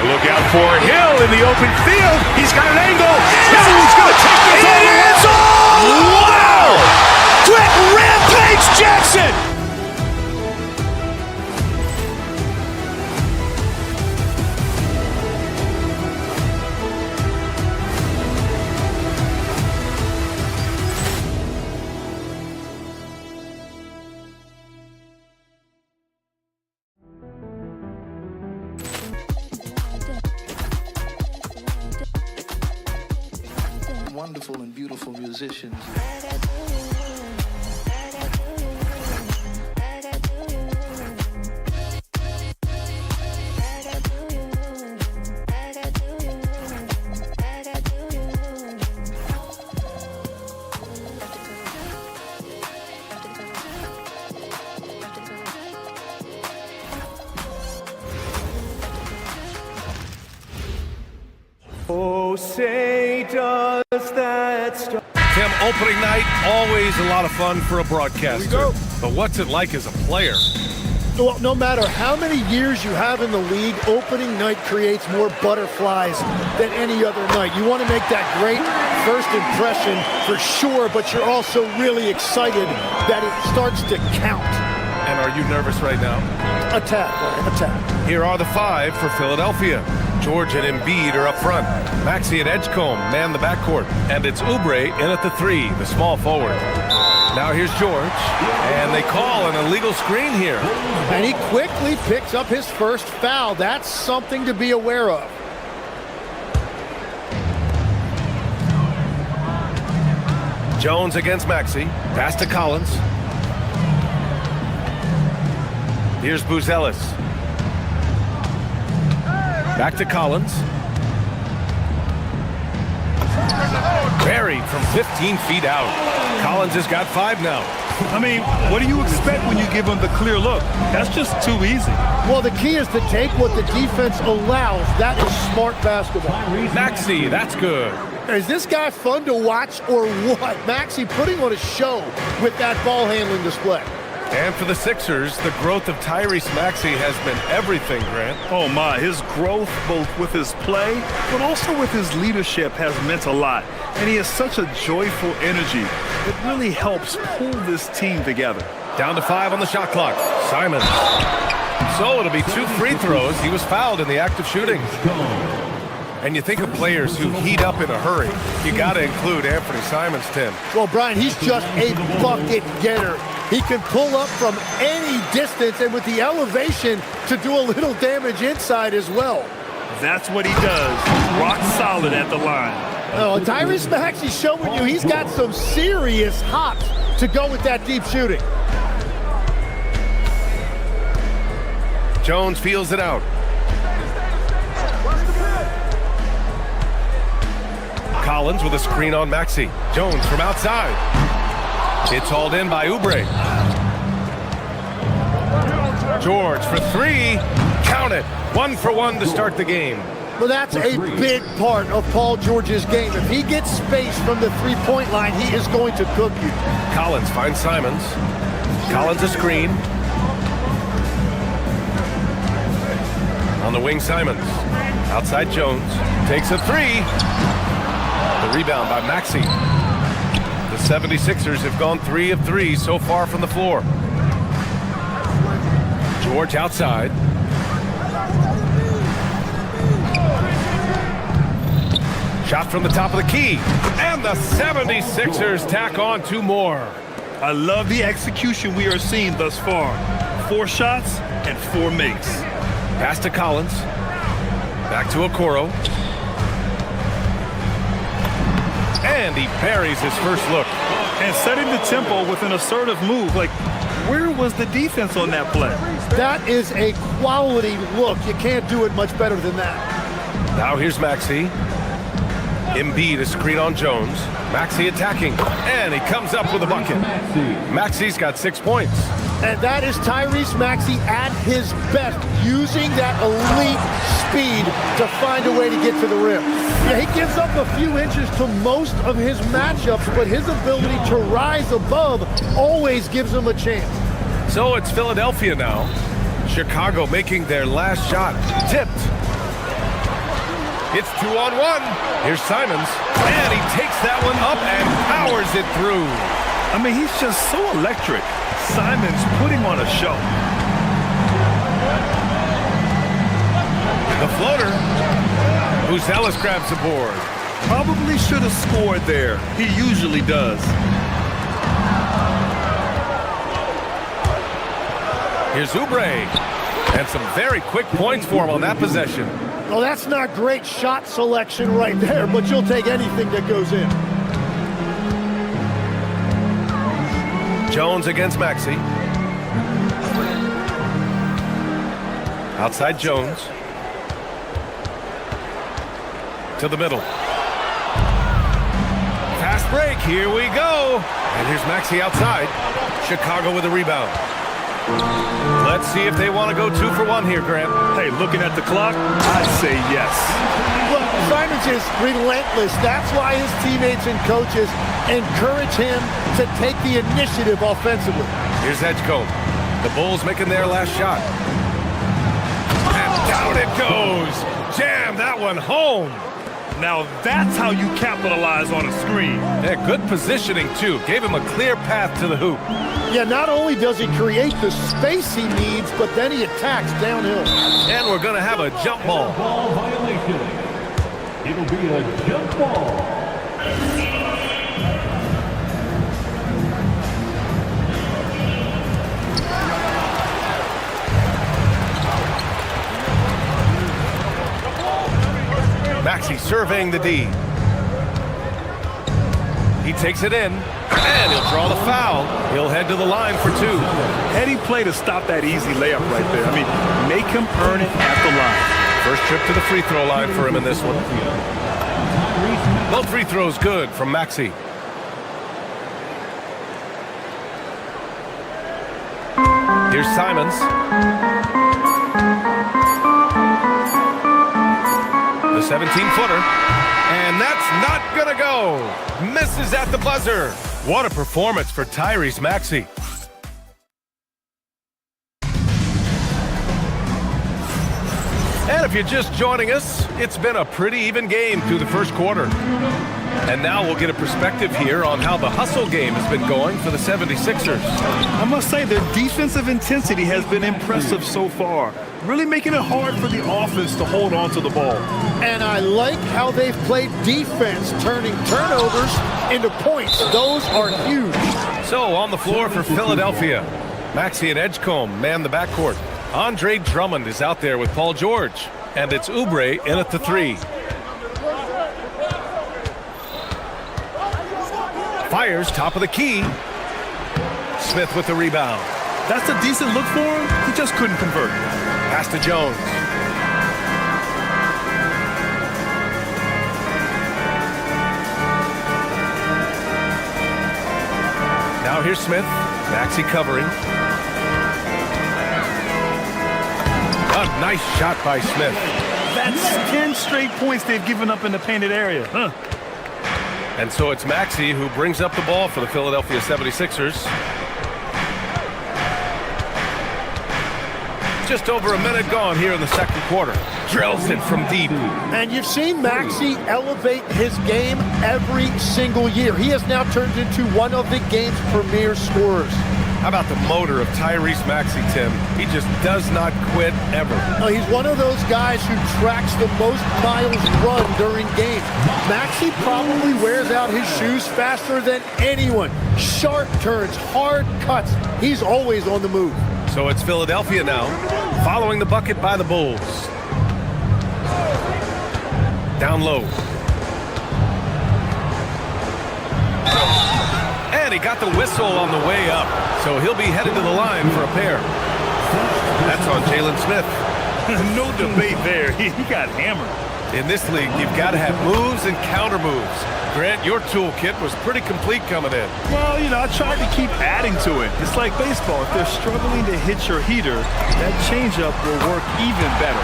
And look out for Hill in the open field. He's got an angle. Hill is going to take this all the way. Wow. Brett Rampage Jackson. Wonderful and beautiful musicians. Oh, say does that start. Tim, opening night, always a lot of fun for a broadcaster. But what's it like as a player? Well, no matter how many years you have in the league, opening night creates more butterflies than any other night. You want to make that great first impression for sure, but you're also really excited that it starts to count. And are you nervous right now? Attack. Here are the five for Philadelphia. George and Embiid are up front. Maxey and Edgecombe man the backcourt. And it's Oubre in at the three, the small forward. Now here's George, and they call an illegal screen here. And he quickly picks up his first foul. That's something to be aware of. Jones against Maxey. Pass to Collins. Here's Buzelis. Back to Collins. Buried from 15 feet out. Collins has got 5 now. I mean, what do you expect when you give him the clear look? That's just too easy. Well, the key is to take what the defense allows. That is smart basketball. Maxey, that's good. Is this guy fun to watch or what? Maxey putting on a show with that ball handling display. And for the Sixers, the growth of Tyrese Maxey has been everything, Grant. Oh my, his growth both with his play, but also with his leadership has meant a lot. And he has such a joyful energy. It really helps pull this team together. Down to 5 on the shot clock. Simons. So it'll be 2 free throws. He was fouled in the act of shooting. And you think of players who heat up in a hurry. You got to include Anthony Simons, Tim. Well, Brian, he's just a bucket getter. He can pull up from any distance and with the elevation to do a little damage inside as well. That's what he does. Rock solid at the line. Oh, Tyrese Maxey's showing you he's got some serious hops to go with that deep shooting. Jones feels it out. Collins with a screen on Maxey. Jones from outside. It's hauled in by Oubre. George for three. Count it. 1 for 1 to start the game. Well, that's a big part of Paul George's game. If he gets space from the three-point line, he is going to cook you. Collins finds Simons. Collins a screen. On the wing, Simons. Outside Jones. Takes a three. The rebound by Maxey. The 76ers have gone 3 of 3 so far from the floor. George outside. Shot from the top of the key. And the 76ers tack on 2 more. I love the execution we are seeing thus far. 4 shots and 4 makes. Pass to Collins. Back to Okoro. And he buries his first look. And setting the tempo with an assertive move. Like, where was the defense on that play? That is a quality look. You can't do it much better than that. Now here's Maxey. Embiid a screen on Jones. Maxey attacking. And he comes up with a bucket. Maxey's got 6 points. And that is Tyrese Maxey at his best, using that elite speed to find a way to get to the rim. Yeah, he gives up a few inches to most of his matchups, but his ability to rise above always gives him a chance. So it's Philadelphia now. Chicago making their last shot. Tipped. It's 2-on-1. Here's Simons. And he takes that one up and powers it through. I mean, he's just so electric. Simons putting on a show. The floater. Buzelis grabs the board. Probably should have scored there. He usually does. Here's Oubre. And some very quick points for him on that possession. Well, that's not great shot selection right there, but you'll take anything that goes in. Jones against Maxey. Outside Jones. To the middle. Fast break, here we go. And here's Maxey outside. Chicago with a rebound. Let's see if they want to go 2 for 1 here, Grant. Hey, looking at the clock, I'd say yes. Look, Simons is relentless. That's why his teammates and coaches encourage him to take the initiative offensively. Here's Edgecombe. The Bulls making their last shot. And down it goes. Jam that one home. Now that's how you capitalize on a screen. Yeah, good positioning, too. Gave him a clear path to the hoop. Yeah, not only does he create the space he needs, but then he attacks downhill. And we're going to have a jump ball. Ball violation. It'll be a jump ball. Maxey surveying the D. He takes it in, and he'll draw the foul. He'll head to the line for 2. Heady play to stop that easy layup right there. I mean, make him earn it at the line. First trip to the free throw line for him in this one. Both free throws good from Maxey. Here's Simons. The 17-footer. And that's not gonna go. Misses at the buzzer. What a performance for Tyrese Maxey. And if you're just joining us, it's been a pretty even game through the first quarter. And now we'll get a perspective here on how the hustle game has been going for the 76ers. I must say their defensive intensity has been impressive so far. Really making it hard for the offense to hold on to the ball. And I like how they've played defense, turning turnovers into points. Those are huge. So on the floor for Philadelphia, Maxey and Edgecombe man the backcourt. Andre Drummond is out there with Paul George. And it's Oubre in at the 3. Fires top of the key. Smith with the rebound. That's a decent look for him. He just couldn't convert. Pass to Jones. Now here's Smith. Maxey covering. Nice shot by Smith. That's 10 straight points they've given up in the painted area. Huh. And so it's Maxey who brings up the ball for the Philadelphia 76ers. Just over a minute gone here in the second quarter. Drills it from deep. And you've seen Maxey elevate his game every single year. He has now turned into one of the game's premier scorers. How about the motor of Tyrese Maxey, Tim? He just does not quit ever. He's one of those guys who tracks the most miles run during games. Maxey probably wears out his shoes faster than anyone. Sharp turns, hard cuts. He's always on the move. So it's Philadelphia now, following the bucket by the Bulls. Down low. And he got the whistle on the way up, so he'll be headed to the line for a pair. That's on Jalen Smith. No debate there. He got hammered. In this league, you've got to have moves and counter moves. Grant, your toolkit was pretty complete coming in. Well, you know, I tried to keep adding to it. It's like baseball. If they're struggling to hit your heater, that changeup will work even better.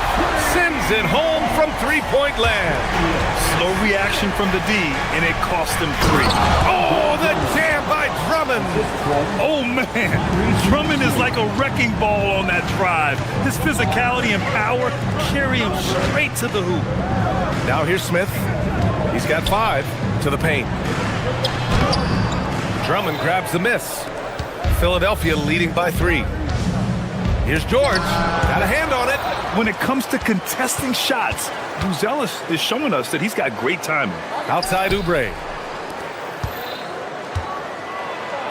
Sends it home from three-point land. Slow reaction from the D, and it cost them 3. Oh, the jam by Drummond. Oh, man. Drummond is like a wrecking ball on that drive. His physicality and power carry him straight to the hoop. Now here's Smith. He's got 5 to the paint. Drummond grabs the miss. Philadelphia leading by 3. Here's George. Got a hand on it. When it comes to contesting shots, Buzelis is showing us that he's got great timing. Outside Oubre.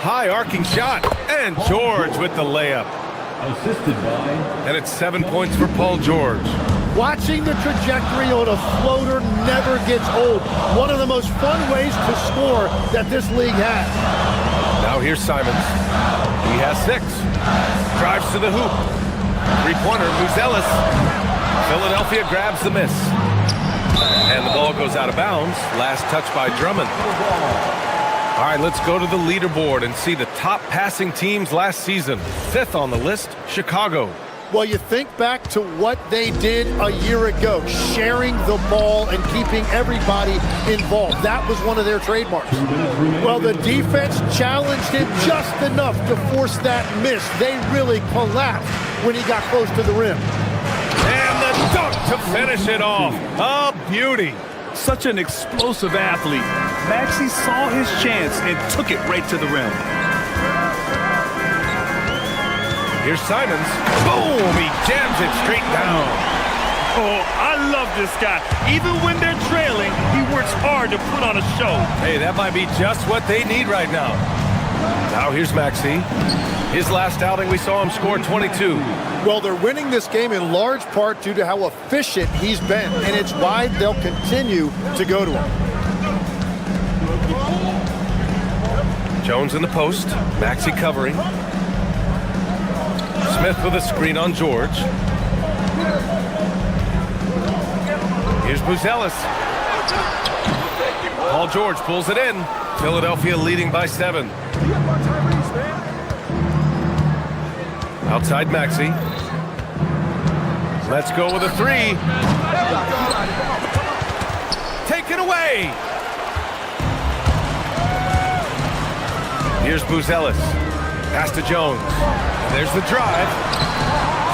High arcing shot. And George with the layup. Assisted by... And it's 7 points for Paul George. Watching the trajectory on a floater never gets old. One of the most fun ways to score that this league has. Now here's Simons. He has 6. Drives to the hoop. Three-pointer, Buzelis. Philadelphia grabs the miss. And the ball goes out of bounds. Last touch by Drummond. All right, let's go to the leaderboard and see the top passing teams last season. 5th on the list, Chicago. Well, you think back to what they did a year ago, sharing the ball and keeping everybody involved. That was one of their trademarks. Well, the defense challenged him just enough to force that miss. They really collapsed when he got close to the rim. And the dunk to finish it off. A beauty. Such an explosive athlete. Maxey saw his chance and took it right to the rim. Here's Simons. Boom! He jams it straight down. Oh, I love this guy. Even when they're trailing, he works hard to put on a show. Hey, that might be just what they need right now. Now here's Maxey. His last outing, we saw him score 22. Well, they're winning this game in large part due to how efficient he's been, and it's why they'll continue to go to him. Jones in the post. Maxey covering. Smith with a screen on George. Here's Buzelis. Paul George pulls it in. Philadelphia leading by 7. Outside Maxey. Let's go with a 3. Taken away. Here's Buzelis. Pass to Jones. And there's the drive.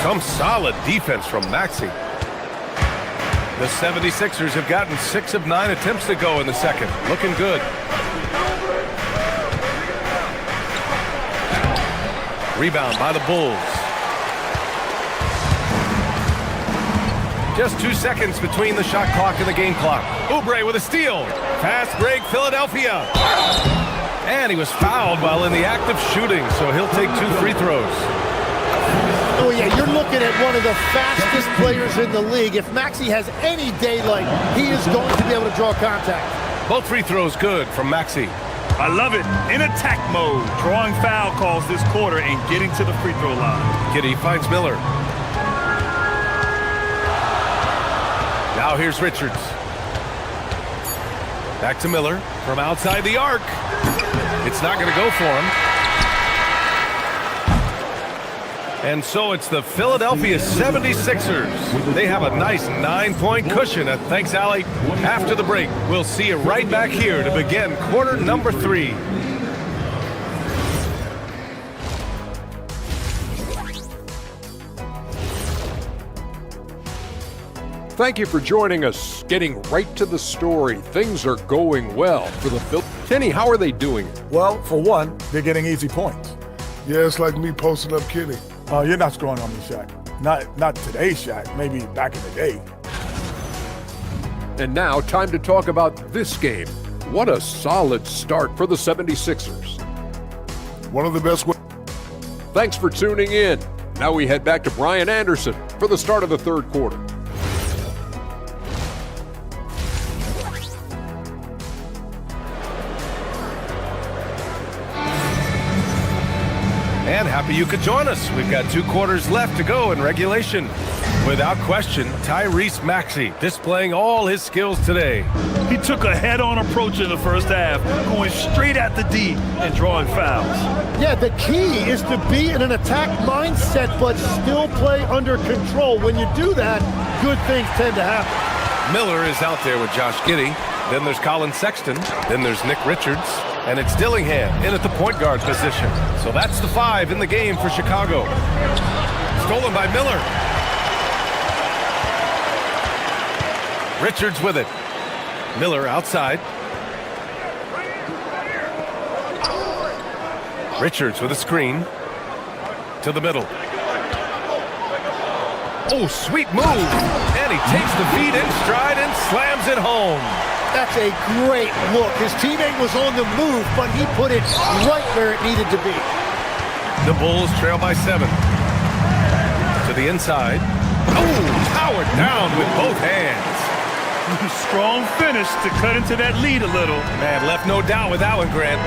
Some solid defense from Maxey. The 76ers have gotten 6 of 9 attempts to go in the second. Looking good. Rebound by the Bulls. Just 2 seconds between the shot clock and the game clock. Oubre with a steal. Fast break, Philadelphia. And he was fouled while in the act of shooting, so he'll take 2 free throws. Oh, yeah, you're looking at one of the fastest players in the league. If Maxey has any daylight, he is going to be able to draw contact. Both free throws good from Maxey. I love it. In attack mode, drawing foul calls this quarter and getting to the free throw line. Giddey finds Miller. Now here's Richards. Back to Miller from outside the arc. It's not going to go for him. And so it's the Philadelphia 76ers. They have a nice 9-point cushion. And thanks, Allie. After the break, we'll see you right back here to begin quarter number 3. Thank you for joining us. Getting right to the story. Things are going well for the Phil. Kenny, how are they doing it? Well, for one, they're getting easy points. Yeah, it's like me posting up Kenny. Oh, you're not scoring on me, Shaq. Not today, Shaq. Maybe back in the day. And now, time to talk about this game. What a solid start for the 76ers. One of the best ways. Thanks for tuning in. Now we head back to Brian Anderson for the start of the third quarter. And happy you could join us. We've got 2 quarters left to go in regulation. Without question, Tyrese Maxey displaying all his skills today. He took a head-on approach in the first half, going straight at the D and drawing fouls. Yeah, the key is to be in an attack mindset but still play under control. When you do that, good things tend to happen. Miller is out there with Josh Giddey. Then there's Colin Sexton. Then there's Nick Richards. And it's Dillingham in at the point guard position. So that's the 5 in the game for Chicago. Stolen by Miller. Richards with it. Miller outside. Richards with a screen. To the middle. Oh, sweet move. And he takes the feed in stride and slams it home. That's a great look. His teammate was on the move, but he put it right where it needed to be. The Bulls trail by 7. To the inside. Oh, powered down with both hands. Strong finish to cut into that lead a little. Man, left no doubt with that one, Grant.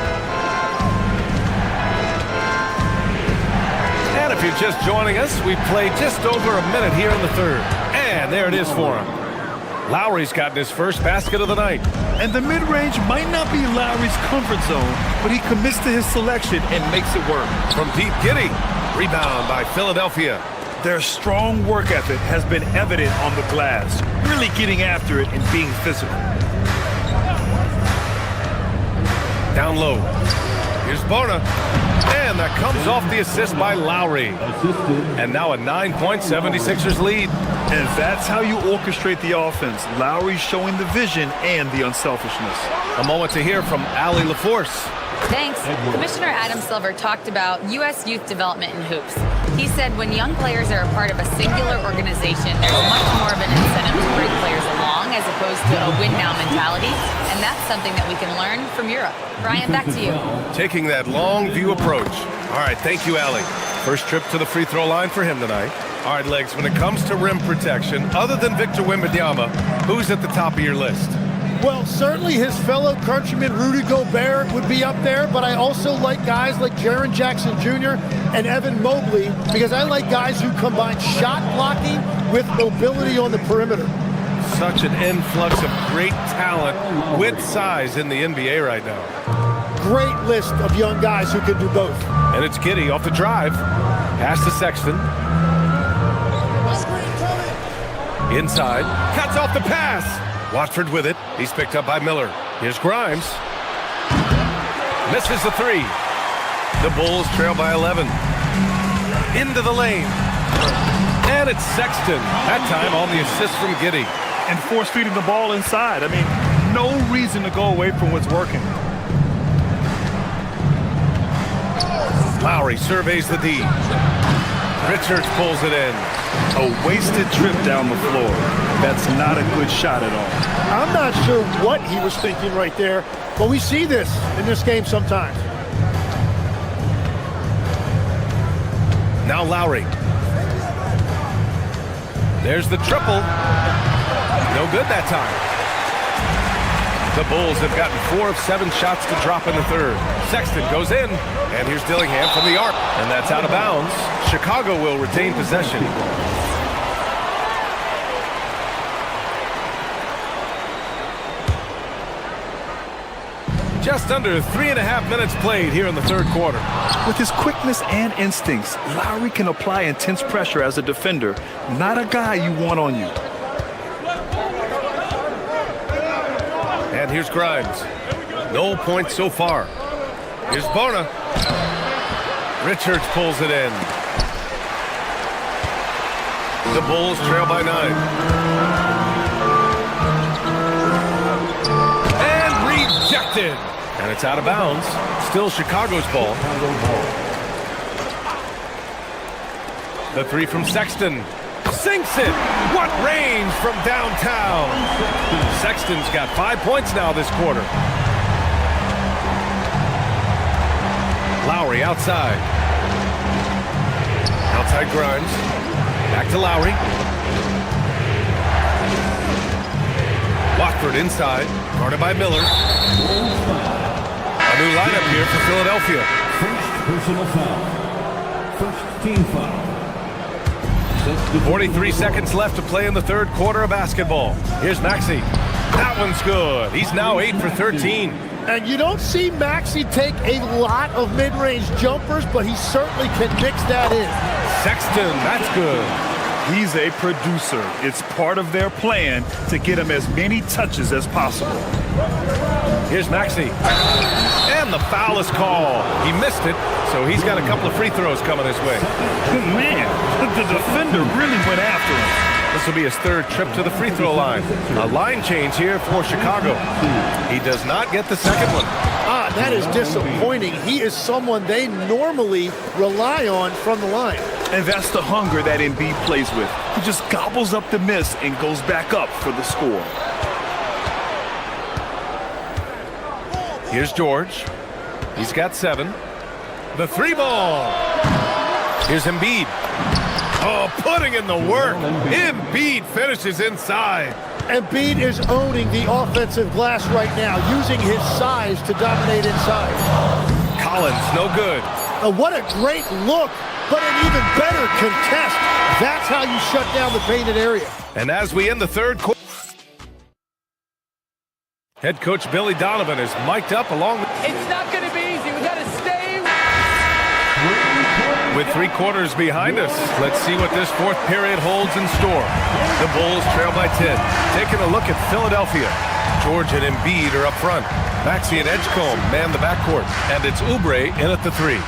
And if you're just joining us, we played just over a minute here in the third. And there it is for him. Lowry's gotten his first basket of the night. And the mid-range might not be Lowry's comfort zone, but he commits to his selection and makes it work. From deep, Giddey. Rebound by Philadelphia. Their strong work ethic has been evident on the glass, really getting after it and being physical. Down low. Here's Bona. And that comes off the assist by Lowry. And now a 9-point 76ers lead. And that's how you orchestrate the offense. Lowry showing the vision and the unselfishness. A moment to hear from Allie LaForce. Thanks. Commissioner Adam Silver talked about U.S. youth development in hoops. He said when young players are a part of a singular organization, there's much more of an incentive to bring players along as opposed to a win-now mentality, and that's something that we can learn from Europe. Brian, back to you. Taking that long view approach. All right, thank you, Allie. First trip to the free throw line for him tonight. All right, Legs, when it comes to rim protection, other than Victor Wembanyama, who's at the top of your list? Well, certainly his fellow countryman Rudy Gobert would be up there, but I also like guys like Jaren Jackson Jr. and Evan Mobley because I like guys who combine shot blocking with mobility on the perimeter. Such an influx of great talent with size in the NBA right now. Great list of young guys who can do both. And it's Giddey off the drive. Pass to Sexton. Inside. Cuts off the pass. Watford with it. He's picked up by Miller. Here's Grimes. Misses the 3. The Bulls trail by 11. Into the lane. And it's Sexton. That time on the assist from Giddey. And force feeding the ball inside. I mean, no reason to go away from what's working. Lowry surveys the D. Richards pulls it in. A wasted trip down the floor. That's not a good shot at all. I'm not sure what he was thinking right there, but we see this in this game sometimes. Now Lowry. There's the triple. No good that time. The Bulls have gotten 4 of 7 shots to drop in the third. Sexton goes in, and here's Dillingham from the arc. And that's out of bounds. Chicago will retain possession. Just under 3.5 minutes played here in the third quarter. With his quickness and instincts, Lowry can apply intense pressure as a defender. Not a guy you want on you. And here's Grimes. No points so far. Here's Bona. Richards pulls it in. The Bulls trail by 9. And rejected. And it's out of bounds. Still Chicago's ball. The three from Sexton. Sinks it. What range from downtown. Sexton's got 5 points now this quarter. Lowry outside. Outside Grimes. Back to Lowry. Watford inside. Guarded by Miller. A new lineup here for Philadelphia. First personal foul. First team foul. 43 seconds left to play in the third quarter of basketball. Here's Maxey. That one's good. He's now 8 for 13. And you don't see Maxey take a lot of mid-range jumpers, but he certainly can mix that in. Sexton, that's good. He's a producer. It's part of their plan to get him as many touches as possible. Here's Maxey. And the foul is called. He missed it, so he's got a couple of free throws coming his way. Man, the defender really went after him. This will be his third trip to the free throw line. A line change here for Chicago. He does not get the second one. That is disappointing. He is someone they normally rely on from the line. And that's the hunger that Embiid plays with. He just gobbles up the miss and goes back up for the score. Here's George. He's got 7. The 3 ball. Here's Embiid. Oh, putting in the work. Embiid finishes inside. Embiid is owning the offensive glass right now, using his size to dominate inside. Collins, no good. What a great look, but an even better contest. That's how you shut down the painted area. And as we end the third quarter, head coach Billy Donovan is mic'd up along with... It's not going to be easy. We got to stay. With 3 quarters behind us, let's see what this fourth period holds in store. The Bulls trail by 10. Taking a look at Philadelphia. George and Embiid are up front. Maxey and Edgecombe man the backcourt. And it's Oubre in at the 3.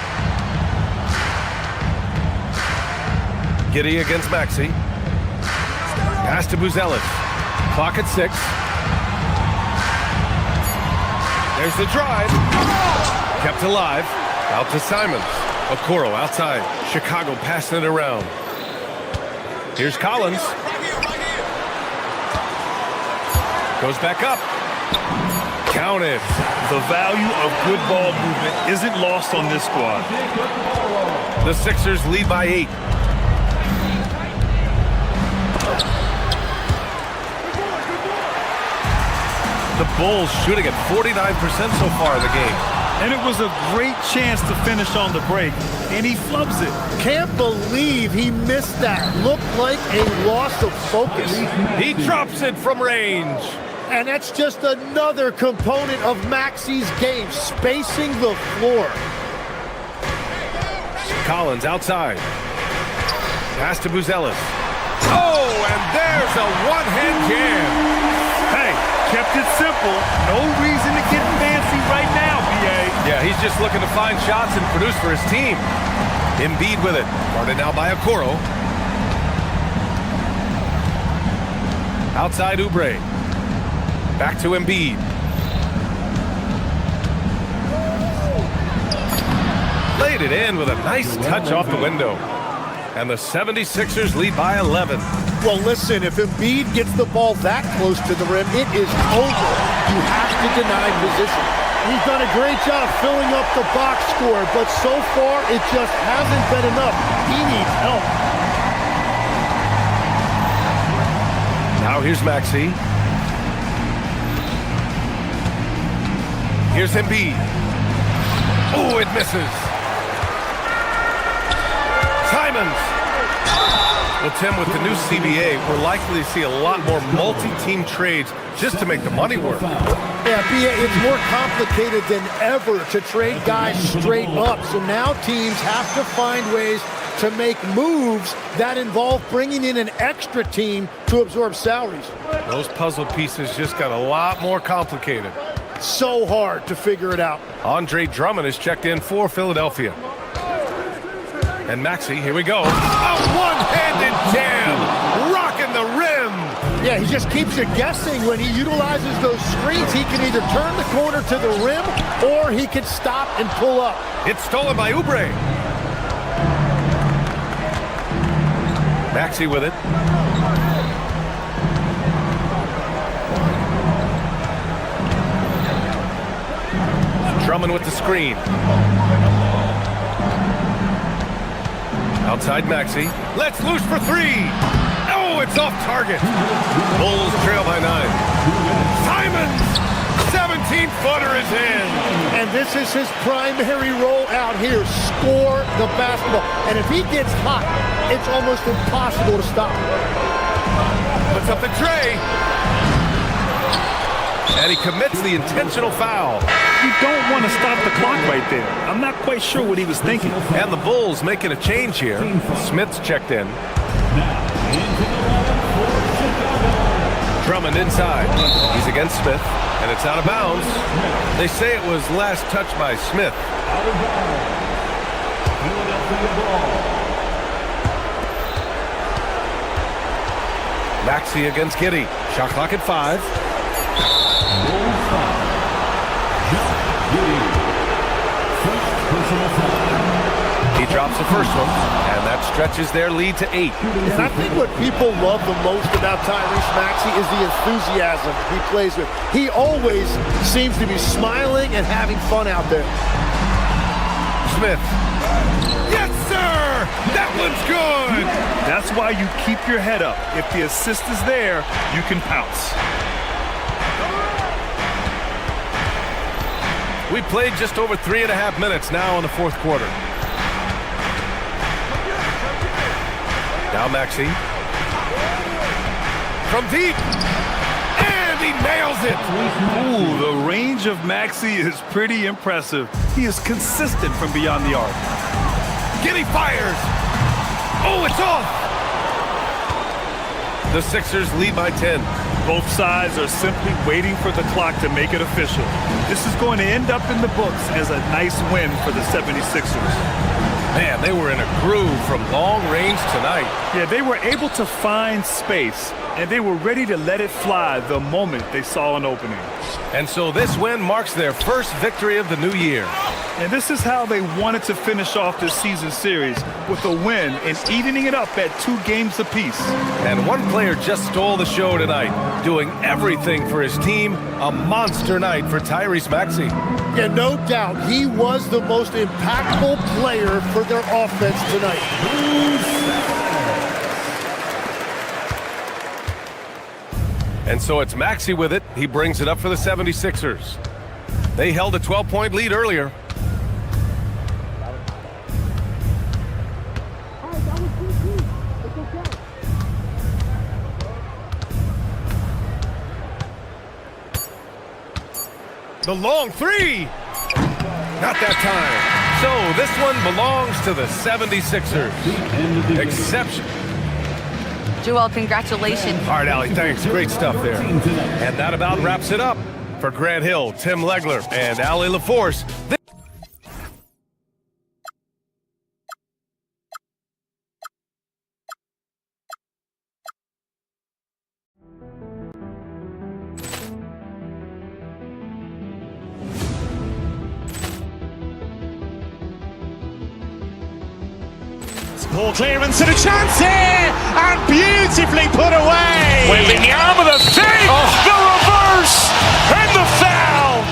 Giddey against Maxey. Pass to Buzelis. Clock at 6. There's the drive. Kept alive. Out to Simons. Okoro outside. Chicago passing it around. Here's Collins. Goes back up. Count it. The value of good ball movement isn't lost on this squad. The Sixers lead by 8. The Bulls shooting at 49% so far in the game. And it was a great chance to finish on the break, and he flubs it. Can't believe he missed that. Looked like a loss of focus. He drops it from range. And that's just another component of Maxey's game, spacing the floor. Collins outside. Pass to Buzelis. Oh, and there's a one-hand jam. Hey, kept it simple. No reason to get fancy right now, B.A. Yeah, he's just looking to find shots and produce for his team. Embiid with it. Guarded now by Okoro. Outside Oubre. Back to Embiid. Laid it in with a nice touch off the window. And the 76ers lead by 11. Well, listen, if Embiid gets the ball that close to the rim, it is over. You have to deny position. He's done a great job filling up the box score, but so far it just hasn't been enough. He needs help. Now here's Maxey. Here's Embiid. Oh, it misses. Simons. Well, Tim, with the new CBA, we're likely to see a lot more multi-team trades just to make the money work. Yeah, it's more complicated than ever to trade guys straight up. So now teams have to find ways to make moves that involve bringing in an extra team to absorb salaries. Those puzzle pieces just got a lot more complicated. So hard to figure it out. Andre Drummond is checked in for Philadelphia. And Maxey, here we go. A one-handed jam, rocking the rim. Yeah, he just keeps you guessing. When he utilizes those screens, he can either turn the corner to the rim or he can stop and pull up. It's stolen by Oubre. Maxey with it. Drummond with the screen. Outside Maxey. Let's loose for three. Oh, it's off target. Bulls trail by 9. Simons, 17-footer is in. And this is his primary role out here. Score the basketball. And if he gets hot, it's almost impossible to stop. Puts up the tray. And he commits the intentional foul. You don't want to stop the clock right there. I'm not quite sure what he was thinking. And the Bulls making a change here. Smith's checked in. Drummond inside. He's against Smith, and it's out of bounds. They say it was last touched by Smith. Maxey against Giddey. Shot clock at 5. He drops the first one, and that stretches their lead to 8. And I think what people love the most about Tyrese Maxey is the enthusiasm he plays with. He always seems to be smiling and having fun out there. Smith. Yes, sir! That one's good! That's why you keep your head up. If the assist is there, you can pounce. We played just over 3.5 minutes now in the fourth quarter. Now Maxey. From deep. And he nails it. Ooh, the range of Maxey is pretty impressive. He is consistent from beyond the arc. Giddey fires. Oh, it's off. The Sixers lead by 10. Both sides are simply waiting for the clock to make it official. This is going to end up in the books as a nice win for the 76ers. Man, they were in a groove from long range tonight. Yeah, they were able to find space, and they were ready to let it fly the moment they saw an opening. And so this win marks their first victory of the new year. And this is how they wanted to finish off this season series, with a win and evening it up at 2 games apiece. And one player just stole the show tonight, doing everything for his team. A monster night for Tyrese Maxey. Yeah, no doubt. He was the most impactful player for their offense tonight. And so it's Maxey with it. He brings it up for the 76ers. They held a 12-point lead earlier. The long three. Not that time. So this one belongs to the 76ers. Exception. Joel, congratulations. All right, Allie, thanks. Great stuff there. And that about wraps it up. For Grant Hill, Tim Legler, and Allie LaForce. Ball clearance and a chance here, and beautifully put away. Wembanyama the save, the reverse, and the foul.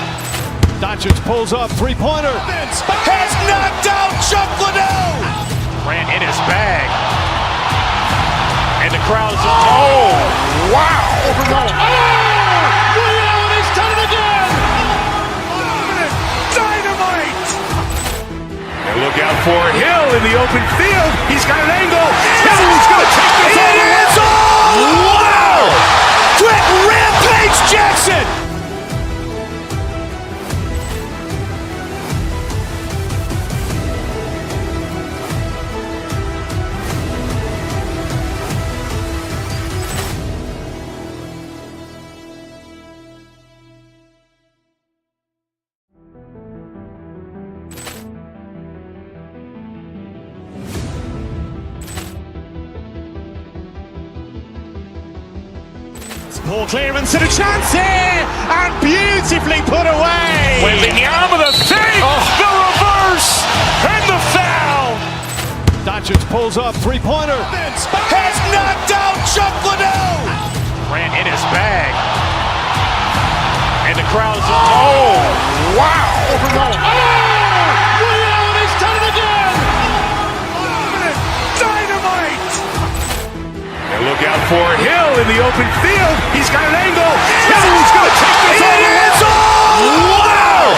Doncic pulls up, three-pointer. Has knocked out Chuck Liddell. Ran in his bag. And the crowd is, oh, wow. Ray Allen has done it again. Dynamite. And look out for Hill in the open field. He's got an angle. Hill is going to take the Ball clearance and a chance here, and beautifully put away. Wembanyama the save, the reverse, and the foul. Doncic pulls up, three-pointer. Has knocked out Chuck Liddell. Ran in his bag. And the crowd is, oh, wow. Ray Allen has done it again. Dynamite. And look out for Hill in the open field. He's got an angle. Hill's going to take this all the way. Wow.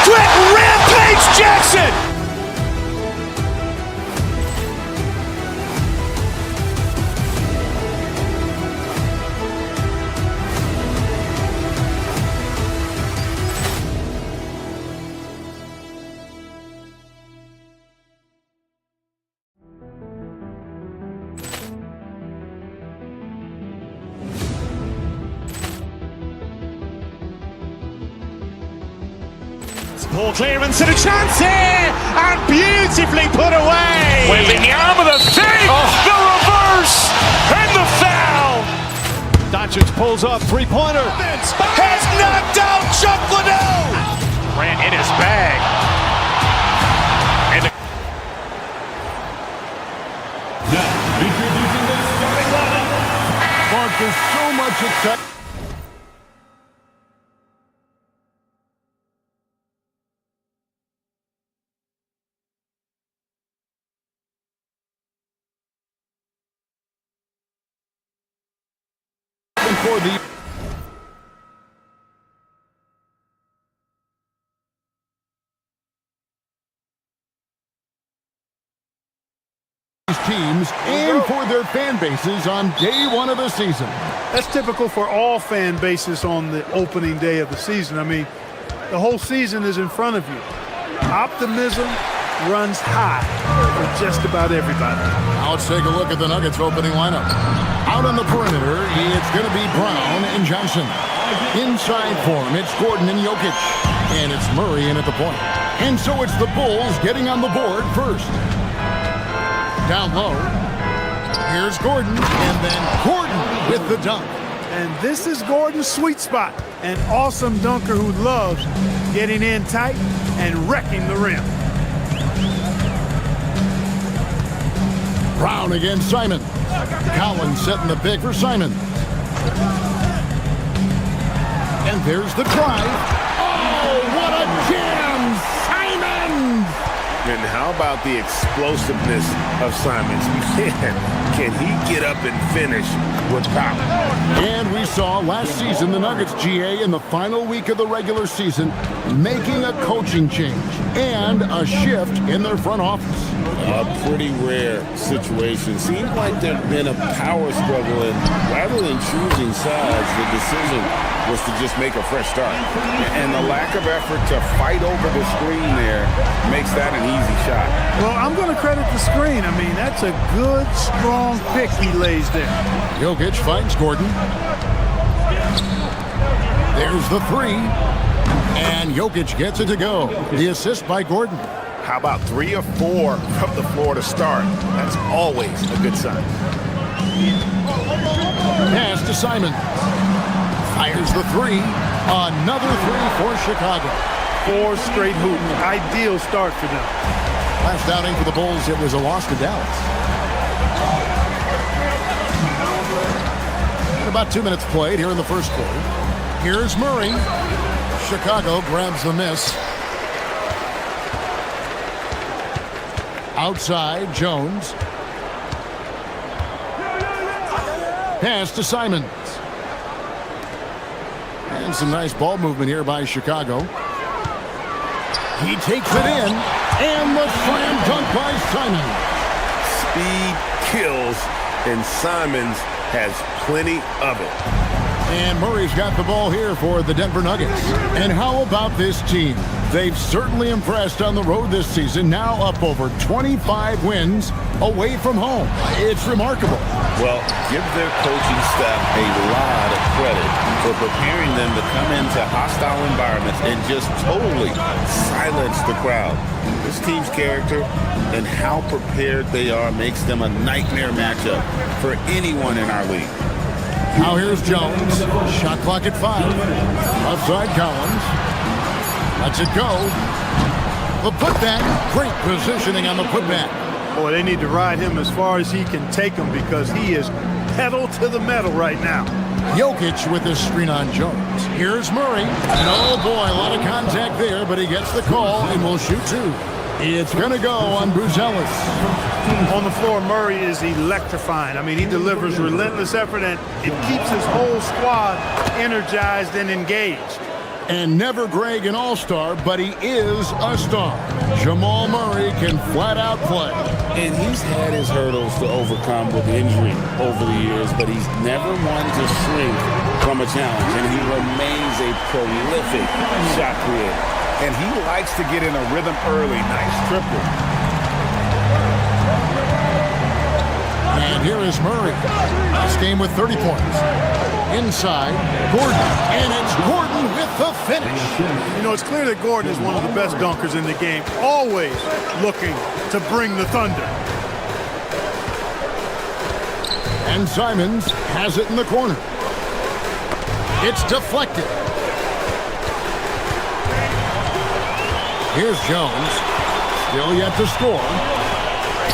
Quick Rampage Jackson. Ball clearance and a chance here, and beautifully put away. Wembanyama the save, the reverse, and the foul. Doncic pulls up, three-pointer. Has knocked out Chuck Liddell. Ran in his bag. And Now, introducing the starting lineup. Mark, there's so much excitement. For the teams and for their fan bases on day one of the season. That's typical for all fan bases on the opening day of the season. I mean, the whole season is in front of you. Optimism runs high for just about everybody. Now let's take a look at the Nuggets opening lineup. Out on the perimeter, it's going to be Brown and Johnson. Inside for him, it's Gordon and Jokic. And it's Murray in at the point. And so it's the Bulls getting on the board first. Down low, here's Gordon, and then Gordon with the dunk. And this is Gordon's sweet spot. An awesome dunker who loves getting in tight and wrecking the rim. Brown against Simon. Collins setting the pick for Simon. And there's the drive. Oh, what a jam! Simon! And how about the explosiveness of Simons? Can he get up and finish with power? And we saw last season the Nuggets, GA, in the final week of the regular season, making a coaching change and a shift in their front office. A pretty rare situation. Seems like there's been a power struggle, and rather than choosing sides, the decision was to just make a fresh start. And the lack of effort to fight over the screen there makes that an easy shot. Well, I'm going to credit the screen. I mean, that's a good, strong pick he lays there. Jokic finds Gordon. There's the three. And Jokic gets it to go. The assist by Gordon. How about 3 or 4 from the floor to start? That's always a good sign. Pass to Simon. Fires the three. Another three for Chicago. 4 straight hoops. Ideal start for them. Last outing for the Bulls, it was a loss to Dallas. About 2 minutes played here in the first quarter. Here's Murray. Chicago grabs the miss. Outside, Jones. Pass to Simons. And some nice ball movement here by Chicago. He takes it in. And the slam dunk by Simons. Speed kills, and Simons has plenty of it. And Murray's got the ball here for the Denver Nuggets. And how about this team? They've certainly impressed on the road this season, now up over 25 wins away from home. It's remarkable. Well, give their coaching staff a lot of credit for preparing them to come into hostile environments and just totally silence the crowd. This team's character and how prepared they are makes them a nightmare matchup for anyone in our league. Now here's Jones. Shot clock at 5. Left side Collins. Lets it go. The putback. Great positioning on the putback. Boy, they need to ride him as far as he can take him because he is pedal to the metal right now. Jokic with his screen on Jones. Here's Murray. And oh boy, a lot of contact there, but he gets the call and will shoot 2. It's going to go on Buzelis. On the floor, Murray is electrifying. I mean, he delivers relentless effort, and it keeps his whole squad energized and engaged. And never Greg an all-star, but he is a star. Jamal Murray can flat out play. And he's had his hurdles to overcome with injury over the years, but he's never one to shrink from a challenge, and he remains a prolific shot creator. And he likes to get in a rhythm early. Nice triple. And here is Murray. This game with 30 points. Inside, Gordon. And it's Gordon with the finish. You know, it's clear that Gordon is one of the best dunkers in the game, always looking to bring the thunder. And Simons has it in the corner. It's deflected. Here's Jones. Still yet to score.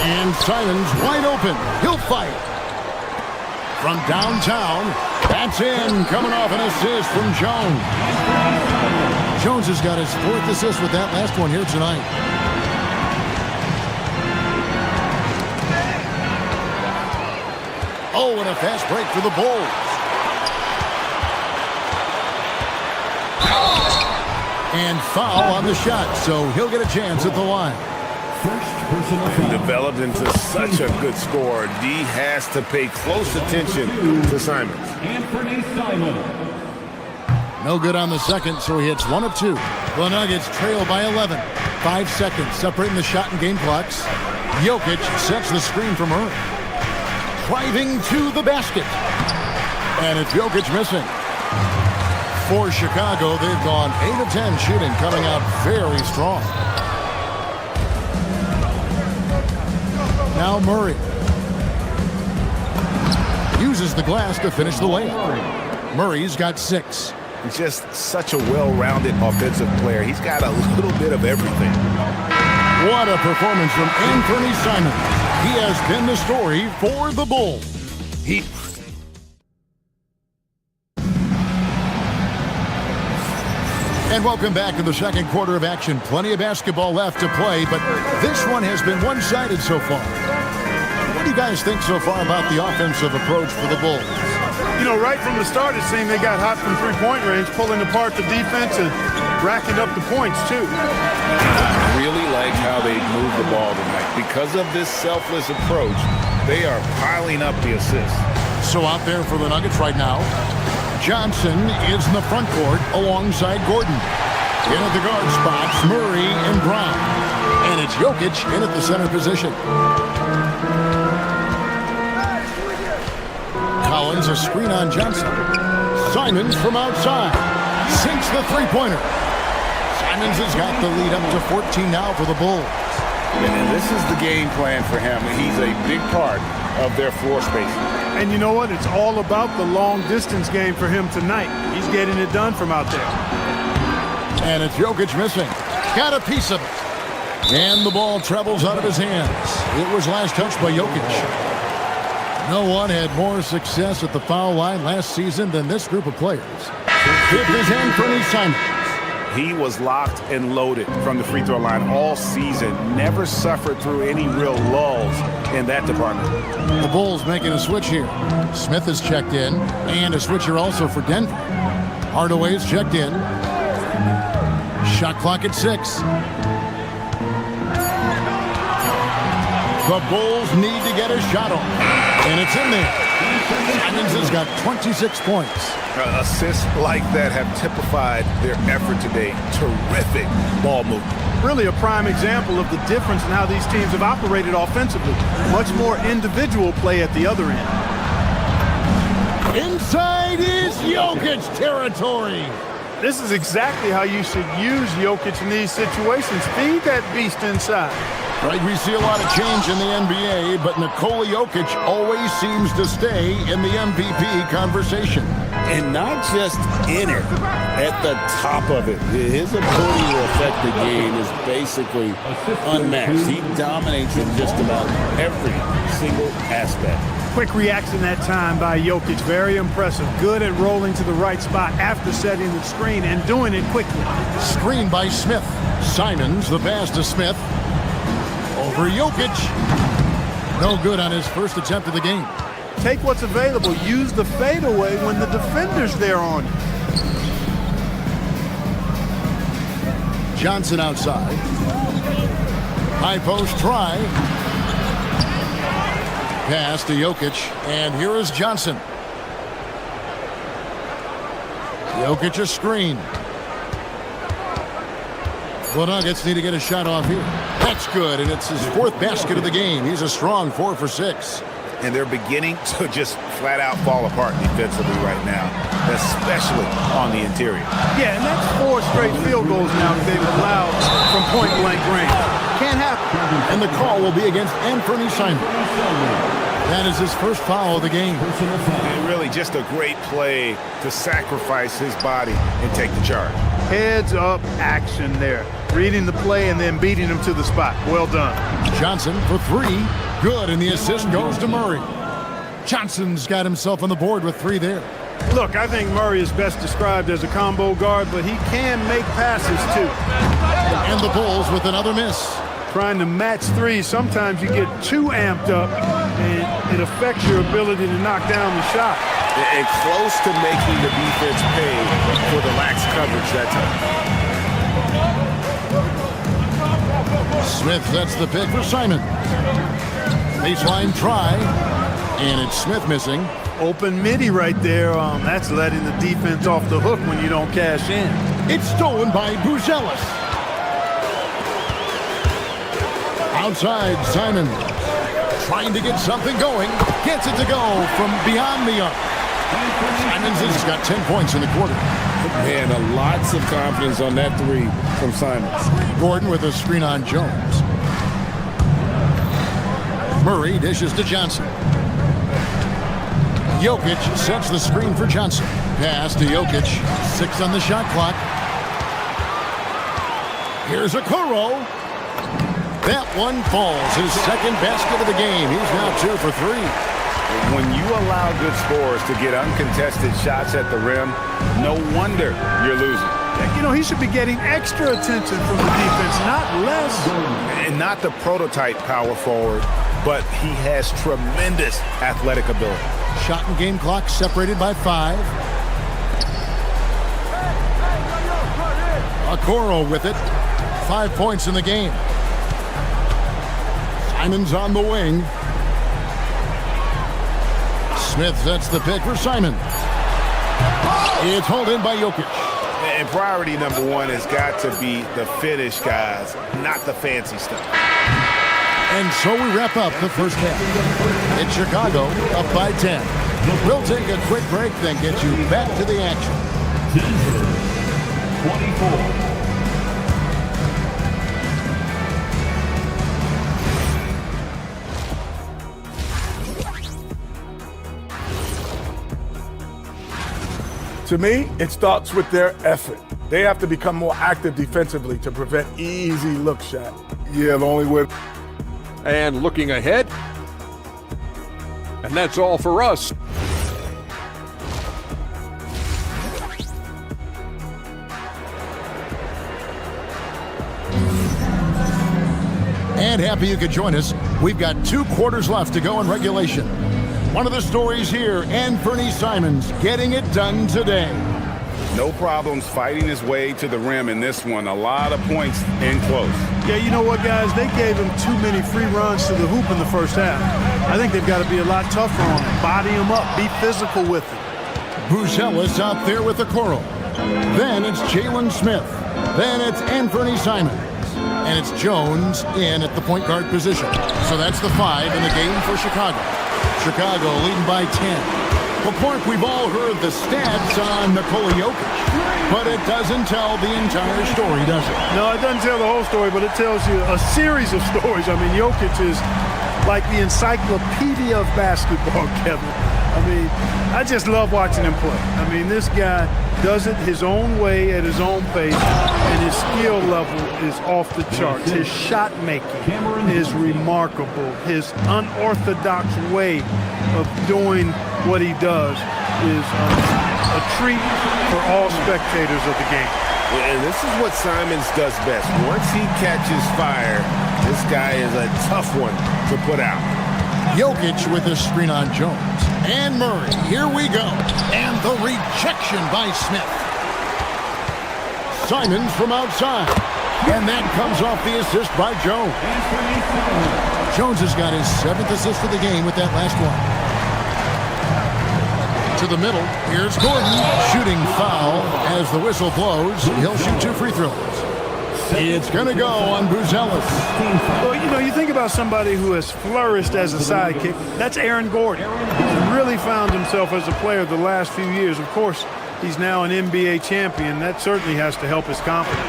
And Simons wide open. He'll fight. From downtown, that's in. Coming off an assist from Jones. Jones has got his 4th assist with that last one here tonight. Oh, and a fast break for the Bulls. And foul on the shot, so he'll get a chance at the line. Developed into such a good scorer, D has to pay close attention to Simons. No good on the second, so he hits 1 of 2. The Nuggets trail by 11. 5 seconds separating the shot and game clocks. Jokic sets the screen from Murray. Driving to the basket. And it's Jokic missing. For Chicago, they've gone 8 of 10 shooting, coming out very strong. Now Murray uses the glass to finish the layup. Murray's got 6. He's just such a well-rounded offensive player. He's got a little bit of everything. What a performance from Anthony Simons. He has been the story for the Bulls. And welcome back to the second quarter of action. Plenty of basketball left to play, but this one has been one-sided so far. What do you guys think so far about the offensive approach for the Bulls? You know, right from the start, it seemed they got hot from three-point range, pulling apart the defense and racking up the points, too. I really like how they moved the ball tonight. Because of this selfless approach, they are piling up the assists. So out there for the Nuggets right now, Johnson is in the front court alongside Gordon. In at the guard spots, Murray and Brown. And it's Jokic in at the center position. Collins a screen on Johnson. Simons from outside. Sinks the three-pointer. Simons has got the lead up to 14 now for the Bulls. And this is the game plan for him. He's a big part of their floor spacing. And you know what? It's all about the long-distance game for him tonight. He's getting it done from out there. And it's Jokic missing. Got a piece of it. And the ball travels out of his hands. It was last touched by Jokic. No one had more success at the foul line last season than this group of players. It is Anthony Simons. He was locked and loaded from the free throw line all season. Never suffered through any real lulls in that department. The Bulls making a switch here. Smith is checked in, and a switcher also for Denver. Hardaway's checked in. Shot clock at 6. The Bulls need to get a shot off, and it's in there. Simons has got 26 points. Assists like that have typified their effort today. Terrific ball movement. Really a prime example of the difference in how these teams have operated offensively. Much more individual play at the other end. Inside is Jokic territory. This is exactly how you should use Jokic in these situations. Feed that beast inside. Right, we see a lot of change in the NBA, but Nikola Jokic always seems to stay in the MVP conversation. And not just in it, at the top of it. His ability to affect the game is basically unmatched. He dominates in just about every single aspect. Quick reaction that time by Jokic. Very impressive. Good at rolling to the right spot after setting the screen and doing it quickly. Screen by Smith. Simons, the pass to Smith. Over Jokic. No good on his first attempt of the game. Take what's available. Use the fadeaway when the defender's there on you. Johnson outside. High post try. Pass to Jokic, and here is Johnson. Jokic a screen. The Nuggets need to get a shot off here. That's good, and it's his fourth basket of the game. He's a strong 4 for 6. And they're beginning to just flat out fall apart defensively right now, especially on the interior. Yeah, and that's 4 straight field goals now that they've allowed from point-blank range. Can't happen. And the call will be against Anthony Simons. That is his first foul of the game. And really just a great play to sacrifice his body and take the charge. Heads-up action there. Reading the play and then beating him to the spot. Well done. Johnson for 3. Good, and the assist goes to Murray. Johnson's got himself on the board with 3 there. Look, I think Murray is best described as a combo guard, but he can make passes too. And the Bulls with another miss. Trying to match 3, sometimes you get too amped up, and it affects your ability to knock down the shot. And close to making the defense pay for the lax coverage that time. Smith sets the pick for Simon. Baseline try, and it's Smith missing. Open midi right there. That's letting the defense off the hook when you don't cash in. It's stolen by Buzelis. Outside, Simon trying to get something going. Gets it to go from beyond the arc. Simons has got 10 points in the quarter. Man, lots of confidence on that 3 from Simons. Gordon with a screen on Jones. Murray dishes to Johnson. Jokic sets the screen for Johnson. Pass to Jokic. 6 on the shot clock. Here's Okoro. That one falls. His second basket of the game. He's now 2 for 3. When you allow good scorers to get uncontested shots at the rim, no wonder you're losing. You know, he should be getting extra attention from the defense, not less. And not the prototype power forward, but he has tremendous athletic ability. Shot and game clock separated by 5. Okoro with it. 5 points in the game. Simons on the wing. Smith sets the pick for Simon. It's hauled in by Jokic. And priority number 1 has got to be the finish, guys, not the fancy stuff. And so we wrap up the first half. It's Chicago up by 10. We'll take a quick break, then get you back to the action. Denver, 24. To me, it starts with their effort. They have to become more active defensively to prevent easy look shots. Yeah, the only way. And looking ahead. And that's all for us. And happy you could join us. We've got 2 quarters left to go in regulation. One of the stories here, Anthony Simons getting it done today. No problems fighting his way to the rim in this one. A lot of points in close. Yeah, you know what, guys? They gave him too many free runs to the hoop in the first half. I think they've got to be a lot tougher on him. Body him up. Be physical with him. Buzelis out there with Okoro. Then it's Jalen Smith. Then it's Anthony Simons. And it's Jones in at the point guard position. So that's the 5 in the game for Chicago. Chicago leading by 10. Well, Clark, we've all heard the stats on Nikola Jokic, but it doesn't tell the entire story, does it? No, it doesn't tell the whole story, but it tells you a series of stories. I mean, Jokic is like the encyclopedia of basketball, Kevin. I mean, I just love watching him play. I mean, this guy does it his own way at his own pace, and his skill level is off the charts. His shot making is remarkable. His unorthodox way of doing what he does is a treat for all spectators of the game. And this is what Simons does best. Once he catches fire, this guy is a tough one to put out. Jokic with a screen on Jones. And Murray, here we go. And the rejection by Smith. Simons from outside. And that comes off the assist by Jones. Jones has got his 7th assist of the game with that last one. To the middle, here's Gordon. Shooting foul as the whistle blows. He'll shoot 2 free throws. It's going to go on Buzelis. Well, you know, you think about somebody who has flourished as a sidekick. That's Aaron Gordon. He's really found himself as a player the last few years. Of course, he's now an NBA champion. That certainly has to help his confidence.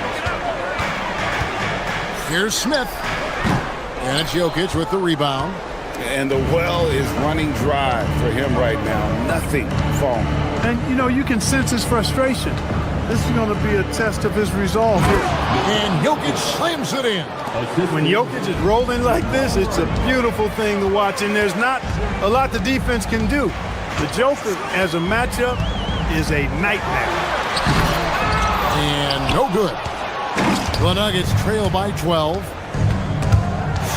Here's Smith. And it's Jokic with the rebound. And the well is running dry for him right now. Nothing falling. And, you know, you can sense his frustration. This is going to be a test of his resolve here. And Jokic slams it in. When Jokic is rolling like this, it's a beautiful thing to watch, and there's not a lot the defense can do. The Joker, as a matchup, is a nightmare. And no good. The Nuggets trail by 12.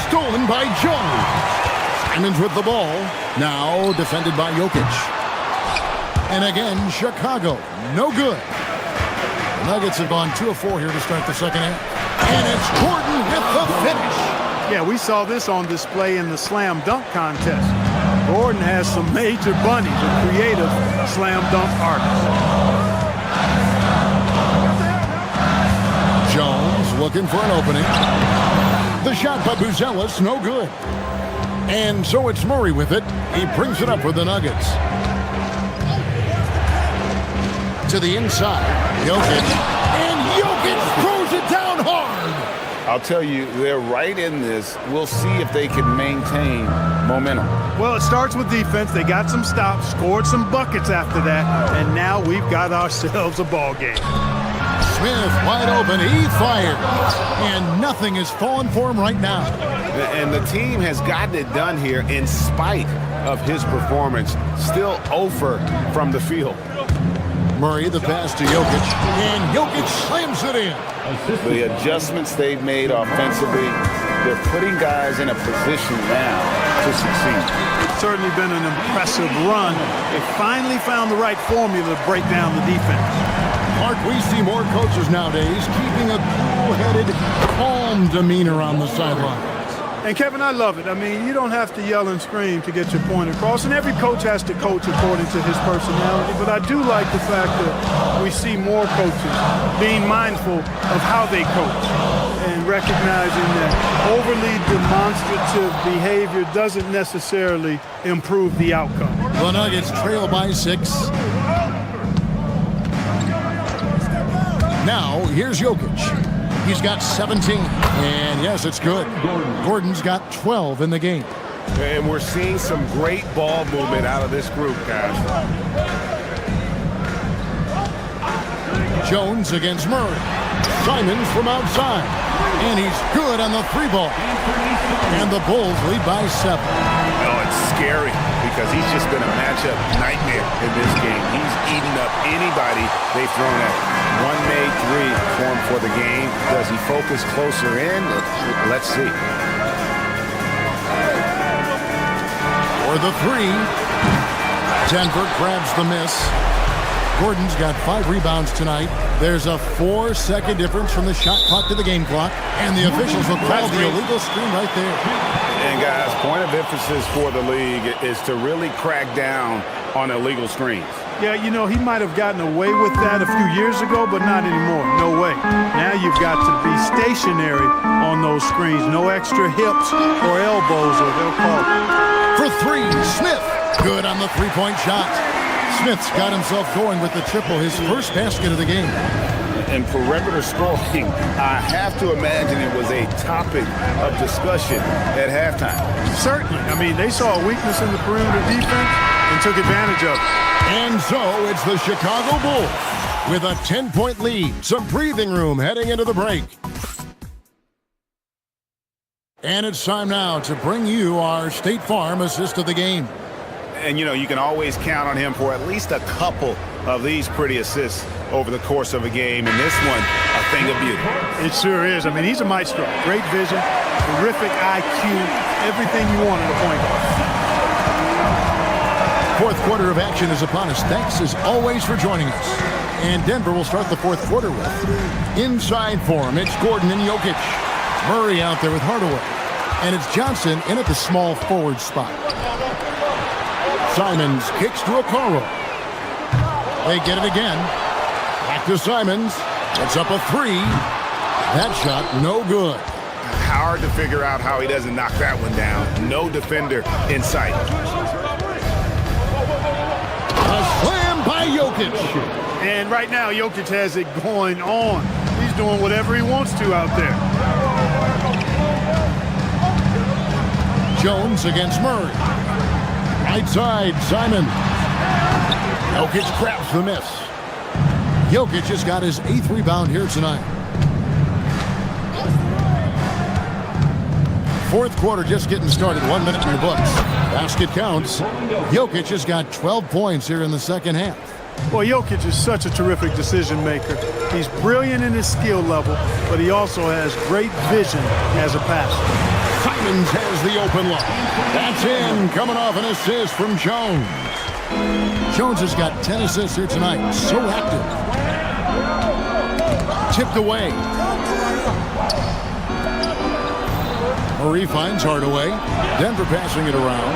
Stolen by Jones. Simons with the ball. Now defended by Jokic. And again, Chicago. No good. The Nuggets have gone 2 of 4 here to start the second half. And it's Gordon with the finish. Yeah, we saw this on display in the slam dunk contest. Gordon has some major bunnies, a creative slam dunk artist. Jones looking for an opening. The shot by Buzelis, no good. And so it's Murray with it. He brings it up for the Nuggets. To the inside, Jokic. And Jokic throws it down hard. I'll tell you, they're right in this. We'll see if they can maintain momentum. Well, it starts with defense. They got some stops, scored some buckets after that, and now we've got ourselves a ball game. Smith wide open, he fires, and nothing is falling for him right now. And the team has gotten it done here in spite of his performance. Still 0 from the field. Murray, the pass to Jokic, and Jokic slams it in. The adjustments they've made offensively, they're putting guys in a position now to succeed. It's certainly been an impressive run. They finally found the right formula to break down the defense. Mark, we see more coaches nowadays keeping a cool-headed, calm demeanor on the sideline. And, Kevin, I love it. I mean, you don't have to yell and scream to get your point across, and every coach has to coach according to his personality. But I do like the fact that we see more coaches being mindful of how they coach and recognizing that overly demonstrative behavior doesn't necessarily improve the outcome. The Nuggets trail by 6. Now, here's Jokic. He's got 17, and yes, it's good. Gordon's got 12 in the game. And we're seeing some great ball movement out of this group, guys. Jones against Murray. Simons from outside, and he's good on the 3-ball. And the Bulls lead by 7. Oh, it's scary because he's just been a matchup nightmare in this game. He's eating up anybody they've thrown at him. 1 made 3 for him for the game. Does he focus closer in? Let's see. For the 3. Denver grabs the miss. Gordon's got 5 rebounds tonight. There's a 4-second difference from the shot clock to the game clock. And the officials will call the illegal screen right there. And guys, point of emphasis for the league is to really crack down on illegal screens. Yeah, you know, he might have gotten away with that a few years ago, but not anymore. No way. Now you've got to be stationary on those screens. No extra hips or elbows, or they'll call it. For 3, Smith. Good on the 3-point shot. Smith's got himself going with the triple, his first basket of the game. And perimeter scoring, I have to imagine it was a topic of discussion at halftime. Certainly. I mean, they saw a weakness in the perimeter defense and took advantage of it. And so it's the Chicago Bulls with a 10-point lead. Some breathing room heading into the break. And it's time now to bring you our State Farm assist of the game. And, you know, you can always count on him for at least a couple of these pretty assists over the course of a game. And this one, a thing of beauty. It sure is. I mean, he's a maestro. Great vision, terrific IQ, everything you want in a point guard. Fourth quarter of action is upon us. Thanks, as always, for joining us. And Denver will start the fourth quarter with inside form. It's Gordon and Jokic. Murray out there with Hardaway. And it's Johnson in at the small forward spot. Simons kicks to Okoro. They get it again. Back to Simons. It's up a three. That shot, no good. Hard to figure out how he doesn't knock that one down. No defender in sight. A slam by Jokic. And right now, Jokic has it going on. He's doing whatever he wants to out there. Jones against Murray. Right side, Simon. Jokic grabs the miss. Jokic has got his 8th rebound here tonight. Fourth quarter just getting started. 1 minute in the books. Basket counts. Jokic has got 12 points here in the second half. Well, Jokic is such a terrific decision maker. He's brilliant in his skill level, but he also has great vision as a passer. Simons has the open look. That's in, coming off an assist from Jones. Jones has got 10 assists here tonight. So active. Tipped away. Murray finds Hardaway. Denver passing it around.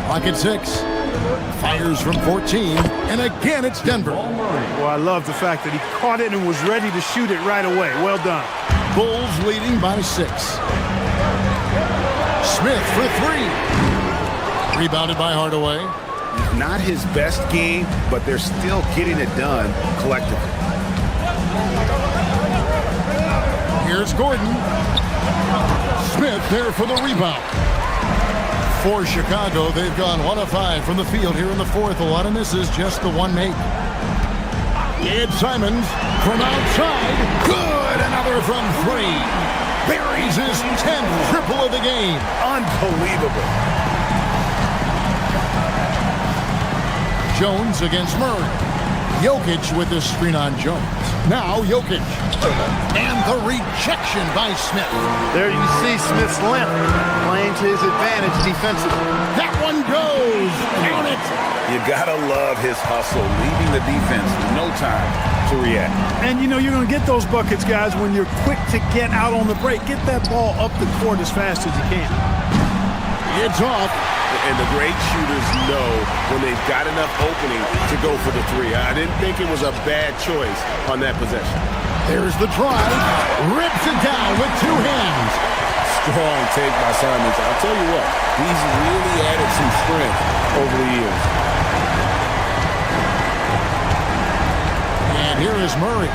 Clock at 6. Fires from 14. And again, it's Denver. Well, I love the fact that he caught it and was ready to shoot it right away. Well done. Bulls leading by 6. Smith for 3. Rebounded by Hardaway. Not his best game, but they're still getting it done collectively. Here's Gordon. Smith there for the rebound. For Chicago, they've gone 1 of 5 from the field here in the fourth. A lot of misses, just the one make. It's Simons from outside. Good, another from 3. Buries his 10th triple of the game. Unbelievable. Jones against Murray. Jokic with the screen on Jones. Now Jokic. And the rejection by Smith. There you see Smith's length playing to his advantage defensively. That one goes. Count it. You gotta love his hustle, leaving the defense no time to react. And you know, you're gonna get those buckets, guys, when you're quick to get out on the break. Get that ball up the court as fast as you can. It's off. And the great shooters know when they've got enough opening to go for the 3. I didn't think it was a bad choice on that possession. There's the drive. Rips it down with 2 hands. Strong take by Simons. I'll tell you what, he's really added some strength over the years. And here is Murray.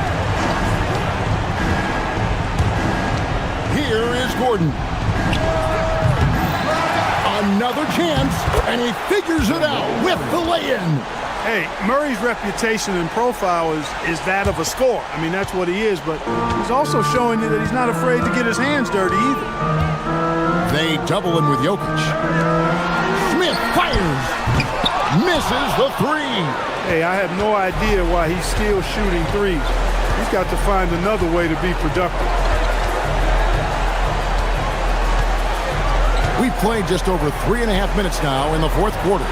Here is Gordon. Another chance, and he figures it out with the lay-in. Hey, Murray's reputation and profile is that of a scorer. I mean, that's what he is, but he's also showing you that he's not afraid to get his hands dirty either. They double him with Jokic. Smith fires. Misses the 3. Hey, I have no idea why he's still shooting 3s. He's got to find another way to be productive. We've played just over 3.5 minutes now in the fourth quarter.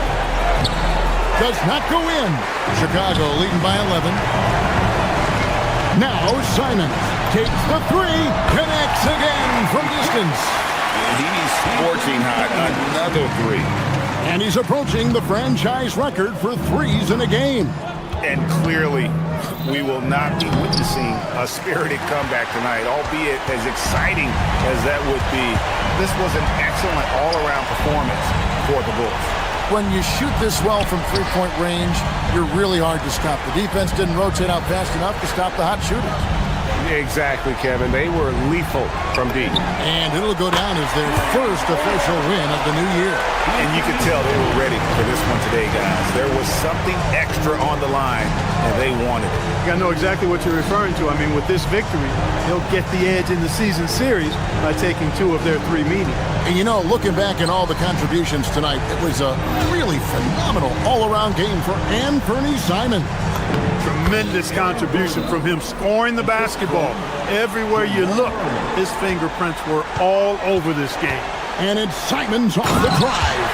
Does not go in. Chicago leading by 11. Now Simons takes the 3. Connects again from distance. He's scorching hot. Another 3. And he's approaching the franchise record for 3s in a game. And clearly, we will not be witnessing a spirited comeback tonight, albeit as exciting as that would be. This was an excellent all-around performance for the Bulls. when you shoot this well from three-point range, you're really hard to stop. The defense didn't rotate out fast enough to stop the hot shooters. Exactly, Kevin. They were lethal from deep. And it'll go down as their first official win of the new year. And you could tell they were ready for this one today, guys. There was something extra on the line, and they wanted it. I know exactly what you're referring to. I mean, with this victory, they'll get the edge in the season series by taking 2 of their 3 meetings. And you know, looking back at all the contributions tonight, it was a really phenomenal all-around game for Anthony Simons. Tremendous contribution from him scoring the basketball. Everywhere you look, his fingerprints were all over this game. And it's Simons on the drive.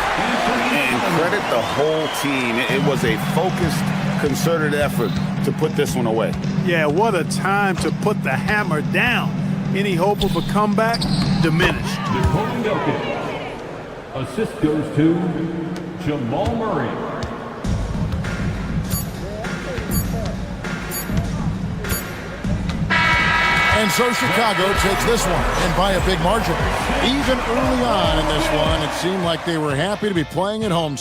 And credit the whole team. It was a focused, concerted effort to put this one away. Yeah, what a time to put the hammer down. Any hope of a comeback diminished. Assist goes to Jamal Murray. And so Chicago takes this one, and by a big margin. Even early on in this one, it seemed like they were happy to be playing at home.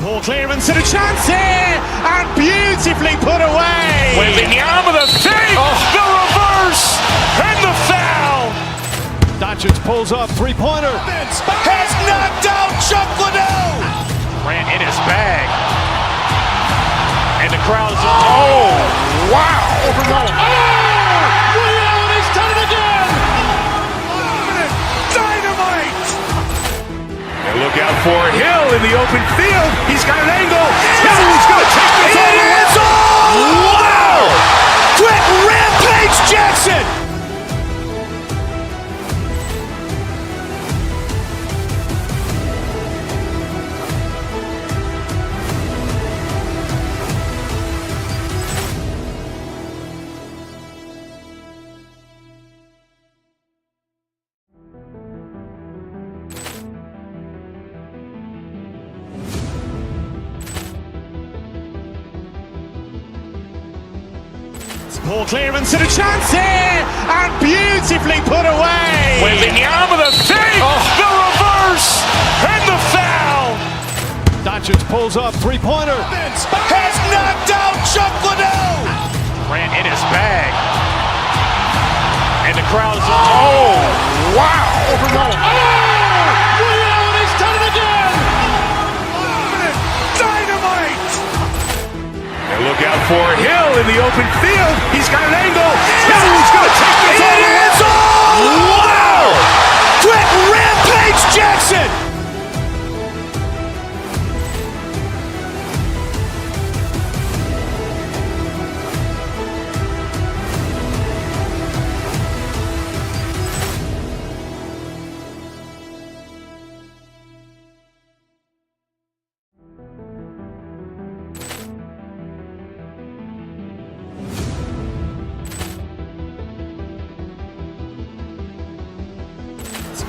Ball clearance and a chance here, and beautifully put away. Wembanyama the fake, the reverse, and the foul. Doncic pulls up, three-pointer. Has knocked out Chuck Liddell. Ran in his bag. And the crowd is, oh, wow. Overrun. He's done it again. Dynamite. And look out for Hill in the open field. He's got an angle. Hill's going to take this all the way. Wow! Quick Rampage Jackson. Ball clearance and a chance here, and beautifully put away. Wembanyama the fake, the reverse, and the foul. Doncic pulls up, three-pointer. Has knocked out Chuck Liddell. Ran in his bag. And the crowd is, oh, wow. Overrun. He's done it again. Dynamite. And look out for Hill in the open field. He's got an angle. Hill's going to take this all the way. Wow! Quick Rampage Jackson.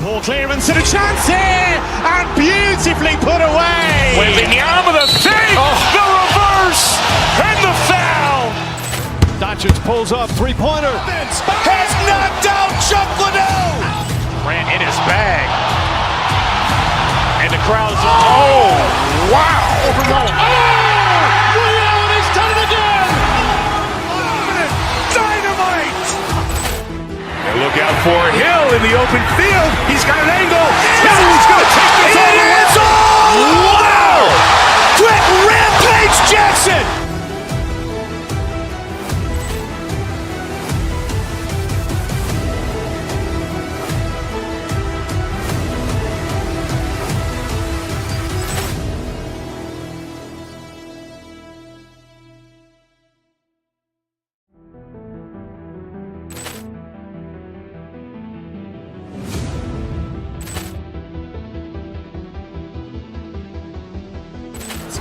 Ball clearance and a chance here, and beautifully put away. Wembanyama the fake, the reverse, and the foul. Doncic pulls up, three-pointer. Has knocked out Chuck Liddell. Ran in his bag. And the crowd is, oh, wow. Overrun. He's done it again. Dynamite. And look out for Hill in the open field. He's got an angle. Hill's going to take this all the way. Wow! Quick Rampage Jackson.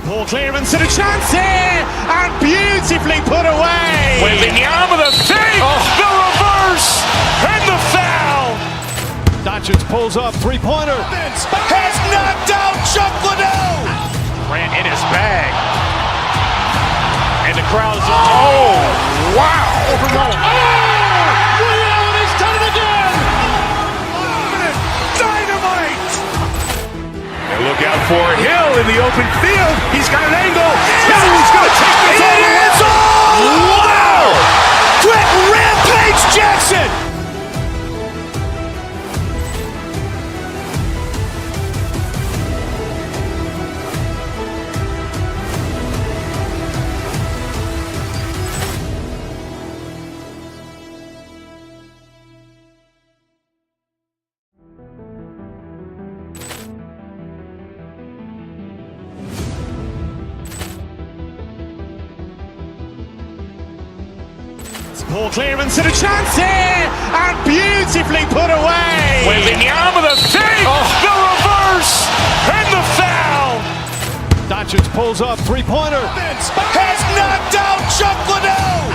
Ball clearance and a chance here, and beautifully put away. Wembanyama the fake, the reverse, and the foul. Doncic pulls up, three-pointer. Has knocked out Chuck Liddell. Grant in his bag. And the crowd's, oh, wow. Ray Allen has done it again. Dynamite. And look out for Hill in the open field. He's got an angle. Hill's going to take this all the way. Wow. Quick Rampage Jackson. Poor clearance and a chance here, and beautifully put away. Wembanyama the fake, the reverse, and the foul. Doncic pulls up, three-pointer. Has knocked out Chuck Liddell.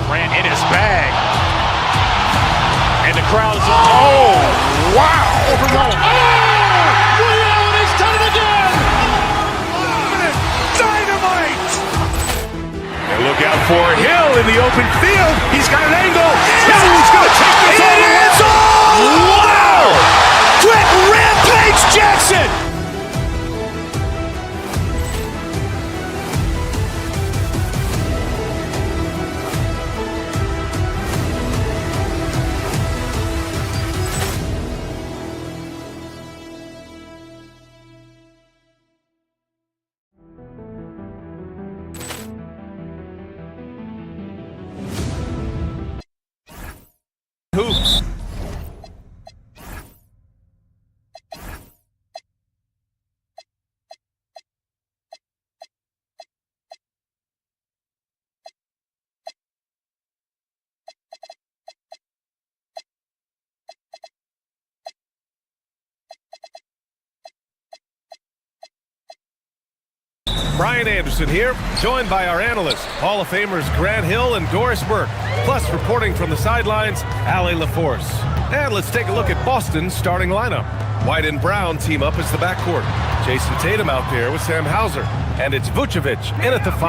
Grant in his bag. And the crowd's, oh, wow. Ray Allen has done it again. Dynamite. And look out for Hill in the open field. He's got an angle. Hill's going to take this all the way. Wow. Quick Rampage Jackson. Hoops. Brian Anderson here, joined by our analysts, Hall of Famers Grant Hill and Doris Burke, plus reporting from the sidelines, Allie LaForce. And let's take a look at Boston's starting lineup. White and Brown team up as the backcourt. Jason Tatum out there with Sam Hauser, and it's Vucevic in at the 5.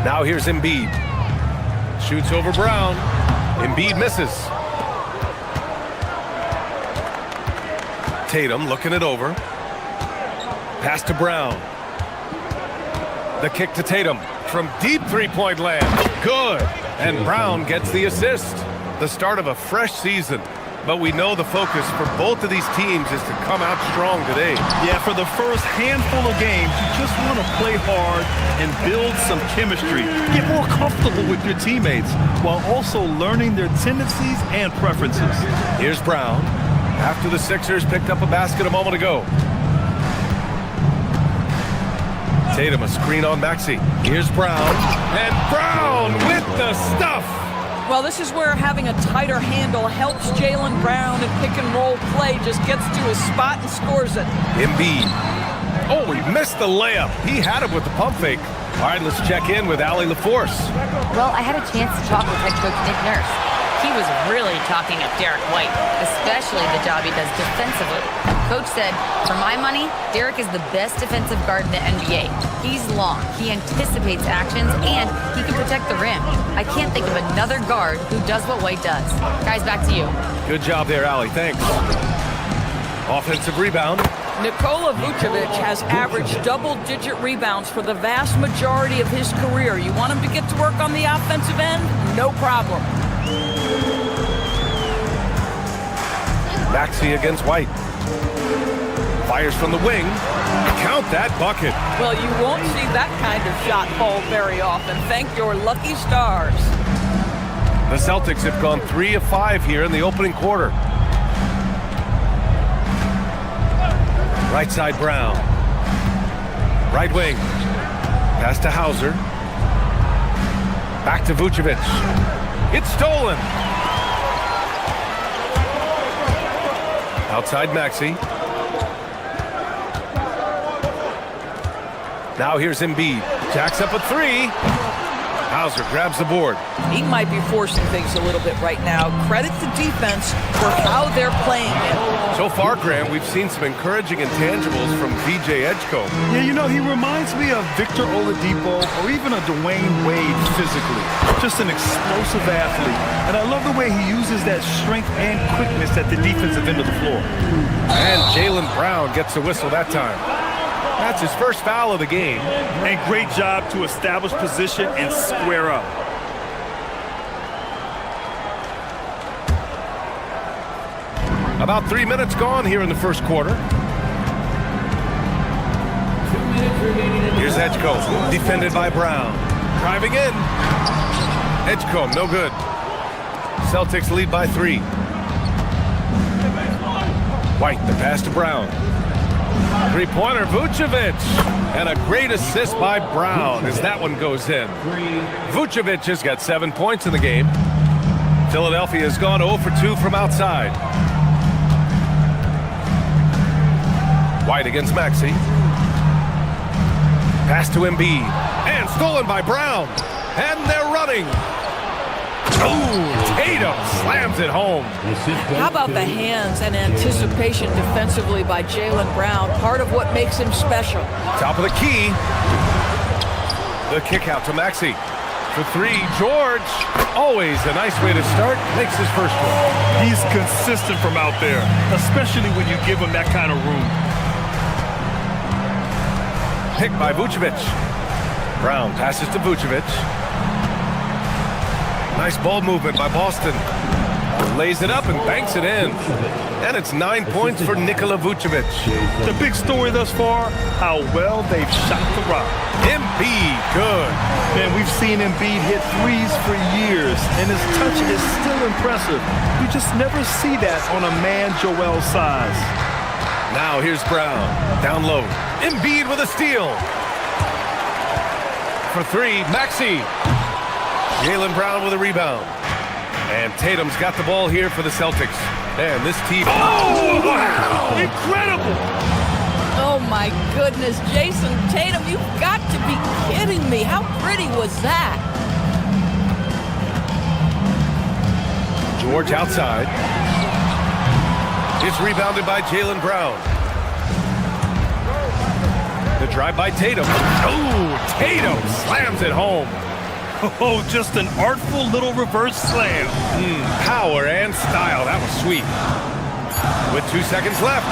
Now here's Embiid. Shoots over Brown. Embiid misses. Tatum looking it over. Pass to Brown. The kick to Tatum from deep three-point land. Good. And Brown gets the assist. The start of a fresh season. But we know the focus for both of these teams is to come out strong today. Yeah, for the first handful of games, you just want to play hard and build some chemistry. Get more comfortable with your teammates while also learning their tendencies and preferences. Here's Brown. After the Sixers picked up a basket a moment ago. Tatum a screen on Maxey. Here's Brown. And Brown with the stuff. Well, this is where having a tighter handle helps Jaylen Brown in pick-and-roll play. Just gets to his spot and scores it. Embiid. Oh, he missed the layup. He had it with the pump fake. All right, let's check in with Allie LaForce. Well, I had a chance to talk with head coach Nick Nurse. He was really talking up Derek White, especially the job he does defensively. Coach said, for my money, Derek is the best defensive guard in the NBA. He's long, he anticipates actions, and he can protect the rim. I can't think of another guard who does what White does. Guys, back to you. Good job there, Allie. Thanks. Offensive rebound. Nikola Vucevic has averaged double-digit rebounds for the vast majority of his career. You want him to get to work on the offensive end? No problem. Maxey against White. Fires from the wing. Count that bucket. Well, you won't see that kind of shot called very often. Thank your lucky stars. The Celtics have gone 3 of 5 here in the opening quarter. Right side Brown. Right wing. Pass to Hauser. Back to Vucevic. It's stolen. Outside Maxey. Now here's Embiid. Jacks up a 3. Hauser grabs the board. He might be forcing things a little bit right now. Credit the defense for how they're playing it. So far, Graham, we've seen some encouraging intangibles from VJ Edgecombe. Yeah, you know, he reminds me of Victor Oladipo or even a Dwayne Wade physically. Just an explosive athlete. And I love the way he uses that strength and quickness at the defensive end of the floor. And Jaylen Brown gets the whistle that time. That's his first foul of the game. And great job to establish position and square up. About 3 minutes gone here in the first quarter. Here's Edgecombe, defended by Brown. Driving in. Edgecombe, no good. Celtics lead by 3. White, the pass to Brown. Three-pointer, Vucevic. And a great assist by Brown as that one goes in. Vucevic has got 7 points in the game. Philadelphia has gone 0 for 2 from outside. White against Maxey. Pass to Embiid. And stolen by Brown. And they're running. Oh, Tatum slams it home. How about the hands and anticipation defensively by Jaylen Brown? Part of what makes him special. Top of the key. The kick out to Maxey. For 3, George. Always a nice way to start. Makes his first one. He's consistent from out there, especially when you give him that kind of room. Picked by Vucevic. Brown passes to Vucevic. Nice ball movement by Boston. Lays it up and banks it in. And it's 9 points for Nikola Vucevic. The big story thus far, how well they've shot the rock. Embiid, good. Man, we've seen Embiid hit threes for years, and his touch is still impressive. You just never see that on a man Joel's size. Now here's Brown. Down low. Embiid with a steal. For 3, Maxey. Jaylen Brown with a rebound. And Tatum's got the ball here for the Celtics. And this team... Oh, wow! Incredible! Oh, my goodness. Jason Tatum, you've got to be kidding me. How pretty was that? George outside. It's rebounded by Jaylen Brown. The drive by Tatum. Oh, Tatum slams it home. Oh, just an artful little reverse slam. Power and style. That was sweet. With 2 seconds left.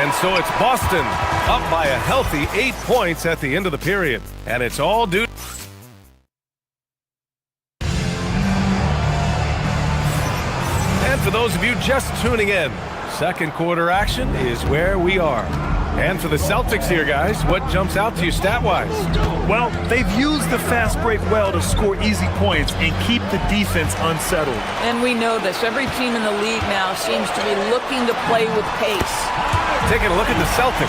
And so it's Boston up by a healthy 8 points at the end of the period. And it's all due. And for those of you just tuning in, second quarter action is where we are. And for the Celtics here, guys, what jumps out to you stat-wise? Well, they've used the fast break well to score easy points and keep the defense unsettled. And we know this. Every team in the league now seems to be looking to play with pace. Taking a look at the Celtics.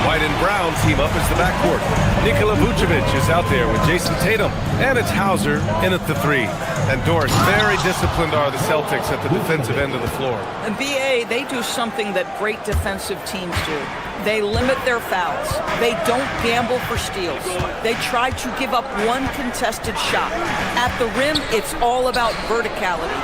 White and Brown team up as the backcourt. Nikola Vucevic is out there with Jason Tatum. And it's Hauser in at the 3. And Doris, very disciplined are the Celtics at the defensive end of the floor. And BA, they do something that great defensive teams do. They limit their fouls. They don't gamble for steals. They try to give up one contested shot. At the rim, it's all about verticality.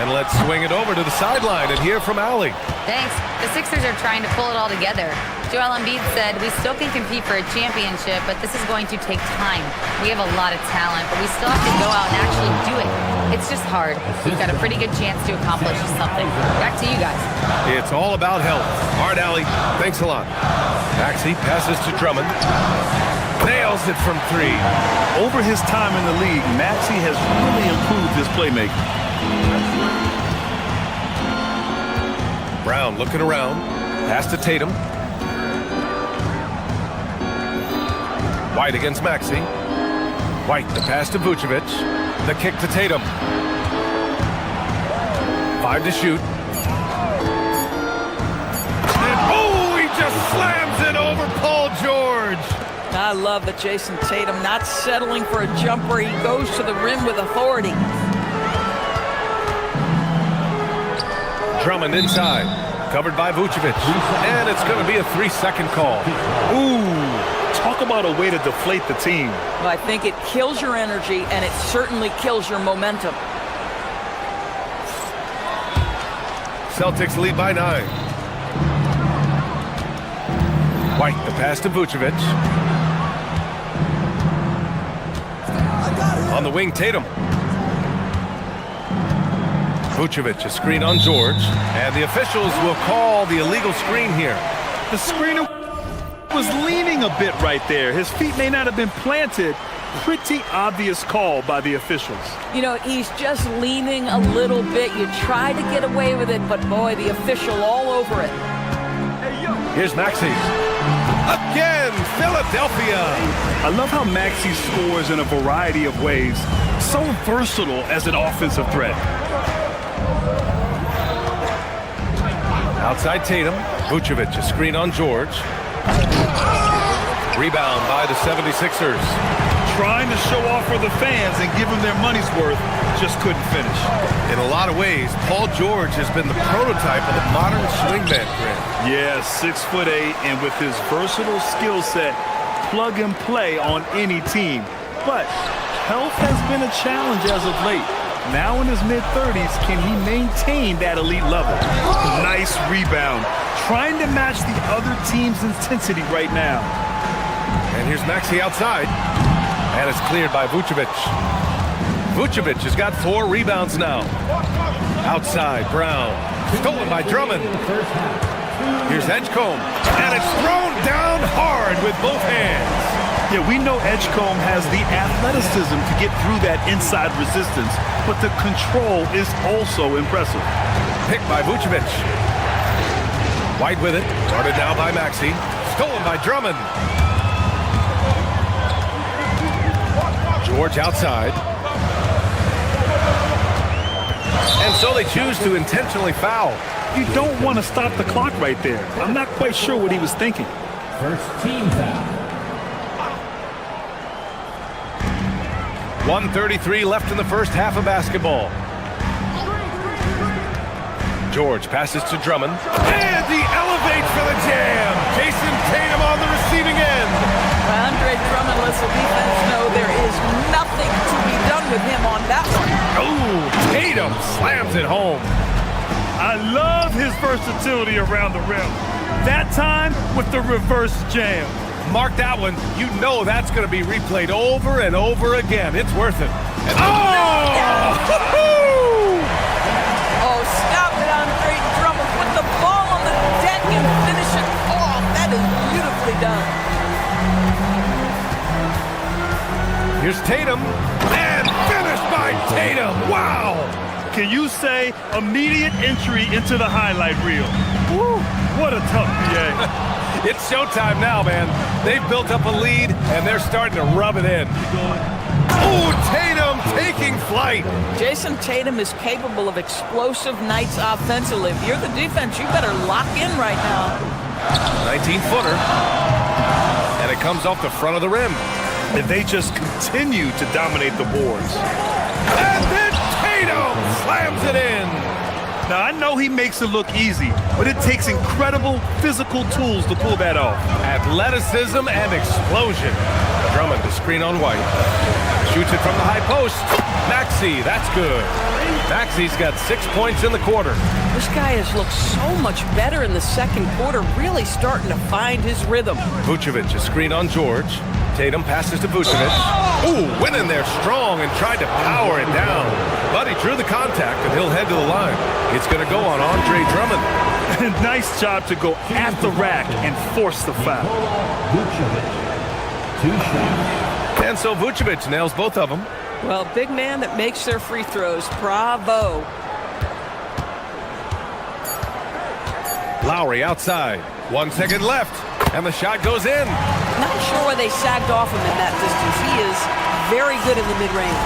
And let's swing it over to the sideline and hear from Allie. Thanks. The Sixers are trying to pull it all together. Joel Embiid said, "We still can compete for a championship, but this is going to take time. We have a lot of talent, but we still have to go out and actually do it. It's just hard. We've got a pretty good chance to accomplish something." Back to you guys. It's all about health. All right, Allie, thanks a lot. Maxey passes to Drummond. Nails it from 3. Over his time in the league, Maxey has really improved his playmaking. Brown looking around. Pass to Tatum. White against Maxey. White, the pass to Vucevic. The kick to Tatum. 5 to shoot. And oh, he just slams it over Paul George. I love that Jason Tatum not settling for a jumper. He goes to the rim with authority. Drummond inside. Covered by Vucevic. And it's going to be a 3-second call. Ooh, Talk about a way to deflate the team. Well, I think it kills your energy, and it certainly kills your momentum. Celtics lead by 9. White, the pass to Vucevic. On the wing, Tatum. Vucevic, a screen on George, and the officials will call the illegal screen here. The screener was leaning a bit right there. His feet may not have been planted. Pretty obvious call by the officials. You know, he's just leaning a little bit. You try to get away with it, but boy, the official all over it. Here's Maxey. Again, Philadelphia. I love how Maxey scores in a variety of ways. So versatile as an offensive threat. Outside Tatum. Vucevic, a screen on George. Rebound by the 76ers. Trying to show off for the fans and give them their money's worth, just couldn't finish. In a lot of ways, Paul George has been the prototype of the modern swingman grid. Yeah, 6'8", and with his versatile skill set, plug and play on any team. But health has been a challenge as of late. Now in his mid-30s, can he maintain that elite level? Nice rebound. Trying to match the other team's intensity right now. And here's Maxey outside. And it's cleared by Vucevic. Vucevic has got 4 rebounds now. Outside, Brown. Stolen by Drummond. Here's Edgecombe. And it's thrown down hard with both hands. Yeah, we know Edgecombe has the athleticism to get through that inside resistance, but the control is also impressive. Picked by Vucevic. White with it. Guarded now by Maxey. Stolen by Drummond. George outside. And so they choose to intentionally foul. You don't want to stop the clock right there. I'm not quite sure what he was thinking. First team foul. 1:33 left in the first half of basketball. George passes to Drummond. And he elevates for the jam. Jason Tatum on the receiving end. Well, Andre Drummond lets the defense know there is nothing to be done with him on that one. Oh, Tatum slams it home. I love his versatility around the rim. That time with the reverse jam. Mark that one. You know that's going to be replayed over and over again. It's worth it. And Oh, stop it, Andre Drummond. Put the ball on the deck and finish it off. That is beautifully done. Here's Tatum. And finished by Tatum. Wow. Can you say immediate entry into the highlight reel? Woo, what a tough PA. It's showtime now, man. They've built up a lead, and they're starting to rub it in. Oh, Tatum taking flight. Jason Tatum is capable of explosive nights offensively. If you're the defense, you better lock in right now. 19-footer. And it comes off the front of the rim. And they just continue to dominate the boards. And then Tatum slams it in. Now, I know he makes it look easy, but it takes incredible physical tools to pull that off. Athleticism and explosion. Drummond to screen on White. Shoots it from the high post. Maxey, that's good. Maxey's got 6 points in the quarter. This guy has looked so much better in the second quarter, really starting to find his rhythm. Vucevic, a screen on George. Tatum passes to Vucevic. Ooh, went in there strong and tried to power it down. But he drew the contact, and he'll head to the line. It's going to go on Andre Drummond. Nice job to go at the rack and force the foul. Vucevic, 2 shots. And so Vucevic nails both of them. Well, big man that makes their free throws. Bravo. Lowry outside. 1 second left. And the shot goes in. Not sure why they sagged off him in that distance. He is very good in the mid-range.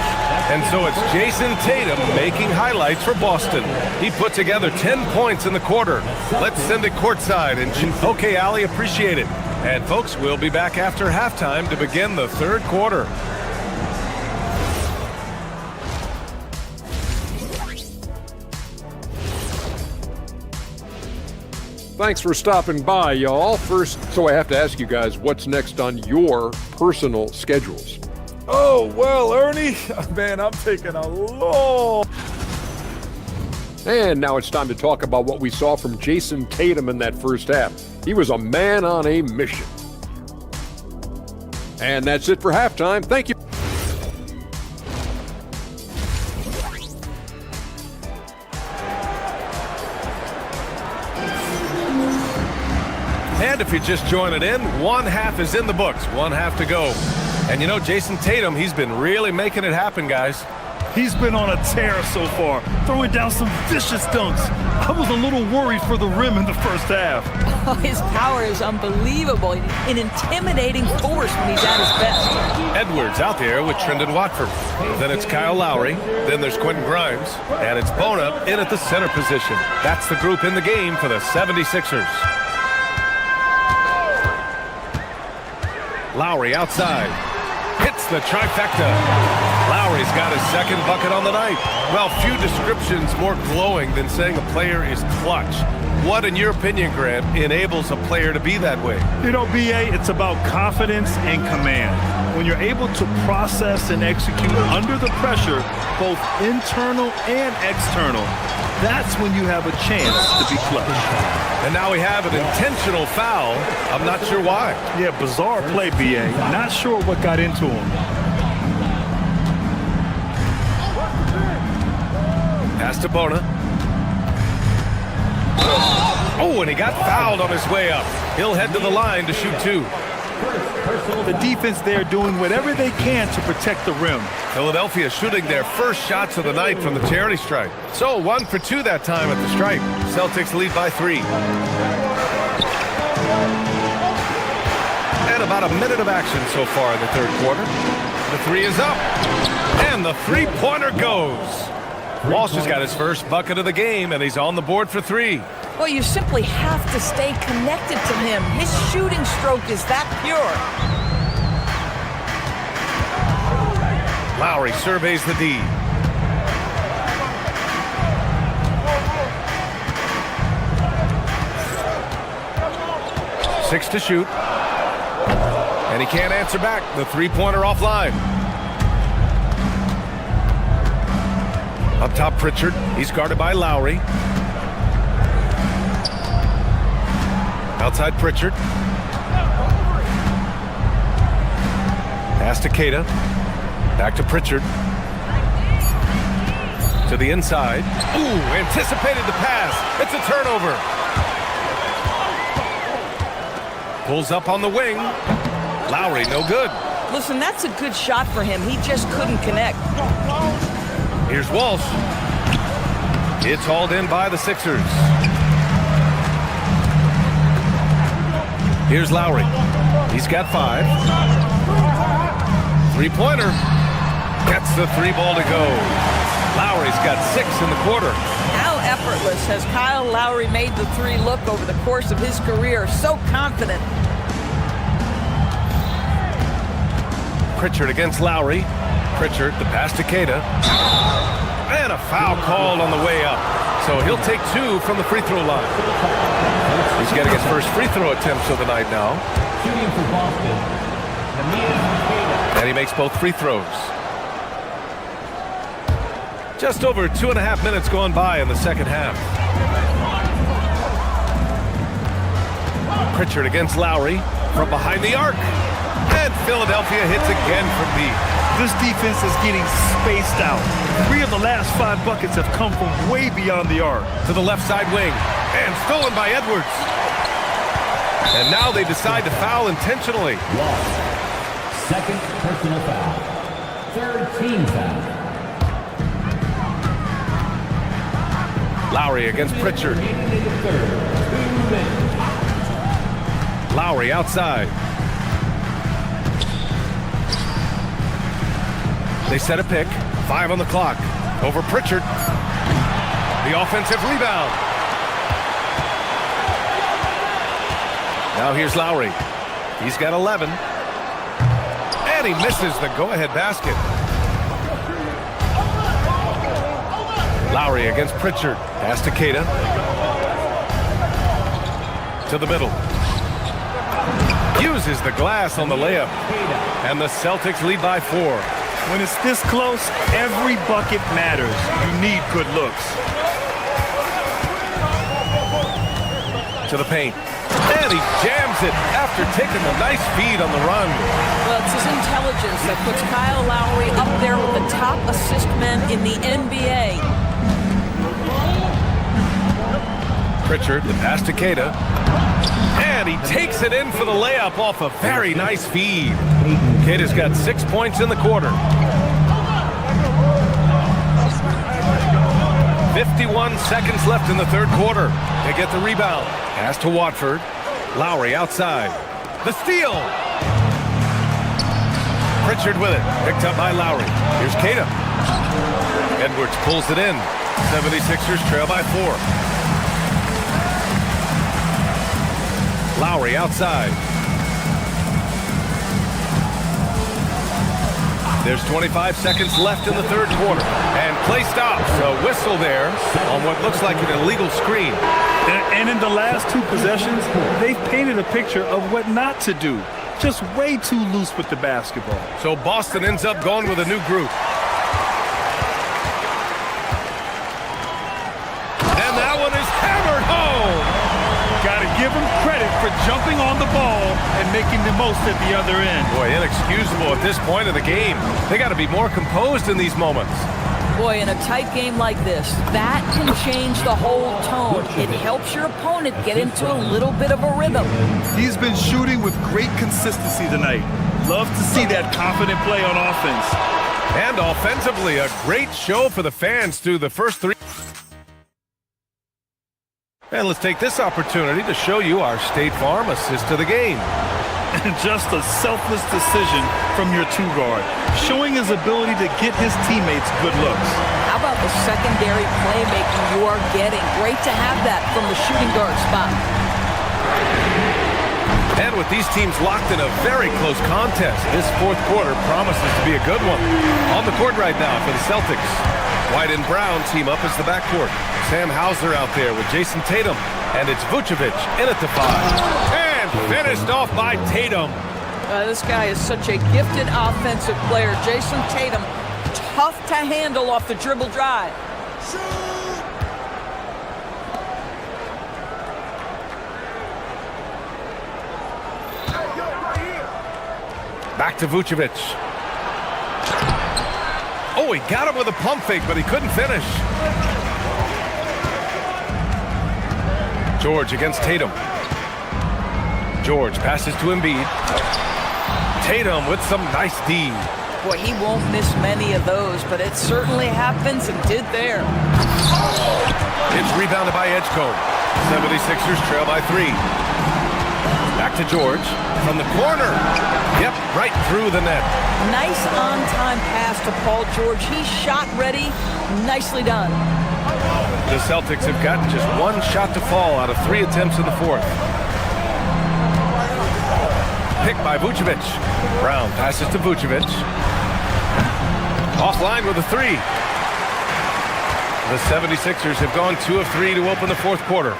And so it's Jason Tatum making highlights for Boston. He put together 10 points in the quarter. Let's send it courtside. And okay, Allie, appreciate it. And folks, we'll be back after halftime to begin the third quarter. Thanks for stopping by, y'all. First, so I have to ask you guys, what's next on your personal schedules? Oh, well, Ernie, man, I'm taking a long... And now it's time to talk about what we saw from Jason Tatum in that first half. He was a man on a mission. And that's it for halftime. Thank you. And if you're just joining in, one half is in the books, one half to go. And you know, Jason Tatum, he's been really making it happen, guys. He's been on a tear so far, throwing down some vicious dunks. I was a little worried for the rim in the first half. Oh, his power is unbelievable. An intimidating force when he's at his best. Edwards out there with Trendon Watford. Then it's Kyle Lowry. Then there's Quentin Grimes. And it's Bona in at the center position. That's the group in the game for the 76ers. Lowry outside. Hits the trifecta. Lowry's got his second bucket on the night. Well, few descriptions more glowing than saying a player is clutch. What, in your opinion, Grant, enables a player to be that way? You know, BA, it's about confidence and command. When you're able to process and execute under the pressure, both internal and external, that's when you have a chance to be clutch. And now we have an intentional foul. I'm not sure why. Yeah, bizarre play, BA. Not sure what got into him. Pass to Bona. Oh, and he got fouled on his way up. He'll head to the line to shoot two. The defense there doing whatever they can to protect the rim. Philadelphia shooting their first shots of the night from the charity stripe. So 1 for 2 that time at the stripe. Celtics lead by 3. And about a minute of action so far in the third quarter. The three is up. And the three-pointer goes. Walsh has got his first bucket of the game, and he's on the board for 3. Well, you simply have to stay connected to him. His shooting stroke is that pure. Lowry surveys the D. Six to shoot. And he can't answer back. The three-pointer offline. Up top, Pritchard. He's guarded by Lowry. Outside, Pritchard. Pass to Keita. Back to Pritchard. To the inside. Ooh, anticipated the pass. It's a turnover. Pulls up on the wing. Lowry, no good. Listen, that's a good shot for him. He just couldn't connect. Here's Walsh. It's hauled in by the Sixers. Here's Lowry. He's got 5. Three-pointer. Gets the 3-ball to go. Lowry's got 6 in the quarter. How effortless has Kyle Lowry made the 3 look over the course of his career? So confident. Pritchard against Lowry. Pritchard, the pass to Keita. And a foul called on the way up. So he'll take 2 from the free throw line. He's getting his first free throw attempts of the night now. And he makes both free throws. Just over 2.5 minutes gone by in the second half. Pritchard against Lowry from behind the arc. And Philadelphia hits again from deep. This defense is getting spaced out. 3 of the last 5 buckets have come from way beyond the arc. To the left side wing. And stolen by Edwards. And now they decide to foul intentionally. Second personal foul. Third team foul. Lowry against Pritchard. Lowry outside. They set a pick. 5 on the clock. Over Pritchard. The offensive rebound. Now here's Lowry. He's got 11. And he misses the go-ahead basket. Lowry against Pritchard. Pass to Keita. To the middle. Uses the glass on the layup. And the Celtics lead by 4. When it's this close, every bucket matters. You need good looks. To the paint. And he jams it after taking a nice feed on the run. Well, it's his intelligence that puts Kyle Lowry up there with the top assist men in the NBA. Pritchard, the pass to Keita. And he takes it in for the layup off a very nice feed. Keita's got 6 points in the quarter. 51 seconds left in the third quarter. They get the rebound. Pass to Watford. Lowry outside. The steal. Pritchard with it. Picked up by Lowry. Here's Keita. Edwards pulls it in. 76ers trail by 4. Lowry outside. There's 25 seconds left in the third quarter. And play stops. A whistle there on what looks like an illegal screen. And in the last 2 possessions, they've painted a picture of what not to do. Just way too loose with the basketball. So Boston ends up going with a new group. And that one is hammered home. Got to give him credit for jumping on the ball and making the most at the other end. Boy, inexcusable at this point of the game. They got to be more composed in these moments. Boy, in a tight game like this, that can change the whole tone. It helps your opponent get into a little bit of a rhythm. He's been shooting with great consistency tonight. Love to see that confident play on offense. And offensively, a great show for the fans through the first 3. And let's take this opportunity to show you our State Farm assist of the game. Just a selfless decision from your 2-guard, showing his ability to get his teammates good looks. How about the secondary playmaking you are getting? Great to have that from the shooting guard spot. And with these teams locked in a very close contest, this fourth quarter promises to be a good one. On the court right now for the Celtics. White and Brown team up as the backcourt. Sam Hauser out there with Jason Tatum. And it's Vucevic in at the 5. And finished off by Tatum. This guy is such a gifted offensive player. Jason Tatum, tough to handle off the dribble drive. Back to Vucevic. Oh, he got him with a pump fake, but he couldn't finish. George against Tatum. George passes to Embiid. Tatum with some nice D. Boy, he won't miss many of those, but it certainly happens and did there. It's rebounded by Edgecombe. 76ers trail by 3. Back to George from the corner. Yep, right through the net. Nice on-time pass to Paul George. He's shot ready. Nicely done. The Celtics have gotten just 1 shot to fall out of 3 attempts in the fourth. Picked by Vucevic. Brown passes to Vucevic. Offline with a 3. The 76ers have gone 2 of 3 to open the fourth quarter.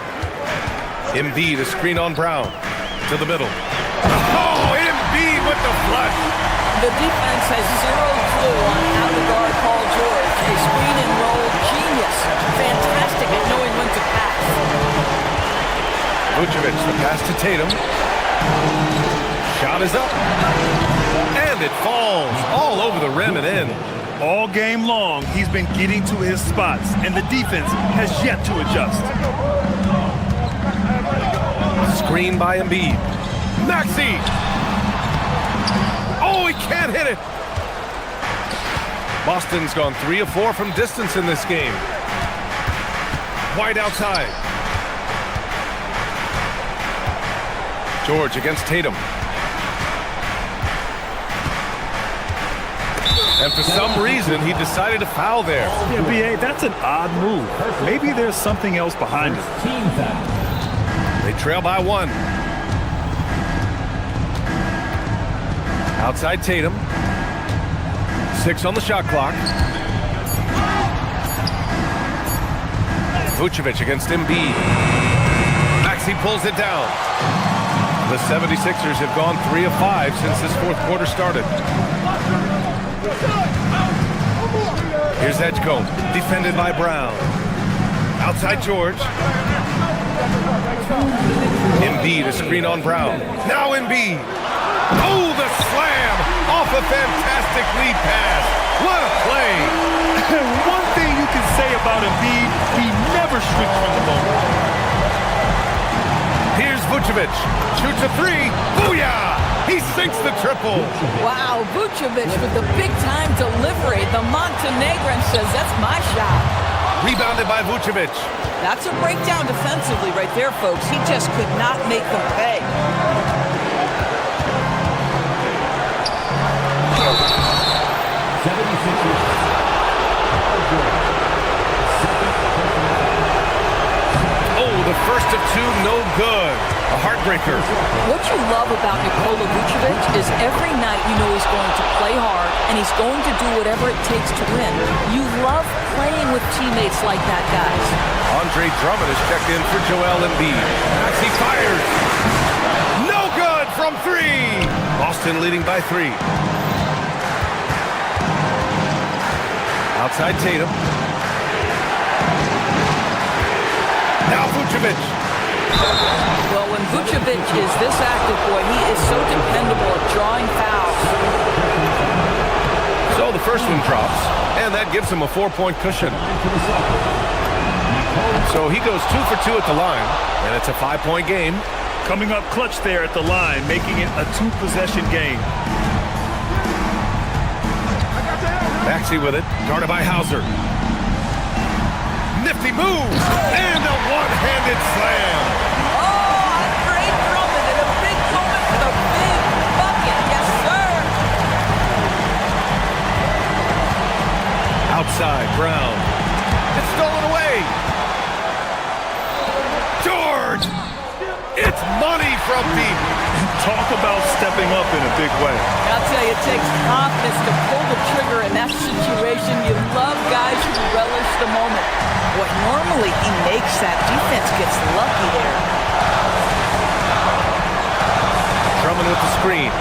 Embiid, a screen on Brown. To the middle. Oh, Embiid with the flush. The defense has 0 clue on how to guard Paul George. A screen and roll genius. Fantastic at knowing when to pass. Vucevic, the pass to Tatum. Shot is up. And it falls all over the rim and in. All game long, he's been getting to his spots, and the defense has yet to adjust. Screen by Embiid. Maxey! Oh, he can't hit it! Boston's gone 3 of 4 from distance in this game. White outside. George against Tatum. And for some reason, he decided to foul there. Yeah, B.A., that's an odd move. Maybe there's something else behind it. They trail by 1. Outside Tatum. 6 on the shot clock. Vucevic against Embiid. Maxey pulls it down. The 76ers have gone 3 of 5 since this fourth quarter started. Here's Edgecombe, defended by Brown. Outside George. Embiid, a screen on Brown. Now Embiid. Oh, the slam off a fantastic lead pass. What a play. One thing you can say about Embiid, he never shrinks from the moment. Here's Vucevic. Shoots a three. Booyah! He sinks the triple. Wow, Vucevic with the big-time delivery. The Montenegrin says, that's my shot. Rebounded by Vucevic. That's a breakdown defensively right there, folks. He just could not make them pay. Oh, the first of two, no good. A heartbreaker. What you love about Nikola Vucevic is every night you know he's going to play hard and he's going to do whatever it takes to win. You love playing with teammates like that, guys. Andre Drummond is checked in for Joel Embiid. Maxey fires. No good from three. Boston leading by 3. Outside Tatum. Now Vucevic. Well, when Vucevic is this active, boy, he is so dependable at drawing fouls. So the first one drops, and that gives him a 4-point cushion. So he goes 2 for 2 at the line, and it's a 5-point game. Coming up clutch there at the line, making it a 2-possession game. Maxey with it, guarded by Hauser. Nifty move, and a one-handed slam. Oh, great Drummond in a big moment with a big bucket. Yes, sir. Outside, Brown. It's stolen away. George! It's money from deep. Talk about stepping up in a big way. I'll tell you, it takes confidence to pull the trigger in that situation. You love guys who relish the moment. What normally he makes, that defense gets lucky there. Drummond with the screen.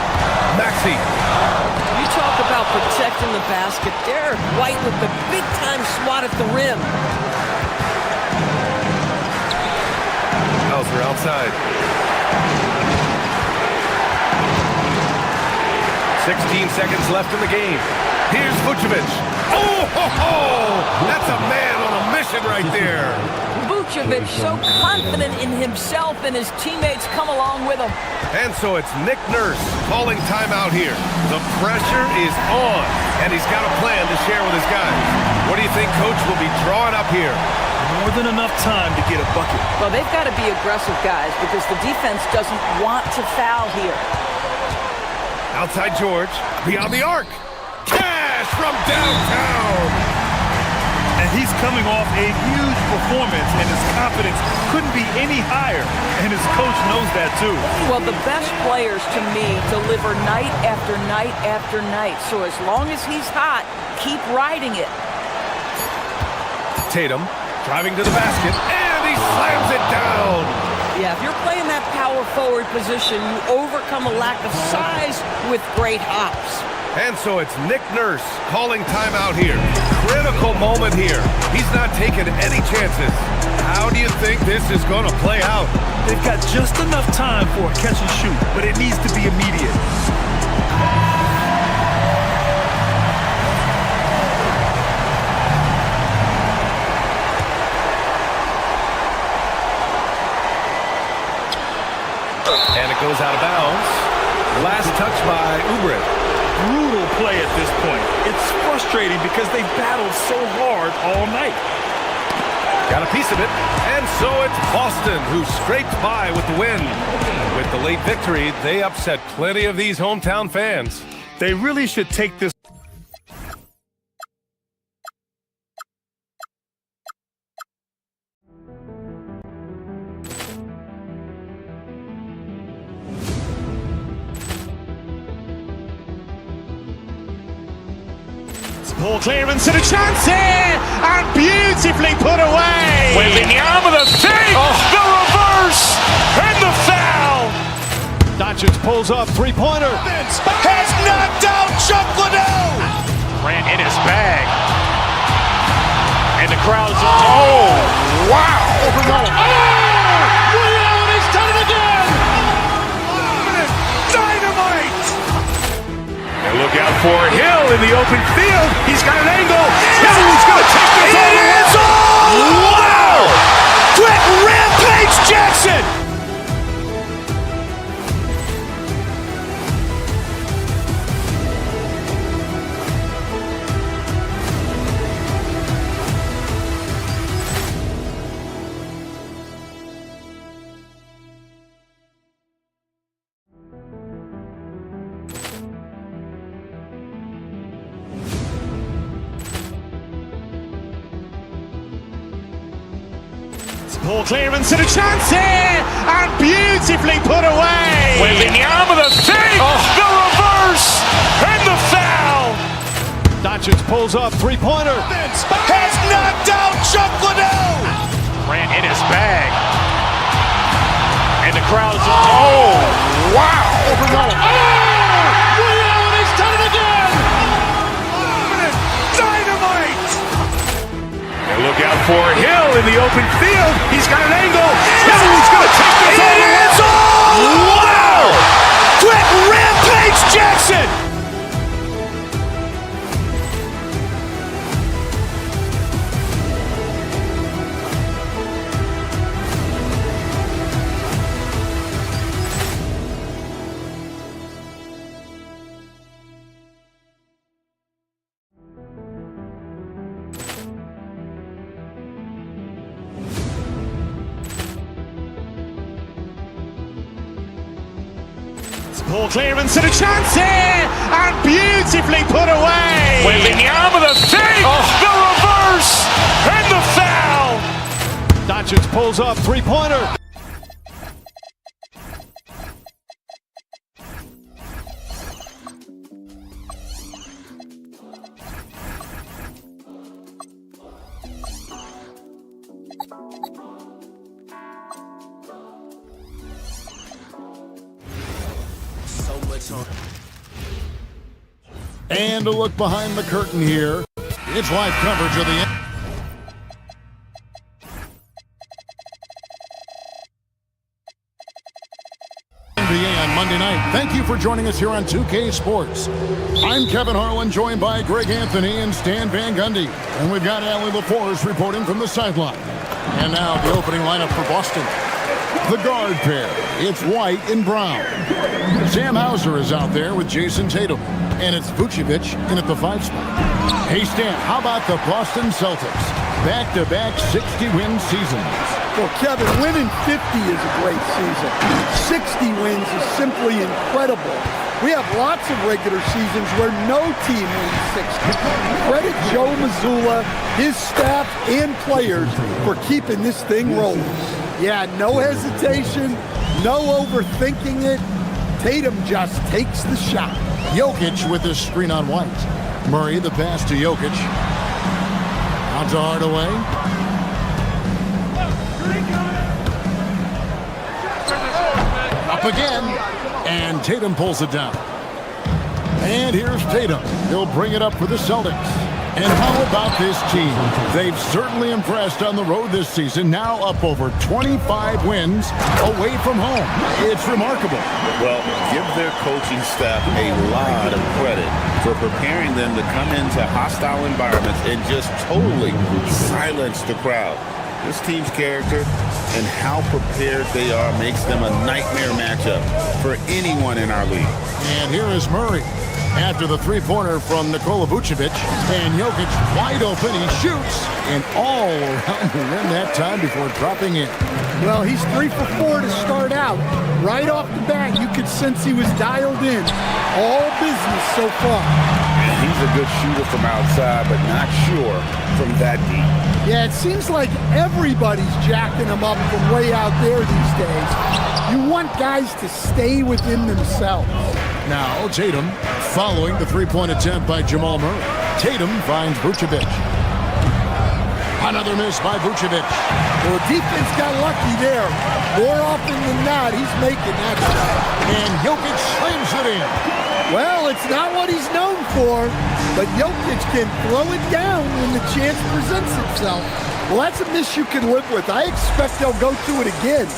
Maxey. You talk about protecting the basket. Derek White with the big-time swat at the rim. Hauser outside. 16 seconds left in the game. Here's Vucevic. Oh, ho, ho! That's a man on a mission right there. Vucevic so confident in himself, and his teammates come along with him. And so it's Nick Nurse calling timeout here. The pressure is on, and he's got a plan to share with his guys. What do you think Coach will be drawing up here? More than enough time to get a bucket. Well, they've got to be aggressive, guys, because the defense doesn't want to foul here. Outside George, beyond the arc. Cash from downtown. And he's coming off a huge performance, and his confidence couldn't be any higher. And his coach knows that, too. Well, the best players, to me, deliver night after night after night. So as long as he's hot, keep riding it. Tatum driving to the basket, and he slams it down. Yeah, if you're playing that power forward position, you overcome a lack of size with great hops. And so it's Nick Nurse calling timeout here. Critical moment here. He's not taking any chances. How do you think this is going to play out? They've got just enough time for a catch and shoot, but it needs to be immediate. And it goes out of bounds. Last touch by Oubre. Brutal play at this point. It's frustrating because they battled so hard all night. Got a piece of it. And so it's Boston who scraped by with the win. With the late victory, they upset plenty of these hometown fans. They really should take this. Ball clearance and a chance here, and beautifully put away. Wembanyama the save, the reverse. Doncic pulls up, three-pointer. Has knocked out Chuck Liddell. Grant in his bag. And the crowd's oh, wow. Ray Allen has done it again. Dynamite. And look out for Hill in the open field. He's got an angle. Hill is going to take this all the way. Wow. Brett Rampage Jackson. Ball clearance and a chance here, and beautifully put away. Wembanyama the fake, the reverse, and the foul. Doncic pulls up, three-pointer. Has knocked out Chuck Liddell. Grant in his bag. And the crowd's oh, wow. Ray Allen has done it again. Dynamite. And look out for Hill in the open field. He's got an angle. Hill is going to take this all the way. Wow. Brett Rampage Jackson. Ball clearance and a chance here, and beautifully put away. Wembanyama the fake, the reverse, and the foul. Doncic pulls up, three-pointer. And a look behind the curtain here. It's live coverage of the NBA on Monday night. Thank you for joining us here on 2K Sports. I'm Kevin Harlan, joined by Greg Anthony and Stan Van Gundy. And we've got Allie LaForce reporting from the sideline. And now the opening lineup for Boston. The guard pair, it's White and Brown. Sam Hauser is out there with Jason Tatum. And it's Vucevic in at the 5 spot. Hey, Stan, how about the Boston Celtics? Back-to-back 60-win seasons. Well, Kevin, winning 50 is a great season. 60 wins is simply incredible. We have lots of regular seasons where no team wins 60. Credit Joe Mazzulla, his staff, and players for keeping this thing rolling. Yeah, no hesitation, no overthinking it. Tatum just takes the shot. Jokic with his screen on White. Murray, the pass to Jokic. Out to Hardaway. Up again. And Tatum pulls it down. And here's Tatum. He'll bring it up for the Celtics. And how about this team? They've certainly impressed on the road this season, now up over 25 wins away from home. It's remarkable. Well, give their coaching staff a lot of credit for preparing them to come into hostile environments and just totally silence the crowd. This team's character and how prepared they are makes them a nightmare matchup for anyone in our league. And here is Murray. After the three-pointer from Nikola Vucevic, and Jokic wide open, he shoots, and all around the rim that time before dropping in. Well, he's 3 for 4 to start out. Right off the bat, you could sense he was dialed in. All business so far. And he's a good shooter from outside, but not sure from that deep. Yeah, it seems like everybody's jacking him up from way out there these days. You want guys to stay within themselves. Now, Tatum following the three-point attempt by Jamal Murray. Tatum finds Vucevic. Another miss by Vucevic. Well, defense got lucky there. More often than not, he's making that shot. And Jokic slams it in. Well, it's not what he's known for, but Jokic can throw it down when the chance presents itself. Well, that's a miss you can live with. I expect they'll go to it again,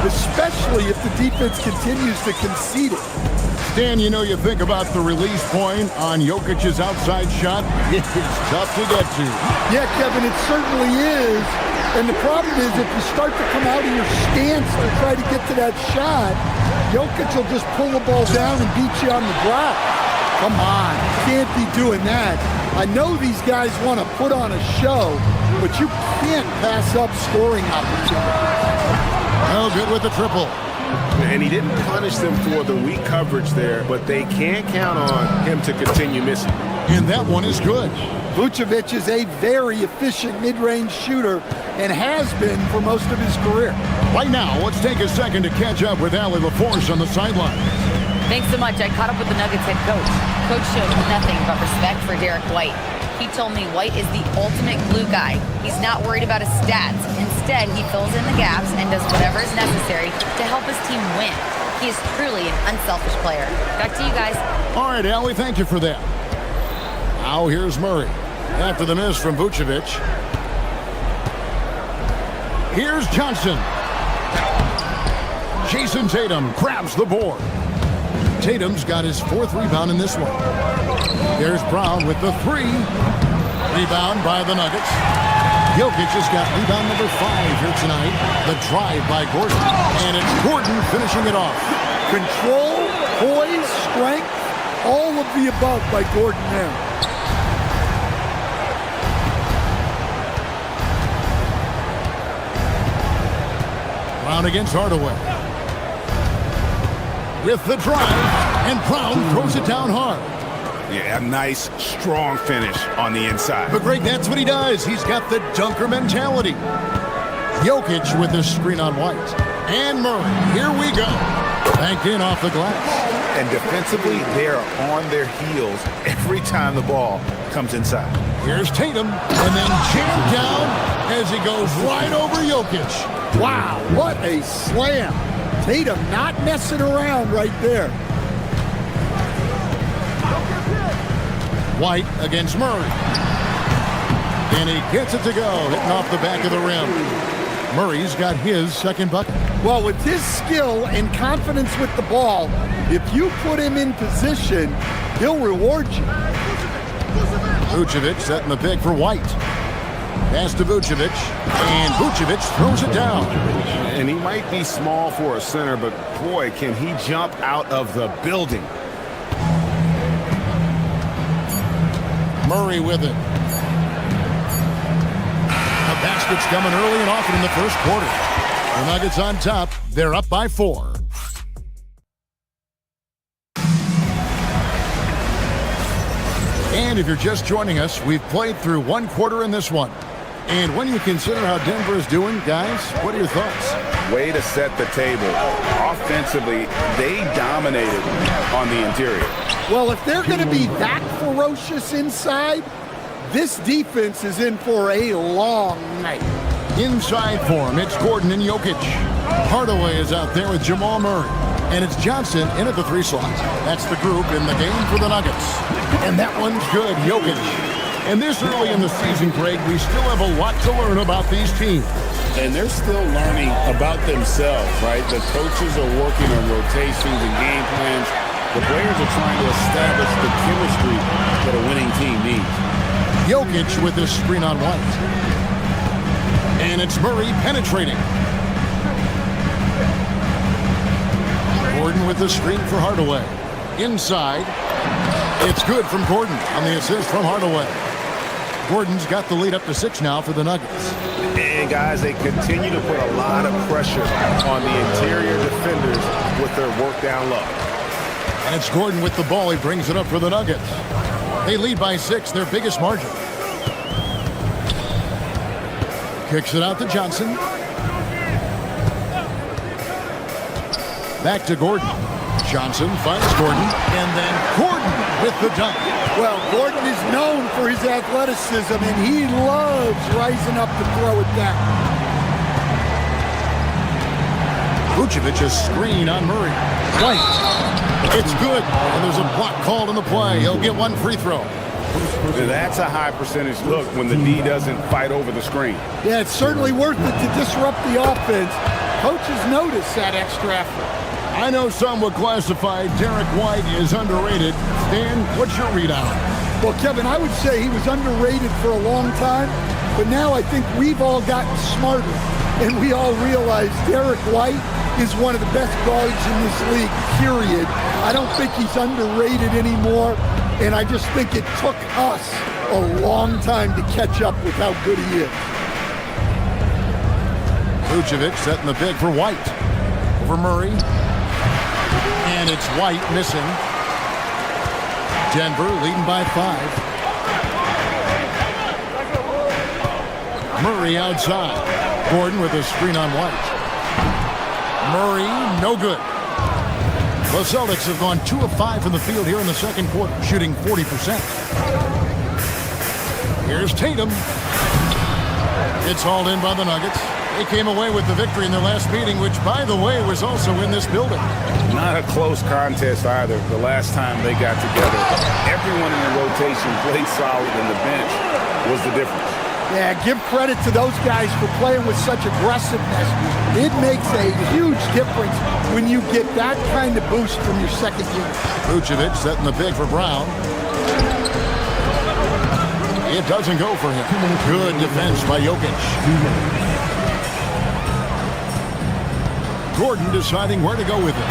especially if the defense continues to concede it. Stan, you know, you think about the release point on Jokic's outside shot. It's tough to get to. Yeah, Kevin, it certainly is. And the problem is if you start to come out of your stance to try to get to that shot, Jokic will just pull the ball down and beat you on the drive. Come on, you can't be doing that. I know these guys want to put on a show, but you can't pass up scoring opportunities. Oh, good with the triple. And he didn't punish them for the weak coverage there, but they can't count on him to continue missing. And that one is good. Vucevic is a very efficient mid-range shooter and has been for most of his career. Right now, let's take a second to catch up with Allie LaForce on the sideline. Thanks so much. I caught up with the Nuggets head coach. Coach showed nothing but respect for Derek White. He told me White is the ultimate glue guy. He's not worried about his stats. Instead, he fills in the gaps and does whatever is necessary to help his team win. He is truly an unselfish player. Back to you guys. All right, Allie, thank you for that. Now here's Murray. After the miss from Vucevic. Here's Johnson. Jason Tatum grabs the board. Tatum's got his fourth rebound in this one. There's Brown with the three. Rebound by the Nuggets. Jokic has got rebound number 5 here tonight. The drive by Gordon. And it's Gordon finishing it off. Control, poise, strength, all of the above by Gordon there. Brown against Hardaway. With the drive, and Brown throws it down hard. Yeah, a nice, strong finish on the inside. But Greg, that's what he does. He's got the dunker mentality. Jokic with his screen on White. And Murray, here we go. Banked in off the glass. And defensively, they are on their heels every time the ball comes inside. Here's Tatum, and then jammed down as he goes right over Jokic. Wow, what a slam. Tatum not messing around right there. White against Murray. And he gets it to go, hitting off the back of the rim. Murray's got his second bucket. Well, with his skill and confidence with the ball, if you put him in position, he'll reward you. Vucevic setting the pick for White. Pass to Vucevic, and Vucevic throws it down. And he might be small for a center, but boy, can he jump out of the building. Murray with it. The basket's coming early and often in the first quarter. The Nuggets on top. They're up by 4. And if you're just joining us, we've played through one quarter in this one. And when you consider how Denver is doing, guys, what are your thoughts? Way to set the table. Offensively, they dominated on the interior. Well, if they're going to be that ferocious inside, this defense is in for a long night. Inside for him, it's Gordon and Jokic. Hardaway is out there with Jamal Murray. And it's Johnson in at the 3 slot. That's the group in the game for the Nuggets. And that one's good, Jokic. And this early in the season, Greg, we still have a lot to learn about these teams. And they're still learning about themselves, right? The coaches are working on rotations and game plans. The players are trying to establish the chemistry that a winning team needs. Jokic with his screen on White. And it's Murray penetrating. Gordon with the screen for Hardaway. Inside. It's good from Gordon on the assist from Hardaway. Gordon's got the lead up to 6 now for the Nuggets. And guys, they continue to put a lot of pressure on the interior defenders with their work down low. And it's Gordon with the ball. He brings it up for the Nuggets. They lead by 6, their biggest margin. Kicks it out to Johnson. Back to Gordon. Johnson finds Gordon. And then Gordon with the dunk. Well, Gordon is known for his athleticism, and he loves rising up to throw it down. Vucevic's screen on Murray. White. It's good, and there's a block called on the play. He'll get one free throw. That's a high percentage look when the D doesn't fight over the screen. Yeah, it's certainly worth it to disrupt the offense. Coaches notice that extra effort. I know some would classify Derek White as underrated. Stan, what's your read on him? Well, Kevin, I would say he was underrated for a long time, but now I think we've all gotten smarter, and we all realize Derek White is one of the best guards in this league, period. I don't think he's underrated anymore, and I just think it took us a long time to catch up with how good he is. Vucevic setting the big for White. Over Murray. And it's White missing. Denver leading by 5. Murray outside. Gordon with a screen on White. Murray, no good. The Celtics have gone 2 of 5 from the field here in the second quarter, shooting 40%. Here's Tatum. It's hauled in by the Nuggets. They came away with the victory in their last meeting, which, by the way, was also in this building. Not a close contest either. The last time they got together, everyone in the rotation played solid, and the bench was the difference. Yeah, give credit to those guys for playing with such aggressiveness. It makes a huge difference when you get that kind of boost from your second unit. Vucevic setting the big for Brown. It doesn't go for him. Good defense by Jokic. Gordon deciding where to go with it.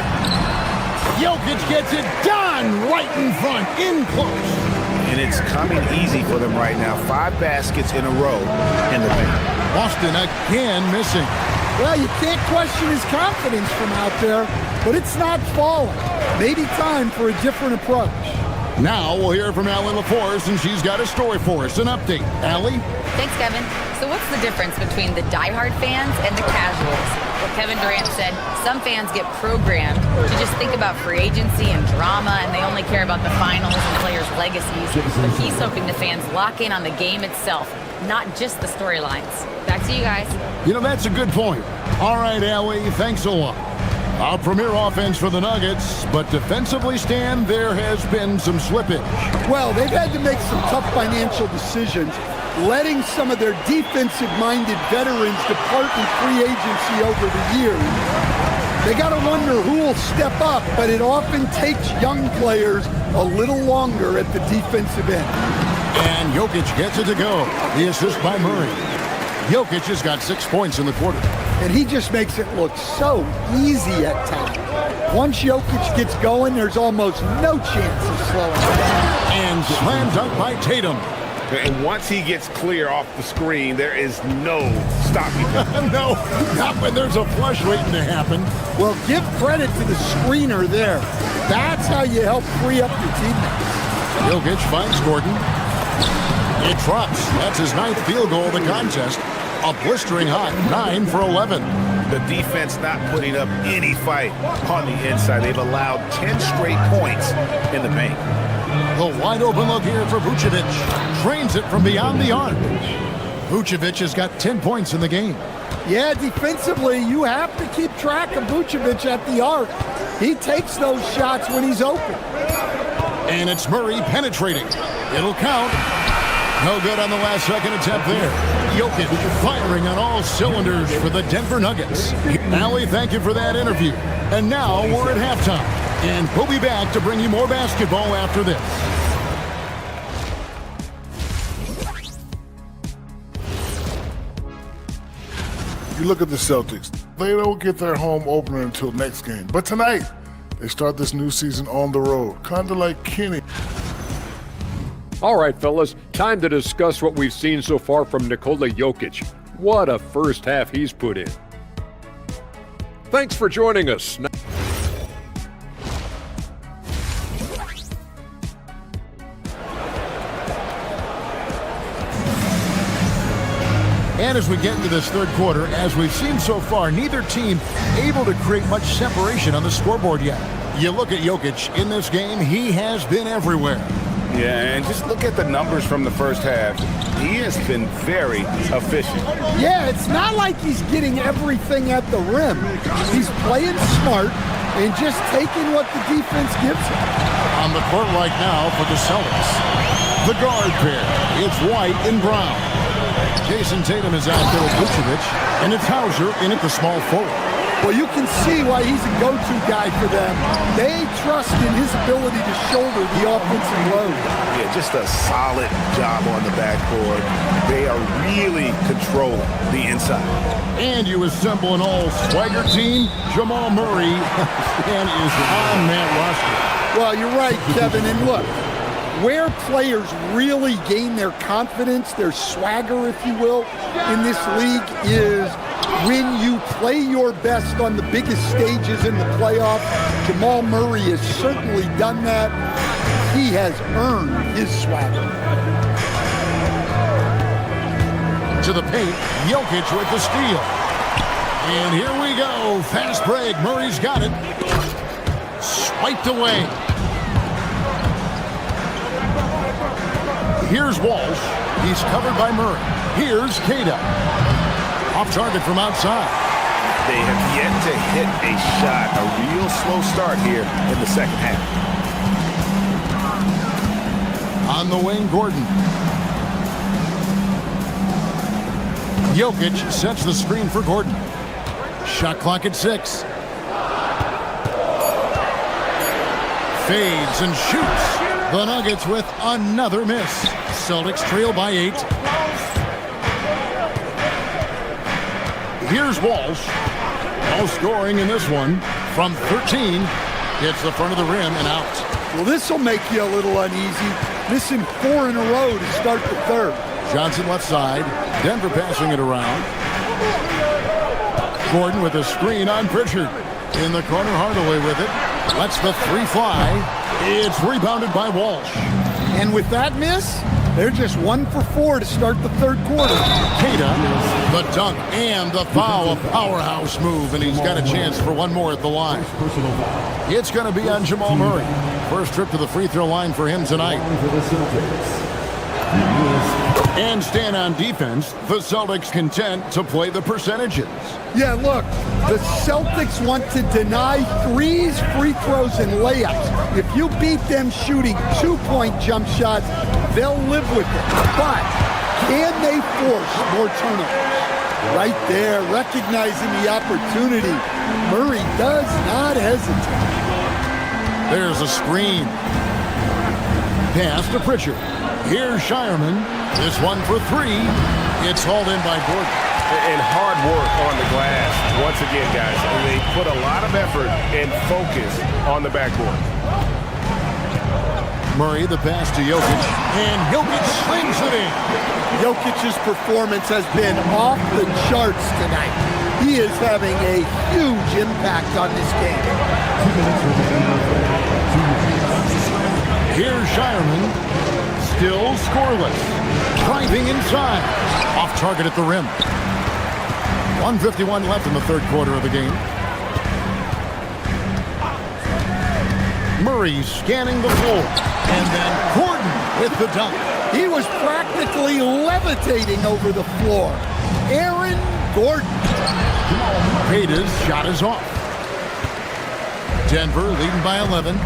Jokic gets it done right in front, in close. And it's coming easy for them right now. 5 baskets in a row in the paint. Boston again missing. Well, you can't question his confidence from out there, but it's not falling. Maybe time for a different approach. Now we'll hear from Allie LaForce, and she's got a story for us. An update. Allie? Thanks, Kevin. So what's the difference between the diehard fans and the casuals? Well, Kevin Durant said some fans get programmed to just think about free agency and drama, and they only care about the finals and players' legacies. But he's hoping the fans lock in on the game itself, not just the storylines. Back to you guys. You know, that's a good point. All right, Allie, thanks a lot. Our premier offense for the Nuggets, but defensively, Stan, there has been some slippage. Well, they've had to make some tough financial decisions, letting some of their defensive-minded veterans depart in free agency over the years. They got to wonder who will step up, but it often takes young players a little longer at the defensive end. And Jokic gets it to go. The assist by Murray. Jokic has got 6 points in the quarter. And he just makes it look so easy at times. Once Jokic gets going, there's almost no chance of slowing down. And slam dunk by Tatum. And once he gets clear off the screen, there is no stopping him. No, not when there's a flush waiting to happen. Well, give credit to the screener there. That's how you help free up your teammates. Jokic finds Gordon. It drops. That's his 9th field goal of the contest. A blistering hot 9 for 11. The defense not putting up any fight on the inside. They've allowed 10 straight points in the paint. The wide open look here for Vucevic. Trains it from beyond the arc. Vucevic has got 10 points in the game. Yeah, defensively, you have to keep track of Vucevic at the arc. He takes those shots when he's open. And it's Murray penetrating. It'll count. No good on the last second attempt there. Jokic firing on all cylinders for the Denver Nuggets. Allie, thank you for that interview. And now we're at halftime. And we'll be back to bring you more basketball after this. You look at the Celtics. They don't get their home opener until next game. But tonight, they start this new season on the road, kind of like Kenny. All right, fellas, time to discuss what we've seen so far from Nikola Jokic. What a first half he's put in. Thanks for joining us. And as we get into this third quarter, as we've seen so far, neither team able to create much separation on the scoreboard yet. You look at Jokic in this game, he has been everywhere. Yeah, and just look at the numbers from the first half. He has been very efficient. Yeah, it's not like he's getting everything at the rim. He's playing smart and just taking what the defense gives him. On the court right now for the Celtics, the guard pair. It's White and Brown. Jason Tatum is out there with Vucevic, and it's Hauser in at the small forward. Well, you can see why he's a go-to guy for them. They trust in his ability to shoulder the offensive load. Yeah, just a solid job on the backboard. They are really controlling the inside. And you assemble an all-swagger team. Jamal Murray and is on that roster. Well, you're right, Kevin. And look, where players really gain their confidence, their swagger, if you will, in this league is when you play your best on the biggest stages in the playoffs. Jamal Murray has certainly done that. He has earned his swagger. To the paint, Jokic with the steal. And here we go. Fast break. Murray's got it. Swiped away. Here's Walsh. He's covered by Murray. Here's Queta. Off target from outside. They have yet to hit a shot. A real slow start here in the second half. On the wing, Gordon. Jokic sets the screen for Gordon. Shot clock at 6. Fades and shoots. The Nuggets with another miss. Celtics trail by 8. Here's Walsh. No scoring in this one. From 13, hits the front of the rim and out. Well, this will make you a little uneasy. Missing 4 in a row to start the third. Johnson left side. Denver passing it around. Gordon with a screen on Pritchard. In the corner, Hardaway with it. Lets the 3 fly. It's rebounded by Walsh. And with that miss, they're just 1 for 4 to start the third quarter. Queta, the dunk and the foul, a powerhouse move, and he's got a chance for one more at the line. It's going to be on Jamal Murray. First trip to the free throw line for him tonight. And stand on defense, the Celtics content to play the percentages. Yeah, look, the Celtics want to deny threes, free throws, and layups. If you beat them shooting 2-point jump shots, they'll live with it. But can they force more turnovers? Right there, recognizing the opportunity. Murray does not hesitate. There's a screen. Pass to Pritchard. Here's Shireman. This one for 3. It's hauled in by Gordon. And hard work on the glass. Once again, guys, they put a lot of effort and focus on the backboard. Murray, the pass to Jokic. And Jokic slings it in. Jokic's performance has been off the charts tonight. He is having a huge impact on this game. Here's Shireman. Still scoreless. Driving inside. Off target at the rim. 1:51 left in the third quarter of the game. Murray scanning the floor. And then Gordon with the dunk. He was practically levitating over the floor. Aaron Gordon. Queta's shot is off. Denver leading by 11.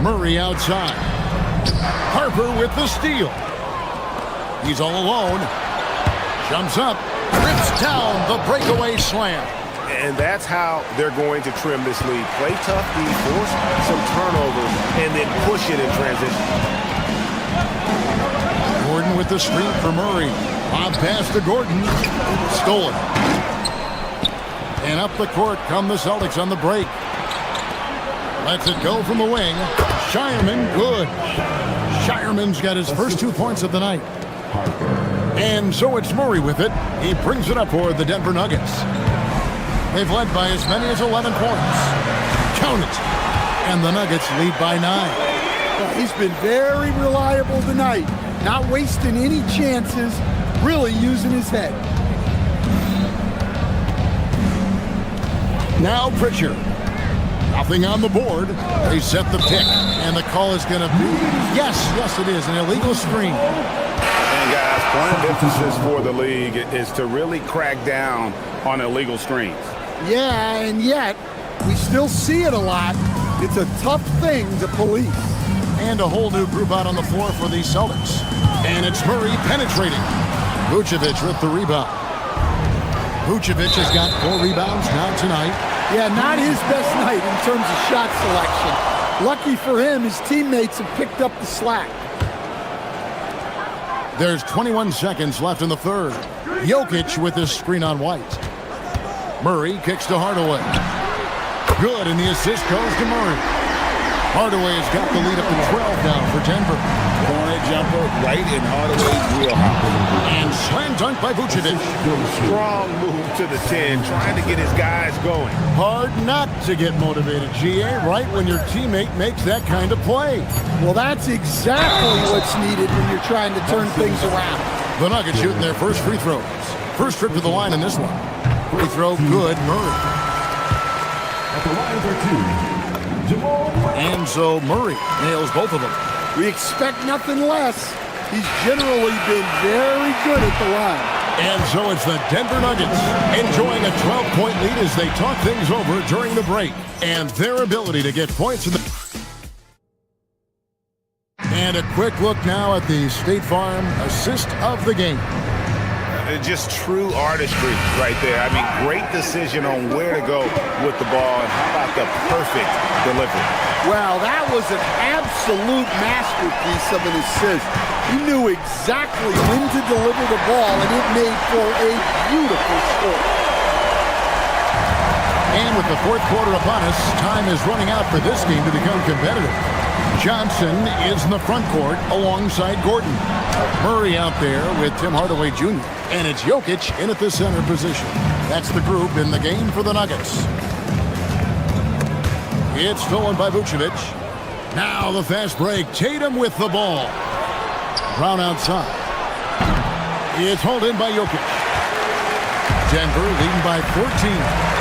Murray outside. Harper with the steal. He's all alone. Jumps up. Rips down the breakaway slam. And that's how they're going to trim this lead. Play tough, force some turnovers, and then push it in transition. Gordon with the screen for Murray. On pass to Gordon. Stolen. And up the court come the Celtics on the break. Lets it go from the wing. Shireman, good. Shireman's got his first 2 points of the night. And so it's Murray with it. He brings it up for the Denver Nuggets. They've led by as many as 11 points. Count it. And the Nuggets lead by 9. Well, he's been very reliable tonight. Not wasting any chances. Really using his head. Now Pritchard. Nothing on the board. They set the pick, and the call is going to be, yes, it is, an illegal screen. And guys, point of emphasis for the league is to really crack down on illegal screens. Yeah, and yet we still see it a lot. It's a tough thing to police. And a whole new group out on the floor for the Celtics. And it's Murray penetrating. Vucevic with the rebound. Vucevic has got 4 rebounds now tonight. Yeah, not his best night in terms of shot selection. Lucky for him, his teammates have picked up the slack. There's 21 seconds left in the third. Jokic with his screen on White. Murray kicks to Hardaway. Good, and the assist goes to Murray. Hardaway has got the lead up to 12 now for Denver. Corner jumper right in Hardaway's wheelhouse. And slam dunk by Vucevic. Strong move to the 10, trying to get his guys going. Hard not to get motivated, GA, right when your teammate makes that kind of play. Well, that's exactly what's needed when you're trying to turn things around. The Nuggets shooting their first free throws. First trip to the line in this one. Free throw, good, Murray. At the line for 2. And so Murray nails both of them. We expect nothing less. He's generally been very good at the line. And so it's the Denver Nuggets enjoying a 12-point lead as they talk things over during the break. And their ability to get points in the... And a quick look now at the State Farm assist of the game. Just true artistry right there. I mean, great decision on where to go with the ball, and how about the perfect delivery? Wow, that was an absolute masterpiece of an assist. He knew exactly when to deliver the ball, and it made for a beautiful score. And with the fourth quarter upon us, time is running out for this game to become competitive. Johnson is in the front court alongside Gordon. Murray out there with Tim Hardaway Jr. And it's Jokic in at the center position. That's the group in the game for the Nuggets. It's stolen by Vucevic. Now the fast break. Tatum with the ball. Brown outside. It's hauled in by Jokic. Denver leading by 14.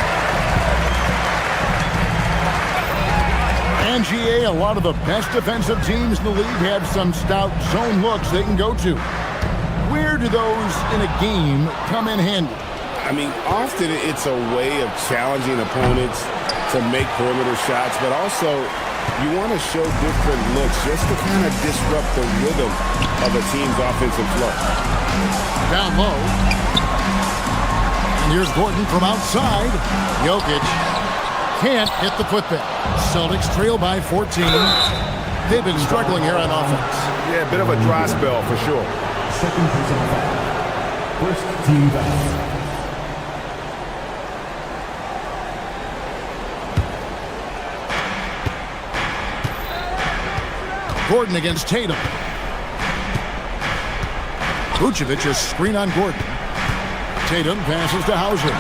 And GA, a lot of the best defensive teams in the league have some stout zone looks they can go to. Where do those in a game come in handy? I mean, often it's a way of challenging opponents to make perimeter shots, but also you want to show different looks just to kind of disrupt the rhythm of a team's offensive flow. Down low. And here's Gordon from outside. Jokic can't hit the putback. Celtics trail by 14. They've been struggling here on offense. Yeah, a bit of a dry spell for sure. Second personal foul. First team foul. Gordon against Tatum. Vucevic is screen on Gordon. Tatum passes to Hauser.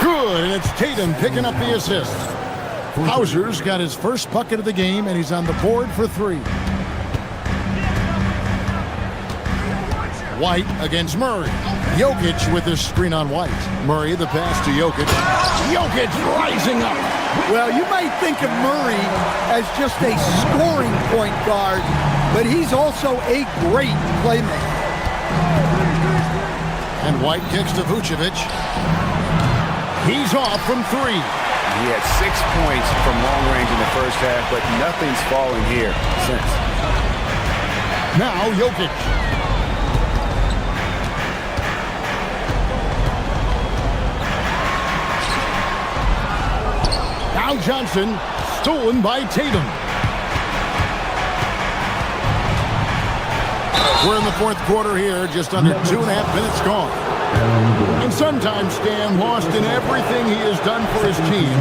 Good, and it's Tatum picking up the assist. Hauser's got his first bucket of the game, and he's on the board for 3. White against Murray. Jokic with his screen on White. Murray, the pass to Jokic. Jokic rising up. Well, you might think of Murray as just a scoring point guard, but he's also a great playmaker. And White kicks to Vucevic. He's off from 3. He had 6 points from long range in the first half, but nothing's fallen here since. Now Jokic. Now Johnson, stolen by Tatum. We're in the fourth quarter here, just under 2.5 minutes gone. And sometimes Stan, lost in everything he has done for his team,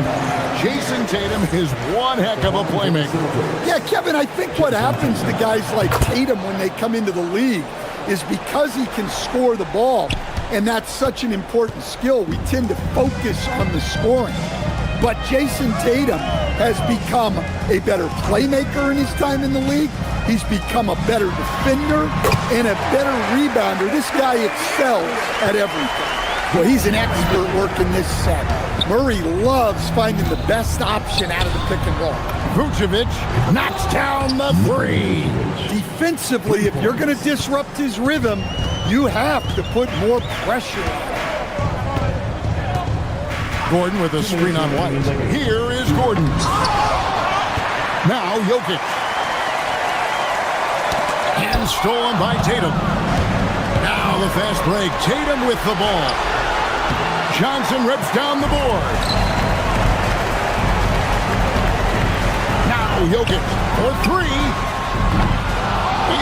Jason Tatum is one heck of a playmaker. Yeah, Kevin, I think what happens to guys like Tatum when they come into the league is because he can score the ball, and that's such an important skill, we tend to focus on the scoring. But Jason Tatum has become a better playmaker in his time in the league. He's become a better defender and a better rebounder. This guy excels at everything. Well, he's an expert working this set. Murray loves finding the best option out of the pick and roll. Vucevic knocks down the three. Defensively, if you're going to disrupt his rhythm, you have to put more pressure on him. Gordon with a screen on White. Here is Gordon. Now Jokic. And stolen by Tatum. Now the fast break. Tatum with the ball. Johnson rips down the board. Now Jokic for three.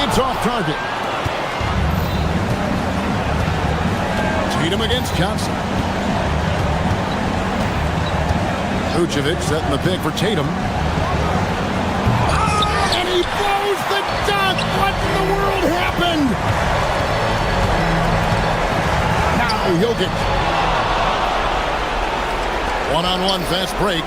It's off target. Tatum against Johnson. Vucevic setting the pick for Tatum. And he blows the dunk. What in the world happened? Now Jokic. One-on-one fast break.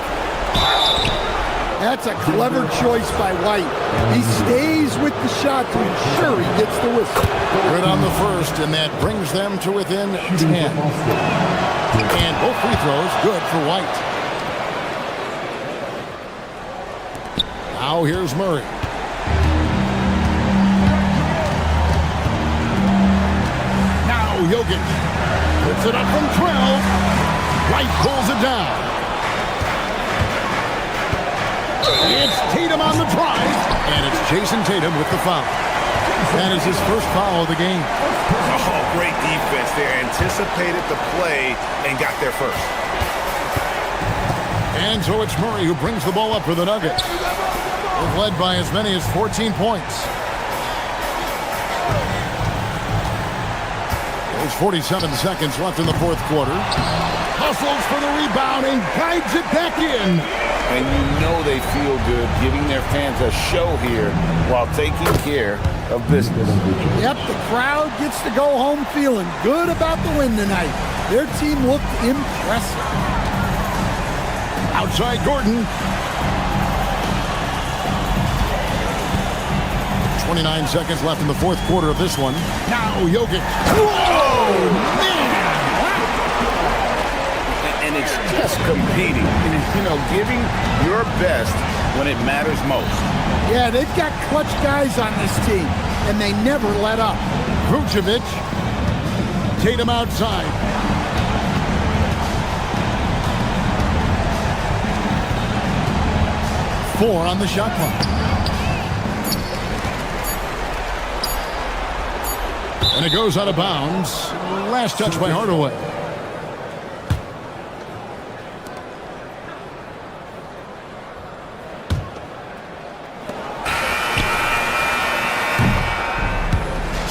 That's a clever choice by White. He stays with the shot to ensure he gets the whistle. Good on the first, and that brings them to within 10. And both free throws good for White. Now here's Murray. Now Jokic puts it up from 12. White pulls it down. It's Tatum on the drive. And it's Jason Tatum with the foul. That is his first foul of the game. Oh, great defense there. Anticipated the play and got there first. And so it's Murray who brings the ball up for the Nuggets. They've led by as many as 14 points. There's 47 seconds left in the fourth quarter. Hustles for the rebound and guides it back in. And you know they feel good giving their fans a show here while taking care of business. Yep, the crowd gets to go home feeling good about the win tonight. Their team looked impressive. Outside Gordon. 29 seconds left in the fourth quarter of this one. Now Jokic. Whoa, man! And it's just competing. And it's, giving your best when it matters most. Yeah, they've got clutch guys on this team, and they never let up. Vucevic. Tatum outside. Four on the shot clock. And it goes out of bounds. Last touch by Hardaway.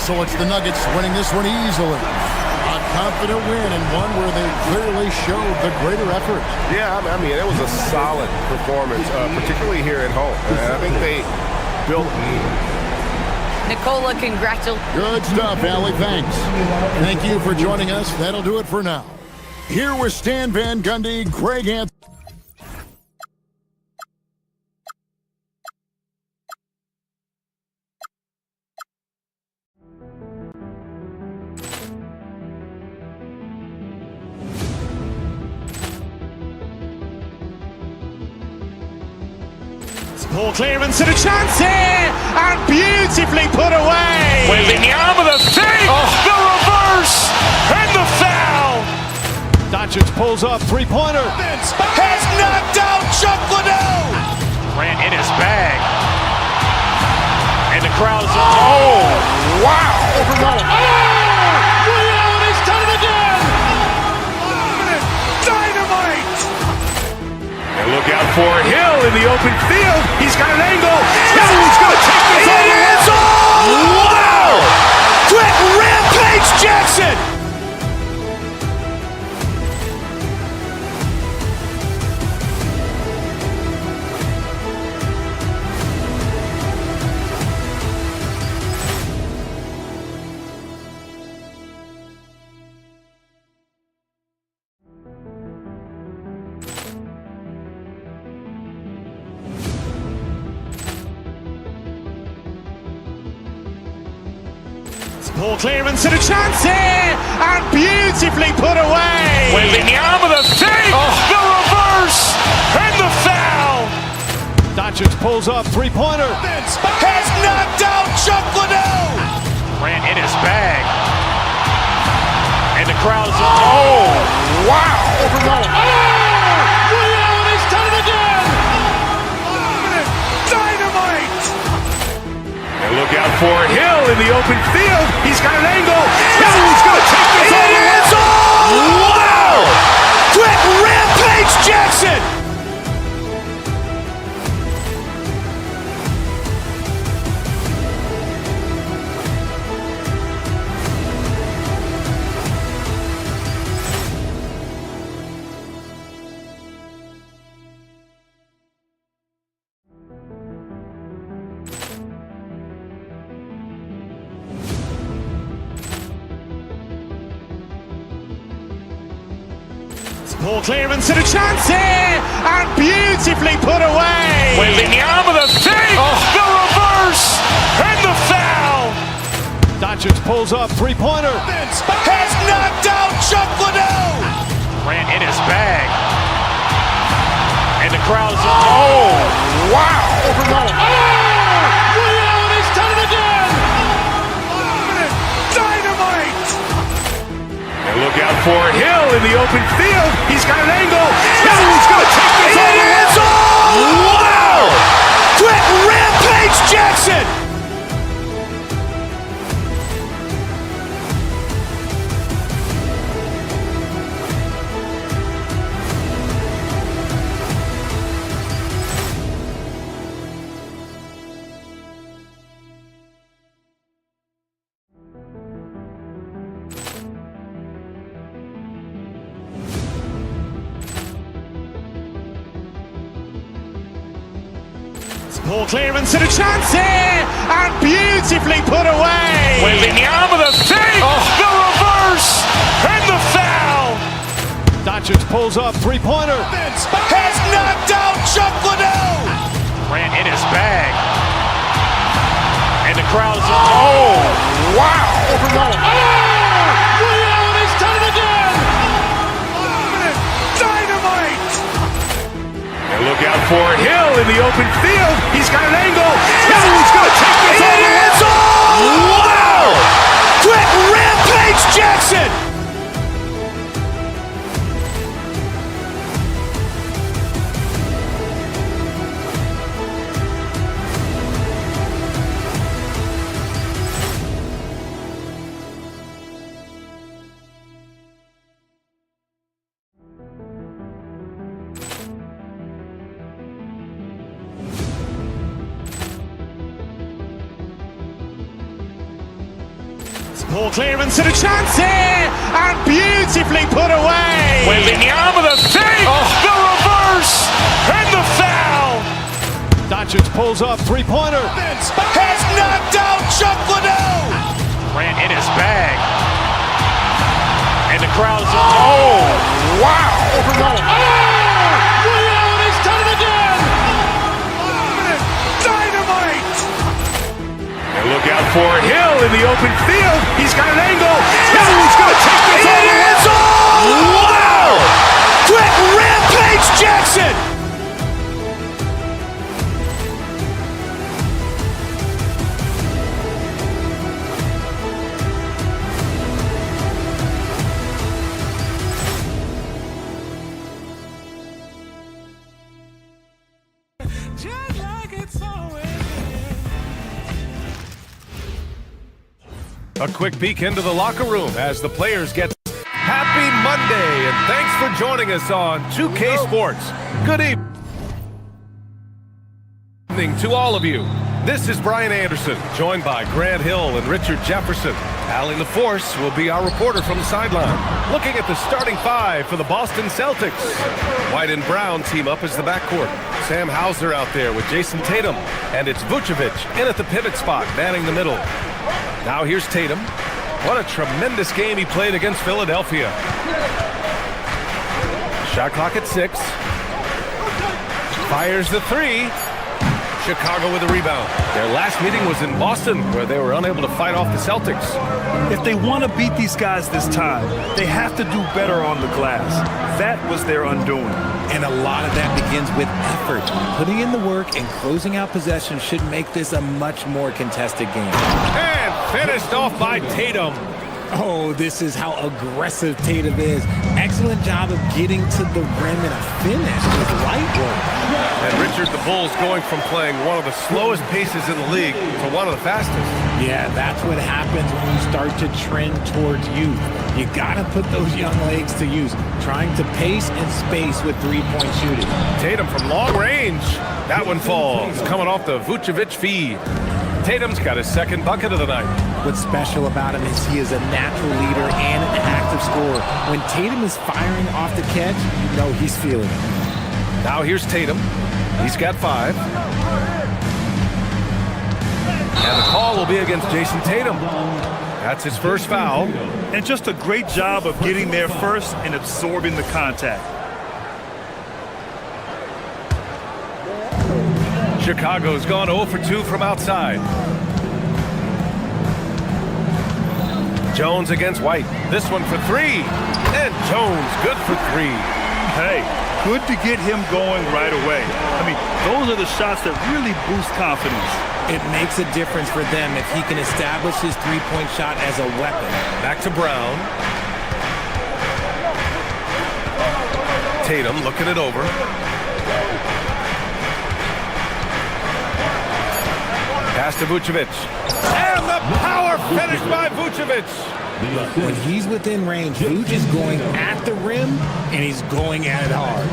So it's the Nuggets winning this one easily. A confident win and one where they clearly showed the greater effort. Yeah, I mean, it was a solid performance, particularly here at home. And I think they built. Nicola, congratulations. Good stuff, Allie. Thanks. Thank you for joining us. That'll do it for now. Here with Stan Van Gundy, Greg Anthony. Poor clearance and a chance here, and beautifully put away. Wembanyama the save, the reverse, and the foul. Doncic pulls up, three-pointer. Has knocked out Chuck Liddell. Grant in his bag. And the crowd's wow. Ray Allen has done it again. Dynamite. And look out for Hill in the open field. He's got an angle. Hill's going to take this all the way. Wow! Quit Rampage Jackson. Ball clearance and a chance here, and beautifully put away. Wembanyama the fake, the reverse, and the foul. Doncic pulls up, three-pointer. Has knocked out Chuck Liddell. Ran in his bag. And the crowd is... Oh, wow. Liddell, and he's done it again. Dynamite. And look out for Hill in the open field. He's got an angle. Hill's going to take this all the way. Wow! Quick Rampage Jackson. Ball clearance and a chance here, and beautifully put away. Wembanyama the fake, the reverse, and the foul. Doncic pulls up, three-pointer. Has knocked out Chuck Liddell. Ran in his bag. And the crowd is... Oh, wow. Liddell, and he's done it again. Dynamite. And look out for Hill in the open field. He's got an angle. Hill's going to take this all the way. Wow! Quick Rampage Jackson. Ball clearance and a chance here, and beautifully put away. Wembanyama the fake, the reverse, and the foul. Doncic pulls up, three-pointer. Has knocked out Chuck Liddell. Ran in his bag. And the crowd is... Oh, wow. Liddell, and he's done it again. Dynamite. And look out for Hill in the open field. He's got an angle. Hill's going to take this all the way. Wow! Quick Rampage Jackson. Ball clearance and a chance here, and beautifully put away. Wembanyama the fake, the reverse, and the foul. Doncic pulls up, three-pointer. Has knocked out Chuck Liddell. Ran in his bag. And the crowd is... Oh, wow. Liddell, and he's done it again. Dynamite. And look out for Hill in the open field. He's got an angle. Hill's going to take this all the way. Wow! Quick Rampage Jackson. A quick peek into the locker room as the players get happy Monday, and thanks for joining us on 2K Sports. Good evening to all of you. This is Brian Anderson, joined by Grant Hill and Richard Jefferson. Allie LaForce will be our reporter from the sideline, looking at the starting five for the Boston Celtics. White and brown team up as the backcourt. Sam Hauser out there with Jason Tatum, and it's Vucevic in at the pivot spot, manning the middle. Now here's Tatum. What a tremendous game he played against Philadelphia. Shot clock at 6. Fires the three. Chicago with a rebound. Their last meeting was in Boston, where they were unable to fight off the Celtics. If they want to beat these guys this time, they have to do better on the glass. That was their undoing. And a lot of that begins with effort. Putting in the work and closing out possessions should make this a much more contested game. And finished off by Tatum. Oh, this is how aggressive Tatum is. Excellent job of getting to the rim in a finish with light work. And Richard, the Bulls going from playing one of the slowest paces in the league to one of the fastest. Yeah, that's what happens when you start to trend towards youth. You gotta put those young legs to use, trying to pace and space with three-point shooting. Tatum from long range. That one falls, coming off the Vucevic feed. Tatum's got his second bucket of the night. What's special about him is he is a natural leader and an active scorer. When Tatum is firing off the catch, you know he's feeling it. Now here's Tatum. He's got 5. And the call will be against Jason Tatum. That's his first foul. And just a great job of getting there first and absorbing the contact. Chicago's gone 0 for 2 from outside. Jones against White. This one for 3. And Jones good for 3. Hey, good to get him going right away. I mean, those are the shots that really boost confidence. It makes a difference for them if he can establish his three-point shot as a weapon. Back to Brown. Tatum looking it over. Pass to Vucevic. And the power finish by Vucevic. When he's within range, Vuce is going at the rim, and he's going at it hard.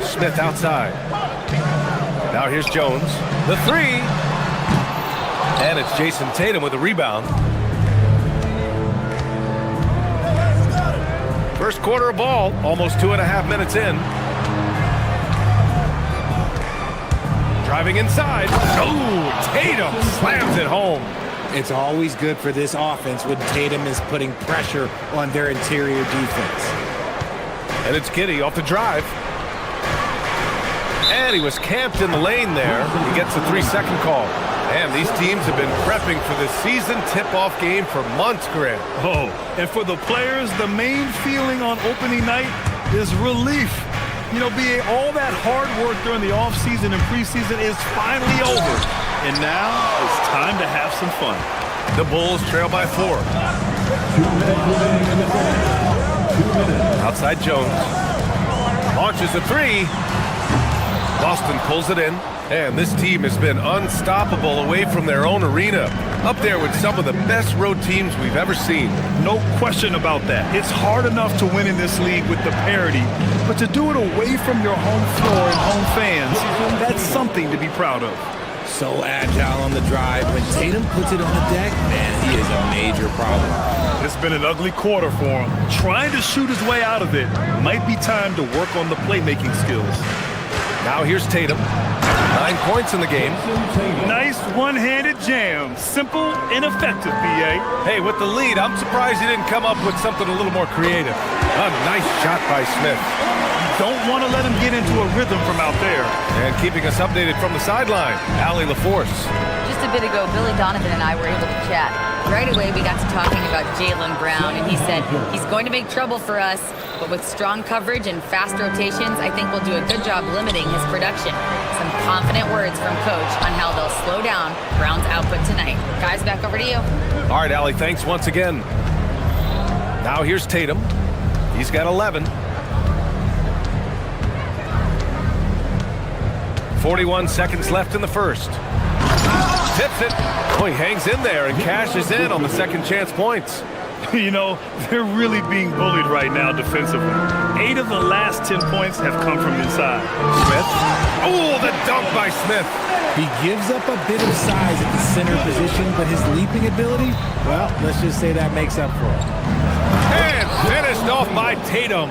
Smith outside. Now here's Jones. The 3. And it's Jason Tatum with the rebound. First quarter of ball, almost 2.5 minutes in. Driving inside. Oh, Tatum slams it home. It's always good for this offense when Tatum is putting pressure on their interior defense. And it's Giddey off the drive. And he was camped in the lane there. He gets a 3-second call. And these teams have been prepping for this season tip-off game for months, Grant. Oh, and for the players, the main feeling on opening night is relief. You know, all that hard work during the offseason and preseason is finally over. And now it's time to have some fun. The Bulls trail by 4. Outside Jones. Launches a 3. Boston pulls it in. And this team has been unstoppable away from their own arena. Up there with some of the best road teams we've ever seen. No question about that. It's hard enough to win in this league with the parity, but to do it away from your home floor and home fans, that's something to be proud of. So agile on the drive. When Tatum puts it on the deck, man, he is a major problem. It's been an ugly quarter for him. Trying to shoot his way out of it. Might be time to work on the playmaking skills. Now here's Tatum. 9 points in the game. Nice one-handed jam. Simple and effective, B.A. Hey, with the lead, I'm surprised he didn't come up with something a little more creative. A nice shot by Smith. Don't want to let him get into a rhythm from out there. And keeping us updated from the sideline, Allie LaForce. Just a bit ago, Billy Donovan and I were able to chat. Right away, we got to talking about Jaylen Brown, and he said he's going to make trouble for us, but with strong coverage and fast rotations, I think we'll do a good job limiting his production. Some confident words from Coach on how they'll slow down Brown's output tonight. Guys, back over to you. All right, Allie, thanks once again. Now here's Tatum. He's got 11. 41 seconds left in the first. Tips it. Oh, he hangs in there and cashes in on the second chance points. You know, they're really being bullied right now defensively. 8 of the last 10 points have come from inside. Smith. Oh, the dunk by Smith. He gives up a bit of size at the center position, but his leaping ability, well, let's just say that makes up for it. And finished off by Tatum.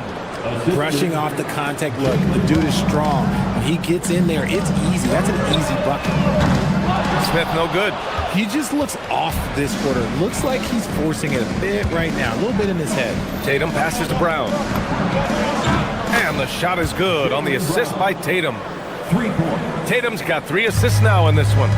Brushing off the contact look. The dude is strong. When he gets in there, it's easy. That's an easy bucket. Smith, no good. He just looks off this quarter. Looks like he's forcing it a bit right now. A little bit in his head. Tatum passes to Brown. And the shot is good on the assist by Tatum. Tatum's got 3 assists now in this one.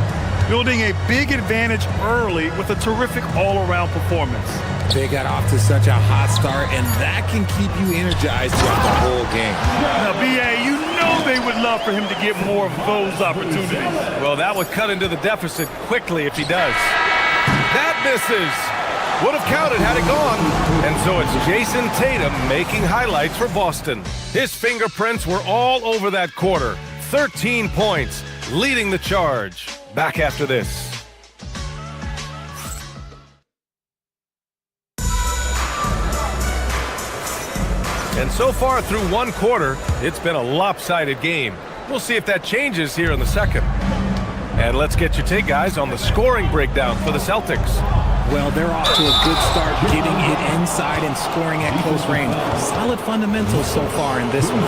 Building a big advantage early with a terrific all-around performance. They got off to such a hot start, and that can keep you energized throughout the whole game. Now, B.A., you know they would love for him to get more of those opportunities. Well, that would cut into the deficit quickly if he does. That misses. Would have counted had it gone. And so it's Jason Tatum making highlights for Boston. His fingerprints were all over that quarter. 13 points, leading the charge. Back after this. And so far through one quarter, it's been a lopsided game. We'll see if that changes here in the second. And let's get your take, guys, on the scoring breakdown for the Celtics. Well, they're off to a good start getting it inside and scoring at close range. Solid fundamentals so far in this one.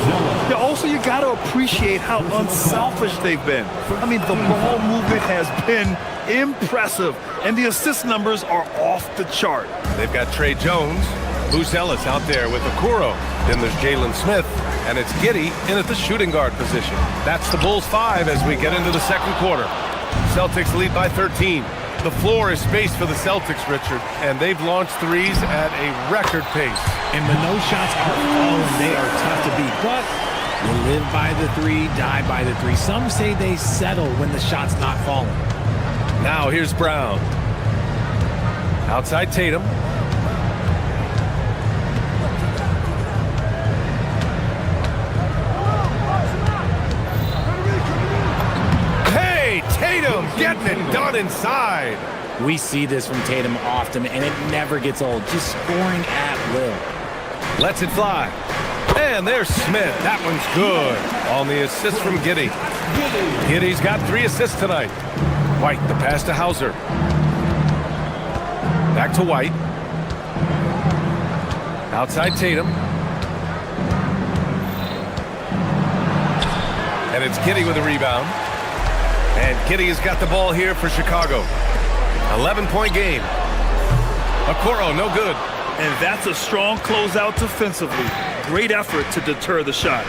Yeah, also, you got to appreciate how unselfish they've been. I mean, the ball movement has been impressive, and the assist numbers are off the chart. They've got Trey Jones, Buzelis out there with Okoro. Then there's Jalen Smith, and it's Giddey in at the shooting guard position. That's the Bulls 5 as we get into the second quarter. Celtics lead by 13. The floor is spaced for the Celtics, Richard, and they've launched threes at a record pace. And when those shots are falling, they are tough to beat. But you live by the 3, die by the 3. Some say they settle when the shot's not falling. Now here's Brown. Outside Tatum. Hey, Tatum getting it done inside. We see this from Tatum often, and it never gets old. Just scoring at will. Lets it fly. And there's Smith. That one's good on the assist from Giddey. Giddey's got 3 assists tonight. White, the pass to Hauser. Back to White. Outside Tatum. And it's Giddey with a rebound. And Giddey has got the ball here for Chicago. 11-point game. Okoro, no good. And that's a strong closeout defensively. Great effort to deter the shot.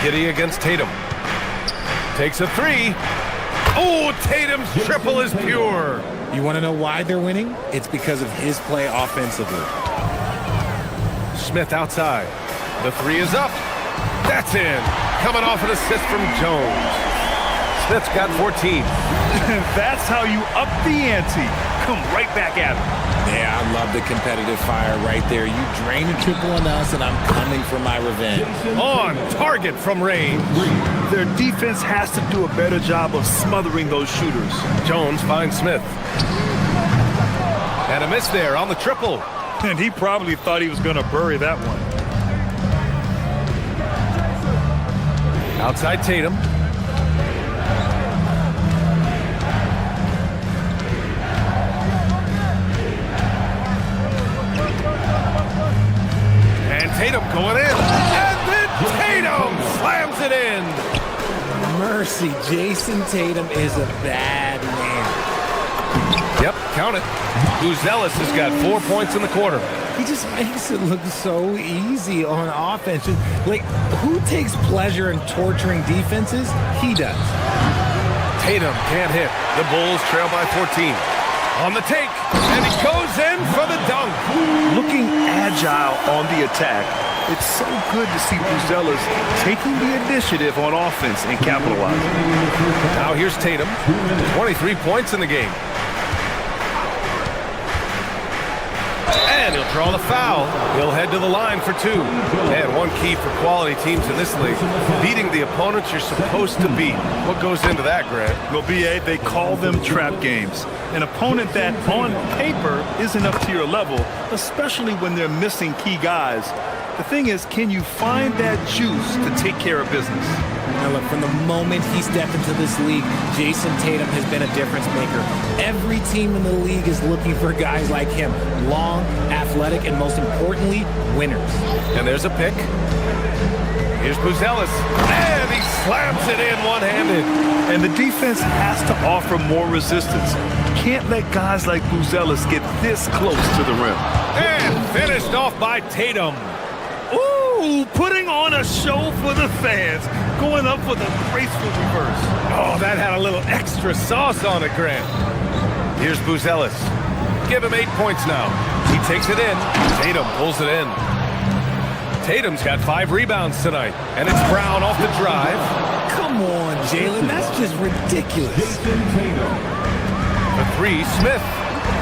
Giddey against Tatum. Takes a 3. Oh, Tatum's triple is pure. You want to know why they're winning? It's because of his play offensively. Smith outside. The 3 is up. That's in. Coming off an assist from Jones. Smith's got 14. That's how you up the ante. Come right back at him. Yeah, I love the competitive fire right there. You drain a triple on us, and I'm coming for my revenge. On target from range. Their defense has to do a better job of smothering those shooters. Jones finds Smith. And a miss there on the triple. And he probably thought he was going to bury that one. Outside Tatum. And Tatum going in. And then Tatum slams it in. Mercy, Jason Tatum is a bad man. Yep, count it. Buzelis has got 4 points in the quarter. He just makes it look so easy on offense. Like, who takes pleasure in torturing defenses? He does. Tatum can't hit. The Bulls trail by 14. On the take, and he goes in for the dunk. Looking agile on the attack. It's so good to see Buzelis taking the initiative on offense and capitalizing. Now here's Tatum. 23 points in the game. And he'll draw the foul. He'll head to the line for 2. And one key for quality teams in this league, beating the opponents you're supposed to beat. What goes into that, Grant? Well, B.A., they call them trap games. An opponent that, on paper, isn't up to your level, especially when they're missing key guys. The thing is, can you find that juice to take care of business? Now look, from the moment he stepped into this league, Jason Tatum has been a difference maker. Every team in the league is looking for guys like him. Long, athletic, and most importantly, winners. And there's a pick. Here's Buzelis. And he slams it in one-handed. And the defense has to offer more resistance. Can't let guys like Buzelis get this close to the rim. And finished off by Tatum. Ooh, putting on on a show for the fans, going up with a graceful reverse. Oh, that had a little extra sauce on it, Grant. Here's Buzelis. Give him 8 points now. He takes it in. Tatum pulls it in. Tatum's got 5 rebounds tonight, and it's Brown off the drive. Come on, Jalen, that's just ridiculous. The 3, Smith.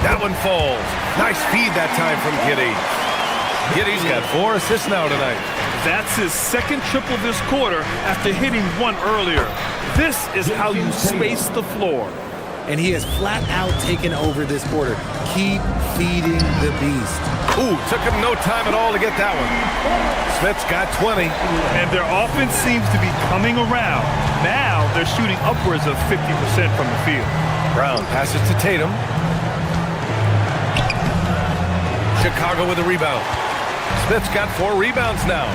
That one falls. Nice feed that time from Giddey. Giddey's got 4 assists now tonight. That's his second triple this quarter after hitting one earlier. This is how you space the floor. And he has flat out taken over this quarter. Keep feeding the beast. Ooh, took him no time at all to get that one. Smith's got 20. And their offense seems to be coming around. Now they're shooting upwards of 50% from the field. Brown passes to Tatum. Chicago with a rebound. Smith's got 4 rebounds now.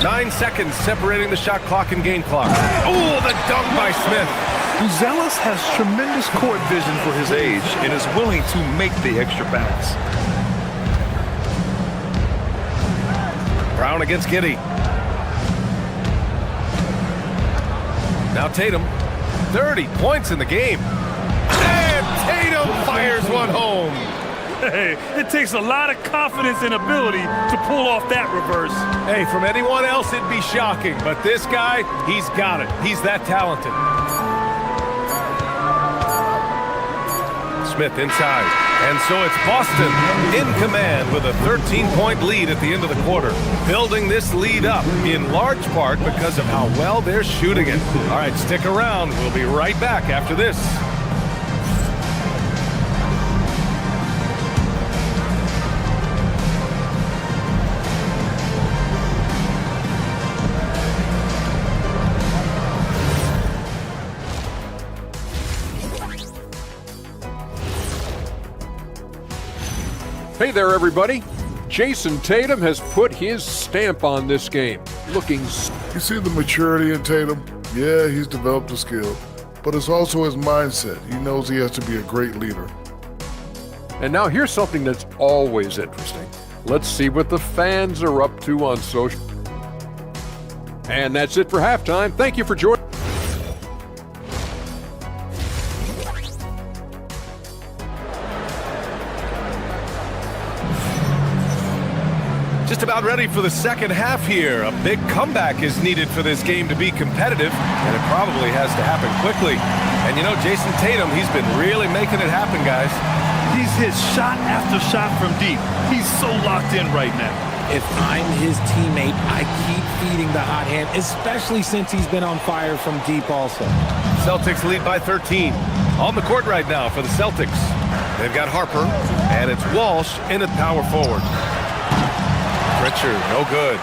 9 seconds separating the shot clock and game clock. Oh, the dunk by Smith. Buzelis has tremendous court vision for his age and is willing to make the extra pass. Brown against Giddey. Now Tatum. 30 points in the game. And Tatum fires one home. Hey, it takes a lot of confidence and ability to pull off that reverse. Hey, from anyone else, it'd be shocking. But this guy, he's got it. He's that talented. Smith inside. And so it's Boston in command with a 13-point lead at the end of the quarter. Building this lead up in large part because of how well they're shooting it. All right, stick around. We'll be right back after this. Hey there, everybody. Jason Tatum has put his stamp on this game. Looking... You see the maturity in Tatum? Yeah, he's developed a skill. But it's also his mindset. He knows he has to be a great leader. And now here's something that's always interesting. Let's see what the fans are up to on social. And that's it for halftime. Thank you for joining. Just about ready for the second half here. A big comeback is needed for this game to be competitive, and it probably has to happen quickly. And you know, Jason Tatum, he's been really making it happen, guys. He's hit shot after shot from deep. He's so locked in right now. If I'm his teammate, I keep feeding the hot hand, especially since he's been on fire from deep also. Celtics lead by 13. On the court right now for the Celtics. They've got Harper, and it's Walsh in at power forward. Pritchard, no good.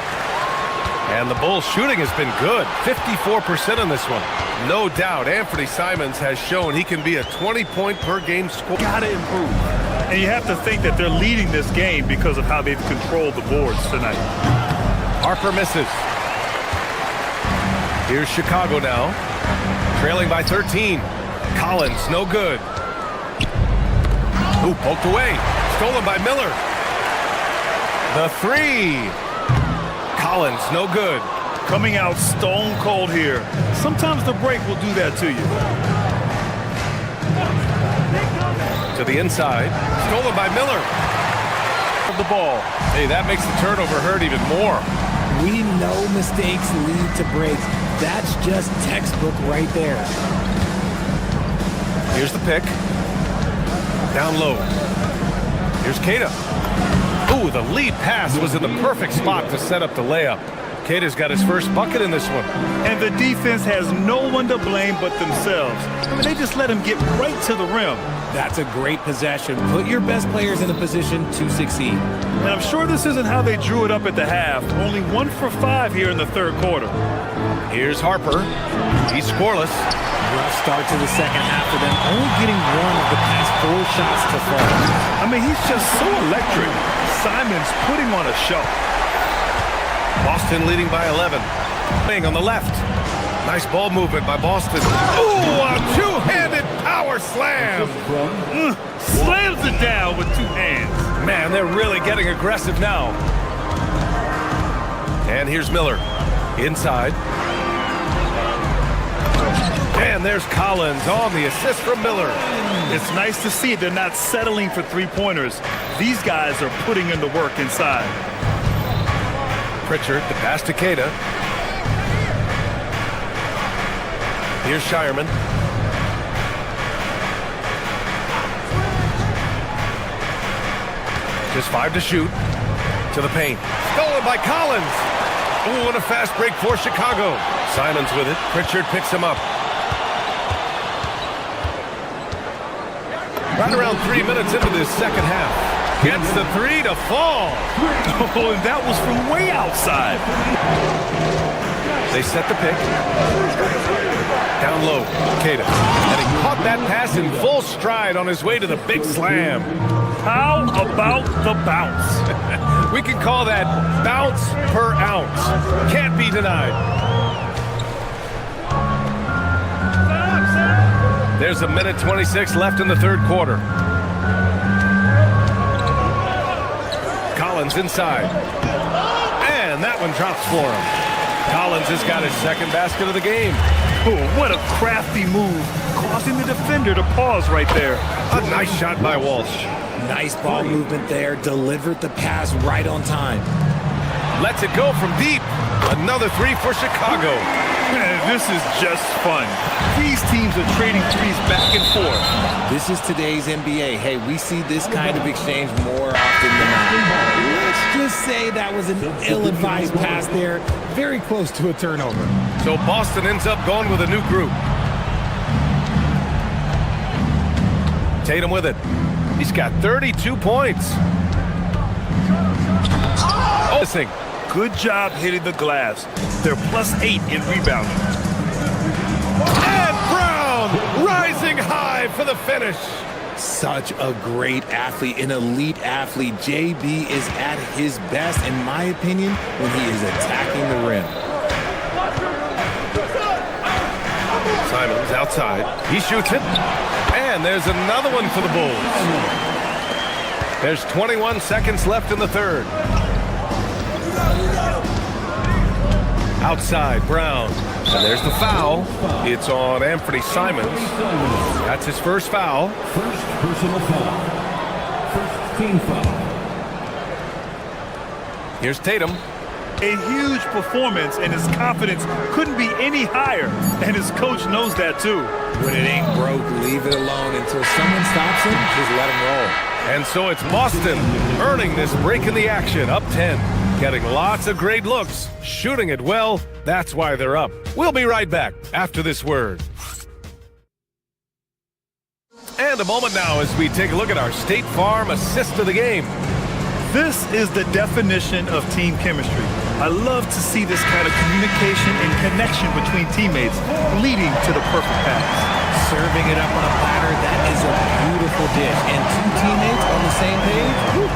And the Bulls shooting has been good. 54% on this one. No doubt, Anthony Simons has shown he can be a 20-point-per-game scorer. Gotta improve. And you have to think that they're leading this game because of how they've controlled the boards tonight. Harper misses. Here's Chicago now. Trailing by 13. Collins, no good. Ooh, poked away. Stolen by Miller. The 3. Collins, no good. Coming out stone cold here. Sometimes the break will do that to you. To the inside. Stolen by Miller. Of the ball. Hey, that makes the turnover hurt even more. We know mistakes lead to breaks. That's just textbook right there. Here's the pick. Down low. Here's Keita. Ooh, the lead pass was in the perfect spot to set up the layup. Keita's got his first bucket in this one. And the defense has no one to blame but themselves. I mean, they just let him get right to the rim. That's a great possession. Put your best players in a position to succeed. And I'm sure this isn't how they drew it up at the half. Only 1 for 5 here in the third quarter. Here's Harper. He's scoreless. Rough start to the second half for them, only getting 1 of the past 4 shots to fall. I mean, he's just so electric. Simons putting on a show. Boston leading by 11. On the left. Nice ball movement by Boston. Ooh, a two-handed power slam. Slams it down with 2 hands. Man, they're really getting aggressive now. And here's Miller. Inside. And there's Collins on the assist from Miller. It's nice to see they're not settling for three-pointers. These guys are putting in the work inside. Pritchard, the pass to Queta. Here's Shireman. Just 5 to shoot. To the paint. Stolen by Collins. Ooh, and a fast break for Chicago. Simons with it. Pritchard picks him up. Right around 3 minutes into this second half. Gets the three to fall. Oh, and that was from way outside. They set the pick. Down low, Queta. And he caught that pass in full stride on his way to the big slam. How about the bounce? We can call that bounce per ounce. Can't be denied. There's a minute 26 left in the third quarter. Collins inside. And that one drops for him. Collins has got his second basket of the game. Oh, what a crafty move, causing the defender to pause right there. A nice shot by Walsh. Nice ball movement there. Delivered the pass right on time. Lets it go from deep. Another three for Chicago. Man, this is just fun. These teams are trading threes back and forth. This is today's NBA. Hey, we see this kind of exchange more often than not. Let's just say that was an ill-advised pass there. Very close to a turnover. So Boston ends up going with a new group. Tatum with it. He's got 32 points. Oh, this thing. Good job hitting the glass. They're +8 in rebounding. And Brown rising high for the finish. Such a great athlete, an elite athlete. JB is at his best, in my opinion, when he is attacking the rim. Simons outside. He shoots it. And there's another one for the Bulls. There's 21 seconds left in the third. Outside, Brown. And there's the foul. It's on Anthony Simons. That's his first foul. First personal foul. First team foul. Here's Tatum. A huge performance, and his confidence couldn't be any higher. And his coach knows that, too. When it ain't broke, leave it alone until someone stops him. Just let him roll. And so it's Boston earning this break in the action, up 10. Getting lots of great looks, shooting it well. That's why they're up. We'll be right back after this word. And a moment now as we take a look at our State Farm assist of the game. This is the definition of team chemistry. I love to see this kind of communication and connection between teammates leading to the perfect pass. Serving it up on a platter, that is a beautiful dish. And two teammates on the same page. Woo.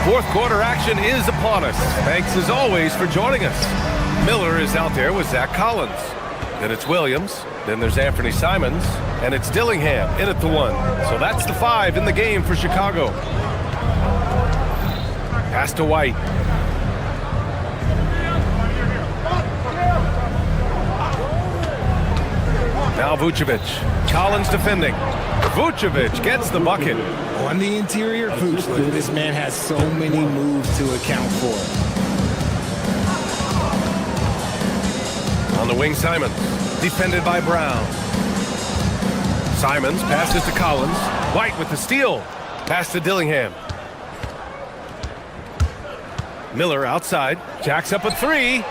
Fourth quarter action is upon us. Thanks as always for joining us. Miller is out there with Zach Collins. Then it's Williams. Then there's Anthony Simons. And it's Dillingham in at the one. So that's the 5 in the game for Chicago. Pass to White. Now Vucevic. Collins defending. Vucevic gets the bucket. On the interior, Vooch, look, this man has so many moves to account for. On the wing, Simons. Defended by Brown. Simons passes to Collins. White with the steal. Pass to Dillingham. Miller outside. Jacks up a three.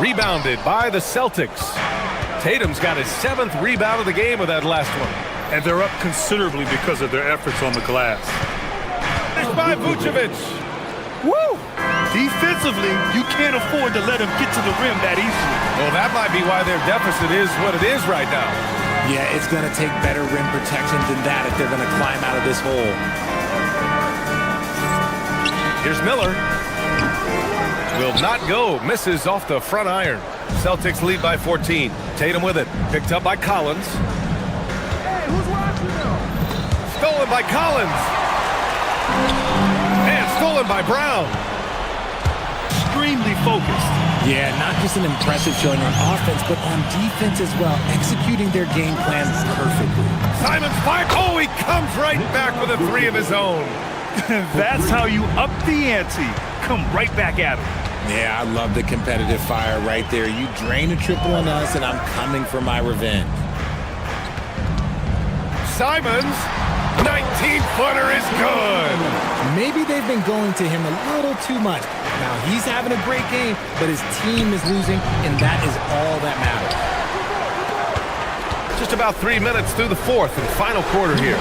Rebounded by the Celtics. Tatum's got his 7th rebound of the game with that last one. And they're up considerably because of their efforts on the glass. Finished by Vucevic. Woo! Defensively, you can't afford to let him get to the rim that easily. Well, that might be why their deficit is what it is right now. Yeah, it's going to take better rim protection than that if they're going to climb out of this hole. Here's Miller. Will not go. Misses off the front iron. Celtics lead by 14. Tatum with it. Picked up by Collins. Stolen by Collins. And stolen by Brown. extremely focused. Yeah, not just an impressive showing on offense, but on defense as well, executing their game plan perfectly. Simon's five. Oh, he comes right back with a three of his own. That's how you up the ante. Come right back at him. Yeah, I love the competitive fire right there. You drain a triple on us, and I'm coming for my revenge. Simon's 19-footer is good. Maybe they've been going to him a little too much. Now, he's having a great game, but his team is losing, and that is all that matters. Just about 3 minutes through the fourth and final quarter here.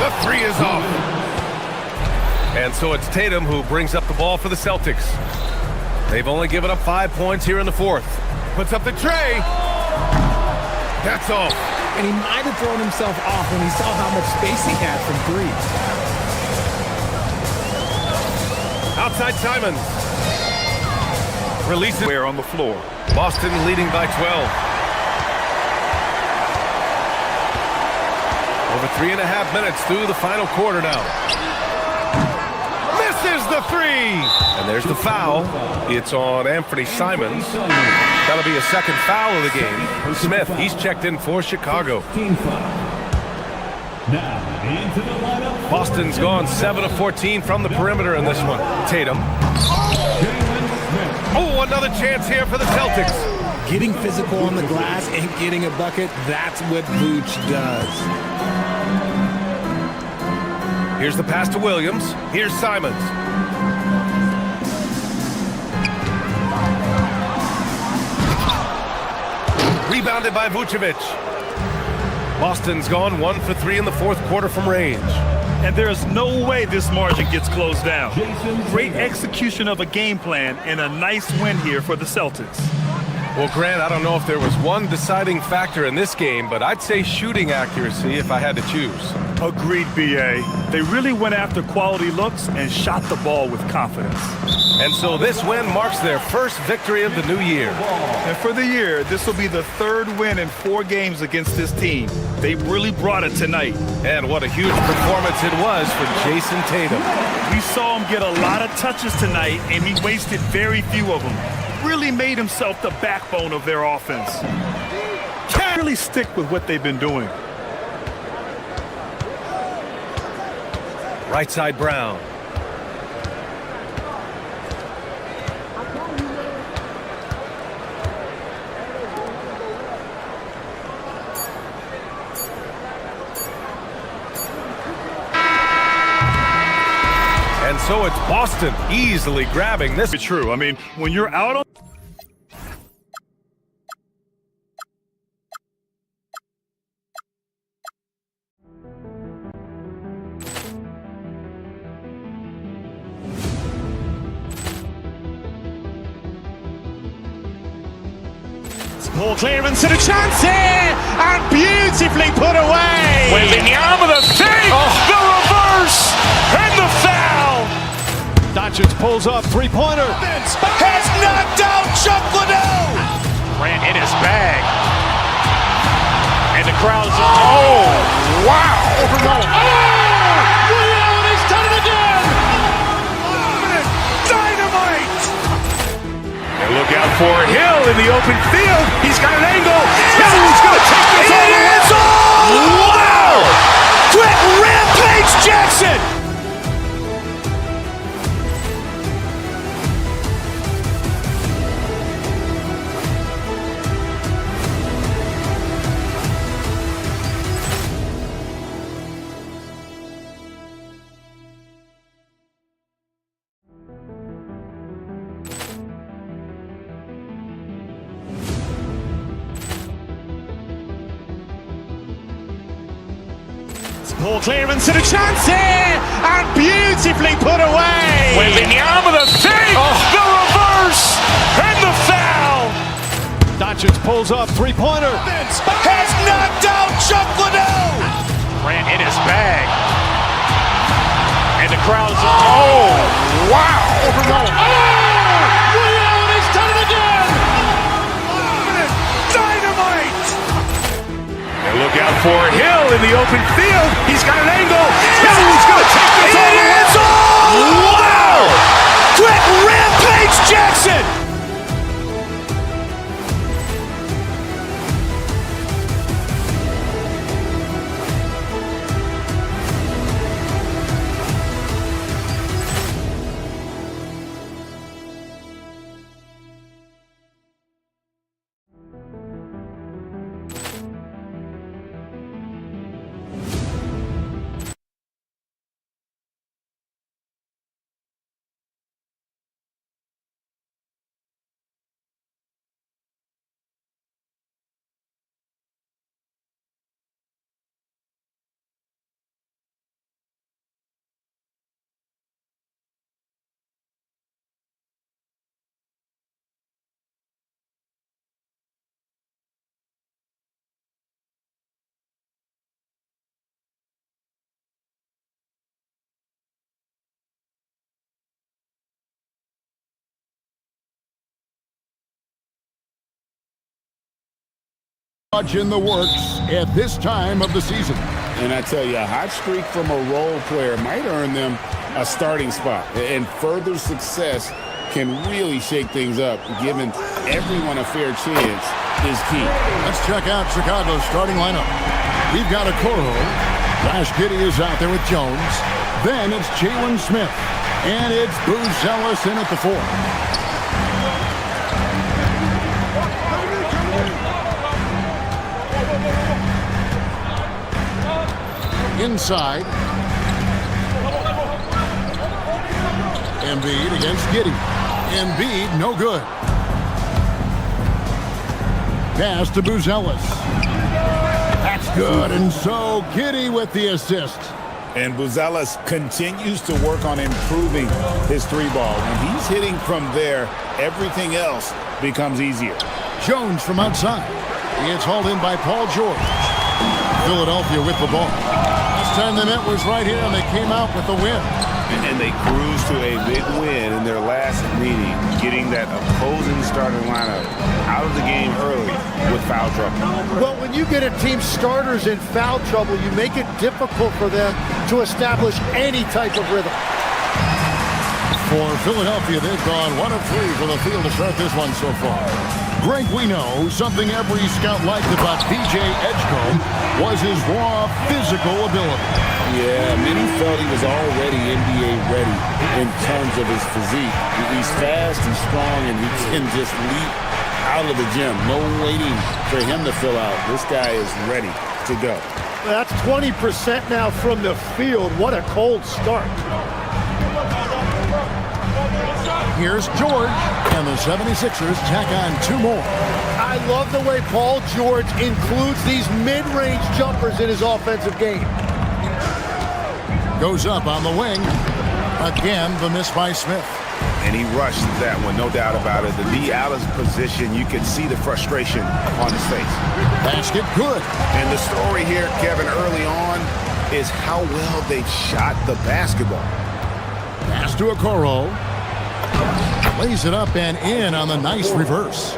The three is off. And so it's Tatum who brings up the ball for the Celtics. They've only given up 5 points here in the fourth. Puts up the tray. That's off. And he might have thrown himself off when he saw how much space he had from three. Outside Simons. Releases. Where on the floor. Boston leading by 12. Over 3.5 minutes through the final quarter now. Misses the three. And there's the foul. It's on Anthony Simons. That'll be a second foul of the game. Smith, he's checked in for Chicago. Boston's gone 7 of 14 from the perimeter in this one. Tatum. Oh, another chance here for the Celtics. Getting physical on the glass and getting a bucket, that's what Vooch does. Here's the pass to Williams. Here's Simons. Rebounded by Vucevic. Boston's gone 1 for 3 in the fourth quarter from range. And there's no way this margin gets closed down. Great execution of a game plan and a nice win here for the Celtics. Well, Grant, I don't know if there was one deciding factor in this game, but I'd say shooting accuracy if I had to choose. Agreed, B.A. They really went after quality looks and shot the ball with confidence. And so this win marks their first victory of the new year. And for the year, this will be the third win in 4 games against this team. They really brought it tonight. And what a huge performance it was for Jason Tatum. We saw him get a lot of touches tonight, and he wasted very few of them. Really made himself the backbone of their offense. Can't really stick with what they've been doing. Right side Brown. And so it's Boston easily grabbing this. It's true. I mean, when you're out on Ball clearance and a chance here, and beautifully put away. Wembanyama with a save, the reverse, and the foul. Doncic pulls up, three-pointer. Has knocked out Chuck Liddell. Ran in his bag. And the crowd's oh, wow. Liddell, he's done it again. Dynamite. And look out for Hill in the open field. He's got an angle. Hill's going to take this all the way. Wow! Quick Rampage Jackson. Ball clearance and a chance here, and beautifully put away. Wembanyama with a save, the reverse, and the foul. Doncic pulls up, three-pointer. Has knocked out Chuck Liddell. Ran in his bag. And the crowd's oh, wow. Liddell, he's done it again. Dynamite. And look out for Hill in the open field. He's got an angle. Hill's going to take this all the way. Wow! Quick Rampage Jackson! Much in the works at this time of the season. And I tell you, a hot streak from a role player might earn them a starting spot. And further success can really shake things up. Giving everyone a fair chance is key. Let's check out Chicago's starting lineup. We've got Okoro. Josh Giddey is out there with Jones. Then it's Jalen Smith. And it's Buzelis in at the 4. Inside. Embiid against Giddey. Embiid, no good. Pass to Buzelis. That's good, and so Giddey with the assist. And Buzelis continues to work on improving his 3-ball. When he's hitting from there, everything else becomes easier. Jones from outside. He gets hauled in by Paul George. Philadelphia with the ball. Last time they met was right here, and they came out with the win. And they cruised to a big win in their last meeting, getting that opposing starting lineup out of the game early with foul trouble. Well, when you get a team's starters in foul trouble, you make it difficult for them to establish any type of rhythm. For Philadelphia, they've gone 1 of 3 from the field to start this one so far. Greg, we know something every scout liked about B.J. Edgecombe was his raw physical ability. Yeah, many felt he was already NBA ready in terms of his physique. He's fast and strong, and he can just leap out of the gym. No waiting for him to fill out. This guy is ready to go. That's 20% now from the field. What a cold start. Here's George, and the 76ers tack on 2 more. I love the way Paul George includes these mid-range jumpers in his offensive game. Goes up on the wing. Again, the miss by Smith. And he rushed that one, no doubt about it. To be out of position, you can see the frustration on his face. Basket good. And the story here, Kevin, early on is how well they shot the basketball. Pass to Okoro. Lays it up and in on the nice reverse.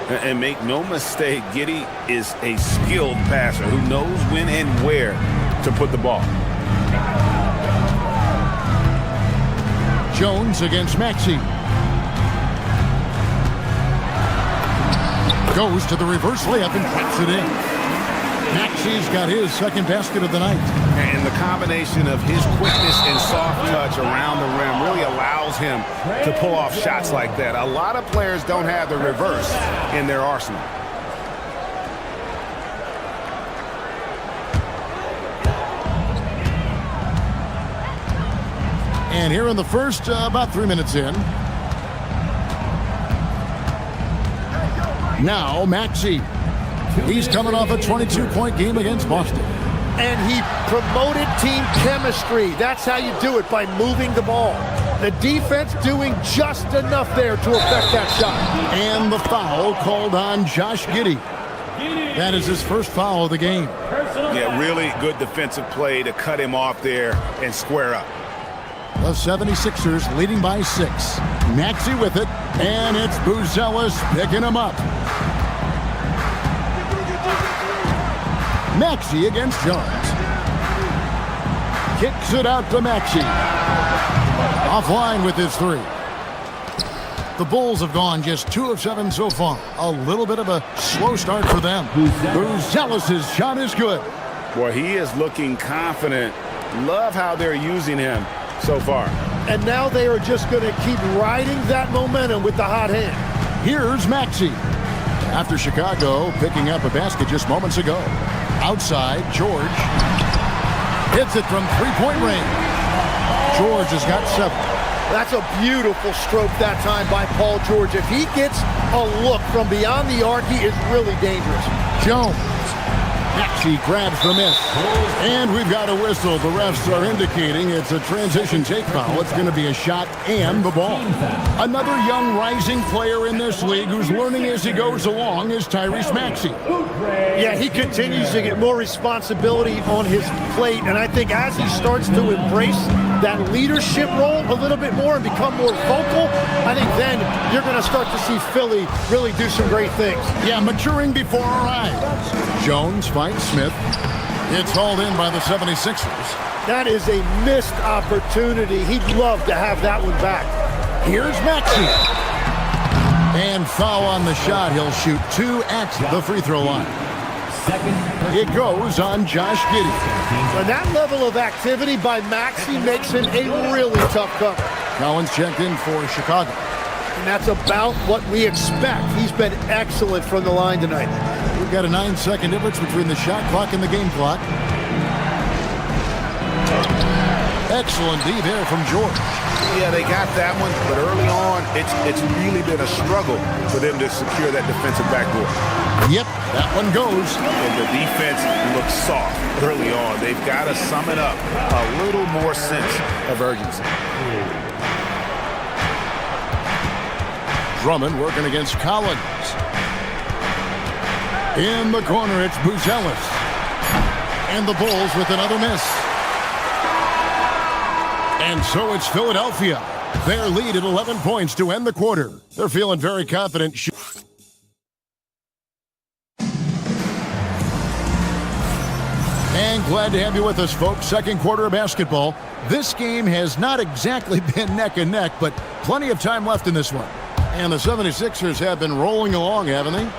And make no mistake, Giddey is a skilled passer who knows when and where to put the ball. Jones against Maxey. Goes to the reverse layup and puts it in. Maxey's got his second basket of the night. And the combination of his quickness and soft touch around the rim really allows him to pull off shots like that. A lot of players don't have the reverse in their arsenal. And here in the first, about 3 minutes in. Now Maxey. He's coming off a 22-point game against Boston. And he promoted team chemistry. That's how you do it, by moving the ball. The defense doing just enough there to affect that shot. And the foul called on Josh Giddey. That is his first foul of the game. Yeah, really good defensive play to cut him off there and square up. The 76ers leading by 6. Maxey with it, and it's Buzelis picking him up. Maxey against Jones. Kicks it out to Maxey. Offline with his 3. The Bulls have gone just 2 of 7 so far. A little bit of a slow start for them. Buzelis' shot is good. Boy, he is looking confident. Love how they're using him so far. And now they are just going to keep riding that momentum with the hot hand. Here's Maxey. After Chicago picking up a basket just moments ago. Outside, George hits it from three-point range. George has got 7. That's a beautiful stroke that time by Paul George. If he gets a look from beyond the arc, he is really dangerous. Jones. Maxey grabs the miss. And we've got a whistle. The refs are indicating it's a transition take foul. It's going to be a shot and the ball. Another young rising player in this league who's learning as he goes along is Tyrese Maxey. Yeah, he continues to get more responsibility on his plate. And I think as he starts to embrace that leadership role a little bit more and become more vocal, I think then you're going to start to see Philly really do some great things. Yeah, maturing before our eyes. Jones finds Smith. It's hauled in by the 76ers. That is a missed opportunity. He'd love to have that one back. Here's Maxey. And foul on the shot. He'll shoot 2 at the free throw line. It goes on Josh Giddey. And that level of activity by Maxey makes him a really tough cover. Collins checked in for Chicago. And that's about what we expect. He's been excellent from the line tonight. We've got a 9-second difference between the shot clock and the game clock. Excellent D there from George. Yeah, they got that one, but early on, it's really been a struggle for them to secure that defensive backboard. Yep, that one goes. And the defense looks soft early on. They've got to sum it up. A little more sense of urgency. Drummond working against Collins. In the corner, it's Buzelis. And the Bulls with another miss. And so it's Philadelphia. Their lead at 11 points to end the quarter. They're feeling very confident. And glad to have you with us, folks. Second quarter of basketball. This game has not exactly been neck and neck, but plenty of time left in this one. And the 76ers have been rolling along, haven't they?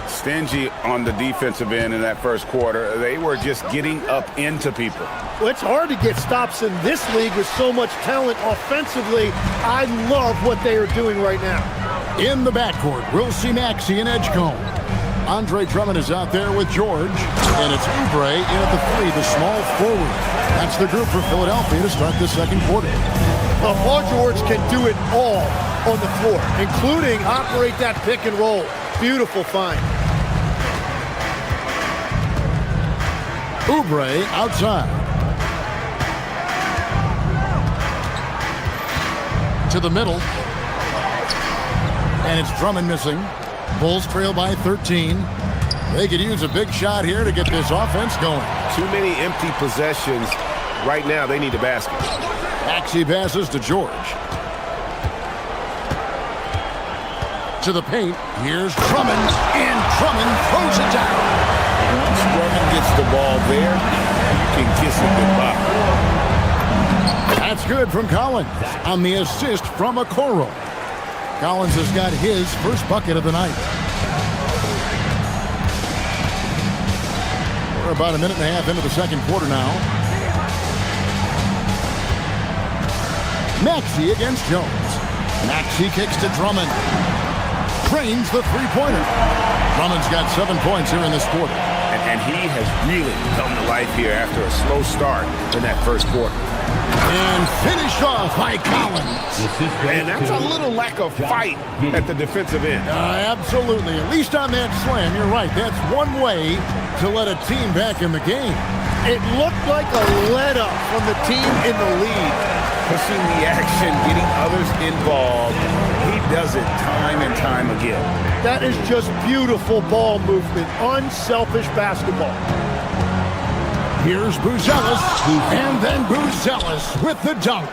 Stingy on the defensive end in that first quarter. They were just getting up into people. Well, it's hard to get stops in this league with so much talent offensively. I love what they are doing right now. In the backcourt, we'll see Maxey and Edgecombe. Andre Drummond is out there with George. And it's Oubre in at the 3, the small forward. That's the group for Philadelphia to start the second quarter. Well, Paul George can do it all on the floor, including operate that pick and roll. Beautiful find. Oubre outside. To the middle. And it's Drummond missing. Bulls trail by 13. They could use a big shot here to get this offense going. Too many empty possessions. Right now, they need a basket. Maxey passes to George. To the paint. Here's Drummond. And Drummond throws it down. Once Drummond gets the ball there, you can kiss it goodbye. That's good from Collins on the assist from Okoro. Collins has got his first bucket of the night. We're about a minute and a half into the second quarter now. Maxey against Jones. Maxey kicks to Drummond. Trains the three-pointer. Drummond's got 7 points here in this quarter. And he has really come to life here after a slow start in that first quarter. And finished off by Collins. And that's a little lack of fight at the defensive end. Absolutely. At least on that slam, you're right. That's one way to let a team back in the game. It looked like a let-up from the team in the lead. Pushing the action, getting others involved. He does it time and time again. That is just beautiful ball movement. Unselfish basketball. Here's Buzelis, and then Buzelis with the dunk.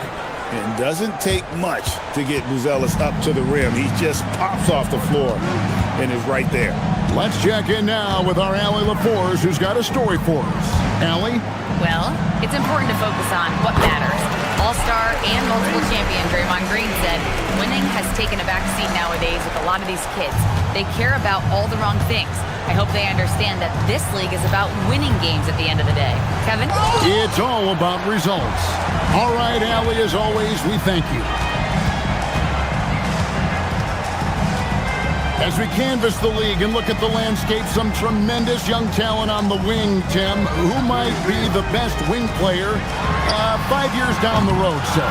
It doesn't take much to get Buzelis up to the rim. He just pops off the floor and is right there. Let's check in now with our Allie LaForce, who's got a story for us. Allie? Well, it's important to focus on what matters. All-star and multiple champion Draymond Green said winning has taken a backseat nowadays with a lot of these kids. They care about all the wrong things. I hope they understand that this league is about winning games at the end of the day. Kevin? It's all about results. All right, Allie, as always, we thank you. As we canvass the league and look at the landscape, some tremendous young talent on the wing, Tim. Who might be the best wing player 5 years down the road, sir?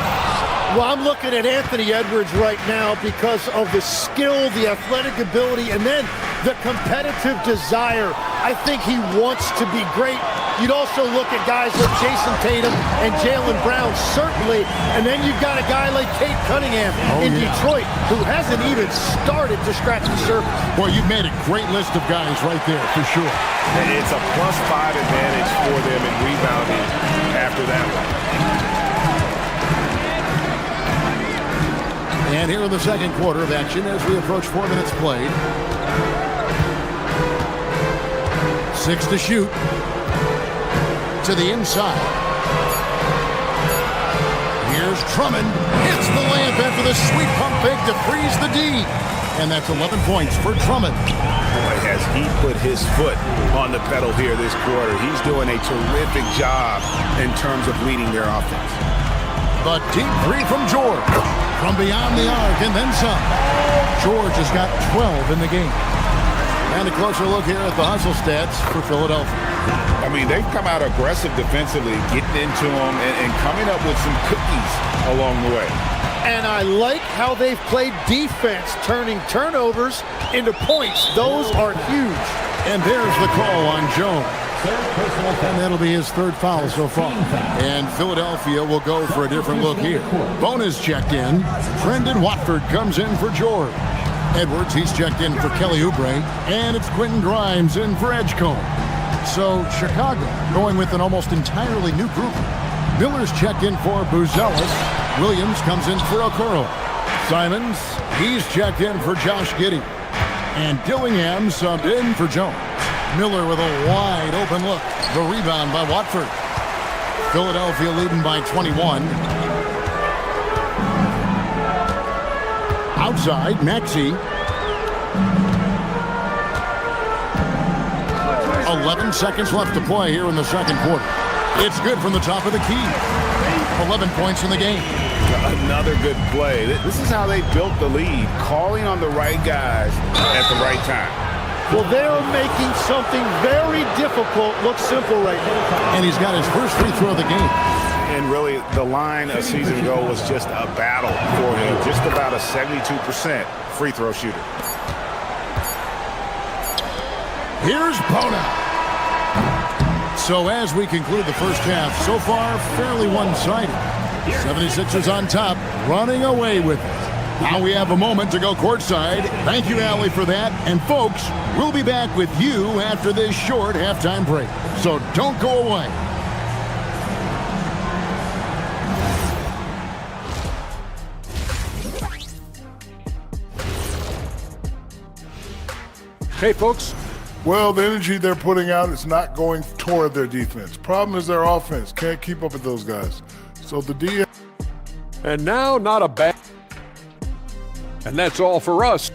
Well, I'm looking at Anthony Edwards right now because of the skill, the athletic ability, and then the competitive desire. I think he wants to be great. You'd also look at guys like Jason Tatum and Jaylen Brown, certainly. And then you've got a guy like Cade Cunningham in Detroit, who hasn't even started to scratch the surface. Well, you've made a great list of guys right there, for sure. And it's a +5 advantage for them in rebounding after that one. And here in the second quarter of action as we approach 4 minutes played. 6 to shoot. To the inside. Here's Drummond. Hits the layup after the sweet pump fake to freeze the D. And that's 11 points for Drummond. Boy, has he put his foot on the pedal here this quarter. He's doing a terrific job in terms of leading their offense. The deep three from George. From beyond the arc and then some. George has got 12 in the game. And a closer look here at the hustle stats for Philadelphia. I mean, they've come out aggressive defensively, getting into them and coming up with some cookies along the way. And I like how they've played defense, turning turnovers into points. Those are huge. And there's the call on Jones. And that'll be his third foul so far. And Philadelphia will go for a different look here. Bonus checked in. Brendan Watford comes in for George. Edwards, he's checked in for Kelly Oubre. And it's Quentin Grimes in for Edgecombe. So Chicago going with an almost entirely new group. Miller's checked in for Buzelis. Williams comes in for Okoro. Simons, he's checked in for Josh Giddey. And Dillingham subbed in for Jones. Miller with a wide open look. The rebound by Watford. Philadelphia leading by 21. Outside, Maxey. 11 seconds left to play here in the second quarter. It's good from the top of the key. 11 points in the game. Another good play. This is how they built the lead, calling on the right guys at the right time. Well, they're making something very difficult look simple right now. And he's got his first free throw of the game. And really, the line a season ago was just a battle for him. Just about a 72% free throw shooter. Here's Bona. So as we conclude the first half, so far fairly one-sided. 76ers on top, running away with it. Now we have a moment to go courtside. Thank you, Allie, for that. And folks, we'll be back with you after this short halftime break. So don't go away. Hey, folks. Well, the energy they're putting out is not going toward their defense. Problem is their offense. Can't keep up with those guys. So the D. And now, not a bad. And that's all for us.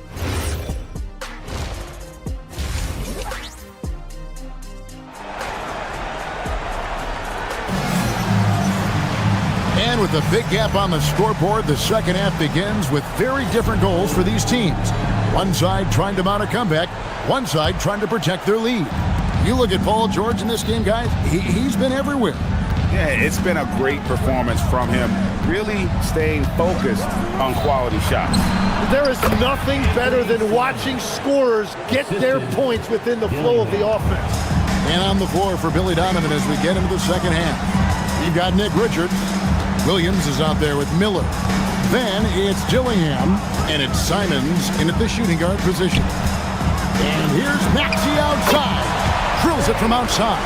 And with a big gap on the scoreboard, the second half begins with very different goals for these teams. One side trying to mount a comeback, one side trying to protect their lead. You look at Paul George in this game, guys, he's been everywhere. Yeah, it's been a great performance from him, really staying focused on quality shots. There is nothing better than watching scorers get their points within the flow of the offense. And on the floor for Billy Donovan as we get into the second half. You've got Nick Richards. Williams is out there with Miller. Then it's Dillingham, and it's Simons in at the shooting guard position. And here's Maxey outside. Drills it from outside.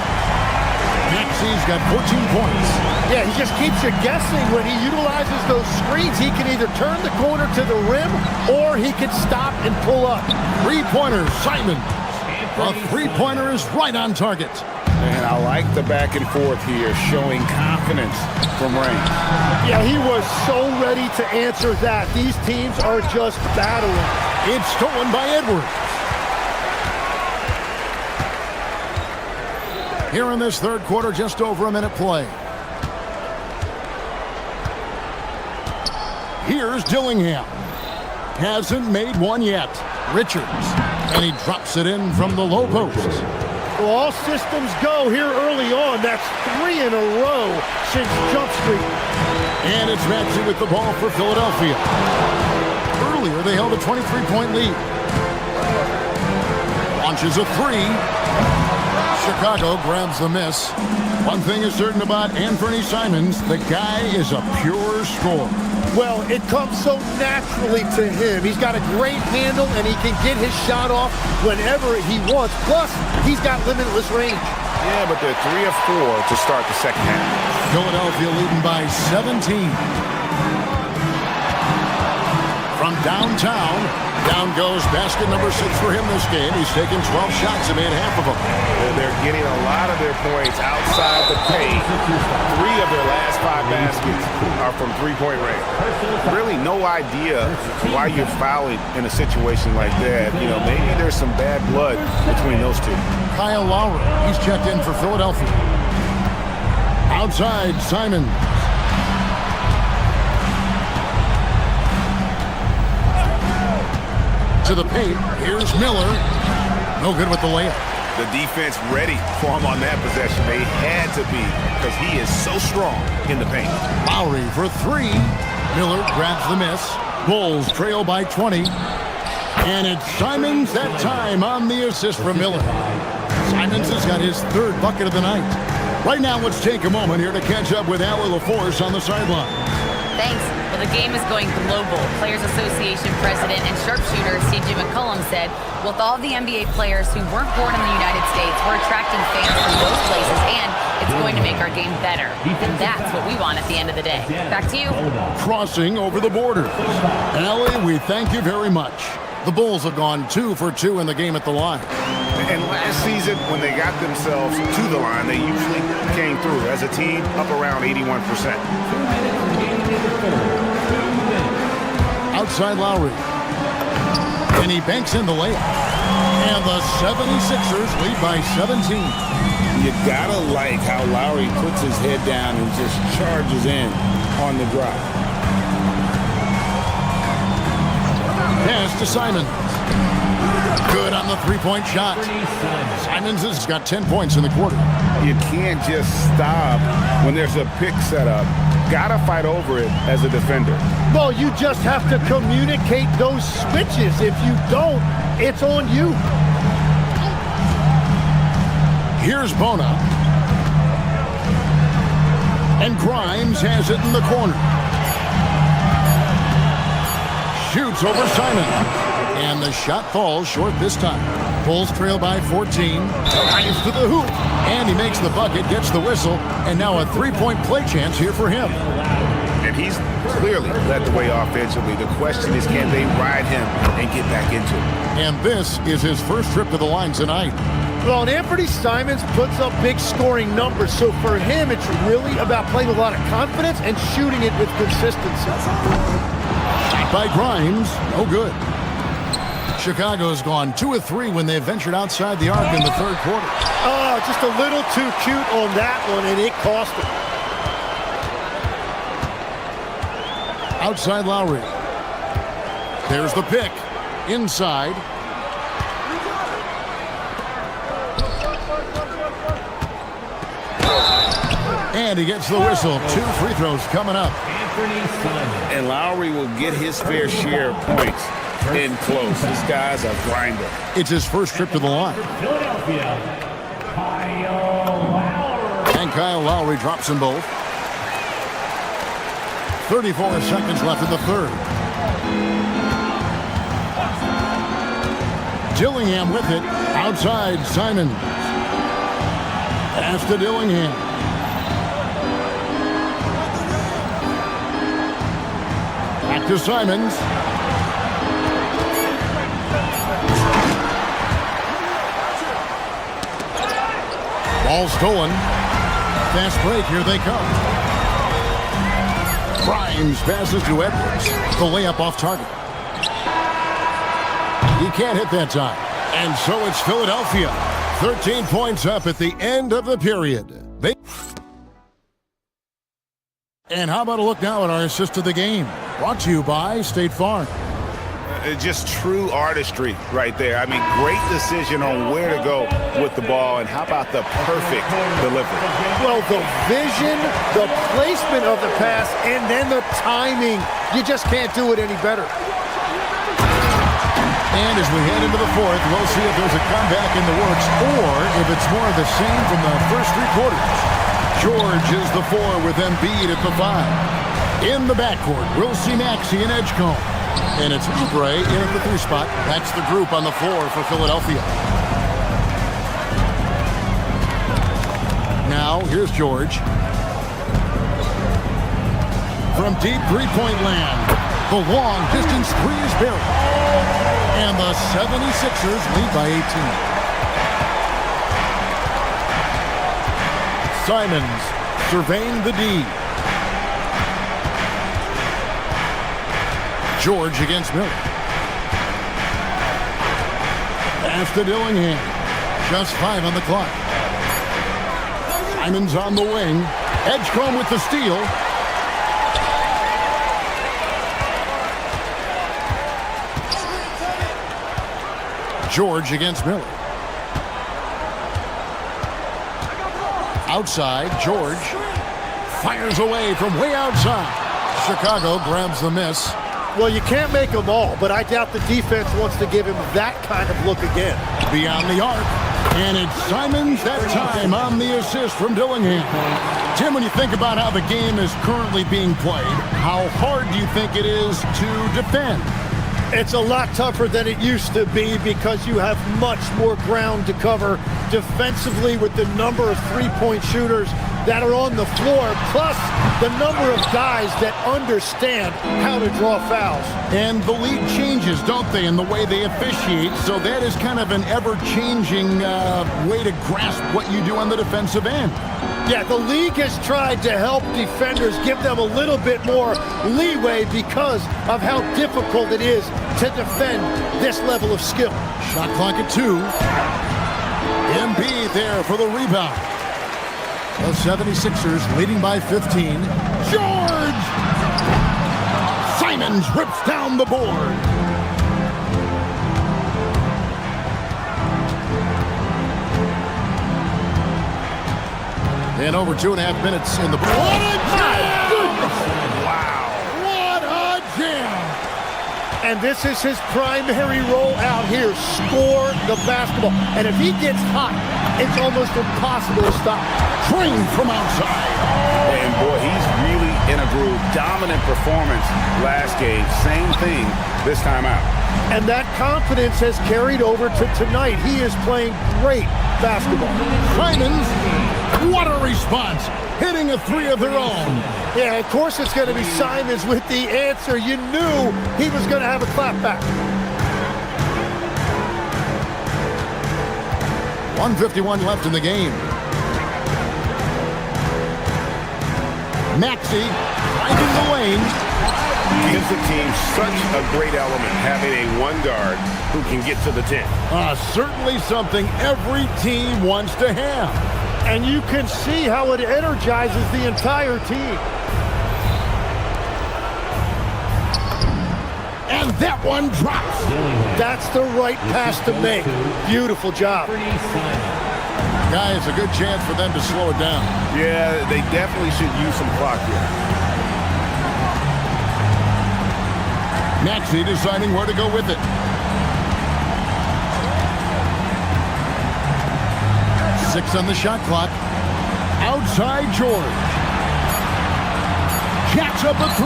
Maxey's got 14 points. Yeah, he just keeps you guessing when he utilizes those screens. He can either turn the corner to the rim, or he can stop and pull up. Three-pointer, Simons. A three-pointer is right on target. And I like the back and forth here, showing confidence from range. Yeah, he was so ready to answer that. These teams are just battling. It's stolen by Edwards. Here in this third quarter, just over a minute play. Here's Dillingham. Hasn't made one yet. Richards. And he drops it in from the low post. Well, all systems go here early on. That's 3 in a row since Jump Street. And it's Maxey with the ball for Philadelphia. Earlier, they held a 23-point lead. Launches a 3. Chicago grabs the miss. One thing is certain about Anthony Simons, the guy is a pure scorer. Well, it comes so naturally to him. He's got a great handle, and he can get his shot off whenever he wants. Plus, he's got limitless range. Yeah, but they're 3 of 4 to start the second half. Philadelphia leading by 17. From downtown, down goes basket number 6 for him this game. He's taken 12 shots and made half of them. And they're getting a lot of their points outside the paint. 3 of their last 5 baskets are from three-point range. Really no idea why you're fouling in a situation like that. You know, maybe there's some bad blood between those two. Kyle Lowry, he's checked in for Philadelphia. Outside, Simon. To the paint, here's Miller. No good with the layup. The defense ready for him on that possession. They had to be, because he is so strong in the paint. Lowry for 3. Miller grabs the miss. Bulls trail by 20. And it's Simons that time on the assist from Miller. Simons has got his 3rd bucket of the night. Right now, let's take a moment here to catch up with Allie LaForce on the sideline. Thanks. Well, the game is going global. Players Association President and sharpshooter C.J. McCollum said, with all the NBA players who weren't born in the United States, we're attracting fans from those places, and it's going to make our game better. And that's what we want at the end of the day. Back to you. Crossing over the border. Allie, we thank you very much. The Bulls have gone 2 for 2 in the game at the line. And last season, when they got themselves to the line, they usually came through as a team up around 81%. Outside Lowry. And he banks in the layup. And the 76ers lead by 17. You gotta like how Lowry puts his head down and just charges in on the drive. Pass to Simons. Good on the 3-point shot. Simons has got 10 points in the quarter. You can't just stop when there's a pick set up. Gotta fight over it as a defender. Well, you just have to communicate those switches. If you don't, it's on you. Here's Bona. And Grimes has it in the corner. Shoots over Simon. And the shot falls short this time. Bulls trail by 14. Grimes to the hoop. And he makes the bucket, gets the whistle, and now a 3-point play chance here for him. And he's clearly led the way offensively. The question is, can they ride him and get back into it? And this is his first trip to the line tonight. Well, and Anthony Simons puts up big scoring numbers, so for him, it's really about playing with a lot of confidence and shooting it with consistency. Shot by Grimes, no good. Chicago's gone 2 of 3 when they ventured outside the arc in the third quarter. Oh, just a little too cute on that one, and it cost him. Outside Lowry. There's the pick. Inside. And he gets the whistle. 2 free throws coming up. And Lowry will get his fair share of points in close. This guy's a grinder. It's his first trip to the line. And Kyle Lowry drops them both. 34 seconds left in the third. Dillingham with it. Outside, Simons. Pass to Dillingham. Back to Simons. Ball stolen. Fast break, here they come. Grimes passes to Edwards. The layup off target. He can't hit that time. And so it's Philadelphia. 13 points up at the end of the period. And how about a look now at our assist of the game? Brought to you by State Farm. Just true artistry right there. I mean, great decision on where to go with the ball, and how about the perfect delivery? Well, the vision, the placement of the pass, and then the timing. You just can't do it any better. And as we head into the fourth, we'll see if there's a comeback in the works or if it's more of the same from the first three quarters. George is the 4 with Embiid at the 5. In the backcourt, we'll see Maxey and Edgecombe. And it's Oubre in at the 3 spot. That's the group on the floor for Philadelphia. Now, here's George. From deep three-point land, the long-distance 3 is buried. And the 76ers lead by 18. Simons surveying the D. George against Miller. Pass to Dillingham. Just 5 on the clock. Simons on the wing. Edgecombe with the steal. George against Miller. Outside, George fires away from way outside. Chicago grabs the miss. Well, you can't make them all, but I doubt the defense wants to give him that kind of look again. Beyond the arc, and it's Simons that time on the assist from Dillingham. Tim, when you think about how the game is currently being played, how hard do you think it is to defend? It's a lot tougher than it used to be because you have much more ground to cover defensively with the number of three-point shooters that are on the floor, plus the number of guys that understand how to draw fouls. And the league changes, don't they, in the way they officiate, so that is kind of an ever-changing way to grasp what you do on the defensive end. Yeah, the league has tried to help defenders, give them a little bit more leeway because of how difficult it is to defend this level of skill. Shot clock at 2. Embiid there for the rebound. The 76ers leading by 15. George! Simons rips down the board. And over 2.5 minutes in the... What a jam! Wow. What a jam! And this is his primary role out here, score the basketball. And if he gets hot, it's almost impossible to stop. Trained from outside. And boy, he's really in a groove. Dominant performance last game. Same thing this time out. And that confidence has carried over to tonight. He is playing great basketball. Simons, what a response. Hitting a 3 of their own. Yeah, of course it's going to be Simons with the answer. You knew he was going to have a clapback. 1:51 left in the game. Maxey finding the lane. Gives the team such a great element, having a one guard who can get to the 10. Certainly something every team wants to have. And you can see how it energizes the entire team. And that one drops. That's the right pass to make. Beautiful job. Guys, a good chance for them to slow it down. Yeah, they definitely should use some clock here. Maxey deciding where to go with it. 6 on the shot clock. Outside George. Jacks up a 3.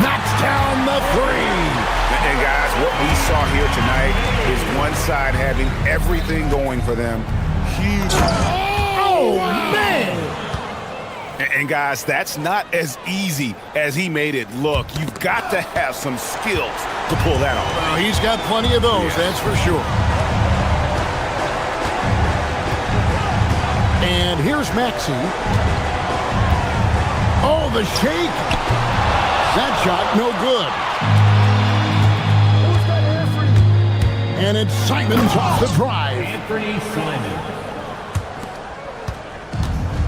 Knocks down the 3. And guys, what we saw here tonight is one side having everything going for them. Huge. Oh, man! And guys, that's not as easy as he made it look. You've got to have some skills to pull that off. Well, he's got plenty of those, that's for sure. And here's Maxey. Oh, the shake. That shot, no good. And it's Simons off the drive. Anthony Simons.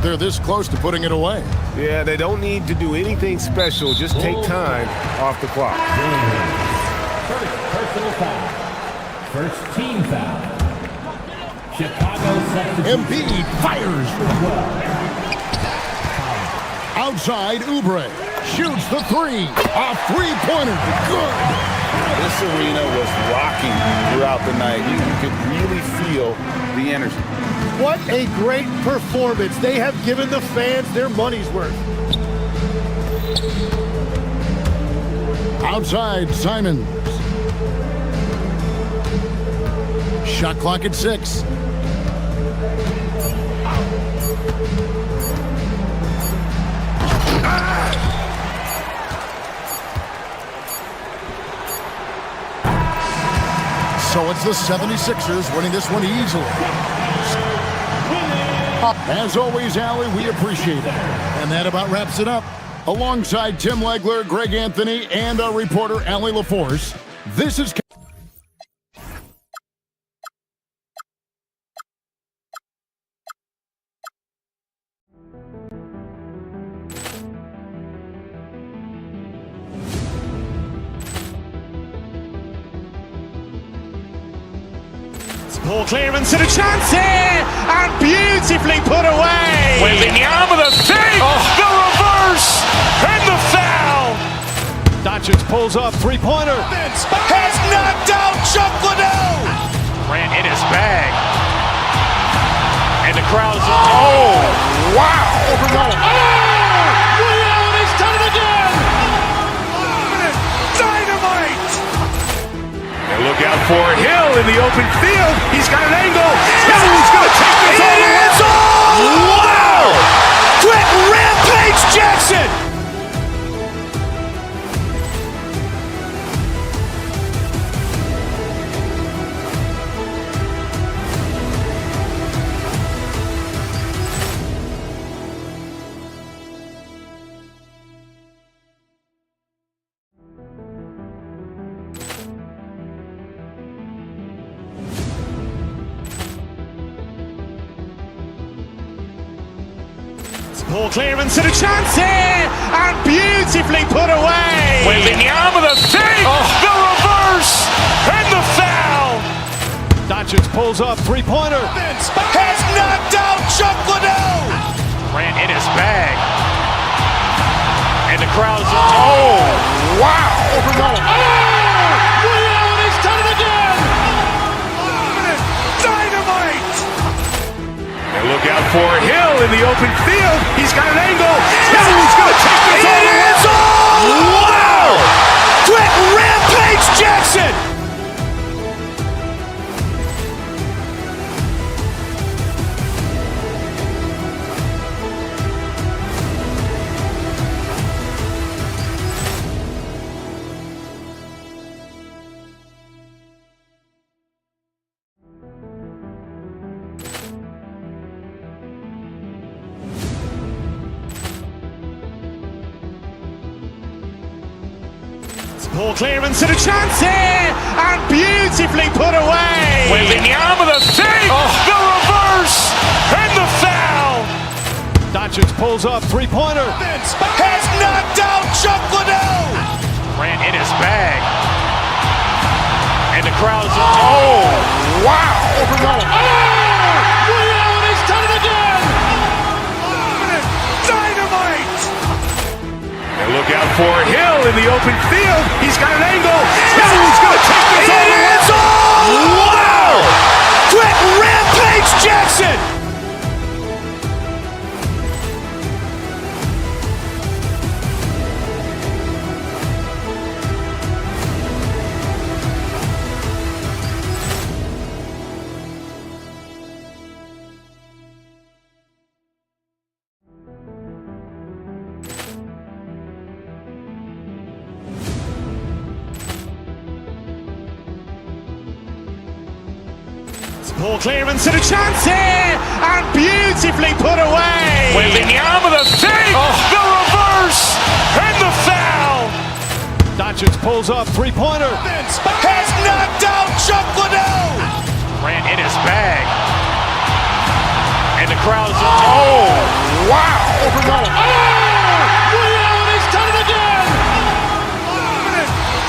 They're this close to putting it away. Yeah, they don't need to do anything special. Just take time off the clock. First personal foul. First team foul. Chicago substitute. Embiid fires. Outside, Oubre shoots the three. A three-pointer. Good. This arena was rocking throughout the night. You could really feel the energy. What a great performance. They have given the fans their money's worth. Outside, Simons. Shot clock at 6. So it's the 76ers winning this one easily. As always, Allie, we appreciate it. And that about wraps it up. Alongside Tim Legler, Greg Anthony, and our reporter, Allie LaForce, this is... Ball clearance and a chance here, and beautifully put away. Wembanyama the fake, the reverse, and the foul. Doncic pulls up, three-pointer. Has knocked out Chuck Liddell. Ran in his bag. And the crowd is, oh, wow. He's done it again. Dynamite. And look out for Hill in the open field. He's got an angle. He's going to take this all the way. Wow. Quick Rampage Jackson. Ball clearance and a chance here, and beautifully put away. Wembanyama the fake, the reverse, and the foul. Doncic pulls up, three-pointer. Has knocked out Chuck Liddell. Ran in his bag. And the crowd is, oh, wow. He's done it again. Dynamite. And look out for Hill in the open field. He's got an angle. He's going to take this all the way. Wow. Quick Rampage Jackson. Ball clearance and a chance here, and beautifully put away. Wembanyama the fake, the reverse, and the foul. Doncic pulls up, three-pointer. Has knocked out Chuck Liddell. Ran in his bag. And the crowd is, oh, wow. He's done it again. Dynamite. And look out for Hill in the open field. He's got an angle. He's going to take this all the way. Wow. Quick Rampage Jackson. Ball clearance and a chance here, and beautifully put away. Wembanyama the fake, the reverse, and the foul. Doncic pulls up, three-pointer. Has knocked out Chuck Liddell. Grant in his bag. And the crowd is, oh, wow. Overrun. Liddell, he's done it again.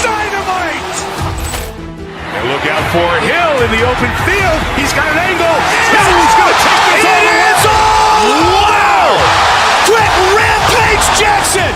Dynamite. And look out for Hill in the open field. He's got an angle. Hill's going to take this all the way. Wow. Brett Rampage Jackson.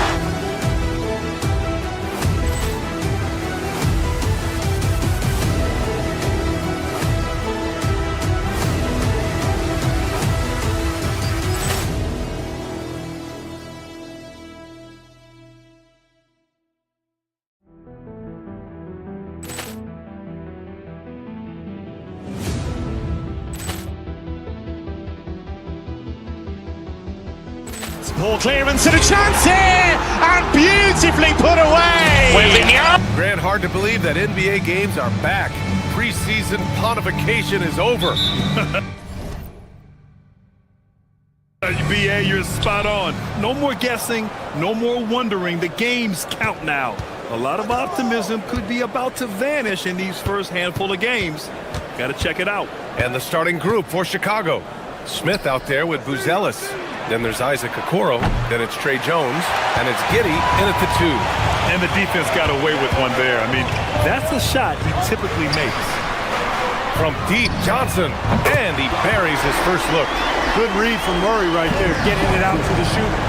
Ball clearance and a chance here, and beautifully put away. Grant, hard to believe that NBA games are back. Preseason pontification is over. BA, you're spot on. No more guessing, no more wondering. The games count now. A lot of optimism could be about to vanish in these first handful of games. Got to check it out. And the starting group for Chicago. Smith out there with Buzelis. Then there's Isaac Okoro. Then it's Trey Jones. And it's Giddey in at the 2. And the defense got away with one there. I mean, that's a shot he typically makes. From deep, Johnson. And he buries his first look. Good read from Murray right there, getting it out to the shooter.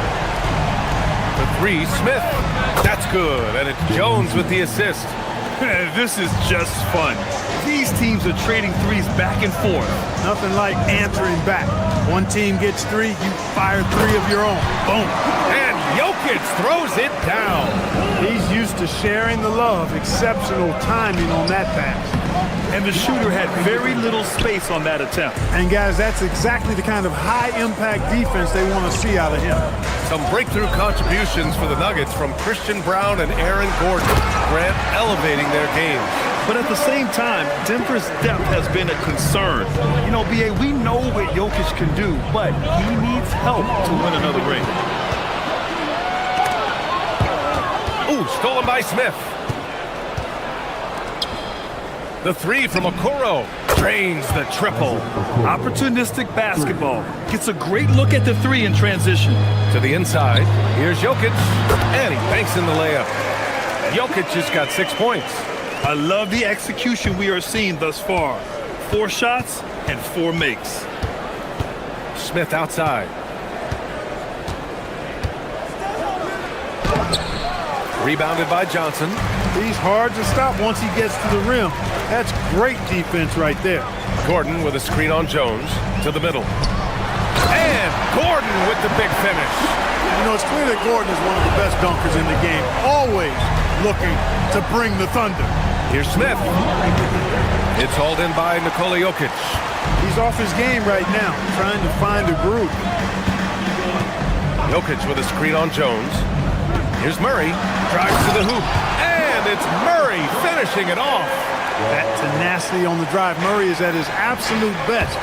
The 3, Smith. That's good. And it's Jones with the assist. This is just fun. These teams are trading threes back and forth. Nothing like answering back. One team gets 3, you fire 3 of your own. Boom. And Jokic throws it down. He's used to sharing the love. Exceptional timing on that pass. And the shooter had very little space on that attempt. And guys, that's exactly the kind of high-impact defense they want to see out of him. Some breakthrough contributions for the Nuggets from Christian Brown and Aaron Gordon. Grant elevating their games. But at the same time, Denver's depth has been a concern. You know, BA, we know what Jokic can do, but he needs help to win another ring. Ooh, stolen by Smith. The 3 from Okoro drains the triple. Opportunistic basketball. Gets a great look at the 3 in transition. To the inside, here's Jokic, and he banks in the layup. Jokic just got 6 points. I love the execution we are seeing thus far. 4 shots and 4 makes. Smith outside. Rebounded by Johnson. He's hard to stop once he gets to the rim. That's great defense right there. Gordon with a screen on Jones to the middle. And Gordon with the big finish. You know, it's clear that Gordon is one of the best dunkers in the game. Always looking to bring the thunder. Here's Smith. It's hauled in by Nikola Jokic. He's off his game right now, trying to find a groove. Jokic with a screen on Jones. Here's Murray, drives to the hoop, and it's Murray finishing it off. That tenacity on the drive. Murray is at his absolute best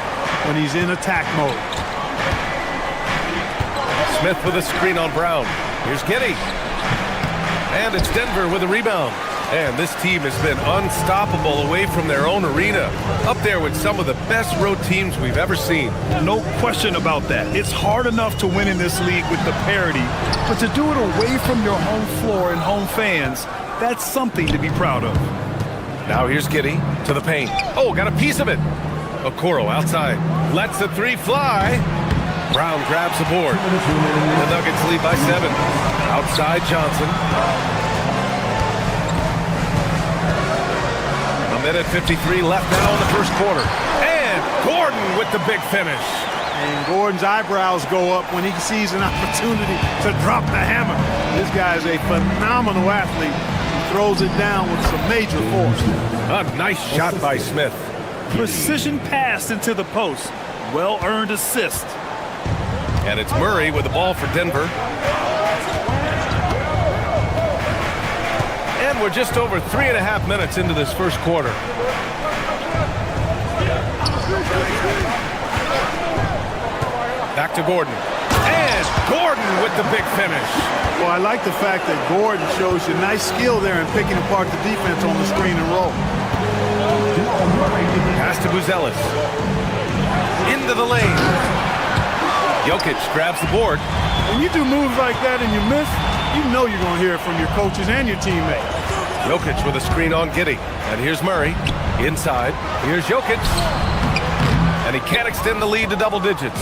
when he's in attack mode. Smith with a screen on Brown. Here's Giddey. And it's Denver with a rebound. And this team has been unstoppable away from their own arena. Up there with some of the best road teams we've ever seen. No question about that. It's hard enough to win in this league with the parity, but to do it away from your home floor and home fans, that's something to be proud of. Now here's Giddey to the paint. Oh, got a piece of it. Okoro outside. Lets the 3 fly. Brown grabs the board. The Nuggets lead by 7. Outside Johnson. A minute 53 left now in the first quarter. And Gordon with the big finish. And Gordon's eyebrows go up when he sees an opportunity to drop the hammer. This guy is a phenomenal athlete. He throws it down with some major force. A nice shot by Smith. Precision pass into the post. Well-earned assist. And it's Murray with the ball for Denver. And we're just over 3.5 minutes into this first quarter. Back to Gordon. And Gordon with the big finish. Well, I like the fact that Gordon shows you nice skill there in picking apart the defense on the screen and roll. Pass to Buzelis. Into the lane. Jokic grabs the board. When you do moves like that and you miss, you know you're going to hear it from your coaches and your teammates. Jokic with a screen on Giddey. And here's Murray. Inside. Here's Jokic. And he can't extend the lead to double digits.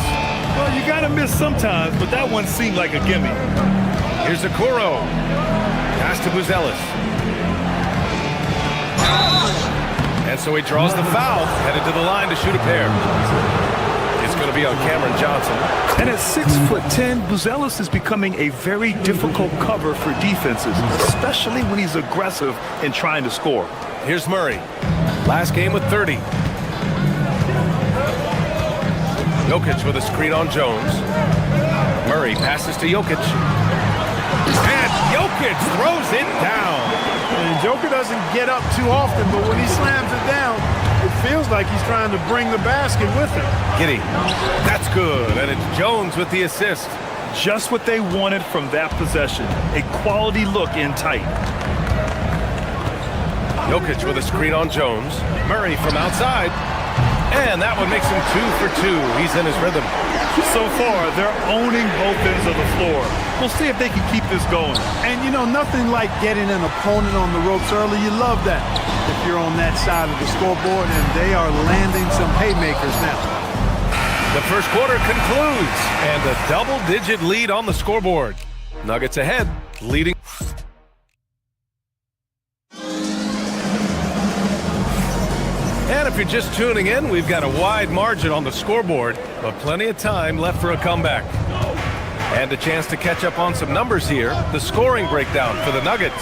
Well, you got to miss sometimes, but that one seemed like a gimme. Here's Okoro. Pass to Buzelis. And so he draws the foul, headed to the line to shoot a pair. It's going to be on Cameron Johnson. And at 6'10", Buzelis is becoming a very difficult cover for defenses, especially when he's aggressive in trying to score. Here's Murray. Last game with 30. Jokic with a screen on Jones. Murray passes to Jokic. And Jokic throws it down. And Joker doesn't get up too often, but when he slams it down, it feels like he's trying to bring the basket with him. Giddey. That's good. And it's Jones with the assist. Just what they wanted from that possession. A quality look in tight. Jokic with a screen on Jones. Murray from outside. And that one makes him 2 for 2. He's in his rhythm. So far, they're owning both ends of the floor. We'll see if they can keep this going. And, you know, nothing like getting an opponent on the ropes early. You love that if you're on that side of the scoreboard, and they are landing some haymakers now. The first quarter concludes, and a double-digit lead on the scoreboard. Nuggets ahead, leading. And if you're just tuning in, we've got a wide margin on the scoreboard, but plenty of time left for a comeback. And a chance to catch up on some numbers here. The scoring breakdown for the Nuggets.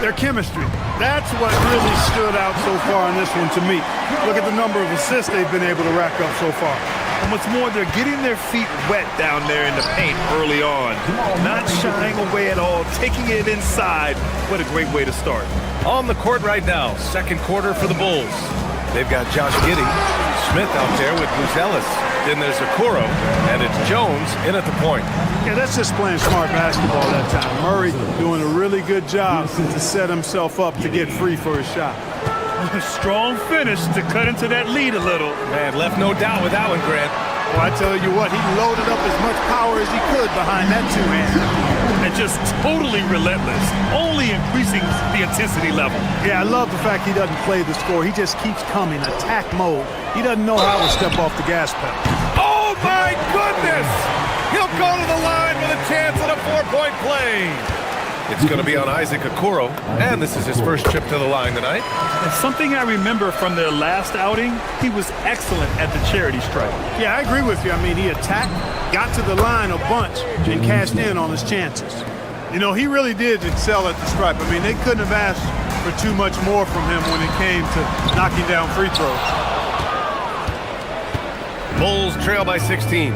Their chemistry. That's what really stood out so far in this one to me. Look at the number of assists they've been able to rack up so far. And what's more, they're getting their feet wet down there in the paint early on. Not shying away at all, taking it inside. What a great way to start. On the court right now, second quarter for the Bulls. They've got Josh Giddey, Smith out there with Buzelis. Then there's Okoro, and it's Jones in at the point. Yeah, that's just playing smart basketball that time. Murray doing a really good job to set himself up to get free for his shot. A strong finish to cut into that lead a little. Man, left no doubt with that one, Grant. Well, I tell you what, he loaded up as much power as he could behind that two-hand. And just totally relentless, only increasing the intensity level. Yeah, I love the fact he doesn't play the score. He just keeps coming, attack mode. He doesn't know how to step off the gas pedal. Oh, my goodness! He'll go to the line with a chance at a 4-point play. It's going to be on Isaac Okoro, and this is his first trip to the line tonight. And something I remember from their last outing, he was excellent at the charity stripe. Yeah, I agree with you. I mean, he attacked, got to the line a bunch, and cashed in on his chances. You know, he really did excel at the stripe. I mean, they couldn't have asked for too much more from him when it came to knocking down free throws. Bulls trail by 16.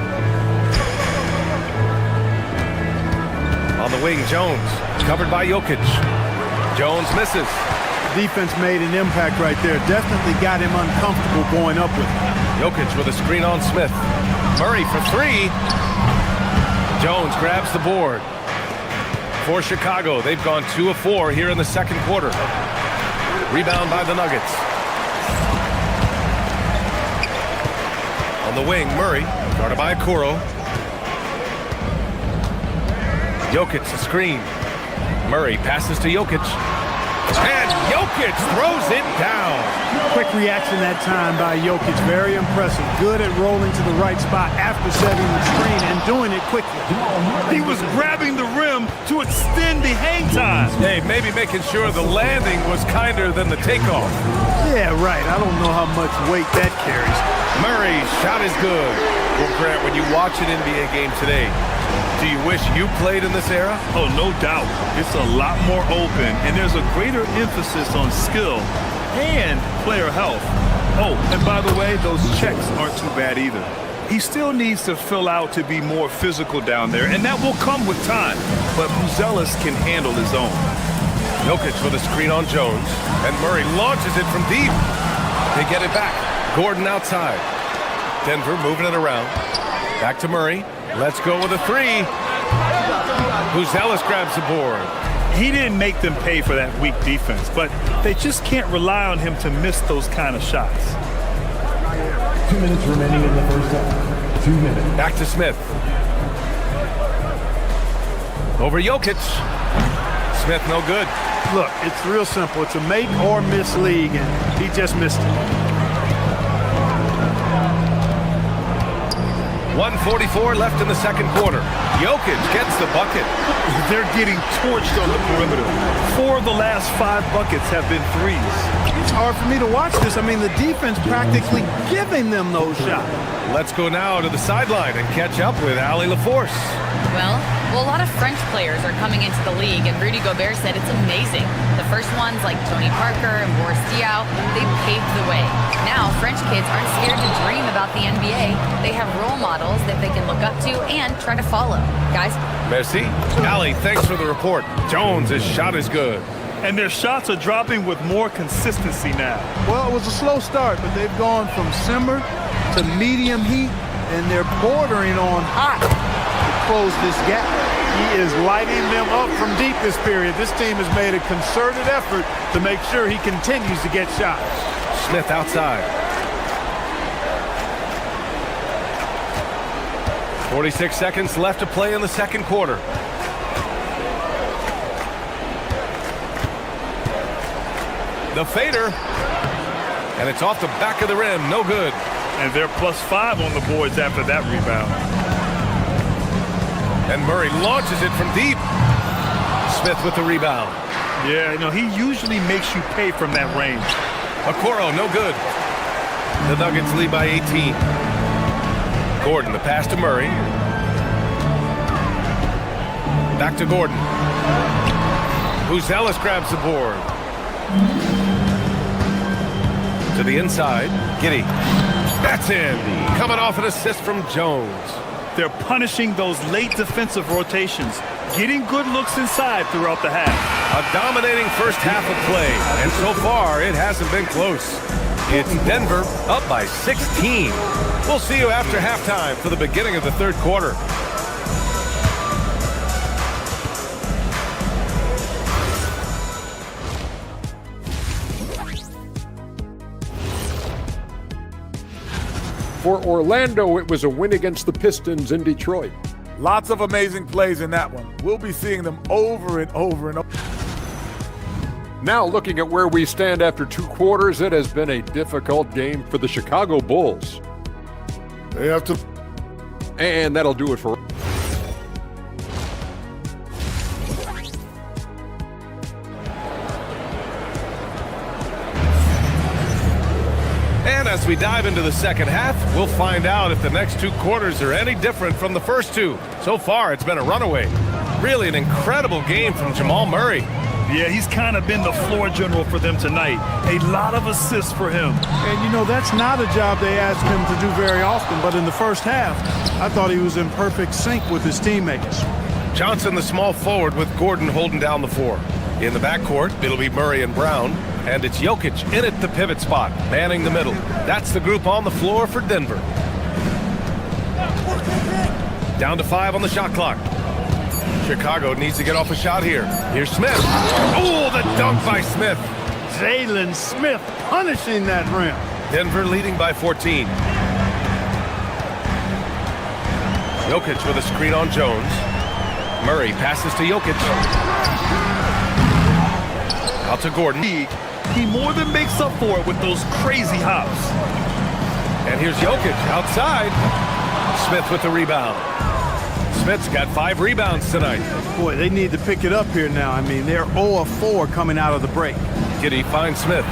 On the wing, Jones, covered by Jokic. Jones misses. Defense made an impact right there. Definitely got him uncomfortable going up with him. Jokic with a screen on Smith. Murray for 3. Jones grabs the board. For Chicago, they've gone 2 of 4 here in the second quarter. Rebound by the Nuggets. On the wing, Murray, guarded by Okoro. Jokic, the screen. Murray passes to Jokic. And Jokic throws it down. Quick reaction that time by Jokic. Very impressive. Good at rolling to the right spot after setting the screen and doing it quickly. He was grabbing the rim to extend the hang time. Hey, maybe making sure the landing was kinder than the takeoff. Yeah, right. I don't know how much weight that carries. Murray's shot is good. Well, Grant, when you watch an NBA game today, do you wish you played in this era? Oh, no doubt. It's a lot more open, and there's a greater emphasis on skill and player health. Oh, and by the way, those checks aren't too bad either. He still needs to fill out to be more physical down there, and that will come with time. But Buzelis can handle his own. Jokic with a screen on Jones, and Murray launches it from deep. They get it back. Gordon outside. Denver moving it around. Back to Murray. Let's go with a three. Buzelis grabs the board. He didn't make them pay for that weak defense, but they just can't rely on him to miss those kind of shots. 2 minutes remaining in the first half. 2 minutes. Back to Smith. Over Jokic. Smith no good. Look, it's real simple. It's a make or miss league, and he just missed it. 1:44 left in the second quarter. Jokic gets the bucket. They're getting torched on the perimeter. 4 of the last 5 buckets have been threes. It's hard for me to watch this. I mean, the defense practically giving them those shots. Let's go now to the sideline and catch up with Allie LaForce. Well, a lot of French players are coming into the league, and Rudy Gobert said it's amazing. The first ones, like Tony Parker and Boris Diaw, they paved the way. Now, French kids aren't scared to dream about the NBA. They have role models that they can look up to and try to follow. Guys? Merci. Allie, thanks for the report. Jones' shot is good. And their shots are dropping with more consistency now. Well, it was a slow start, but they've gone from simmer to medium heat, and they're bordering on hot to close this gap. He is lighting them up from deep this period. This team has made a concerted effort to make sure he continues to get shots. Smith outside. 46 seconds left to play in the second quarter. The fader. And it's off the back of the rim. No good. And they're +5 on the boards after that rebound. And Murray launches it from deep. Smith with the rebound. Yeah, you know, he usually makes you pay from that range. Okoro, no good. The Nuggets lead by 18. Gordon, the pass to Murray. Back to Gordon. Buzelis grabs the board. To the inside. Giddey. That's in. Coming off an assist from Jones. They're punishing those late defensive rotations, getting good looks inside throughout the half. A dominating first half of play, and so far it hasn't been close. It's Denver up by 16. We'll see you after halftime for the beginning of the third quarter. For Orlando, it was a win against the Pistons in Detroit. Lots of amazing plays in that one. We'll be seeing them over and over and over. Now looking at where we stand after 2 quarters, it has been a difficult game for the Chicago Bulls. They have to. And that'll do it for. And as we dive into the second half, we'll find out if the next 2 quarters are any different from the first 2. So far, it's been a runaway. Really an incredible game from Jamal Murray. Yeah, he's kind of been the floor general for them tonight. A lot of assists for him. And, you know, that's not a job they ask him to do very often. But in the first half, I thought he was in perfect sync with his teammates. Johnson, the small forward, with Gordon holding down the 4. In the backcourt, it'll be Murray and Brown. And it's Jokic in at the pivot spot, manning the middle. That's the group on the floor for Denver. Down to 5 on the shot clock. Chicago needs to get off a shot here. Here's Smith. Oh, the dunk by Smith. Jalen Smith punishing that rim. Denver leading by 14. Jokic with a screen on Jones. Murray passes to Jokic. Out to Gordon. He more than makes up for it with those crazy hops. And here's Jokic outside. Smith with the rebound. Smith's got 5 rebounds tonight. Boy, they need to pick it up here now. I mean, they're 0 of 4 coming out of the break. Giddey finds Smith.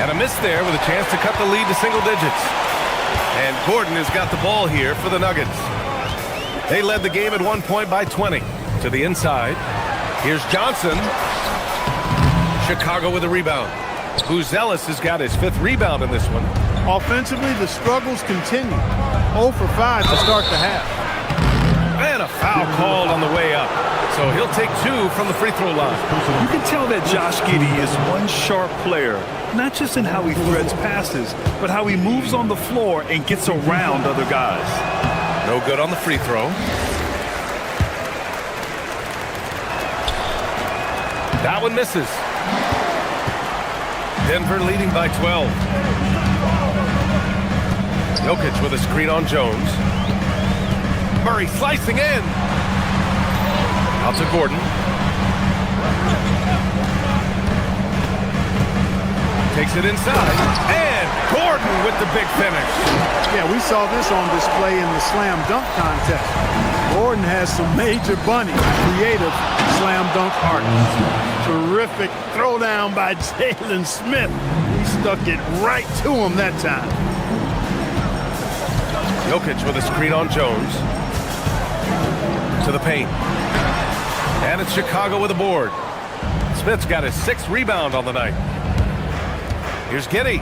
And a miss there with a chance to cut the lead to single digits. And Gordon has got the ball here for the Nuggets. They led the game at 1 point by 20. To the inside. Here's Johnson. Chicago with a rebound. Buzelis has got his 5th rebound in this one. Offensively, the struggles continue. 0 for 5 to start the half. And a foul called on the way up. So he'll take 2 from the free throw line. You can tell that Josh Giddey is one sharp player, not just in how he threads passes, but how he moves on the floor and gets around other guys. No good on the free throw. That one misses. Denver leading by 12. Jokic with a screen on Jones. Murray slicing in. Out to Gordon. Takes it inside. And Gordon with the big finish. Yeah, we saw this on display in the slam dunk contest. Gordon has some major bunny, creative slam dunk art. Terrific throwdown by Jalen Smith. He stuck it right to him that time. Jokic with a screen on Jones. To the paint. And it's Chicago with a board. Smith's got his 6th rebound on the night. Here's Giddey.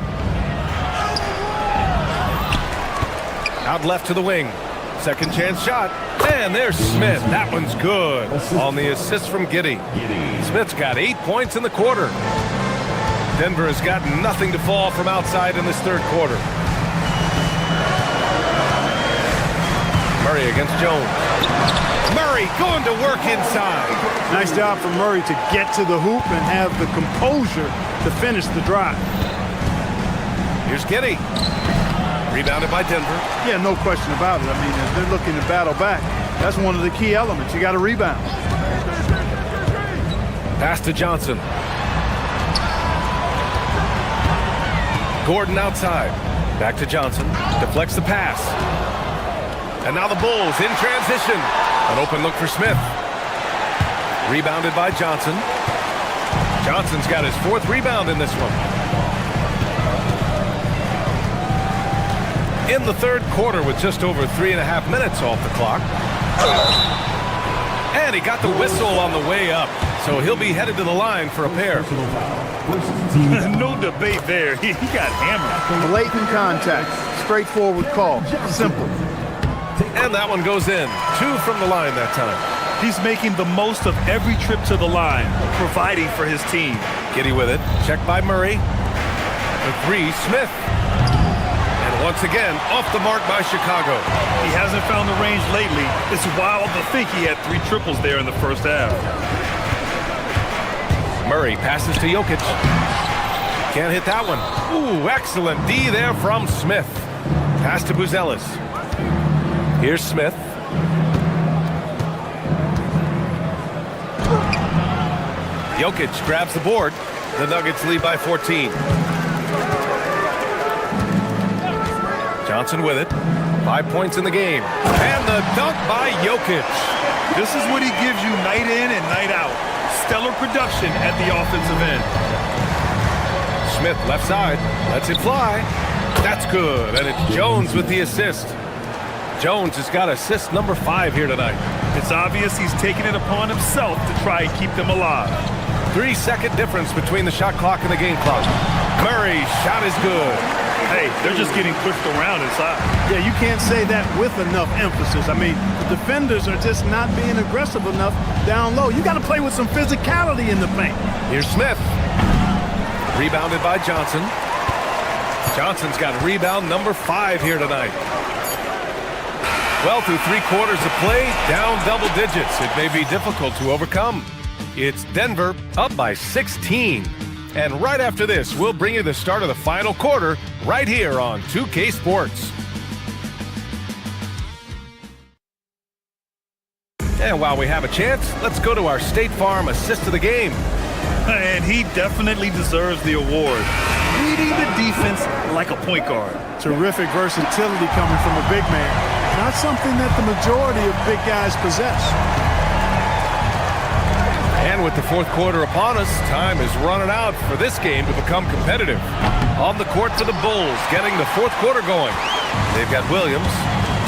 Out left to the wing. Second chance shot. And there's Smith. That one's good on the assist from Giddey. Smith's got 8 points in the quarter. Denver has got nothing to fall from outside in this third quarter. Murray against Jones. Murray going to work inside. Nice job from Murray to get to the hoop and have the composure to finish the drive. Here's Giddey. Rebounded by Denver. Yeah, no question about it. I mean, if they're looking to battle back, that's one of the key elements. You got to rebound. Pass to Johnson. Gordon outside. Back to Johnson. Deflects the pass. And now the Bulls in transition. An open look for Smith. Rebounded by Johnson. Johnson's got his 4th rebound in this one. In the third quarter with just over 3.5 minutes off the clock. And he got the whistle on the way up. So he'll be headed to the line for a pair. No debate there. He got hammered. Blatant contact. Straightforward call. Simple. And that one goes in. 2 from the line that time. He's making the most of every trip to the line, providing for his team. Giddey with it. Checked by Murray. The 3, Smith. And once again, off the mark by Chicago. He hasn't found the range lately. It's wild to think he had 3 triples there in the first half. Murray passes to Jokic. Can't hit that one. Ooh, excellent D there from Smith. Pass to Buzelis. Here's Smith. Jokic grabs the board. The Nuggets lead by 14. Johnson with it. 5 points in the game. And the dunk by Jokic. This is what he gives you night in and night out. Stellar production at the offensive end. Smith left side. Lets it fly. That's good. And it's Jones with the assist. Jones has got assist number 5 here tonight. It's obvious he's taking it upon himself to try and keep them alive. 3-second difference between the shot clock and the game clock. Murray's shot is good. Hey, they're just getting pushed around inside. Yeah, you can't say that with enough emphasis. I mean, the defenders are just not being aggressive enough down low. You got to play with some physicality in the paint. Here's Smith. Rebounded by Johnson. Johnson's got rebound number 5 here tonight. Well, through 3 quarters of play, down double digits. It may be difficult to overcome. It's Denver up by 16. And right after this, we'll bring you the start of the final quarter right here on 2K Sports. And while we have a chance, let's go to our State Farm assist of the game. And he definitely deserves the award. Leading the defense like a point guard. Terrific versatility coming from a big man. Not something that the majority of big guys possess. And with the fourth quarter upon us, time is running out for this game to become competitive. On the court for the Bulls, getting the fourth quarter going. They've got Williams,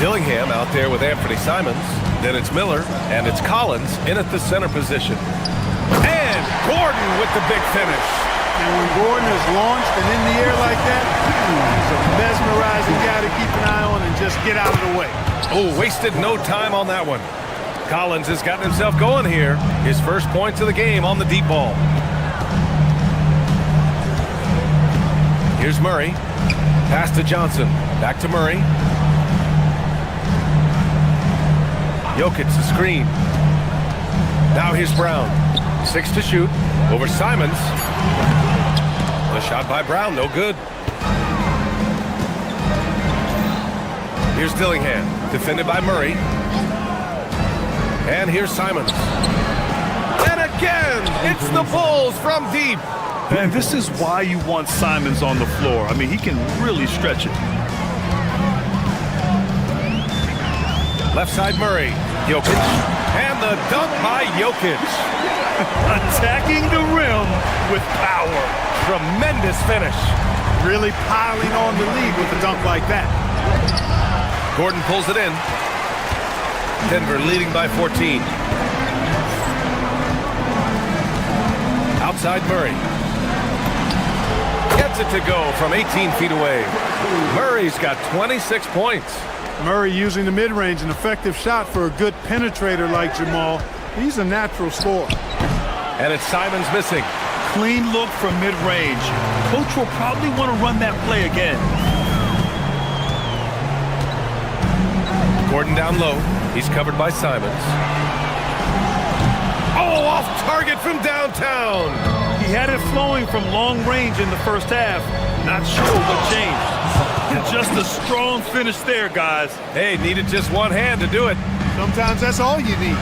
Dillingham out there with Anthony Simons. Then it's Miller, and it's Collins in at the center position. And Gordon with the big finish. And when Gordon is launched and in the air like that, he's a mesmerizing guy to keep an eye on and just get out of the way. Oh, wasted no time on that one. Collins has gotten himself going here. His first points of the game on the deep ball. Here's Murray. Pass to Johnson. Back to Murray. Jokic the screen. Now here's Brown. 6 to shoot. Over Simons. The shot by Brown, no good. Here's Dillingham, defended by Murray. And here's Simons. And again, it's the Bulls from deep. And this is why you want Simons on the floor. I mean, he can really stretch it. Left side Murray. Jokic. And the dunk by Jokic. Attacking the rim with power. Tremendous finish. Really piling on the lead with a dunk like that. Gordon pulls it in. Denver leading by 14. Outside Murray. Gets it to go from 18 feet away. Murray's got 26 points. Murray using the mid-range, an effective shot for a good penetrator like Jamal. He's a natural scorer. And it's Simons missing. Clean look from mid-range. Coach will probably want to run that play again. Gordon down low. He's covered by Simons. Oh, off target from downtown. He had it flowing from long range in the first half. Not sure what changed. And just a strong finish there, guys. Hey, needed just one hand to do it. Sometimes that's all you need.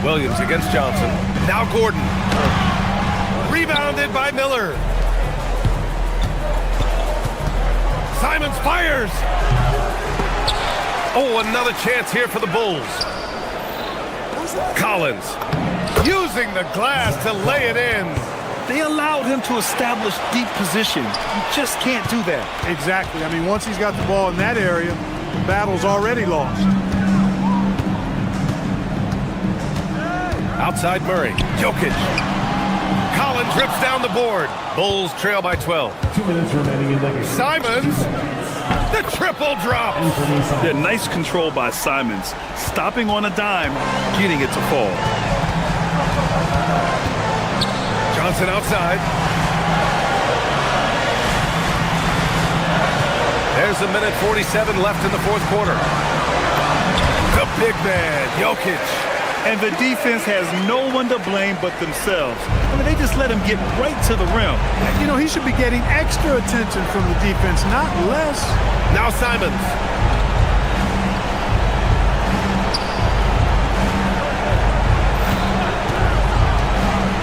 Williams against Johnson. Now Gordon. Rebounded by Miller. Simons fires. Oh, another chance here for the Bulls. Collins using the glass to lay it in. They allowed him to establish deep position. You just can't do that. Exactly. I mean, once he's got the ball in that area, the battle's already lost. Outside Murray. Jokic. Collins rips down the board. Bulls trail by 12. 2 minutes remaining in the game. Simons. The triple drop. Yeah, nice control by Simons. Stopping on a dime, getting it to fall. Johnson outside. There's a minute 47 left in the fourth quarter. The big man, Jokic. And the defense has no one to blame but themselves. I mean, they just let him get right to the rim. You know, he should be getting extra attention from the defense, not less. Now Simons.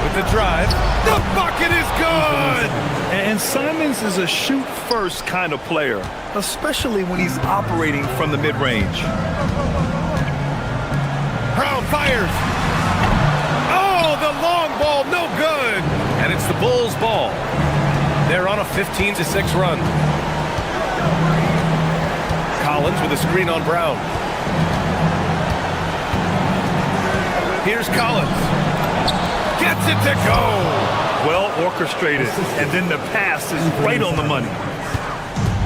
With the drive. The bucket is good! And Simons is a shoot-first kind of player, especially when he's operating from the mid-range. Brown fires. Oh, the long ball, no good. And it's the Bulls' ball. They're on a 15-6 run. Collins with a screen on Brown. Here's Collins. Gets it to go. Well orchestrated. And then the pass is right on the money.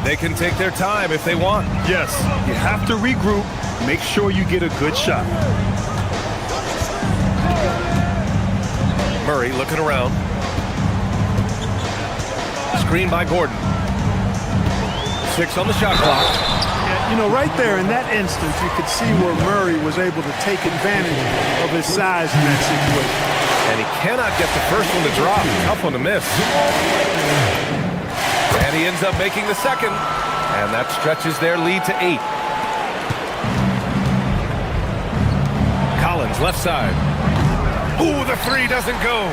They can take their time if they want. Yes, you have to regroup. Make sure you get a good shot. Murray looking around. Screen by Gordon. 6 on the shot clock. Yeah, you know, right there in that instance, you could see where Murray was able to take advantage of his size in that situation. And he cannot get the first one to drop. Tough one to miss. And he ends up making the second. And that stretches their lead to 8. Collins, left side. Ooh, the three doesn't go.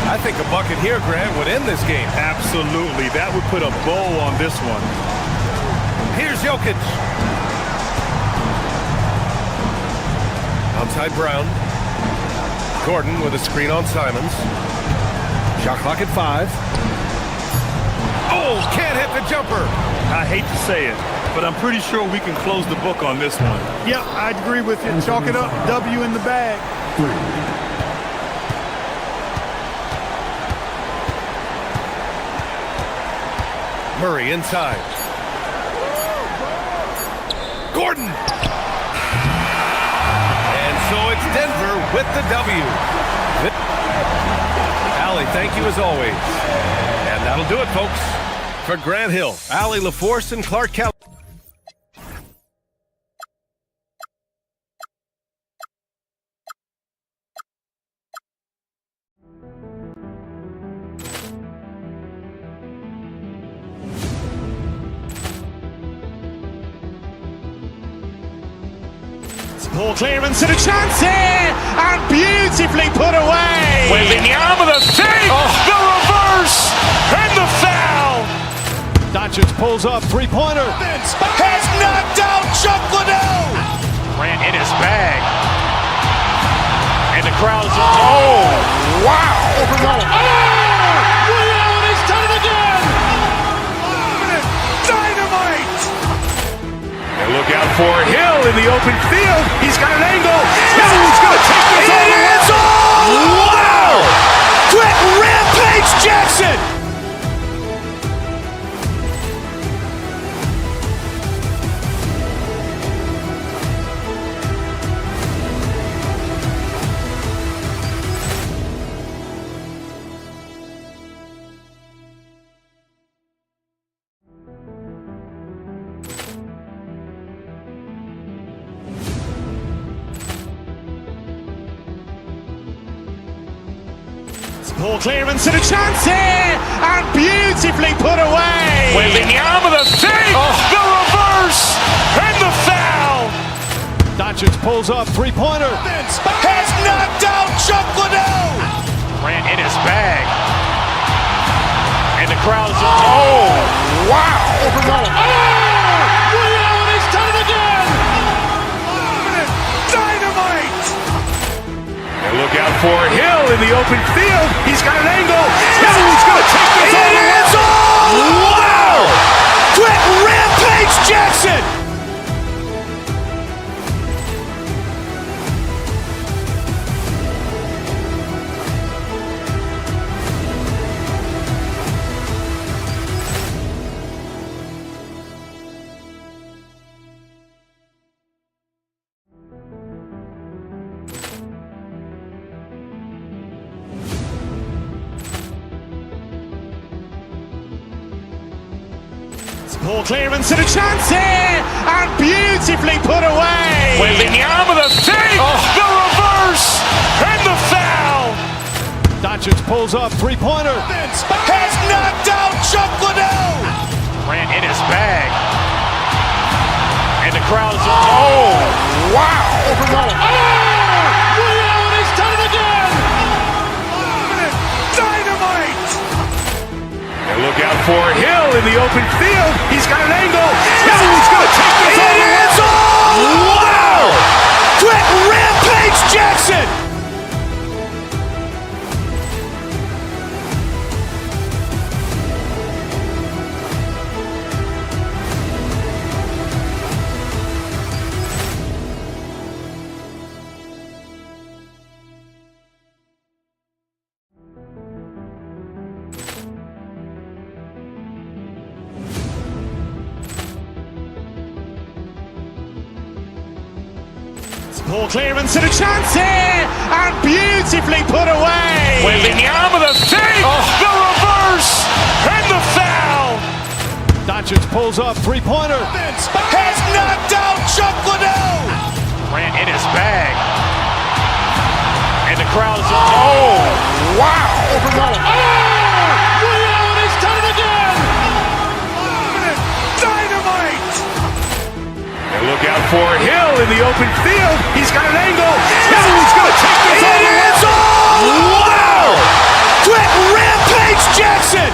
I think a bucket here, Grant, would end this game. Absolutely. That would put a bow on this one. Here's Jokic. Outside Brown. Gordon with a screen on Simons. Shot clock at 5. Oh, can't hit the jumper. I hate to say it, but I'm pretty sure we can close the book on this one. Yep, I'd agree with you. Chalk it up. W in the bag. 3. Murray inside. Gordon. And so it's Denver with the W. Allie, thank you as always. And that'll do it, folks. For Grant Hill, Allie LaForce, and Clark Kelly. Ball clearance and a chance here, and beautifully put away. Wembanyama the save, the reverse, and the foul. Doncic pulls up, three-pointer. Has knocked out Chuck Liddell. Grant in his bag. And the crowd is, oh, wow. Allen has done it again. Dynamite. And look out for Hill in the open field. He's got an angle. Hill's going to take this all the way. Wow. Quick Rampage Jackson. Ball clearance and a chance here, and beautifully put away. Wembanyama the save, the reverse, and the foul. Doncic pulls up, three-pointer. Has knocked out Chuck Liddell. Grant in his bag. And the crowd is, oh, wow. Allen has done it again. Dynamite. And look out for Hill in the open field. He's got an angle. Hill's going to take this all the way. Wow. Quick Rampage Jackson. Ball clearance and a chance here, and beautifully put away. Wembanyama the save, the reverse, and the foul. Doncic pulls up, three-pointer. Has knocked out Chuck Liddell. Grant in his bag. And the crowd is, oh, wow. Allen has done it again. Dynamite. And look out for Hill in the open field. He's got an angle. Hill's going to take this all the way. Wow. Quick Rampage Jackson. Ball clearance and a chance here, and beautifully put away. Wembanyama the save, the reverse, and the foul. Doncic pulls up, three-pointer. Has knocked out Chuck Liddell. Grant in his bag. And the crowd is, oh, wow. Allen has done it again. Dynamite. And look out for Hill in the open field. He's got an angle. Hill's going to take this all the way. Wow. Quick Rampage Jackson.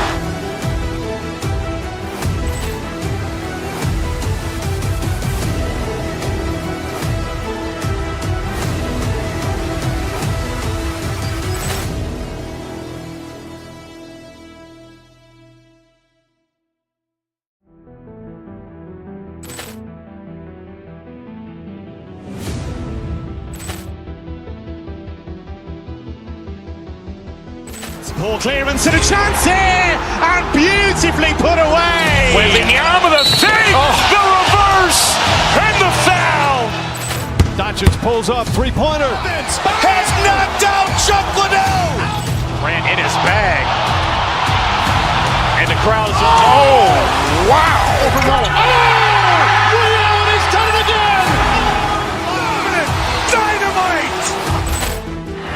Ball clearance and a chance here, and beautifully put away. Wembanyama the save, the reverse, and the foul. Doncic pulls up, three-pointer. Has knocked out Chuck Liddell. Grant in his bag. And the crowd is, oh, wow. Allen has done it again. Dynamite.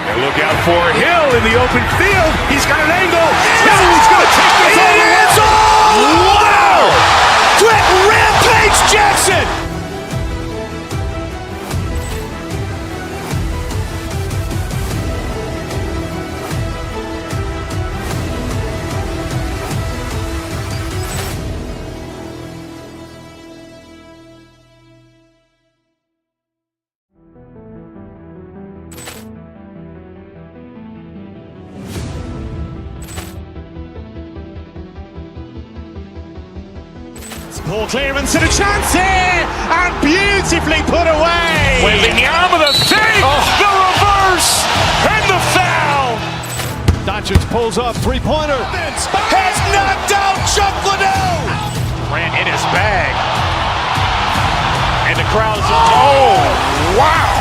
And look out for Hill in the open field. He's got an angle. Hill's going to take this all the way. Wow. Quick Rampage Jackson. Ball clearance and a chance here, and beautifully put away. Wembanyama the save, the reverse, and the foul. Doncic pulls up, three-pointer. Has knocked out Chuck Liddell. Ran in his bag. And the crowd is, oh, wow.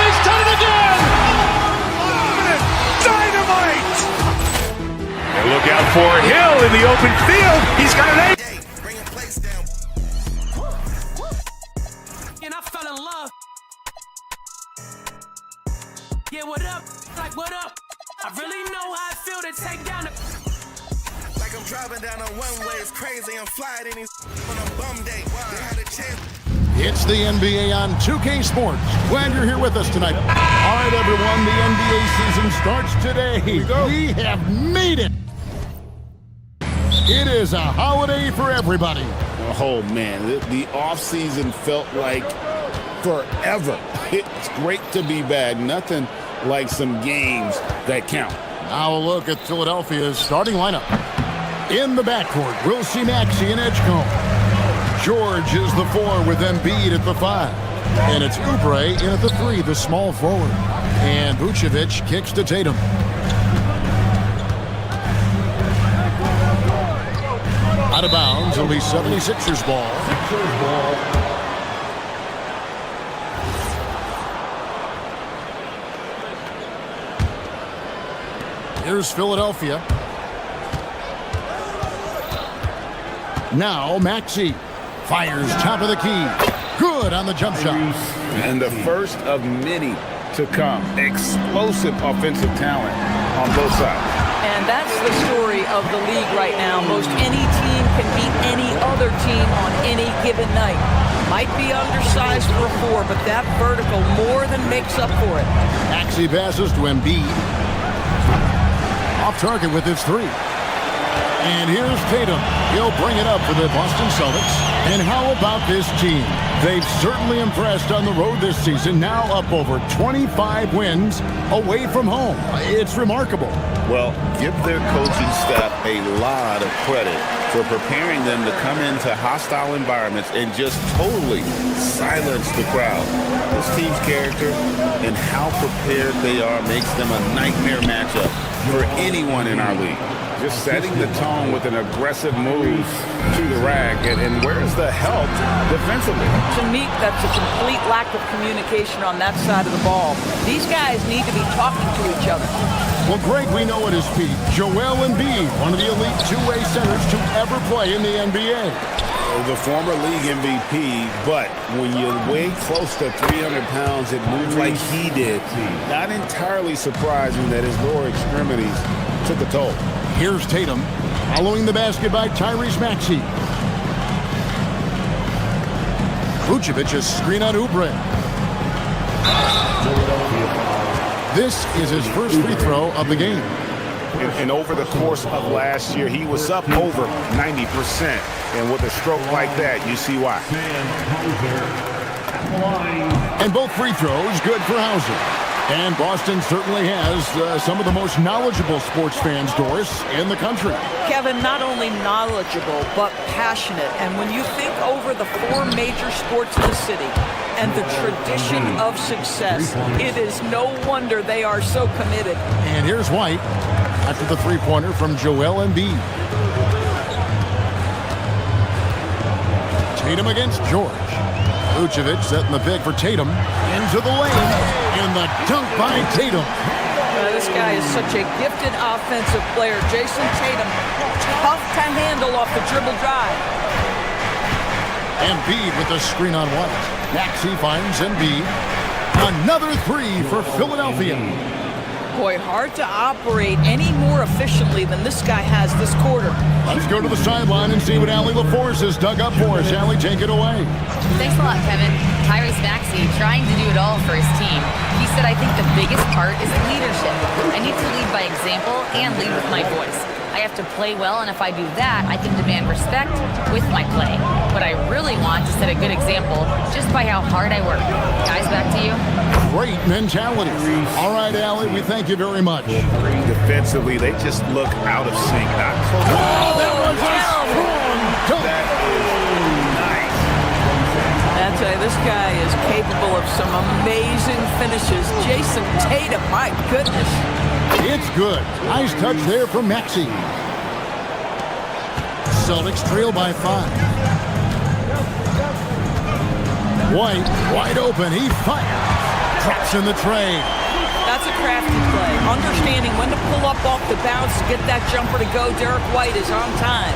He's done it again. Dynamite. And look out for Hill in the open field. He's got an eight. And I fell in love. Yeah, what up? Like, what up? I really know how I feel to take down the... Like I'm driving down a one-way, it's crazy. I'm flying in these on a bum day. They had a chance. It's the NBA on 2K Sports. Glad you're here with us tonight. All right, everyone, the NBA season starts today. We have made it. It is a holiday for everybody. Oh, man, the offseason felt like forever. It's great to be back. Nothing like some games that count. Now a look at Philadelphia's starting lineup. In the backcourt, we'll see Maxey and Edgecombe. George is the 4 with Embiid at the 5. And it's Oubre in at the 3, the small forward. And Vucevic kicks to Tatum. Out of bounds, it'll be 76ers ball. Here's Philadelphia. Now Maxey fires top of the key. Good on the jump shot. And the first of many to come. Explosive offensive talent on both sides. And that's the story of the league right now. Most any team can beat any other team on any given night. Might be undersized for a 4, but that vertical more than makes up for it. Maxey passes to Embiid. Off target with his 3. And here's Tatum. He'll bring it up for the Boston Celtics. And how about this team? They've certainly impressed on the road this season, now up over 25 wins away from home. It's remarkable. Well, give their coaching staff a lot of credit for preparing them to come into hostile environments and just totally silence the crowd. This team's character and how prepared they are makes them a nightmare matchup for anyone in our league. Just setting the tone with an aggressive move to the rack. And where's the help defensively? To me, that's a complete lack of communication on that side of the ball. These guys need to be talking to each other. Well, Greg, we know at his peak, Joel Embiid, one of the elite two-way centers to ever play in the NBA. The former league MVP, but when you weigh close to 300 pounds and move like he did, not entirely surprising that his lower extremities took a toll. Here's Tatum, following the basket by Tyrese Maxey. Vucevic's screen on Oubre. This is his first free throw of the game. And over the course of last year, he was up over 90%. And with a stroke like that, you see why. And both free throws good for Hauser. And Boston certainly has some of the most knowledgeable sports fans, Doris, in the country. Kevin, not only knowledgeable, but passionate. And when you think over the 4 major sports in the city and the tradition of success, it is no wonder they are so committed. And here's White after the three-pointer from Joel Embiid. Tatum against George. Vucevic setting the pick for Tatum. Into the lane. And the dunk by Tatum. This guy is such a gifted offensive player. Jason Tatum, tough to handle off the dribble drive. Embiid with the screen on White. Maxey finds Embiid. Another 3 for Philadelphia. Boy, hard to operate any more efficiently than this guy has this quarter. Let's go to the sideline and see what Allie LaForce has dug up for us. Allie, take it away. Thanks a lot, Kevin. Tyrese Maxey trying to do it all for his team. He said, I think the biggest part is leadership. I need to lead by example and lead with my voice. I have to play well, and if I do that, I can demand respect with my play. But I really want to set a good example just by how hard I work. Guys, back to you. Great mentality. All right, Allie, we thank you very much. Defensively, they just look out of sync. Not close. Oh, that was a some amazing finishes. Jason Tatum, my goodness. It's good. Nice touch there from Maxey. Celtics trail by 5. White, wide open. He fires. Drops in the tray. That's a crafty play. Understanding when to pull up off the bounce to get that jumper to go. Derek White is on time.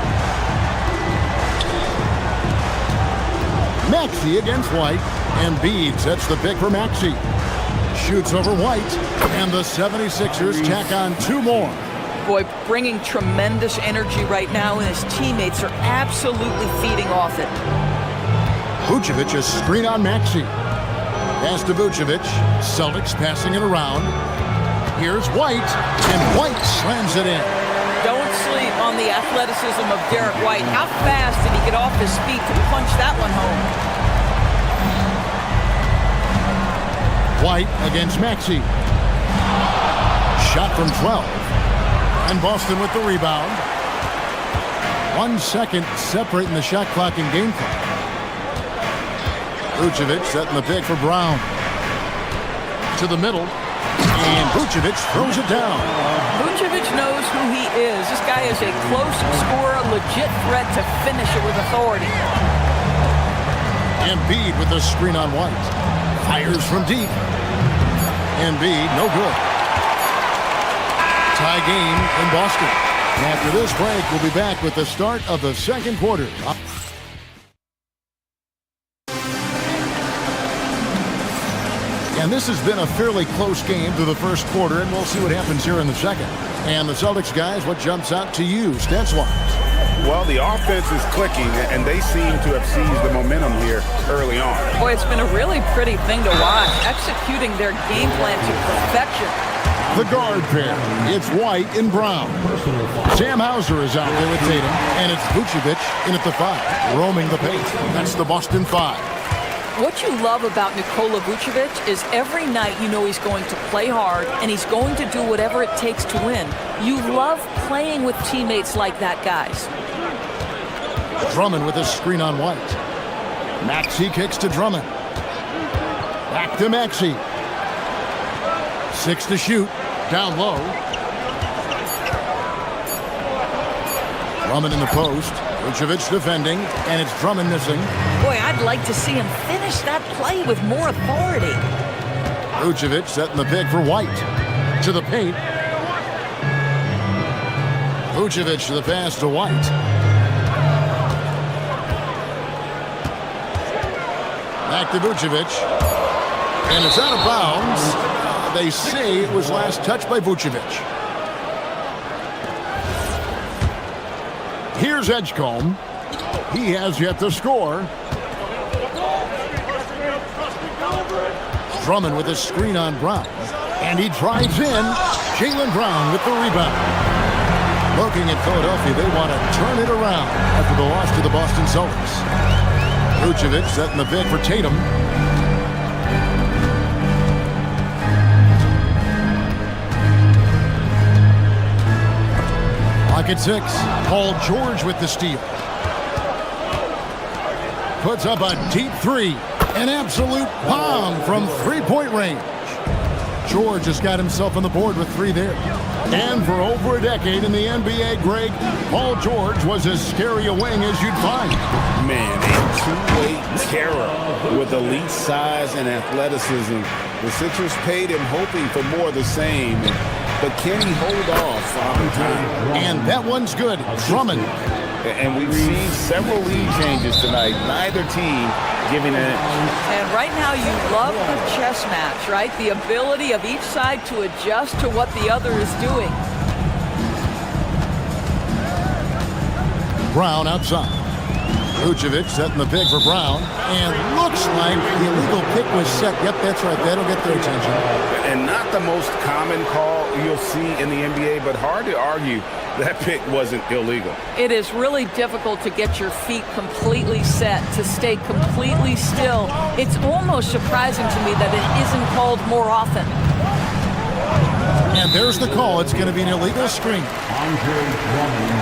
Maxey against White. Embiid sets the pick for Maxey. Shoots over White. And the 76ers tack on 2 more. Boy, bringing tremendous energy right now, and his teammates are absolutely feeding off it. Vucevic a screen on Maxey. Pass to Vucevic. Celtics passing it around. Here's White, and White slams it in. Don't sleep on the athleticism of Derek White. How fast did he get off his feet to punch that one home? White against Maxey. Shot from 12. And Boston with the rebound. 1 second separating the shot clock and game clock. Vucevic setting the pick for Brown. To the middle. And Vucevic throws it down. Vucevic knows who he is. This guy is a close scorer, legit threat to finish it with authority. Embiid with the screen on White. Fires from deep. Embiid, no good. Tie game in Boston. After this break, we'll be back with the start of the second quarter. And this has been a fairly close game through the first quarter, and we'll see what happens here in the second. And the Celtics guys, what jumps out to you, stats-wise? Well, the offense is clicking, and they seem to have seized the momentum here early on. Boy, it's been a really pretty thing to watch, executing their game plan to perfection. The guard pair, it's White and Brown. Sam Hauser is out there with Tatum, and it's Vucevic in at the 5, roaming the paint. That's the Boston 5. What you love about Nikola Vucevic is every night you know he's going to play hard and he's going to do whatever it takes to win. You love playing with teammates like that, guys. Drummond with a screen on White. Maxey kicks to Drummond. Back to Maxey. 6 to shoot. Down low. Drummond in the post. Vucevic defending, and it's Drummond missing. Boy, I'd like to see him finish that play with more authority. Vucevic setting the pick for White. To the paint. Vucevic to the pass to White. Back to Vucevic. And it's out of bounds. They say it was last touched by Vucevic. Here's Edgecombe. He has yet to score. Drummond with a screen on Brown. And he drives in. Jaylen Brown with the rebound. Looking at Philadelphia, they want to turn it around after the loss to the Boston Celtics. Vucevic setting the pick for Tatum. At 6, Paul George with the steal. Puts up a deep 3. An absolute bomb from 3-point range. George has got himself on the board with 3 there. And for over a decade in the NBA, Greg, Paul George was as scary a wing as you'd find. Man, a two-way terror with elite size and athleticism. The Sixers paid him hoping for more of the same. But can he hold off on time? And that one's good. Drummond. And we've seen several lead changes tonight. Neither team giving an inch. And right now you love the chess match, right? The ability of each side to adjust to what the other is doing. Brown outside. Vucevic setting the pick for Brown. And looks like the illegal pick was set. Yep, that's right. That'll get their attention. And not the most common call you'll see in the NBA, but hard to argue that pick wasn't illegal. It is really difficult to get your feet completely set, to stay completely still. It's almost surprising to me that it isn't called more often. And there's the call. It's going to be an illegal screen.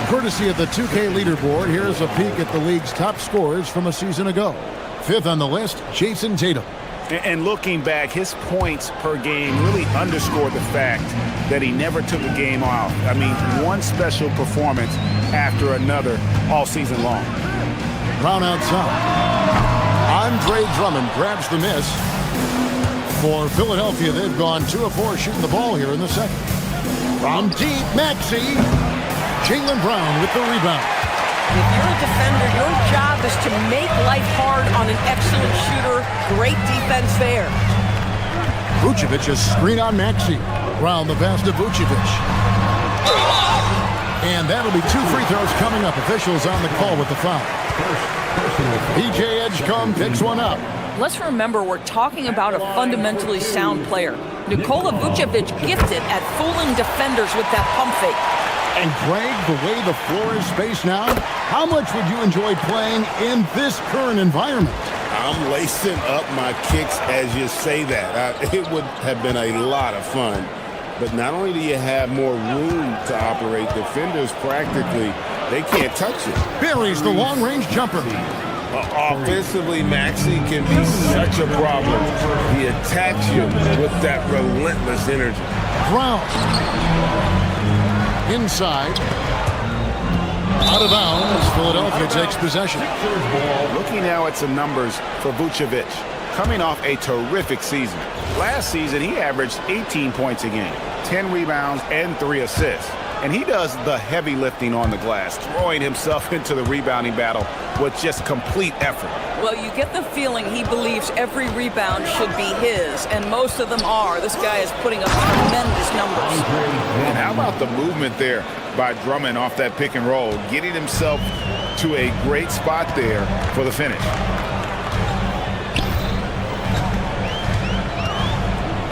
Courtesy of the 2K leaderboard, here's a peek at the league's top scorers from a season ago. 5th on the list, Jason Tatum. And looking back, his points per game really underscore the fact that he never took a game off. I mean, one special performance after another all season long. Brown outside. Andre Drummond grabs the miss. For Philadelphia, they've gone 2 of 4 shooting the ball here in the second. From deep, Maxey. Jaylen Brown with the rebound. If you're a defender, your job is to make life hard on an excellent shooter. Great defense there. Vucevic is screen on Maxey. Brown the pass to Vucevic. And that'll be 2 free throws coming up. Officials on the call with the foul. PJ Edgecombe picks one up. Let's remember we're talking about a fundamentally sound player. Nikola Vucevic gifted at fooling defenders with that pump fake. And Greg, the way the floor is spaced now, how much would you enjoy playing in this current environment? I'm lacing up my kicks as you say that. It would have been a lot of fun. But not only do you have more room to operate, defenders practically, they can't touch it. Buries the long-range jumper. Offensively, Maxey can be such a problem. He attacks you with that relentless energy. Brown. Inside. Out of bounds. Philadelphia takes possession. Looking now at some numbers for Vucevic. Coming off a terrific season. Last season, he averaged 18 points a game, 10 rebounds, and 3 assists. And he does the heavy lifting on the glass, throwing himself into the rebounding battle with just complete effort. Well, you get the feeling he believes every rebound should be his, and most of them are. This guy is putting up tremendous numbers. And how about the movement there by Drummond off that pick and roll, getting himself to a great spot there for the finish.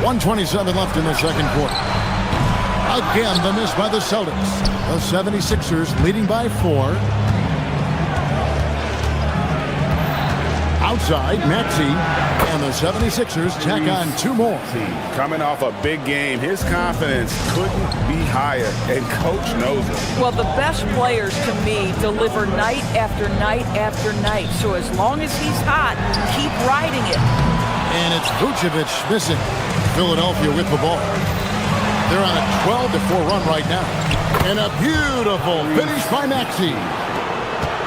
1:27 left in the second quarter. Again, the miss by the Celtics. The 76ers leading by 4. Outside, Maxey, and the 76ers tack on 2 more. Coming off a big game, his confidence couldn't be higher, and Coach knows it. Well, the best players, to me, deliver night after night after night. So as long as he's hot, keep riding it. And it's Vucevic missing. Philadelphia with the ball. They're on a 12-4 run right now. And a beautiful finish by Maxey.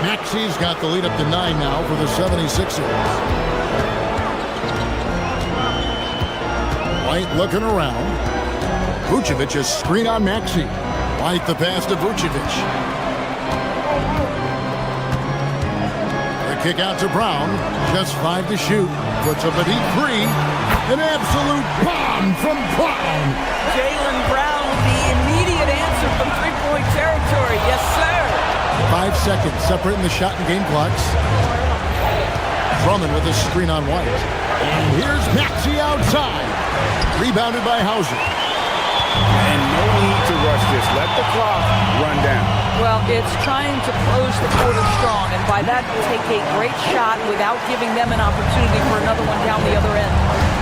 Maxey's got the lead up to 9 now for the 76ers. White looking around. Vucevic is screen on Maxey. White the pass to Vucevic. The kick out to Brown. Just 5 to shoot. Puts up a deep 3. An absolute bomb from Brown. Jaylen Brown with the immediate answer from three-point territory. Yes, sir. 5 seconds separating the shot and game clocks. Drummond with a screen on White. And here's Maxey outside. Rebounded by Hauser. And no need to rush this. Let the clock run down. Well, it's trying to close the quarter strong, and by that, take a great shot without giving them an opportunity for another one down the other end.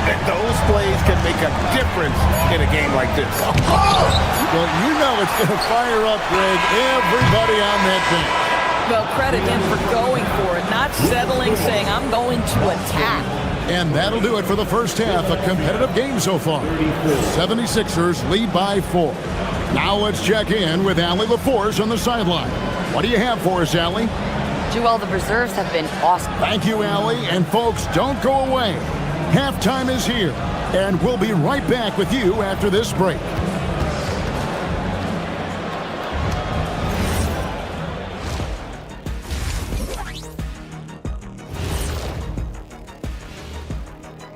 And those plays can make a difference in a game like this. Well, you know it's going to fire up, Greg, everybody on that bench. Well, credit him for going for it, not settling, saying, I'm going to attack. And that'll do it for the first half. A competitive game so far. 76ers lead by 4. Now let's check in with Allie LaForce on the sideline. What do you have for us, Allie? Joel, the reserves have been awesome. Thank you, Allie. And folks, don't go away. Halftime is here, and we'll be right back with you after this break.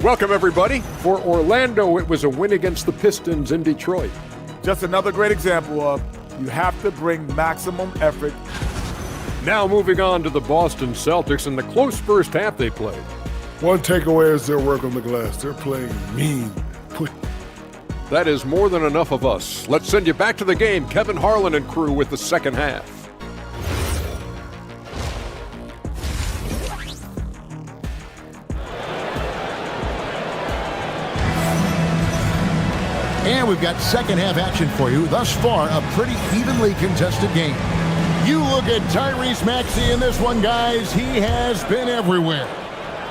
Welcome, everybody. For Orlando, it was a win against the Pistons in Detroit. Just another great example of you have to bring maximum effort. Now moving on to the Boston Celtics and the close first half they played. One takeaway is their work on the glass. They're playing mean, quick. That is more than enough of us. Let's send you back to the game. Kevin Harlan and crew with the second half. And we've got second half action for you. Thus far, a pretty evenly contested game. You look at Tyrese Maxey in this one, guys. He has been everywhere.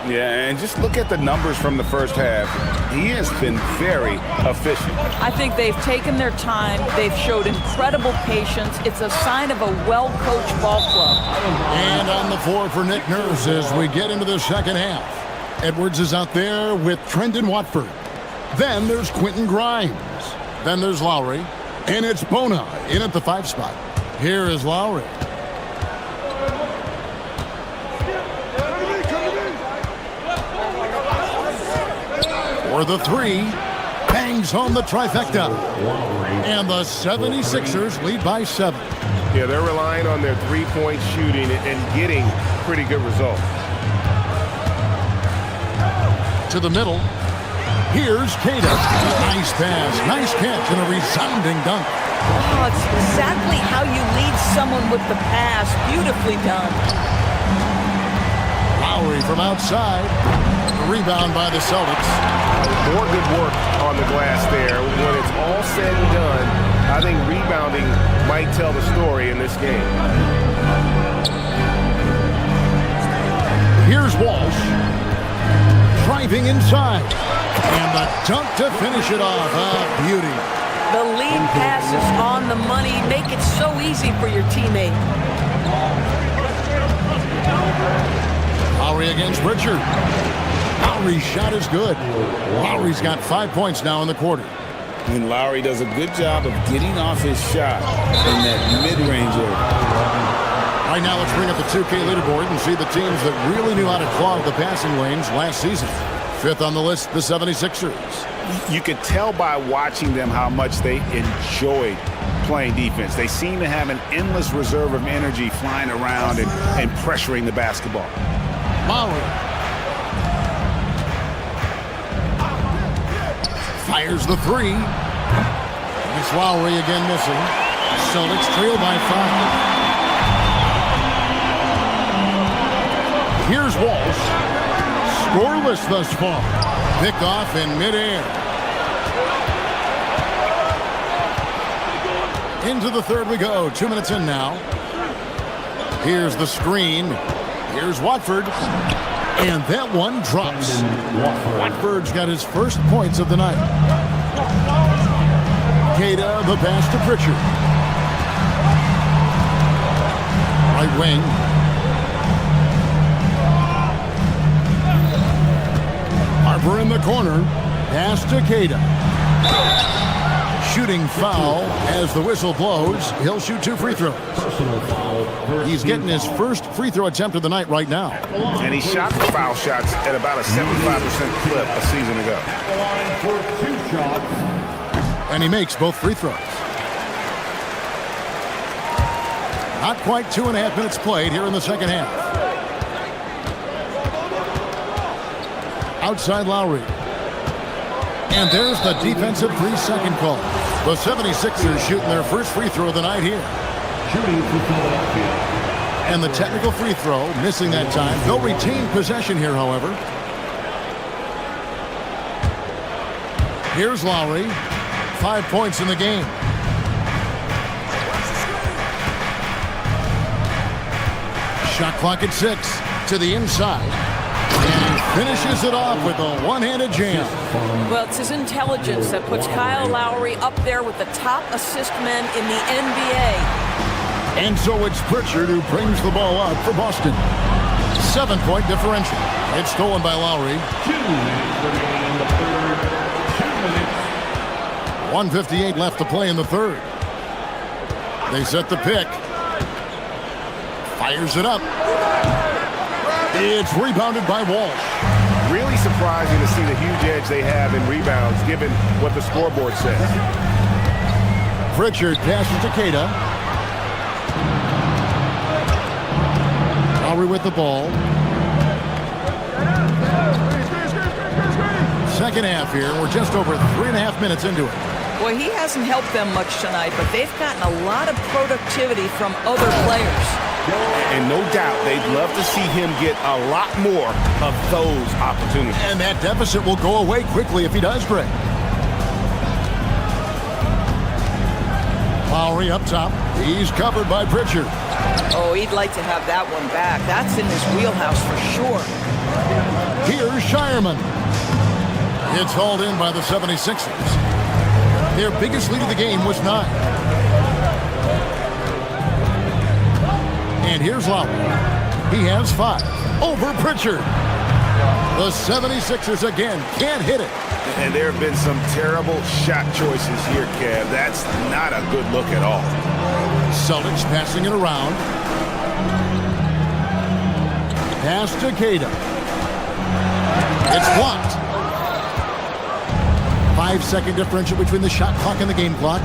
Yeah, and just look at the numbers from the first half. He has been very efficient. I think they've taken their time. They've showed incredible patience. It's a sign of a well-coached ball club. And on the floor for Nick Nurse as we get into the second half. Edwards is out there with Trendon Watford. Then there's Quentin Grimes. Then there's Lowry. And it's Bona in at the 5 spot. Here is Lowry. For the 3, bangs home the trifecta. And the 76ers lead by 7. Yeah, they're relying on their three-point shooting and getting pretty good results. To the middle. Here's Keita. Nice pass, nice catch, and a resounding dunk. Oh, it's exactly how you lead someone with the pass. Beautifully done. Lowry from outside. Rebound by the Celtics. More good work on the glass there. When it's all said and done, I think rebounding might tell the story in this game. Here's Walsh. Driving inside. And the dunk to finish it off. Ah, beauty. The lead pass is on the money. Make it so easy for your teammate. Lowry against Pritchard. Lowry's shot is good. Lowry's got 5 points now in the quarter. And Lowry does a good job of getting off his shot in that mid-range area. Right now, let's bring up the 2K leaderboard and see the teams that really knew how to clog the passing lanes last season. 5th on the list, the 76ers. You could tell by watching them how much they enjoyed playing defense. They seem to have an endless reserve of energy flying around and pressuring the basketball. Lowry. Fires the 3. It's Lowry again missing. Celtics trail by 5. Here's Walsh. Scoreless thus far. Picked off in midair. Into the third we go. 2 minutes in now. Here's the screen. Here's Watford. And that one drops. Watford's got his first points of the night. Keita, the pass to Pritchard. Right wing. Harper in the corner. Pass to Keita. Shooting foul as the whistle blows. He'll shoot 2 free throws. He's getting his first free throw attempt of the night right now. And he shot the foul shots at about a 75% clip a season ago. And he makes both free throws. Not quite 2.5 minutes played here in the second half. Outside Lowry. And there's the defensive 3-second call. The 76ers shooting their first free throw of the night here. And the technical free throw, missing that time. They'll retain possession here, however. Here's Lowry. 5 points in the game. Shot clock at 6. To the inside. And he finishes it off with a one-handed jam. Well, it's his intelligence that puts Kyle Lowry up there with the top assist men in the NBA. And so it's Pritchard who brings the ball up for Boston. 7-point differential. It's stolen by Lowry. 1:58 left to play in the third. They set the pick. Fires it up. It's rebounded by Walsh. Really surprising to see the huge edge they have in rebounds, given what the scoreboard says. Pritchard passes to Keita. Lowry with the ball. Second half here. We're just over 3.5 minutes into it. Well, he hasn't helped them much tonight, but they've gotten a lot of productivity from other players. And no doubt they'd love to see him get a lot more of those opportunities. And that deficit will go away quickly if he does, Greg. Lowry up top. He's covered by Pritchard. Oh, he'd like to have that one back. That's in his wheelhouse for sure. Here's Shireman. It's hauled in by the 76ers. Their biggest lead of the game was 9. And here's Lowry. He has 5. Over Pritchard. The 76ers again can't hit it. And there have been some terrible shot choices here, Kev. That's not a good look at all. Celtics passing it around. Pass to Keita. It's blocked. 5-second differential between the shot clock and the game clock.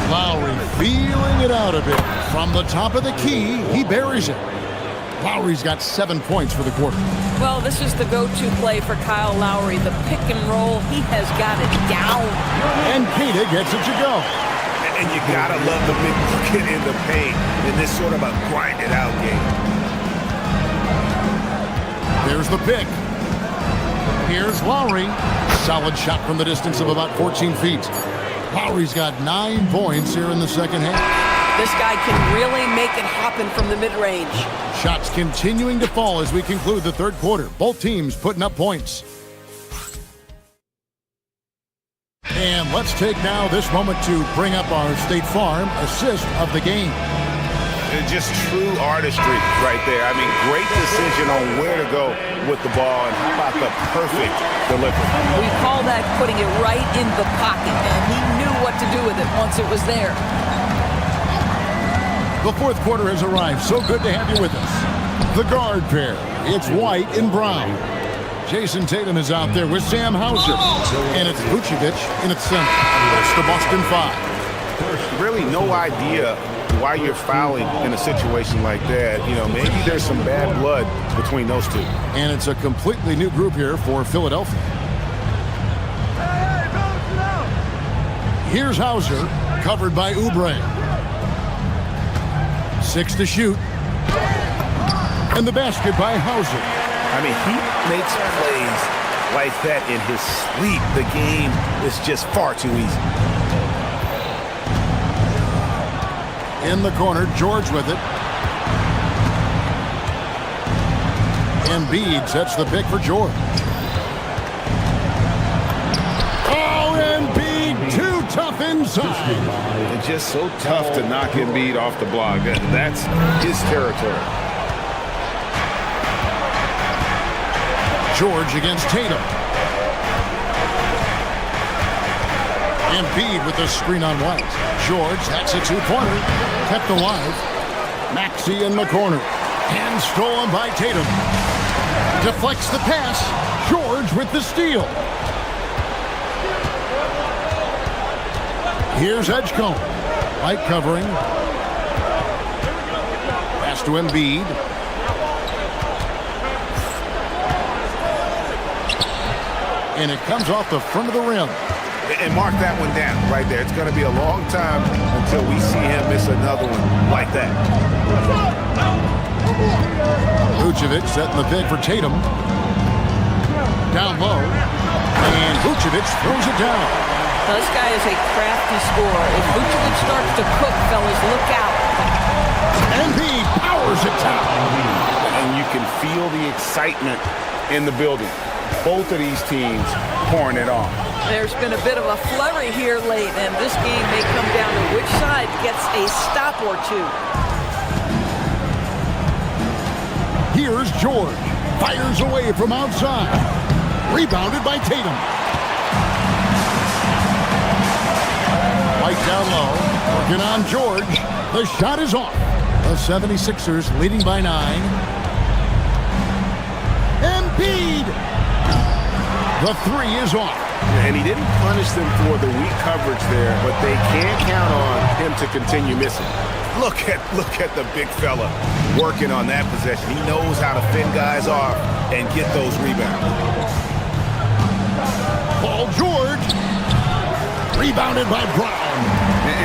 Lowry feeling it out a bit. From the top of the key, he buries it. Lowry's got 7 points for the quarter. Well, this is the go-to play for Kyle Lowry. The pick and roll, he has got it down. And Keita gets it to go. And you gotta love the big bucket in the paint in this sort of a grind-it-out game. There's the pick. Here's Lowry. Solid shot from the distance of about 14 feet. Lowry's got 9 points here in the second half. This guy can really make it happen from the mid-range. Shots continuing to fall as we conclude the third quarter. Both teams putting up points. And let's take now this moment to bring up our State Farm assist of the game. Just true artistry right there. I mean, great decision on where to go with the ball, and how about the perfect delivery. We call that putting it right in the pocket, and he knew what to do with it once it was there. The fourth quarter has arrived. So good to have you with us. The guard pair. It's White and Brown. Jason Tatum is out there with Sam Hauser. And it's Vucevic in its center. It's the Boston Five. Really no idea why you're fouling in a situation like that. You know, maybe there's some bad blood between those two. And it's a completely new group here for Philadelphia. Here's Hauser, covered by Oubre. 6 to shoot. And the basket by Hauser. I mean, he makes plays like that in his sleep. The game is just far too easy. In the corner, George with it. Embiid sets the pick for George. Oh, Embiid, too tough inside. And just so tough to knock Embiid off the block. That's his territory. George against Tatum. Embiid with the screen on White. George, that's a two-pointer. Kept alive. Maxey in the corner. And stolen by Tatum. Deflects the pass. George with the steal. Here's Edgecombe. White covering. Pass to Embiid. And it comes off the front of the rim. And mark that one down right there. It's going to be a long time until we see him miss another one like that. Vucevic setting the pick for Tatum. Down low. And Vucevic throws it down. Now, this guy is a crafty scorer. If Vucevic starts to cook, fellas, look out. And he powers it down. And you can feel the excitement in the building. Both of these teams pouring it on. There's been a bit of a flurry here late, and this game may come down to which side gets a stop or two. Here's George. Fires away from outside. Rebounded by Tatum. White down low. Working on George. The shot is off. The 76ers leading by 9. Embiid. The three is off. And he didn't punish them for the weak coverage there, but they can't count on him to continue missing. Look at the big fella working on that possession. He knows how to fend guys off and get those rebounds. Paul George. Rebounded by Brown.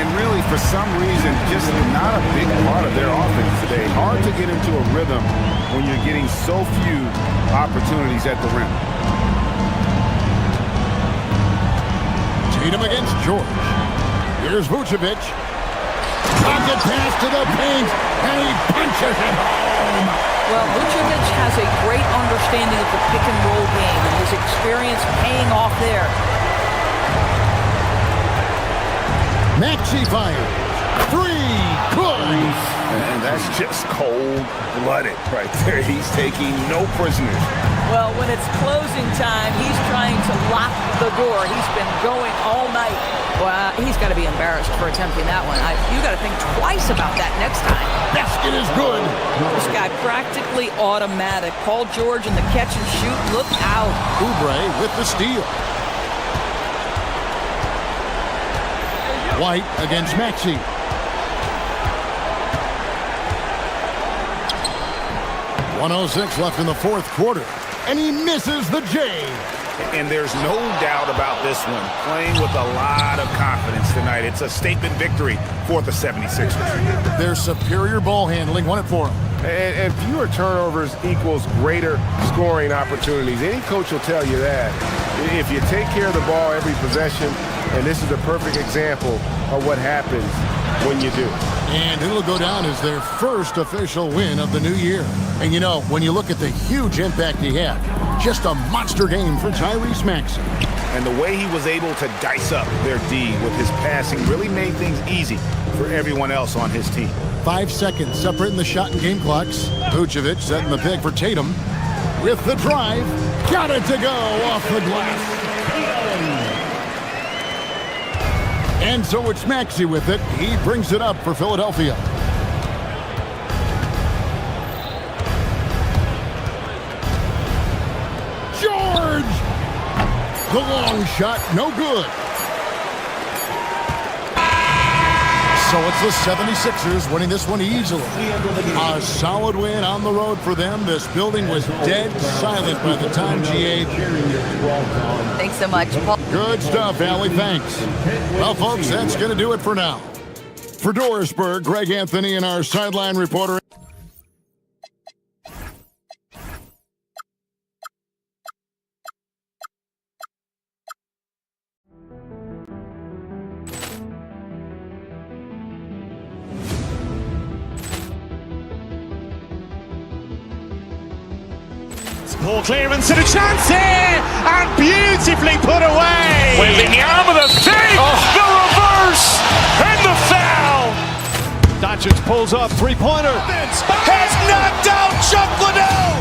And really, for some reason, just not a big part of their offense today. Hard to get into a rhythm when you're getting so few opportunities at the rim. Tatum against George. Here's Vucevic. Pocket pass to the paint, and he punches it home. Well, Vucevic has a great understanding of the pick-and-roll game, and his experience paying off there. Maxey fires. Three. Good. And that's just cold-blooded right there. He's taking no prisoners. Well, when it's closing time, he's trying to lock the door. He's been going all night. Well, he's got to be embarrassed for attempting that one. You got to think twice about that next time. Basket is good. This guy practically automatic. Paul George in the catch and shoot. Look out. Oubre with the steal. White against Maxey. .106 left in the fourth quarter, and he misses the J. And there's no doubt about this one. Playing with a lot of confidence tonight. It's a statement victory for the 76ers. Their superior ball handling won it for them. And fewer turnovers equals greater scoring opportunities. Any coach will tell you that. If you take care of the ball every possession, and this is a perfect example of what happens when you do. And it'll go down as their first official win of the new year. And you know, when you look at the huge impact he had, just a monster game for Tyrese Maxey. And the way he was able to dice up their D with his passing really made things easy for everyone else on his team. 5 seconds separating the shot and game clocks. Vucevic setting the pick for Tatum. With the drive, got it to go off the glass. And so it's Maxey with it. He brings it up for Philadelphia. George! The long shot, no good. So it's the 76ers winning this one easily. A solid win on the road for them. This building was dead silent by the time GA. Thanks so much, Paul. Good stuff, Allie. Thanks. Well, folks, that's going to do it for now. For Dorisburg, Greg Anthony and our sideline reporter. Ball clearance and a chance here, and beautifully put away. Wembanyama the save, the reverse, and the foul. Doncic pulls up, three-pointer. Has knocked out Chuck Liddell.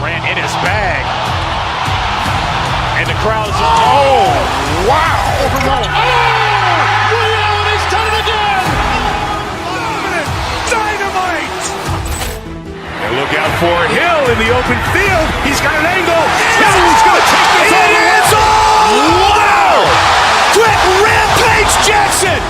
Grant in his bag. And the crowd is, oh, wow. Reality's done it again. Dynamite. And look out for Hill in the open field. He's got an angle. He's going to take this all the way. Wow! Quick Rampage Jackson.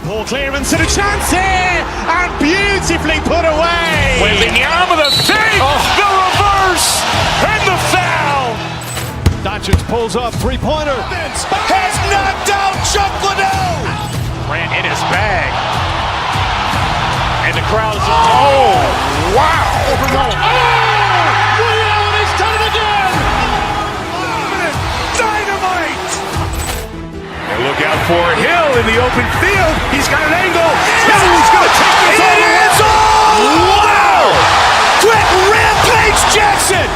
Ball clearance and a chance here, and beautifully put away. Wembanyama the save, the reverse, and the foul. Doncic pulls up, three-pointer. Has knocked out Chuck Liddell. Grant in his bag. And the crowd is, oh, wow. Reality's done it again. Dynamite. And look out for Hill in the open field. He's got an angle. He's going to take this all the way. Wow! Quick Rampage Jackson.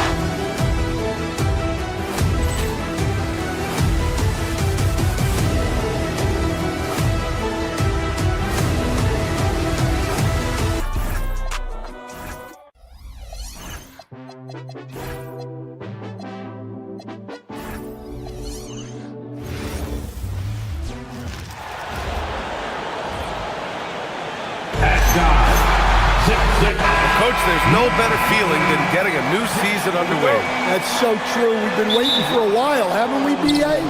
Coach, there's no better feeling than getting a new season underway. That's so true. We've been waiting for a while, haven't we, B.A.?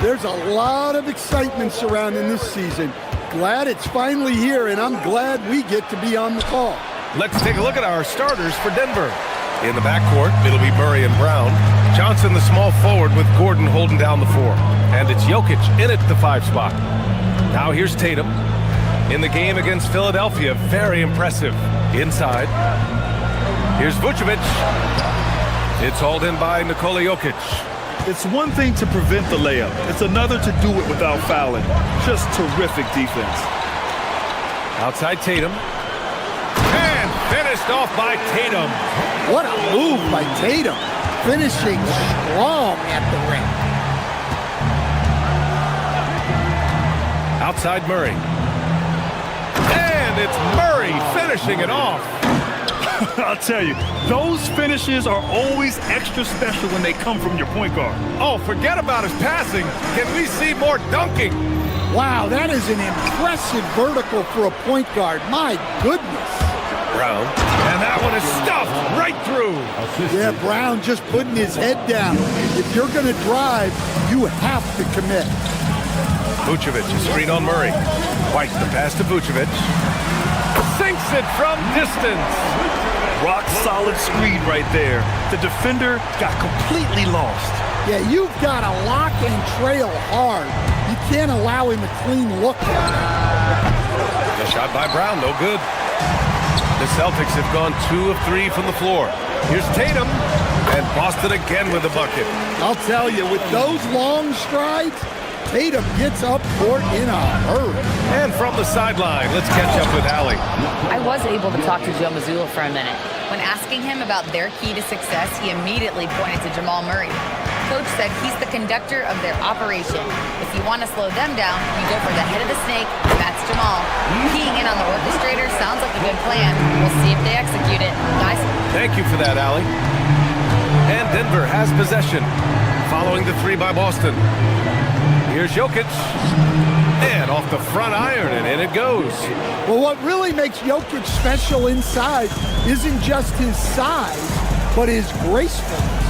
There's a lot of excitement surrounding this season. Glad it's finally here, and I'm glad we get to be on the call. Let's take a look at our starters for Denver. In the backcourt, it'll be Murray and Brown. Johnson, the small forward, with Gordon holding down the 4. And it's Jokic in at the 5 spot. Now here's Tatum. In the game against Philadelphia, very impressive. Inside. Here's Vucevic. It's hauled in by Nikola Jokic. It's one thing to prevent the layup. It's another to do it without fouling. Just terrific defense. Outside Tatum. And finished off by Tatum. What a move by Tatum. Finishing strong at the rim. Outside Murray. And it's Murray finishing it off. I'll tell you, those finishes are always extra special when they come from your point guard. Oh, forget about his passing. Can we see more dunking? Wow, that is an impressive vertical for a point guard. My goodness. Brown. And that one is stuffed right through. Yeah, Brown just putting his head down. If you're going to drive, you have to commit. Vucevic, a screen on Murray. White, the pass to Vucevic. Sinks it from distance. Rock solid screen right there. The defender got completely lost. Yeah, you've got to lock and trail hard. You can't allow him a clean look. The shot by Brown, no good. The Celtics have gone 2 of 3 from the floor. Here's Tatum, and Boston again with the bucket. I'll tell you, with those long strides, Tatum gets up court in a hurry. And from the sideline, let's catch up with Allie. I was able to talk to Joe Mazzulla for a minute. When asking him about their key to success, he immediately pointed to Jamal Murray. Coach said he's the conductor of their operation. If you want to slow them down, you go for the head of the snake, and that's Jamal. Keying in on the orchestrator sounds like a good plan. We'll see if they execute it. Guys? Thank you for that, Allie. And Denver has possession, following the 3 by Boston. Here's Jokic. And off the front iron, and in it goes. Well, what really makes Jokic special inside isn't just his size, but his gracefulness.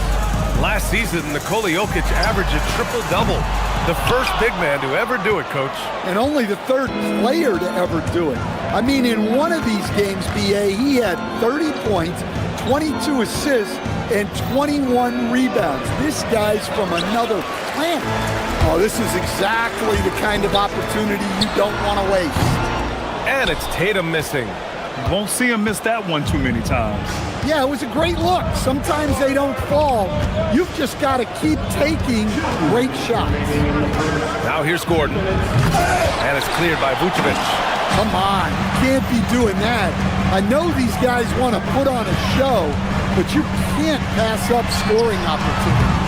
Last season, Nikola Jokic averaged a triple-double. The first big man to ever do it, Coach. And only the 3rd player to ever do it. I mean, in one of these games, BA, he had 30 points, 22 assists, and 21 rebounds. This guy's from another planet. Oh, this is exactly the kind of opportunity you don't want to waste. And it's Tatum missing. You won't see him miss that one too many times. Yeah, it was a great look. Sometimes they don't fall. You've just got to keep taking great shots. Now here's Gordon. And it's cleared by Vucevic. Come on, you can't be doing that. I know these guys want to put on a show, but you can't pass up scoring opportunities.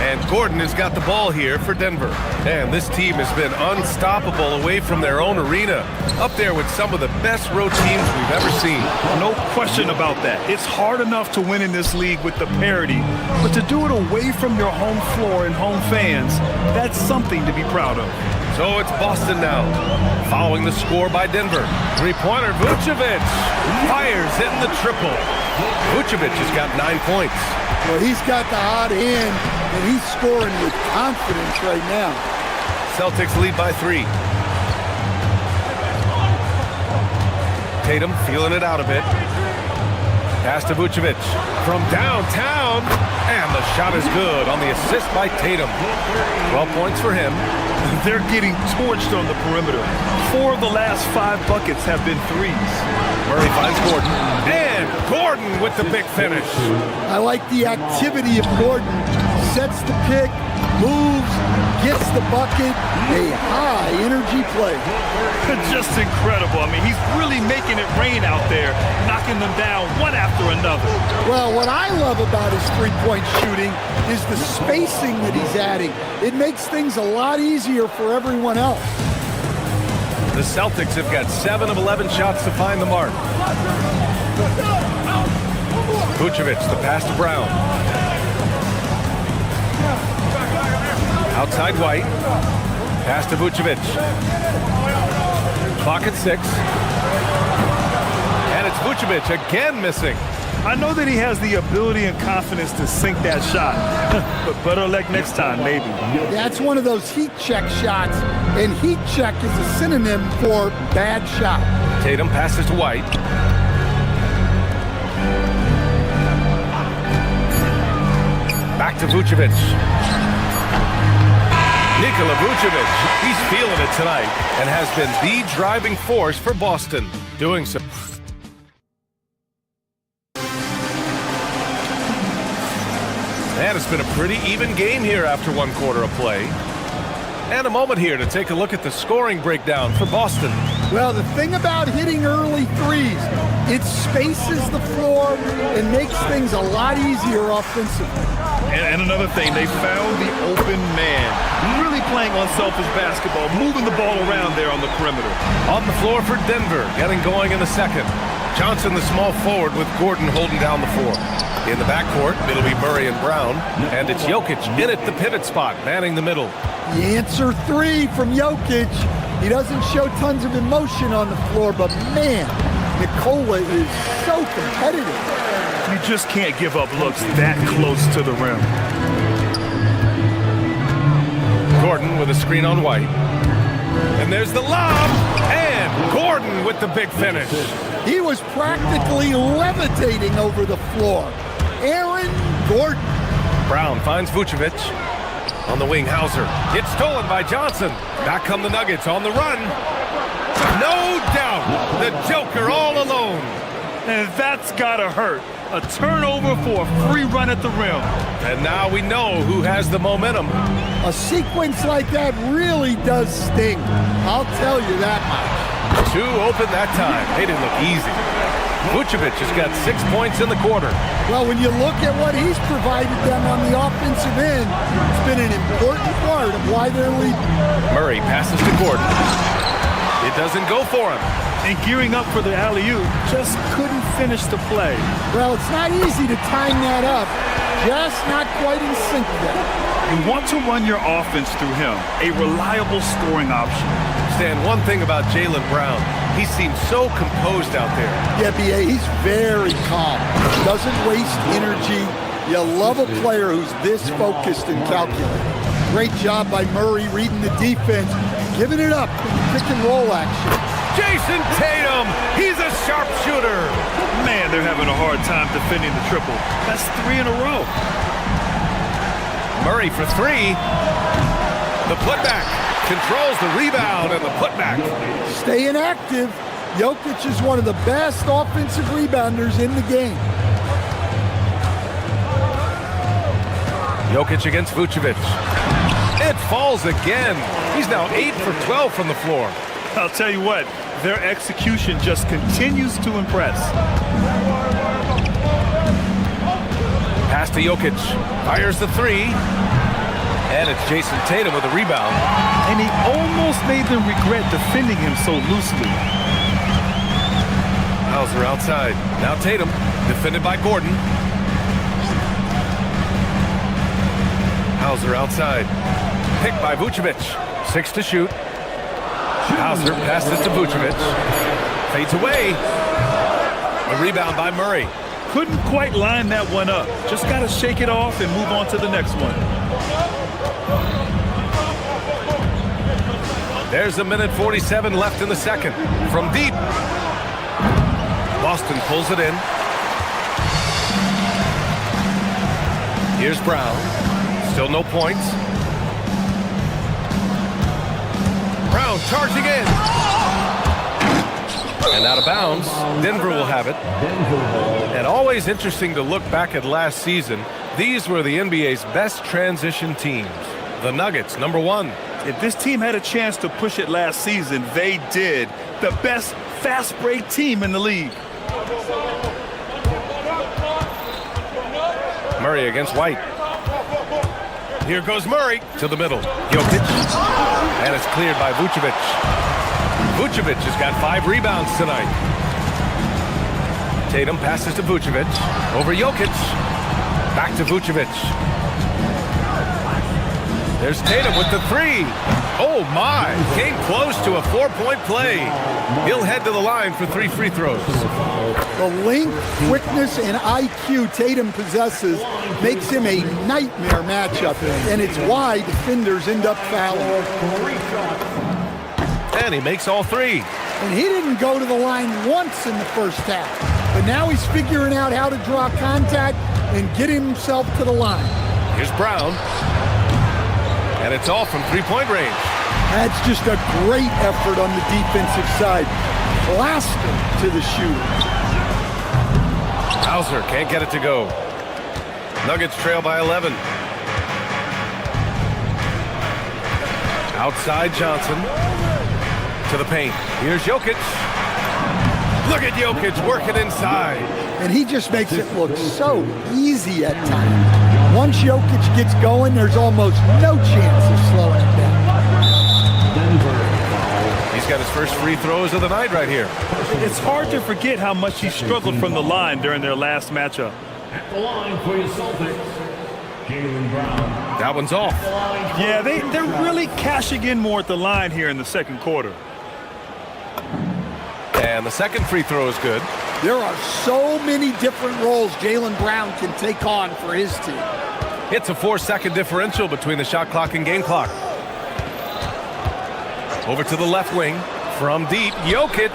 And Gordon has got the ball here for Denver. And this team has been unstoppable away from their own arena. Up there with some of the best road teams we've ever seen. No question about that. It's hard enough to win in this league with the parity, but to do it away from your home floor and home fans, that's something to be proud of. So it's Boston now, following the score by Denver. 3-pointer, Vucevic fires, hitting the triple. Vucevic has got 9 points. Well, he's got the hot hand, and he's scoring with confidence right now. Celtics lead by 3. Tatum feeling it out a bit. Pass to Vucevic from downtown, and the shot is good on the assist by Tatum. 12 points for him. They're getting torched on the perimeter. 4 of the last 5 buckets have been threes. Murray finds Gordon. And Gordon with the big finish. I like the activity of Gordon. Sets the pick, moves, gets the bucket. A high-energy play. Just incredible. I mean, he's really making it rain out there, knocking them down one after another. Well, what I love about his three-point shooting is the spacing that he's adding. It makes things a lot easier for everyone else. The Celtics have got 7 of 11 shots to find the mark. Vucevic, the pass to Brown. Outside White. Pass to Vucevic. Clock at 6. And it's Vucevic again missing. I know that he has the ability and confidence to sink that shot, but better luck next time, maybe. That's one of those heat check shots, and heat check is a synonym for bad shot. Tatum passes to White. Back to Vucevic. Nikola Vucevic, he's feeling it tonight and has been the driving force for Boston, doing so. And it's been a pretty even game here after one quarter of play. And a moment here to take a look at the scoring breakdown for Boston. Well, the thing about hitting early threes, it spaces the floor and makes things a lot easier offensively. And another thing, they found the open man. Really playing unselfish basketball, moving the ball around there on the perimeter. On the floor for Denver, getting going in the second. Johnson, the small forward, with Gordon holding down the floor. In the backcourt, it'll be Murray and Brown. And it's Jokic in at the pivot spot, manning the middle. The answer three from Jokic. He doesn't show tons of emotion on the floor, but man, Nikola is so competitive. You just can't give up looks that close to the rim. Gordon with a screen on White. And there's the lob. And Gordon with the big finish. He was practically levitating over the floor. Aaron Gordon. Brown finds Vucevic. On the wing, Hauser. It's stolen by Johnson. Back come the Nuggets on the run. No doubt, the Joker all alone. And that's gotta hurt. A turnover for a free run at the rim. And now we know who has the momentum. A sequence like that really does sting. I'll tell you that much. Two open that time. They didn't look easy. Vucevic has got 6 points in the quarter. Well, when you look at what he's provided them on the offensive end, it's been an important part of why they're leading. Murray passes to Gordon. It doesn't go for him. And gearing up for the alley-oop, just couldn't finish the play. Well, it's not easy to time that up. Just not quite in sync yet. You want to run your offense through him, a reliable scoring option. Stan, one thing about Jaylen Brown, he seems so composed out there. Yeah, B.A., he's very calm. Doesn't waste energy. You love a player who's this focused and calculated. Great job by Murray reading the defense, giving it up in pick and roll action. Jason Tatum, he's a sharpshooter. Man, they're having a hard time defending the triple. That's 3 in a row. Murray for three. The putback. Controls the rebound and the putback. Staying active. Jokic is one of the best offensive rebounders in the game. Jokic against Vucevic. It falls again. He's now 8 for 12 from the floor. I'll tell you what, their execution just continues to impress. Pass to Jokic. Fires the three. And it's Jason Tatum with a rebound. And he almost made them regret defending him so loosely. Hauser outside. Now Tatum, defended by Gordon. Hauser outside. Picked by Vucevic. 6 to shoot. Hauser passes to Vucevic. Fades away. A rebound by Murray. Couldn't quite line that one up. Just got to shake it off and move on to the next one. There's 1:47 left in the second. From deep. Boston pulls it in. Here's Brown. Still no points. Brown charging in. And out of bounds. Denver will have it. And always interesting to look back at last season. These were the NBA's best transition teams. The Nuggets, number 1. If this team had a chance to push it last season, they did. The best fast break team in the league. Murray against White. Here goes Murray to the middle. Jokic. And it's cleared by Vucevic. Vucevic has got 5 rebounds tonight. Tatum passes to Vucevic. Over Jokic. Back to Vucevic. There's Tatum with the three. Oh, my. Came close to a 4-point play. He'll head to the line for 3 free throws. The length, quickness, and IQ Tatum possesses makes him a nightmare matchup, and it's why defenders end up fouling. And he makes all 3. And he didn't go to the line once in the first half, but now he's figuring out how to draw contact and get himself to the line. Here's Brown. And it's all from 3-point range. That's just a great effort on the defensive side. Plaster to the shooter. Hauser can't get it to go. Nuggets trail by 11. Outside Johnson. To the paint. Here's Jokic. Look at Jokic working inside. And he just makes it look so easy at times. Once Jokic gets going, there's almost no chance of slowing him down. He's got his first free throws of the night right here. It's hard to forget how much he struggled from the line during their last matchup. At the line for your Celtics, Jaylen Brown. That one's off. Yeah, they're really cashing in more at the line here in the second quarter. And the second free throw is good. There are so many different roles Jaylen Brown can take on for his team. It's a 4-second differential between the shot clock and game clock. Over to the left wing from deep, Jokic.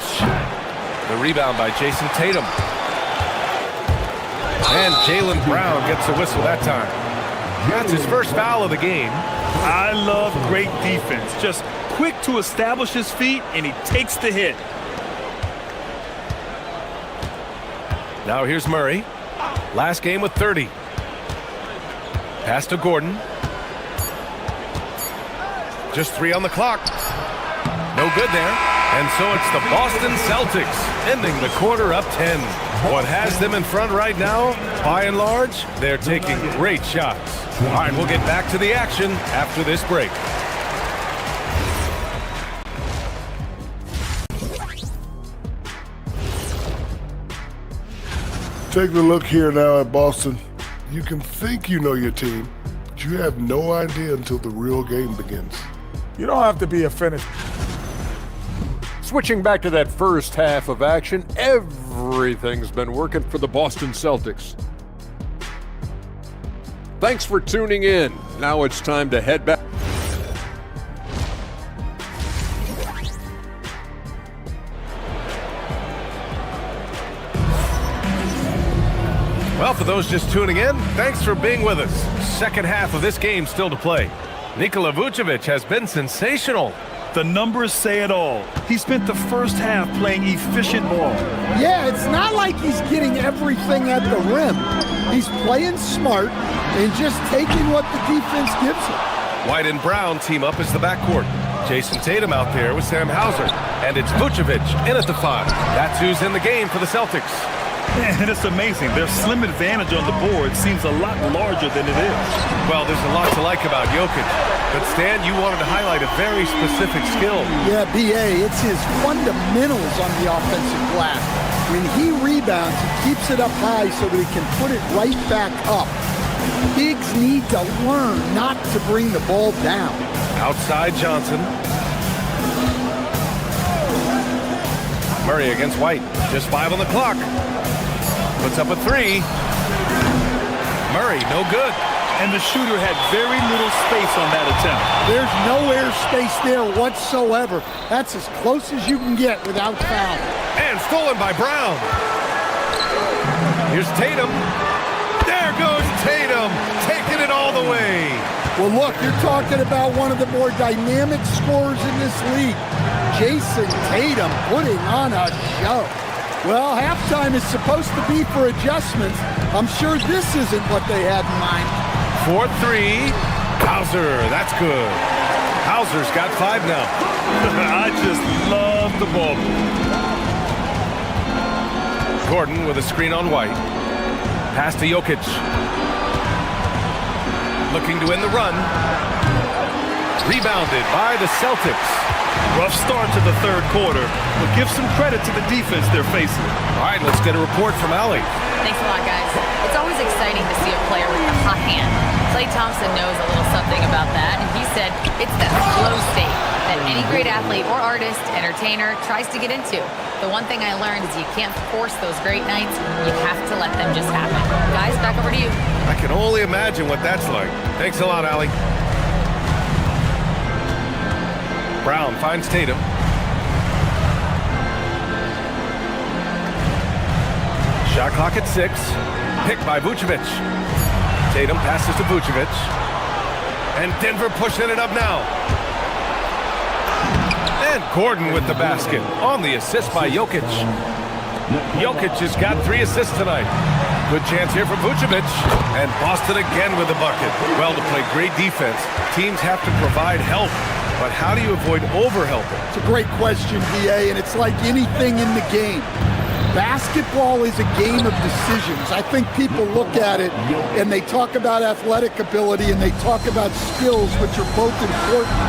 The rebound by Jason Tatum. And Jaylen Brown gets a whistle that time. That's his first foul of the game. I love great defense. Just quick to establish his feet, and he takes the hit. Now here's Murray. Last game with 30. Pass to Gordon. Just 3 on the clock. No good there. And so it's the Boston Celtics ending the quarter up 10. What has them in front right now, by and large, they're taking great shots. All right, we'll get back to the action after this break. Taking a look here now at Boston. You can think you know your team, but you have no idea until the real game begins. You don't have to be a finished. Switching back to that first half of action, everything's been working for the Boston Celtics. Thanks for tuning in. Now it's time to head back. Well, for those just tuning in, thanks for being with us. Second half of this game still to play. Nikola Vucevic has been sensational. The numbers say it all. He spent the first half playing efficient ball. Yeah, it's not like he's getting everything at the rim. He's playing smart and just taking what the defense gives him. White and Brown team up as the backcourt. Jason Tatum out there with Sam Hauser. And it's Vucevic in at the 5. That's who's in the game for the Celtics. And it's amazing. Their slim advantage on the board seems a lot larger than it is. Well, there's a lot to like about Jokic. But Stan, you wanted to highlight a very specific skill. Yeah, B.A., it's his fundamentals on the offensive glass. When he rebounds, he keeps it up high so that he can put it right back up. Bigs need to learn not to bring the ball down. Outside Johnson. Murray against White. Just 5 on the clock. Puts up a 3. Murray, no good. And the shooter had very little space on that attempt. There's no air space there whatsoever. That's as close as you can get without foul. And stolen by Brown. Here's Tatum. There goes Tatum, taking it all the way. Well, look, you're talking about one of the more dynamic scorers in this league. Jason Tatum putting on a show. Well, halftime is supposed to be for adjustments. I'm sure this isn't what they had in mind. 4-3. Hauser, that's good. Hauser's got 5 now. I just love the ball. Gordon with a screen on White. Pass to Jokic. Looking to end the run. Rebounded by the Celtics. Rough start to the third quarter, but give some credit to the defense they're facing. All right, let's get a report from Allie. Thanks a lot, guys. It's always exciting to see a player with a hot hand. Klay Thompson knows a little something about that, and he said it's that flow state that any great athlete or artist, entertainer, tries to get into. The one thing I learned is you can't force those great nights. You have to let them just happen. Guys, back over to you. I can only imagine what that's like. Thanks a lot, Allie. Brown finds Tatum. Shot clock at 6. Picked by Vucevic. Tatum passes to Vucevic. And Denver pushing it up now. And Gordon with the basket on the assist by Jokic. Jokic has got 3 assists tonight. Good chance here for Vucevic. And Boston again with the bucket. Well, to play great defense, teams have to provide help. But how do you avoid overhelping? It's a great question, VA, and it's like anything in the game. Basketball is a game of decisions. I think people look at it and they talk about athletic ability and they talk about skills, which are both important.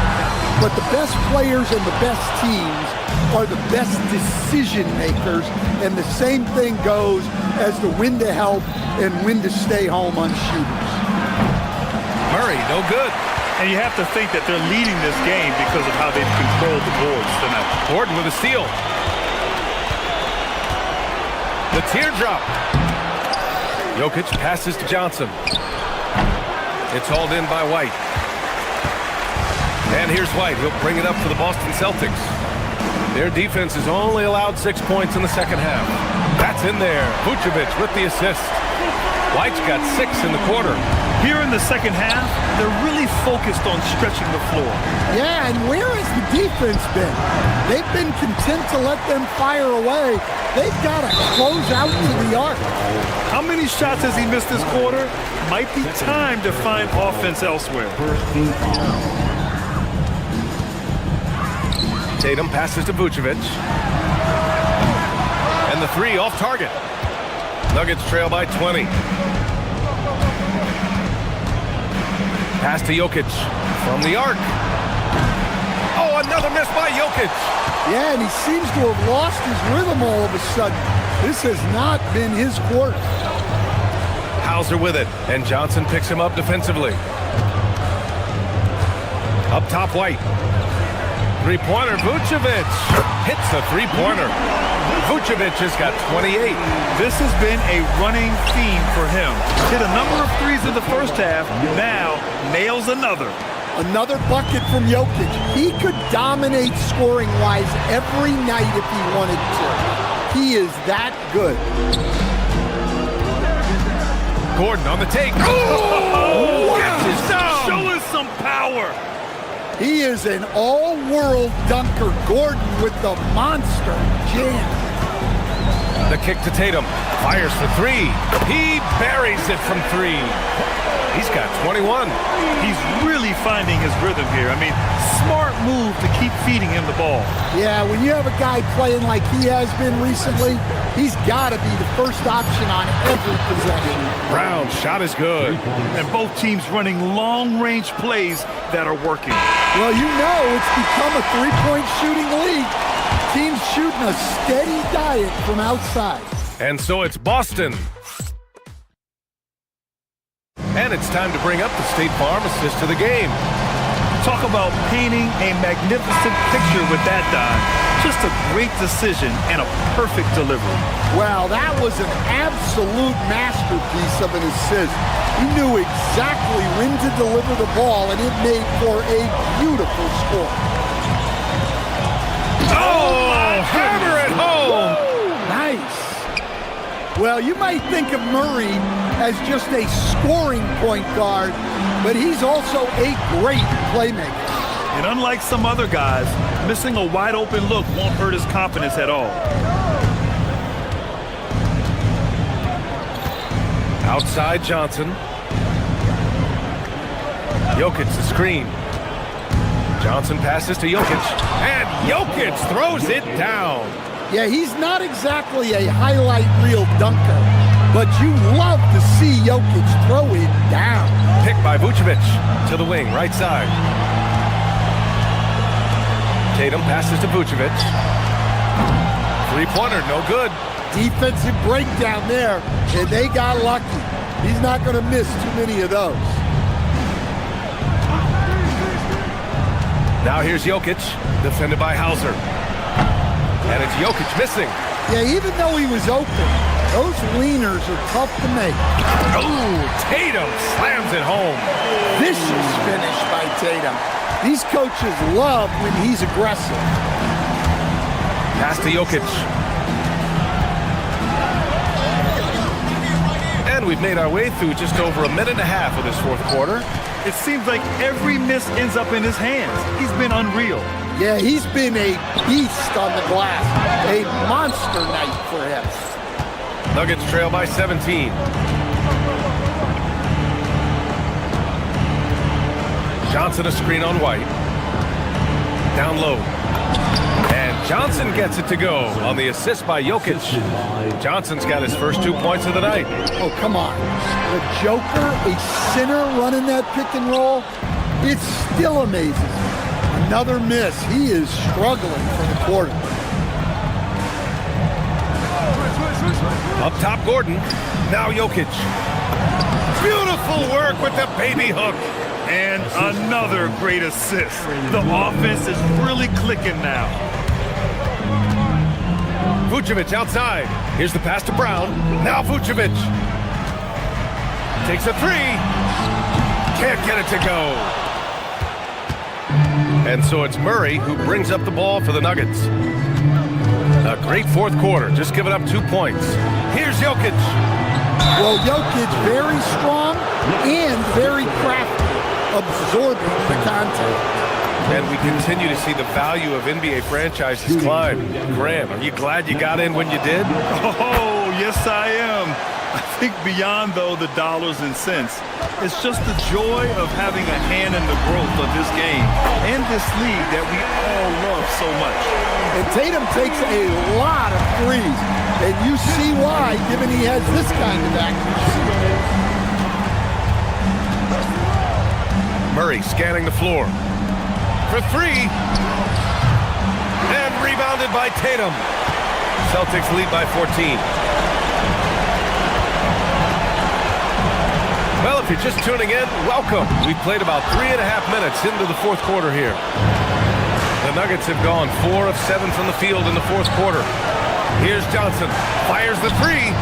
But the best players and the best teams are the best decision makers, and the same thing goes as to when to help and when to stay home on shooters. Murray, no good. And you have to think that they're leading this game because of how they've controlled the boards tonight. Gordon with a steal. The teardrop. Jokic passes to Johnson. It's hauled in by White. And here's White. He'll bring it up for the Boston Celtics. Their defense has only allowed 6 points in the second half. That's in there. Vucevic with the assist. White's got 6 in the quarter. Here in the second half, they're really focused on stretching the floor. Yeah, and where has the defense been? They've been content to let them fire away. They've got to close out to the arc. How many shots has he missed this quarter? Might be time to find offense elsewhere. Tatum passes to Vucevic. And the 3 off target. Nuggets trail by 20. Pass to Jokic from the arc. Oh, another miss by Jokic. Yeah, and he seems to have lost his rhythm all of a sudden. This has not been his quarter. Hauser with it, and Johnson picks him up defensively. Up top, White. Three-pointer, Vucevic hits the three-pointer. Vucevic has got 28. This has been a running theme for him. Hit a number of threes in the first half, now nails another. Another bucket from Jokic. He could dominate scoring-wise every night if he wanted to. He is that good. Gordon on the take. Oh! Gets his down. Show us some power. He is an all-world dunker. Gordon with the monster jam. The kick to Tatum. Fires for 3. He buries it from 3. He's got 21. He's really finding his rhythm here. I mean, smart move to keep feeding him the ball. Yeah, when you have a guy playing like he has been recently, he's got to be the first option on every possession. Brown's shot is good. And both teams running long-range plays that are working. Well, you know it's become a three-point shooting league. Teams shooting a steady diet from outside. And so it's Boston. And it's time to bring up the State Farm assist to the game. Talk about painting a magnificent picture with that dime. Just a great decision and a perfect delivery. Wow, that was an absolute masterpiece of an assist. He knew exactly when to deliver the ball, and it made for a beautiful score. Oh, hammer it home! Woo, nice. Well, you might think of Murray as just a scoring point guard, but he's also a great playmaker. And unlike some other guys, missing a wide open look won't hurt his confidence at all. Outside Johnson. Jokic the screen. Johnson passes to Jokic. And Jokic throws it down. Yeah, he's not exactly a highlight reel dunker, but you love to see Jokic throw it down. Picked by Vucevic to the wing, right side. Tatum passes to Vucevic. Three-pointer, no good. Defensive breakdown there, and they got lucky. He's not going to miss too many of those. Now here's Jokic, defended by Hauser. And it's Jokic missing. Yeah, even though he was open, those leaners are tough to make. Oh, Tatum slams it home. Vicious finish by Tatum. These coaches love when he's aggressive. Pass to Jokic. And we've made our way through just over a minute and a half of this fourth quarter. It seems like every miss ends up in his hands. He's been unreal. Yeah, he's been a beast on the glass. A monster night for him. Nuggets trail by 17. Johnson a screen on White. Down low. And Johnson gets it to go on the assist by Jokic. Johnson's got his first 2 points of the night. Oh, come on. The Joker, a center running that pick and roll, it's still amazing. Another miss. He is struggling for the quarter. Up top, Gordon. Now Jokic. Beautiful work with the baby hook. And another great assist. The offense is really clicking now. Vucevic outside. Here's the pass to Brown. Now Vucevic. Takes a three. Can't get it to go. And so it's Murray who brings up the ball for the Nuggets. A great fourth quarter, just giving up 2 points. Here's Jokic. Well, Jokic very strong and very crafty, absorbing the contact. And we continue to see the value of NBA franchises climb. Graham, are you glad you got in when you did? Oh, yes I am. I think beyond, though, the dollars and cents, it's just the joy of having a hand in the growth of this game and this league that we all love so much. And Tatum takes a lot of threes, and you see why, given he has this kind of accuracy. Murray scanning the floor. For three. And rebounded by Tatum. Celtics lead by 14. Well, if you're just tuning in, welcome. We've played about 3.5 minutes into the fourth quarter here. The Nuggets have gone 4 of 7 from the field in the fourth quarter. Here's Johnson. Fires the three.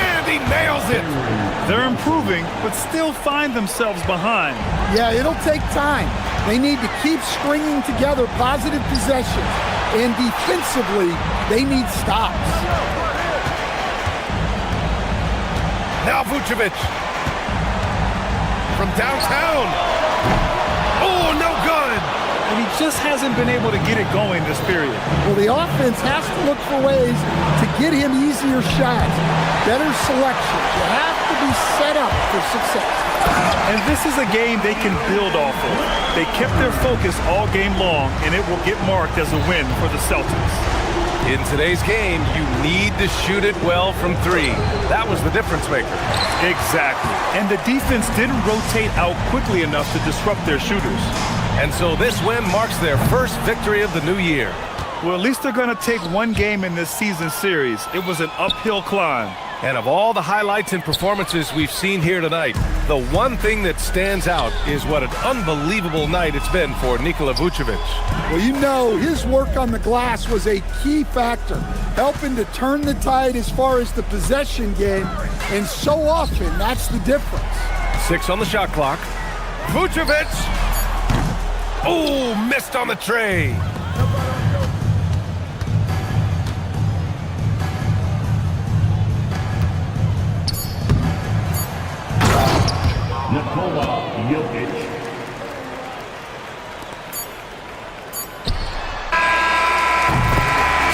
And he nails it. They're improving, but still find themselves behind. Yeah, it'll take time. They need to keep stringing together positive possessions. And defensively, they need stops. Now Vucevic. From downtown. Oh, no good. And he just hasn't been able to get it going this period. Well, the offense has to look for ways to get him easier shots, better selection. You have to be set up for success. And this is a game they can build off of. They kept their focus all game long, and it will get marked as a win for the Celtics. In today's game, you need to shoot it well from three. That was the difference maker. Exactly. And the defense didn't rotate out quickly enough to disrupt their shooters. And so this win marks their first victory of the new year. Well, at least they're going to take one game in this season series. It was an uphill climb. And of all the highlights and performances we've seen here tonight, the one thing that stands out is what an unbelievable night it's been for Nikola Vucevic. Well, you know, his work on the glass was a key factor, helping to turn the tide as far as the possession game, and so often that's the difference. 6 on the shot clock. Vucevic! Oh, missed on the tray.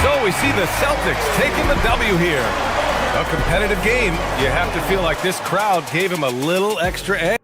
So we see the Celtics taking the W here. A competitive game. You have to feel like this crowd gave him a little extra edge.